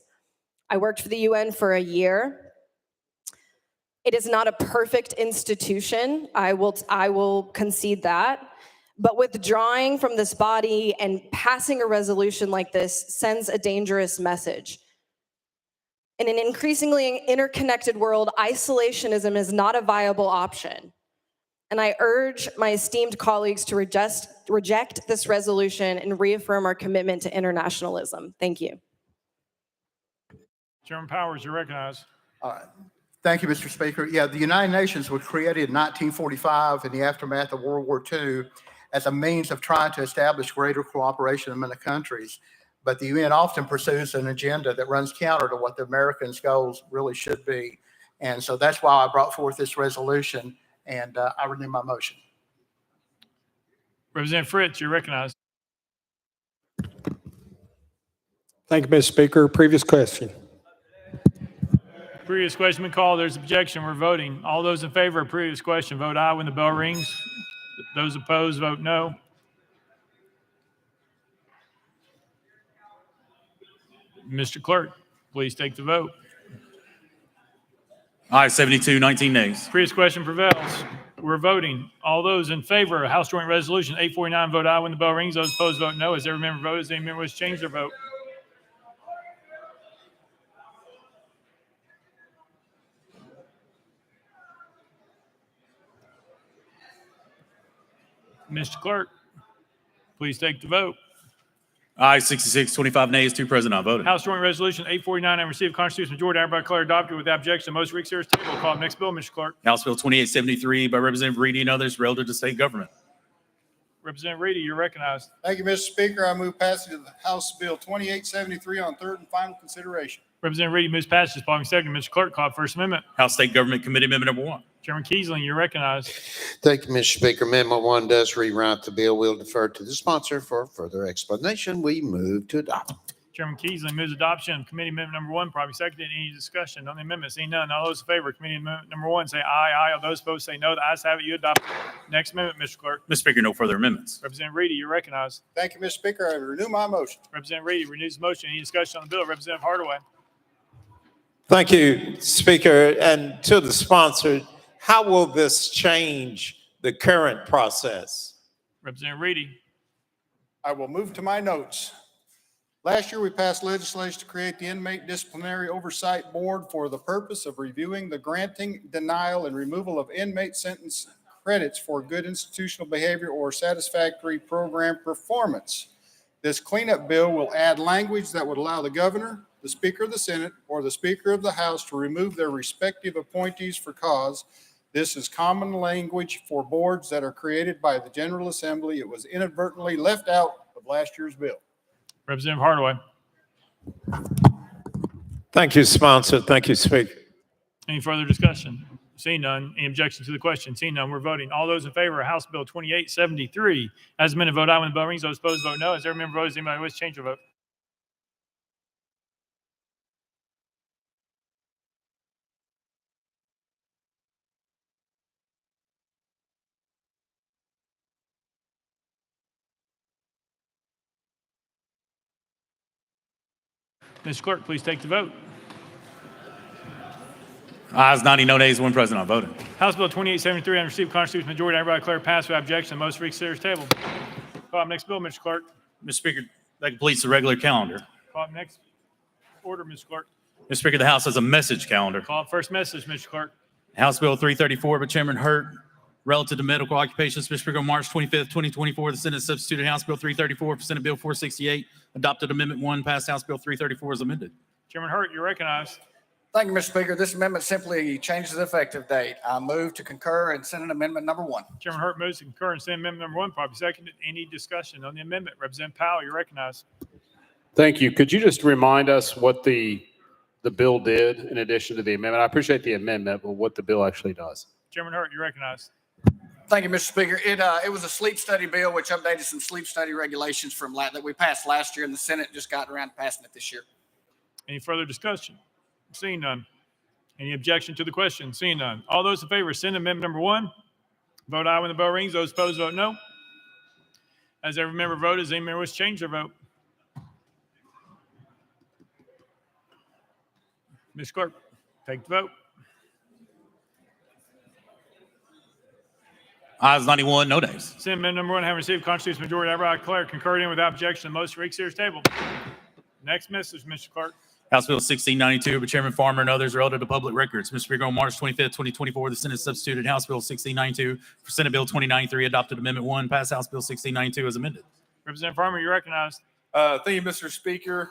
I worked for the UN for a year. It is not a perfect institution. I will concede that. But withdrawing from this body and passing a resolution like this sends a dangerous message. In an increasingly interconnected world, isolationism is not a viable option. And I urge my esteemed colleagues to reject this resolution and reaffirm our commitment to internationalism. Thank you. Chairman Powers, you're recognized. Thank you, Mr. Speaker. Yeah, the United Nations was created in 1945 in the aftermath of World War II as a means of trying to establish greater cooperation among the countries. But the UN often pursues an agenda that runs counter to what the Americans' goals really should be. And so that's why I brought forth this resolution, and I renew my motion. Representative Fritz, you're recognized. Thank you, Mr. Speaker. Previous question. Previous question been called. There's objection. We're voting. All those in favor of previous question, vote aye when the bell rings. Those opposed, vote no. Mr. Clerk, please take the vote. Aye, 72, 19 nays. Previous question prevails. We're voting. All those in favor of House Joint Resolution 849, vote aye when the bell rings. Those opposed, vote no. Has every member voted? Does any member wish to change their vote? Mr. Clerk, please take the vote. Aye, 66, 25 nays, 2 present, not voting. House Joint Resolution 849 and received constitutional majority. I hereby declare adopted with objection. The motion reconsider is tabled. Call the next bill, Mr. Clerk. House Bill 2873 by Representative Reedy and others relative to state government. Representative Reedy, you're recognized. Thank you, Mr. Speaker. I move passage of the House Bill 2873 on third and final consideration. Representative Reedy moves passage. Following second, Mr. Clerk, call First Amendment. House State Government Committee Amendment number 1. Chairman Keesling, you're recognized. Thank you, Mr. Speaker. Amendment 1 does rewrite the bill. We'll defer to the sponsor for further explanation. We move to adopt. Chairman Keesling moves adoption of Committee Amendment number 1, probably seconded. Any discussion on the amendment? Seeing none, all those in favor of Committee Amendment number 1 say aye. Aye. All those opposed say no. The ayes have it. You adopt. Next amendment, Mr. Clerk. Mr. Speaker, no further amendments. Representative Reedy, you're recognized. Thank you, Mr. Speaker. I renew my motion. Representative Reedy renews the motion. Any discussion on the bill? Representative Hardaway. Thank you, Speaker. And to the sponsor, how will this change the current process? Representative Reedy. I will move to my notes. Last year, we passed legislation to create the Inmate Disciplinary Oversight Board for the purpose of reviewing the granting, denial, and removal of inmate sentence credits for good institutional behavior or satisfactory program performance. This cleanup bill will add language that would allow the governor, the Speaker of the Senate, or the Speaker of the House to remove their respective appointees for cause. This is common language for boards that are created by the General Assembly. It was inadvertently left out of last year's bill. Representative Hardaway. Thank you, sponsor. Thank you, Speaker. Any further discussion? Seeing none. Any objection to the question? Seeing none, we're voting. All those in favor of House Bill 2873 as amended, vote aye when the bell rings. Those opposed, vote no. As every member votes, anybody wish to change their vote? Mr. Clerk, please take the vote. Ayes 90, no nays, 1 present, not voting. House Bill 2873 on receipt of constitutional majority. I hereby declare passed without objection. The motion reconsiders table. Call up next bill, Mr. Clerk. Mr. Speaker, that completes the regular calendar. Call up next order, Mr. Clerk. Mr. Speaker, the House has a message calendar. Call up first message, Mr. Clerk. House Bill 334 by Chairman Hurt, relative to medical occupations. Mr. Speaker, on March 25th, 2024, the Senate substituted House Bill 334 for Senate Bill 468, adopted Amendment 1, passed House Bill 334 as amended. Chairman Hurt, you're recognized. Thank you, Mr. Speaker. This amendment simply changes the effective date. I move to concur in Senate Amendment number 1. Chairman Hurt moves to concur in Senate Amendment number 1, probably seconded. Any discussion on the amendment? Representative Powell, you're recognized. Thank you. Could you just remind us what the bill did in addition to the amendment? I appreciate the amendment, but what the bill actually does. Chairman Hurt, you're recognized. Thank you, Mr. Speaker. It was a sleep study bill which updated some sleep study regulations from that we passed last year, and the Senate just got around to passing it this year. Any further discussion? Seeing none. Any objection to the question? Seeing none. All those in favor of Senate Amendment number 1, vote aye when the bell rings. Those opposed, vote no. As every member voted, does any member wish to change their vote? Ms. Clerk, take the vote. Ayes 91, no nays. Senate Amendment number 1, having received constitutional majority, I hereby declare concurred in without objection. The motion reconsiders table. Next message, Mr. Clerk. House Bill 1692 by Chairman Farmer and others relative to public records. Mr. Speaker, on March 25th, 2024, the Senate substituted House Bill 1692 for Senate Bill 2093, adopted Amendment 1, passed House Bill 1692 as amended. Representative Farmer, you're recognized. Thank you, Mr. Speaker.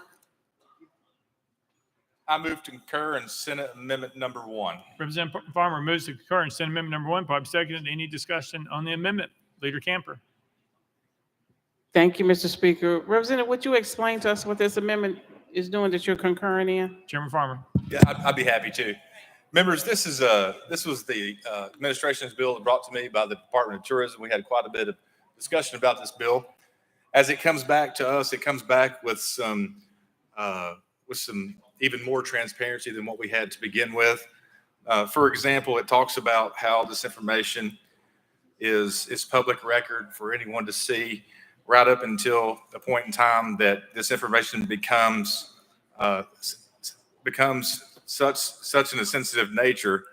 I move to concur in Senate Amendment number 1. Representative Farmer moves to concur in Senate Amendment number 1, probably seconded. Any discussion on the amendment? Leader Camper. Thank you, Mr. Speaker. Representative, would you explain to us what this amendment is doing that you're concurring in? Chairman Farmer. Yeah, I'd be happy to. Members, this was the administration's bill brought to me by the Department of Tourism. We had quite a bit of discussion about this bill. As it comes back to us, it comes back with some even more transparency than what we had to begin with. For example, it talks about how this information is public record for anyone to see right up until the point in time that this information becomes such in a sensitive nature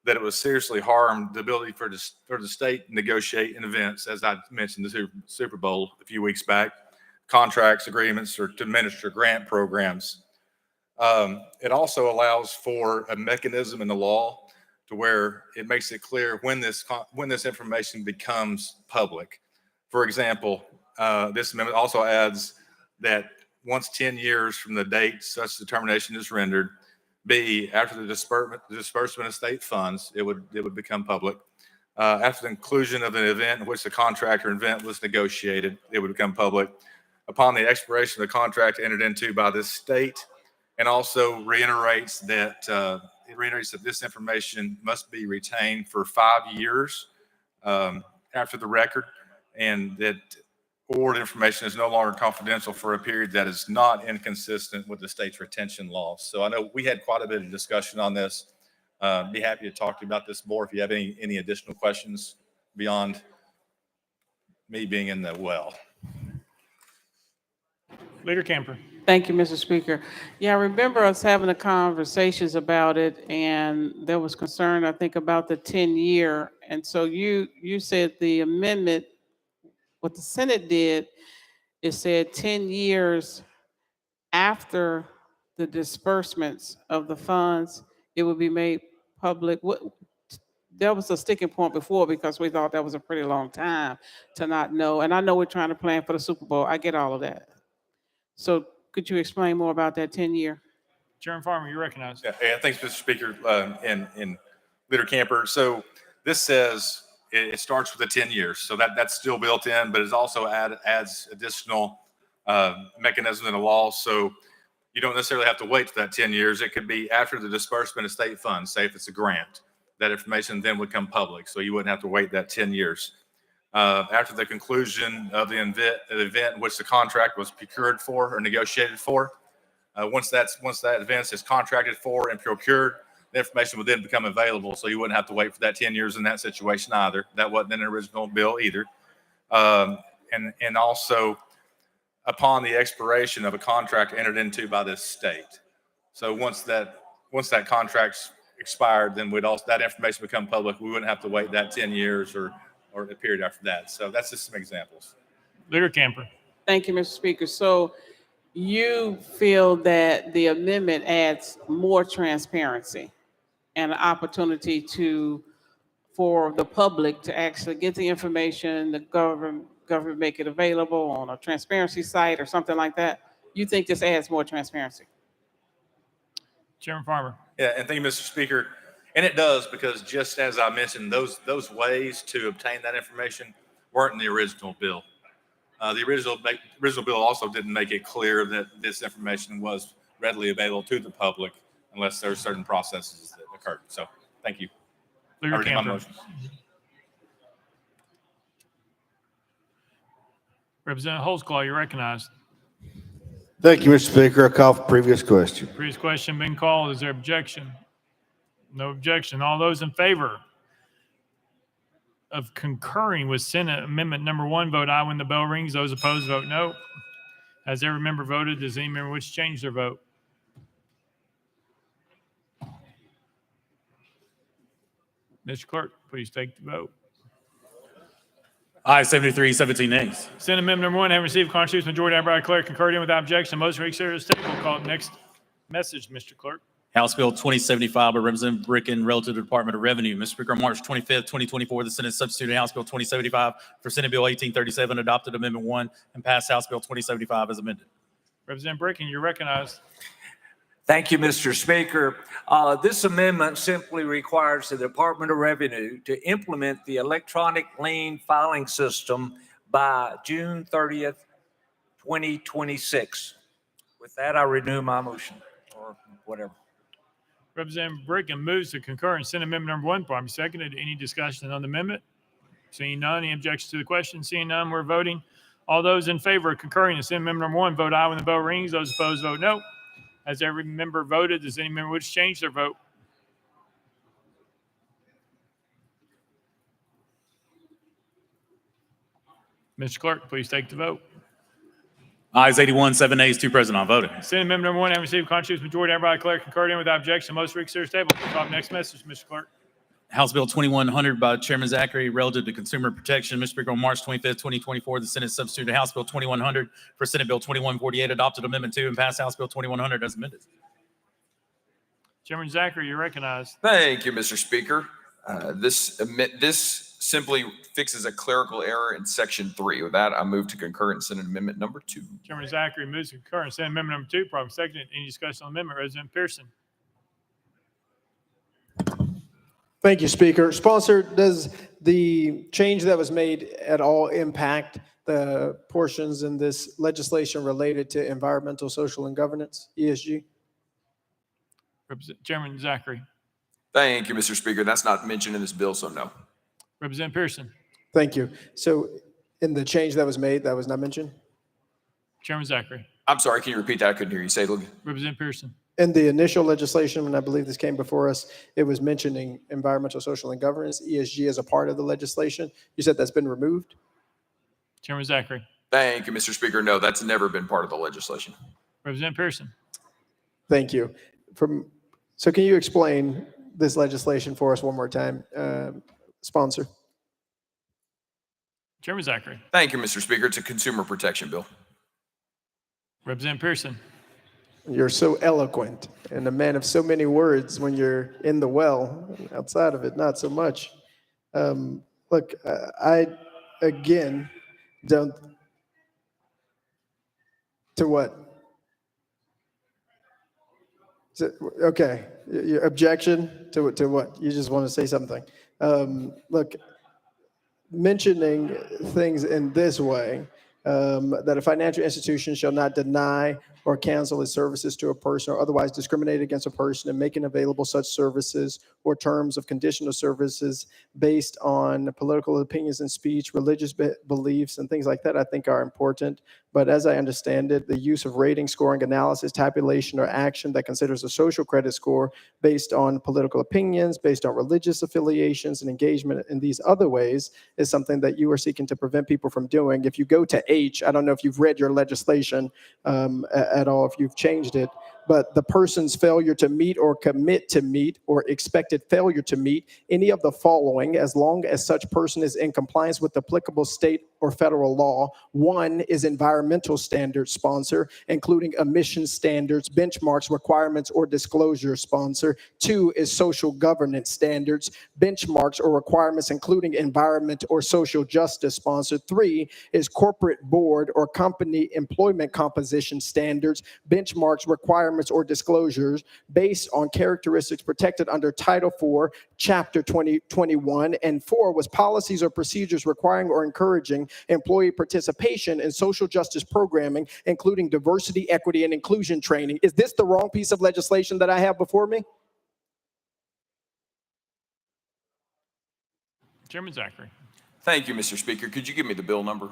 that it would seriously harm the ability for the state to negotiate in events, as I mentioned, the Super Bowl a few weeks back, contracts, agreements, or to administer grant programs. It also allows for a mechanism in the law to where it makes it clear when this information becomes public. For example, this amendment also adds that once 10 years from the date such determination is rendered, B, after the disbursement of state funds, it would become public. After the conclusion of an event in which the contract or event was negotiated, it would become public. Upon the expiration of the contract entered into by this state, and also reiterates that this information must be retained for 5 years after the record, and that award information is no longer confidential for a period that is not inconsistent with the state's retention laws. So I know we had quite a bit of discussion on this. Be happy to talk to you about this more if you have any additional questions beyond me being in the well. Leader Camper. Thank you, Mr. Speaker. Yeah, I remember us having the conversations about it, and there was concern, I think, about the 10-year. And so you said the amendment, what the Senate did, it said 10 years after the disbursements of the funds, it would be made public. There was a sticking point before because we thought that was a pretty long time to not know. And I know we're trying to plan for the Super Bowl. I get all of that. So could you explain more about that 10-year? Chairman Farmer, you recognize. Yeah, thanks, Mr. Speaker, and Leader Camper. So this says it starts with the 10 years. So that's still built in, but it also adds additional mechanism in the law. So you don't necessarily have to wait for that 10 years. It could be after the disbursement of state funds, say if it's a grant, that information then would come public. So you wouldn't have to wait that 10 years. After the conclusion of the event in which the contract was procured for or negotiated for, once that event is contracted for and procured, the information would then become available. So you wouldn't have to wait for that 10 years in that situation either. That wasn't in the original bill either. And also upon the expiration of a contract entered into by this state. So once that contract's expired, then that information become public. We wouldn't have to wait that 10 years or the period after that. So that's just some examples. Leader Camper. Thank you, Mr. Speaker. So you feel that the amendment adds more transparency and an opportunity for the public to actually get the information, the government make it available on a transparency site or something like that? You think this adds more transparency? Chairman Farmer. Yeah, and thank you, Mr. Speaker. And it does, because just as I mentioned, those ways to obtain that information weren't in the original bill. The original bill also didn't make it clear that this information was readily available to the public unless there are certain processes that occurred. So thank you. Leader I read my Camper. motion. Representative Holtzclaw, you recognized. Thank you, Mr. Speaker. I call for previous question. Previous question been called. Is there objection? No objection. All those in favor of concurring with Senate Amendment Number 1, vote aye when the bell rings. Those opposed, vote no. Has every member voted? Does any member wish to change their vote? Mr. Clerk, please take the vote. Aye, 73, 17 nays. Senate Amendment Number 1, having received constitutional majority, I declare concurred in without objection. Motion reconsidered is tabled. Call up next message, Mr. Clerk. House Bill 2075 by Representative Bricken relative to the Department of Revenue. Mr. Speaker, on March 25th, 2024, the Senate substituted House Bill 2075 for Senate Bill 1837, adopted Amendment 1, and passed House Bill 2075 as amended. Representative Bricken, you're recognized. Thank you, Mr. Speaker. This amendment simply requires the Department of Revenue to implement the electronic lien filing system by June 30th, 2026. With that, I renew my motion, or whatever. Representative Bricken moves to concur in Senate Amendment Number 1, properly seconded. Any discussion on the amendment? Seeing none, any objections to the question? Seeing none, we're voting. All those in favor of concurring in Senate Amendment Number 1, vote aye when the bell rings. Those opposed, vote no. Has every member voted? Does any member wish to change their vote? Mr. Clerk, please take the vote. Ayes 81, 7 nays, 2 present, not voting. Senate Amendment Number 1, having received constitutional majority, everybody declare concurred in without objection. Most reconsider table. Call up next message, Mr. Clerk. House Bill 2100 by Chairman Zachary relative to consumer protection. Mr. Speaker, on March 25th, 2024, the Senate substituted House Bill 2100 for Senate Bill 2148, adopted Amendment 2, and passed House Bill 2100 as amended. Chairman Zachary, you're recognized. Thank you, Mr. Speaker. This simply fixes a clerical error in Section 3. With that, I move to concur in Senate Amendment Number 2. Chairman Zachary moves to concur in Senate Amendment Number 2, properly seconded. Any discussion on the amendment? Representative Pearson. Thank you, Speaker. Sponsor, does the change that was made at all impact the portions in this legislation related to environmental, social, and governance, ESG? Chairman Zachary. Thank you, Mr. Speaker. That's not mentioned in this bill, so no. Representative Pearson. Thank you. So in the change that was made, that was not mentioned? Chairman Zachary. I'm sorry, can you repeat that? I couldn't hear you. Say it again. Representative Pearson. In the initial legislation, when I believe this came before us, it was mentioning environmental, social, and governance, ESG, as a part of the legislation. You said that's been removed? Chairman Zachary. Thank you, Mr. Speaker. No, that's never been part of the legislation. Representative Pearson. Thank you. So can you explain this legislation for us one more time, sponsor? Chairman Zachary. Thank you, Mr. Speaker. It's a consumer protection bill. Representative Pearson. You're so eloquent and a man of so many words when you're in the well. Outside of it, not so much. Look, I, again, don't... To what? Okay, your objection to what? You just want to say something. Look, mentioning things in this way, that a financial institution shall not deny or cancel its services to a person or otherwise discriminate against a person in making available such services or terms of conditional services based on political opinions and speech, religious beliefs, and things like that, I think are important. But as I understand it, the use of rating, scoring, analysis, tabulation, or action that considers a social credit score based on political opinions, based on religious affiliations, and engagement in these other ways is something that you are seeking to prevent people from doing. If you go to H, I don't know if you've read your legislation at all, if you've changed it, but the person's failure to meet or commit to meet or expected failure to meet any of the following, as long as such person is in compliance with applicable state or federal law. One is environmental standards, sponsor, including emission standards, benchmarks, requirements, or disclosure, sponsor. Two is social governance standards, benchmarks, or requirements, including environment or social justice, sponsor. Three is corporate board or company employment composition standards, benchmarks, requirements, or disclosures based on characteristics protected under Title IV, Chapter 2021. And four was policies or procedures requiring or encouraging employee participation in social justice programming, including diversity, equity, and inclusion training. Is this the wrong piece of legislation that I have before me? Chairman Zachary. Thank you, Mr. Speaker. Could you give me the bill number?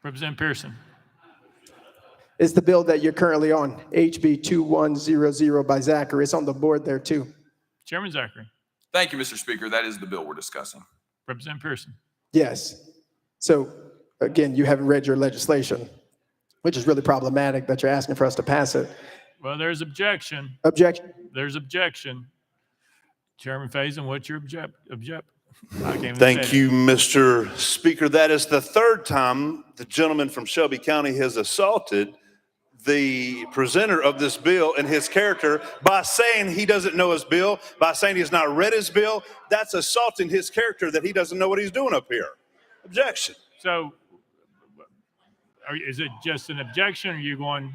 Representative Pearson. It's the bill that you're currently on, HB 2100 by Zachary. It's on the board there too. Chairman Zachary. Thank you, Mr. Speaker. That is the bill we're discussing. Representative Pearson. Yes. So again, you haven't read your legislation, which is really problematic that you're asking for us to pass it. Well, there's objection. Objection. There's objection. Chairman Faison, what's your object? Thank you, Mr. Speaker. That is the third time the gentleman from Shelby County has assaulted the presenter of this bill and his character by saying he doesn't know his bill, by saying he's not read his bill. That's assaulting his character that he doesn't know what he's doing up here. Objection. So is it just an objection or are you going?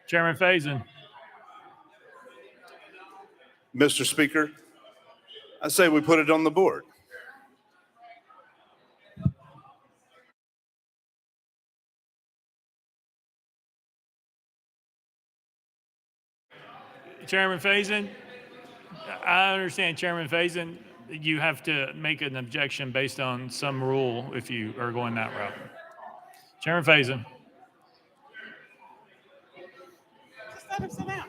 Chairman Faison. Mr. Speaker, I say we put it on the board. Chairman Faison, I understand, Chairman Faison, you have to make an objection based on some rule if you are going that route. Chairman Faison. Let him sit down.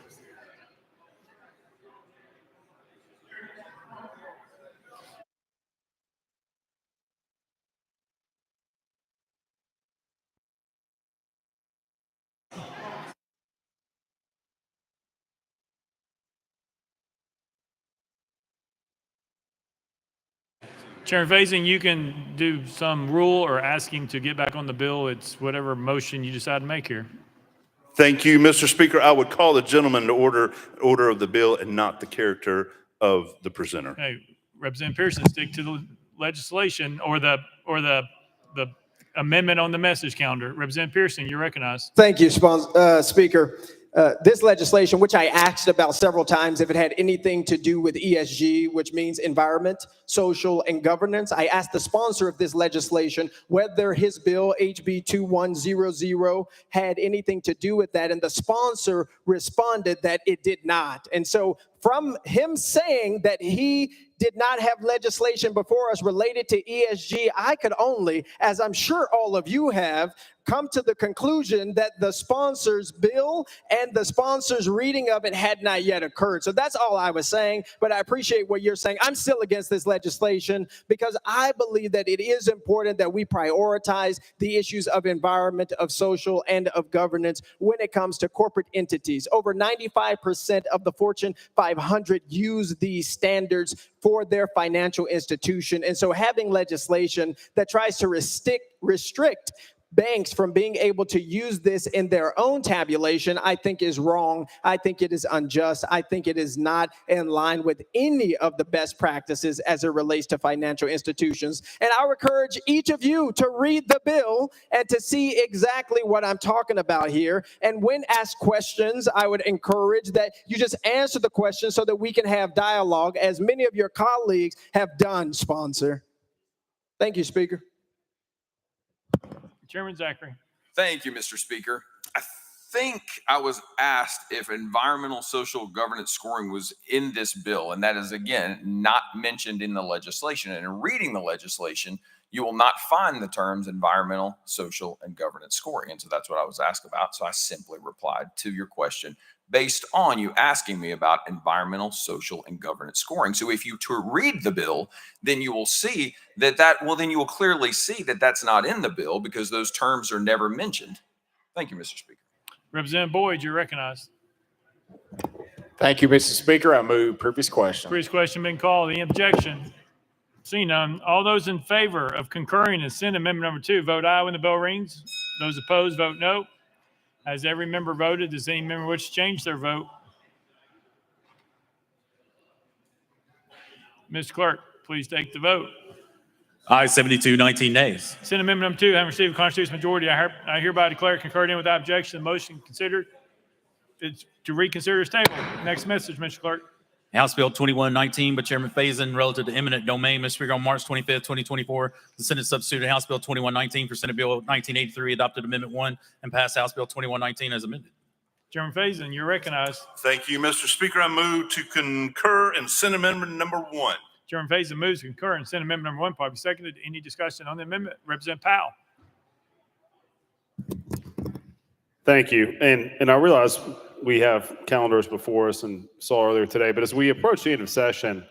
Chairman Faison, you can do some rule or asking to get back on the bill. It's whatever motion you decide to make here. Thank you, Mr. Speaker. I would call the gentleman to order of the bill and not the character of the presenter. Hey, Representative Pearson, stick to the legislation or the amendment on the message calendar. Representative Pearson, you're recognized. Thank you, Speaker. this legislation, which I asked about several times if it had anything to do with ESG, which means environment, social, and governance. I asked the sponsor of this legislation whether his bill, HB 2100, had anything to do with that, and the sponsor responded that it did not. And so from him saying that he did not have legislation before us related to ESG, I could only, as I'm sure all of you have, come to the conclusion that the sponsor's bill and the sponsor's reading of it had not yet occurred. So that's all I was saying, but I appreciate what you're saying. I'm still against this legislation because I believe that it is important that we prioritize the issues of environment, of social, and of governance when it comes to corporate entities. Over 95% of the Fortune 500 use these standards for their financial institution. And so having legislation that tries to restrict banks from being able to use this in their own tabulation, I think is wrong. I think it is unjust. I think it is not in line with any of the best practices as it relates to financial institutions. And I would encourage each of you to read the bill and to see exactly what I'm talking about here. And when asked questions, I would encourage that you just answer the question so that we can have dialogue, as many of your colleagues have done, sponsor. Thank you, Speaker. Chairman Zachary. Thank you, Mr. Speaker. I think I was asked if environmental social governance scoring was in this bill, and that is, again, not mentioned in the legislation. And in reading the legislation, you will not find the terms environmental, social, and governance scoring. And so that's what I was asked about. So I simply replied to your question based on you asking me about environmental, social, and governance scoring. So if you to read the bill, then you will see then you will clearly see that that's not in the bill because those terms are never mentioned. Thank you, Mr. Speaker. Representative Boyd, you're recognized. Thank you, Mr. Speaker. I move previous question. Previous question been called. Any objection? Seeing none. All those in favor of concurring in Senate Amendment number 2, vote aye when the bell rings. Those opposed, vote no. Has every member voted? Does any member wish to change their vote? Mr. Clerk, please take the vote. Aye, 72, 19 nays. Senate Amendment number 2, having received a constitutional majority, I hereby declare concurred in without objection. The motion considered to reconsider is tabled. Next message, Mr. Clerk. House Bill 2119 by Chairman Faison relative to eminent domain. Mr. Speaker, on March 25th, 2024, the Senate substituted House Bill 2119 for Senate Bill 1983, adopted Amendment 1, and passed House Bill 2119 as amended. Chairman Faison, you're recognized. Thank you, Mr. Speaker. I move to concur in Senate Amendment number 1. Chairman Faison moves to concur in Senate Amendment number 1, probably seconded. Any discussion on the amendment? Representative Powell. Thank you. And I realize we have calendars before us and saw earlier today, but as we approach the end of session,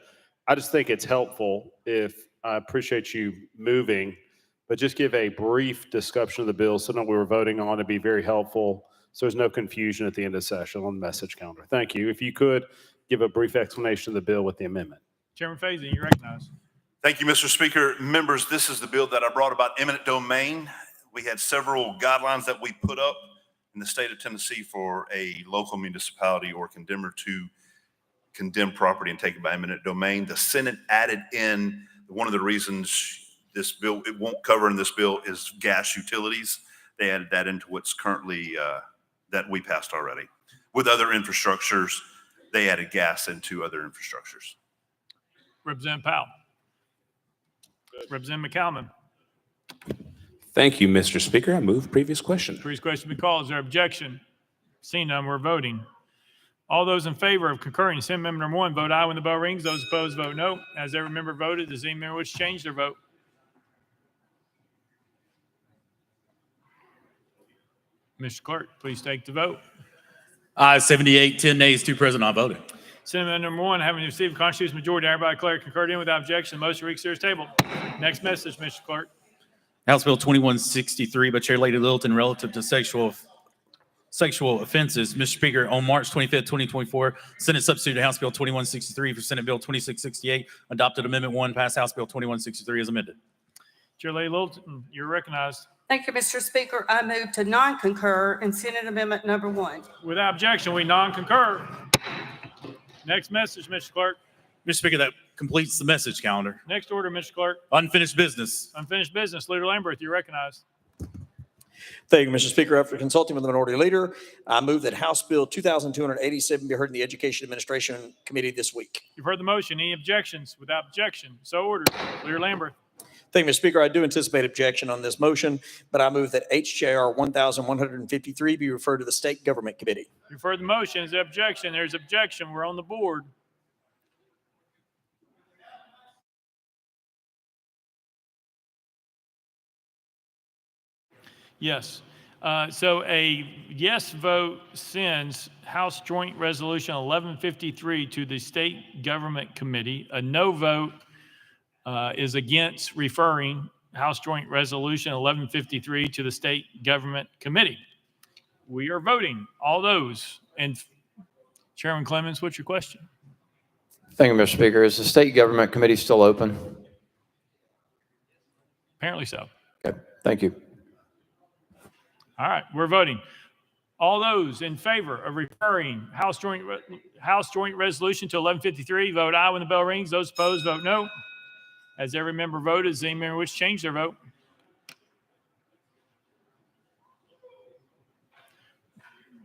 I just think it's helpful if I appreciate you moving, but just give a brief discussion of the bill so that we were voting on it, be very helpful. So there's no confusion at the end of session on the message calendar. Thank you. If you could give a brief explanation of the bill with the amendment. Chairman Faison, you recognize. Thank you, Mr. Speaker. Members, this is the bill that I brought about eminent domain. We had several guidelines that we put up in the state of Tennessee for a local municipality or condemner to condemn property and take it by eminent domain. The Senate added in one of the reasons this bill, it won't cover in this bill, is gas utilities. They added that into what's currently, that we passed already. With other infrastructures, they added gas into other infrastructures. Representative Powell. Representative McCalman. Thank you, Mr. Speaker. I move previous question. Previous question be called. Is there objection? Seeing none, we're voting. All those in favor of concurring in Senate Amendment number 1, vote aye when the bell rings. Those opposed, vote no. Has every member voted? Does any member wish to change their vote? Mr. Clerk, please take the vote. Aye, 78, 10 nays, 2 present, not voting. Senate Amendment number 1, having received a constitutional majority, I hereby declare concurred in without objection. The motion to reconsider is tabled. Next message, Mr. Clerk. House Bill 2163 by Chair Lady Littleton relative to sexual offenses. Mr. Speaker, on March 25th, 2024, Senate substituted House Bill 2163 for Senate Bill 2668, adopted Amendment 1, passed House Bill 2163 as amended. Chair Lady Littleton, you're recognized. Thank you, Mr. Speaker. I move to non-concur in Senate Amendment number 1. Without objection, we non-concur. Next message, Mr. Clerk. Mr. Speaker, that completes the message calendar. Next order, Mr. Clerk. Unfinished business. Unfinished business. Leader Lamberth, you're recognized. Thank you, Mr. Speaker. After consulting with the minority leader, I move that House Bill 2287 be heard in the Education Administration Committee this week. You've heard the motion. Any objections? Without objection, so ordered. Leader Lamberth. Thank you, Mr. Speaker. I do anticipate objection on this motion, but I move that HJR 1153 be referred to the State Government Committee. You've heard the motion. Is there objection? There's objection. We're on the board. Yes. So a yes vote sends House Joint Resolution 1153 to the State Government Committee. A no vote is against referring House Joint Resolution 1153 to the State Government Committee. We are voting. All those. And Chairman Clemens, what's your question? Thank you, Mr. Speaker. Is the State Government Committee still open? Apparently so. Okay, thank you. All right, we're voting. All those in favor of referring House Joint Resolution to 1153, vote aye when the bell rings. Those opposed, vote no. As every member voted, does any member wish to change their vote?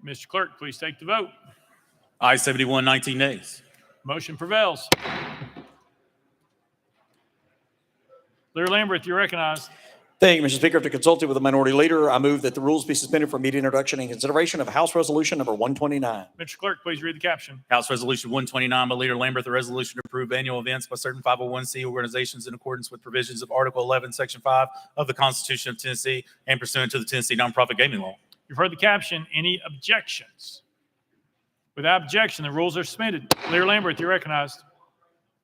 Mr. Clerk, please take the vote. Aye 71, 19 nays. Motion prevails. Leader Lamberth, you're recognized. Thank you, Mr. Speaker. After consulting with the minority leader, I move that the rules be suspended for immediate introduction and consideration of House Resolution number 129. Mr. Clerk, please read the caption. House Resolution 129 by Leader Lamberth, a resolution to approve annual events by certain 501c organizations in accordance with provisions of Article 11, Section 5 of the Constitution of Tennessee and pursuant to the Tennessee Nonprofit Gaming Law. You've heard the caption. Any objections? Without objection, the rules are suspended. Leader Lamberth, you're recognized.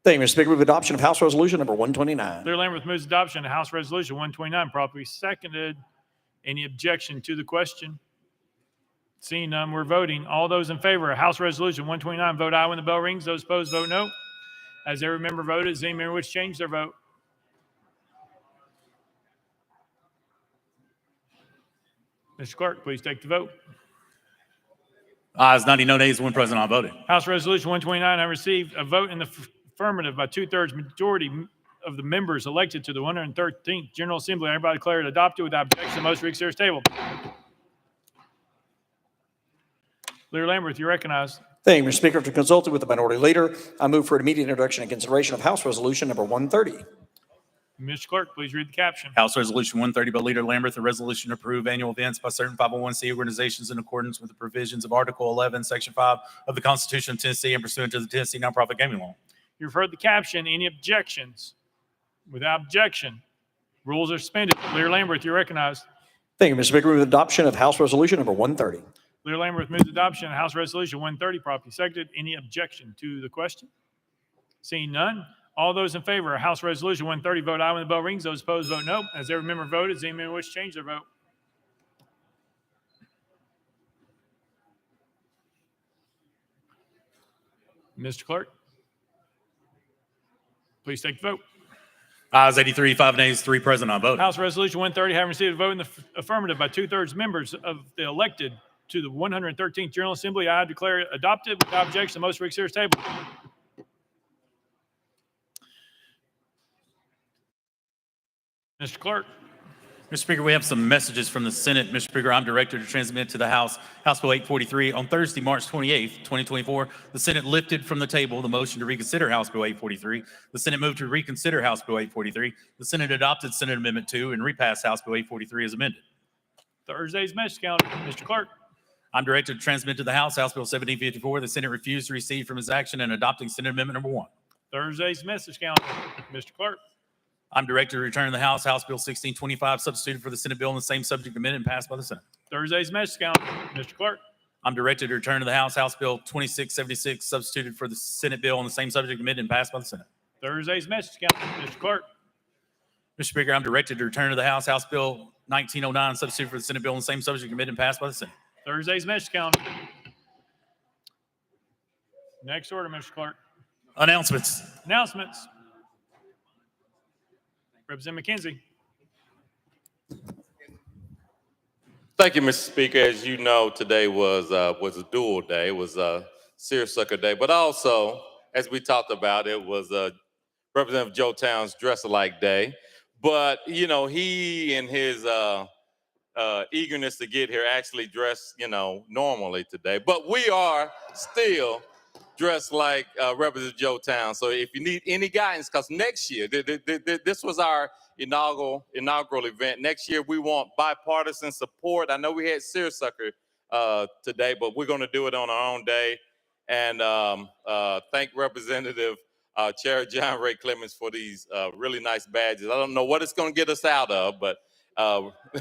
Thank you, Mr. Speaker. Move adoption of House Resolution number 129. Leader Lamberth moves adoption of House Resolution 129, properly seconded. Any objection to the question? Seeing none, we're voting. All those in favor of House Resolution 129, vote aye when the bell rings. Those opposed, vote no. As every member voted, does any member wish to change their vote? Mr. Clerk, please take the vote. Ayes 90, no nays, one present, not voting. House Resolution 129, I received a vote in the affirmative by 2/3 majority of the members elected to the 113th General Assembly. I hereby declare it adopted without objection. The motion reads here is tabled. Leader Lamberth, you're recognized. Thank you, Mr. Speaker. After consulting with the minority leader, I move for immediate introduction and consideration of House Resolution number 130. Mr. Clerk, please read the caption. House Resolution 130 by Leader Lamberth, a resolution to approve annual events by certain 501c organizations in accordance with the provisions of Article 11, Section 5 of the Constitution of Tennessee and pursuant to the Tennessee Nonprofit Gaming Law. You've heard the caption. Any objections? Without objection, rules are suspended. Leader Lamberth, you're recognized. Thank you, Mr. Speaker. Move adoption of House Resolution number 130. Leader Lamberth moves adoption of House Resolution 130, properly seconded. Any objection to the question? Seeing none, all those in favor of House Resolution 130, vote aye when the bell rings. Those opposed, vote no. As every member voted, does any member wish to change their vote? Mr. Clerk, please take the vote. Ayes 83, 5 nays, 3 present, not voting. House Resolution 130, having received a vote in the affirmative by 2/3 members of the elected to the 113th General Assembly, I declare it adopted without objection. The motion reads here is tabled. Mr. Clerk. Mr. Speaker, we have some messages from the Senate. Mr. Speaker, I'm directed to transmit to the House Bill 843. On Thursday, March 28th, 2024, the Senate lifted from the table the motion to reconsider House Bill 843. The Senate moved to reconsider House Bill 843. The Senate adopted Senate Amendment 2 and repassed House Bill 843 as amended. Thursday's message calendar. Mr. Clerk. I'm directed to transmit to the House Bill 1754. The Senate refused to recede from its action in adopting Senate Amendment number 1. Thursday's message calendar. Mr. Clerk. I'm directed to return to the House Bill 1625, substituted for the Senate bill on the same subject amended and passed by the Senate. Thursday's message calendar. Mr. Clerk. I'm directed to return to the House Bill 2676, substituted for the Senate bill on the same subject amended and passed by the Senate. Thursday's message calendar. Mr. Clerk. Mr. Speaker, I'm directed to return to the House Bill 1909, substituted for the Senate bill on the same subject amended and passed by the Senate. Thursday's message calendar. Next order, Mr. Clerk. Announcements. Announcements. Representative McKenzie. Thank you, Mr. Speaker. As you know, today was a dual day. It was a Seersucker Day, but also, as we talked about, it was Representative Joe Towns Dress-Alike Day. But you know, he and his eagerness to get here actually dressed, normally today. But we are still dressed like Representative Joe Town. So if you need any guidance, because next year, this was our inaugural event. Next year, we want bipartisan support. I know we had seersucker today, but we're going to do it on our own day. And thank Representative Chair John Ray Clemens for these really nice badges. I don't know what it's going to get us out of, but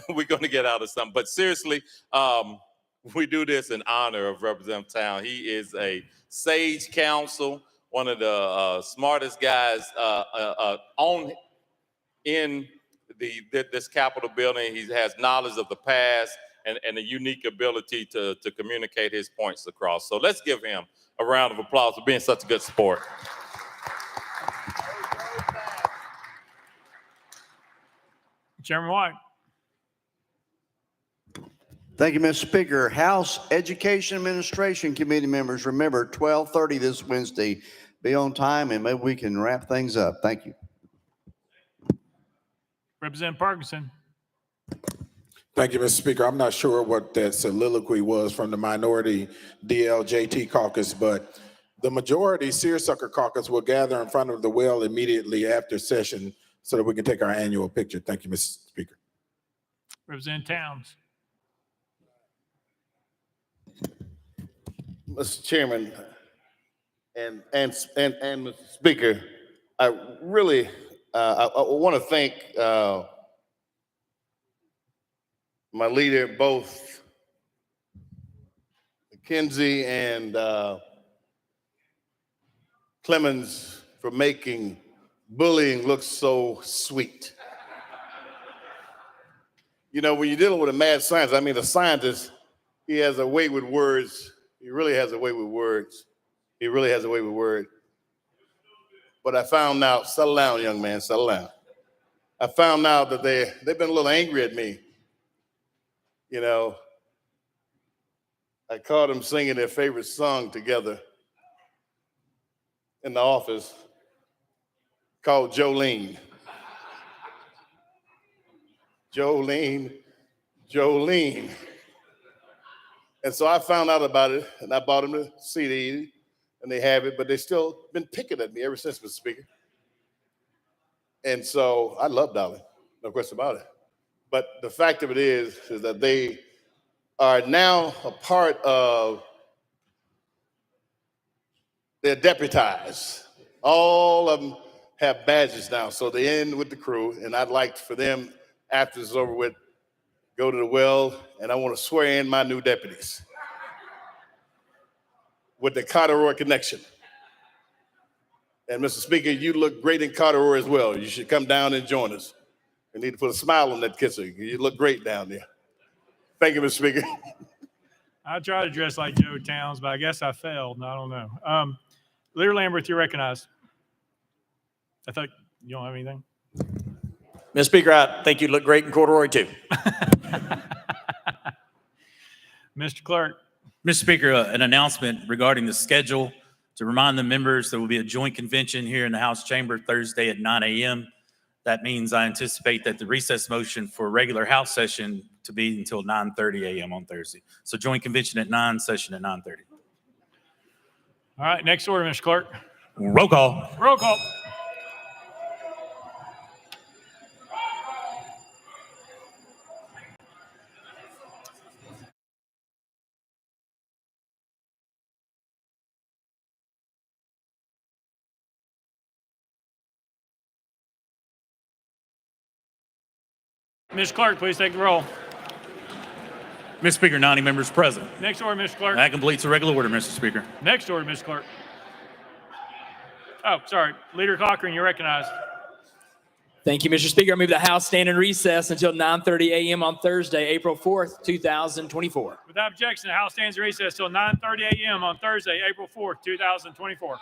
we're going to get out of something. But seriously, we do this in honor of Representative Town. He is a sage counsel, one of the smartest guys in this Capitol building. He has knowledge of the past and a unique ability to communicate his points across. So let's give him a round of applause for being such a good sport. Chairman White. Thank you, Mr. Speaker. House Education Administration Committee members, remember 12:30 this Wednesday. Be on time and maybe we can wrap things up. Thank you. Representative Parkinson. Thank you, Mr. Speaker. I'm not sure what that soliloquy was from the minority DLJT caucus, but the majority Seersucker caucus will gather in front of the well immediately after session so that we can take our annual picture. Thank you, Mr. Speaker. Representative Towns. Mr. Chairman and Mr. Speaker, I really I want to thank my leader, both McKenzie and Clemens, for making bullying look so sweet. You know, when you're dealing with a mad scientist, I mean, a scientist, he has a way with words. He really has a way with words. He really has a way with words. But I found out, settle down, young man, settle down. I found out that they've been a little angry at me. You know, I caught them singing their favorite song together in the office called Jolene. Jolene, Jolene. And so I found out about it, and I bought them the CD, and they have it, but they still been picking at me ever since, Mr. Speaker. And so I love Dolly, no question about it. But the fact of it is that they are now a part of, they're deputized. All of them have badges now, so they end with the crew, and I'd like for them, after it's over with, go to the well, and I want to swear in my new deputies with the Carteroy connection. And Mr. Speaker, you look great in Carteroy as well. You should come down and join us. We need to put a smile on that kisser. You look great down there. Thank you, Mr. Speaker. I tried to dress like Joe Towns, but I guess I failed. I don't know. Leader Lamberth, you're recognized. I thought you don't have anything. Mr. Speaker, I think you look great in corduroy too. Mr. Clerk. Mr. Speaker, an announcement regarding the schedule to remind the members there will be a joint convention here in the House chamber Thursday at 9 a.m. That means I anticipate that the recess motion for a regular House session to be until 9:30 a.m. on Thursday. So joint convention at 9, session at 9:30. All right, next order, Mr. Clerk. Roll call. Roll call. Mr. Clerk, please take the roll. Mr. Speaker, 90 members present. Next order, Mr. Clerk. That completes the regular order, Mr. Speaker. Next order, Mr. Clerk. Oh, sorry. Leader Cochran, you're recognized. Thank you, Mr. Speaker. I move the House stand in recess until 9:30 a.m. on Thursday, April 4th, 2024. Without objection, the House stands in recess till 9:30 a.m. on Thursday, April 4th, 2024.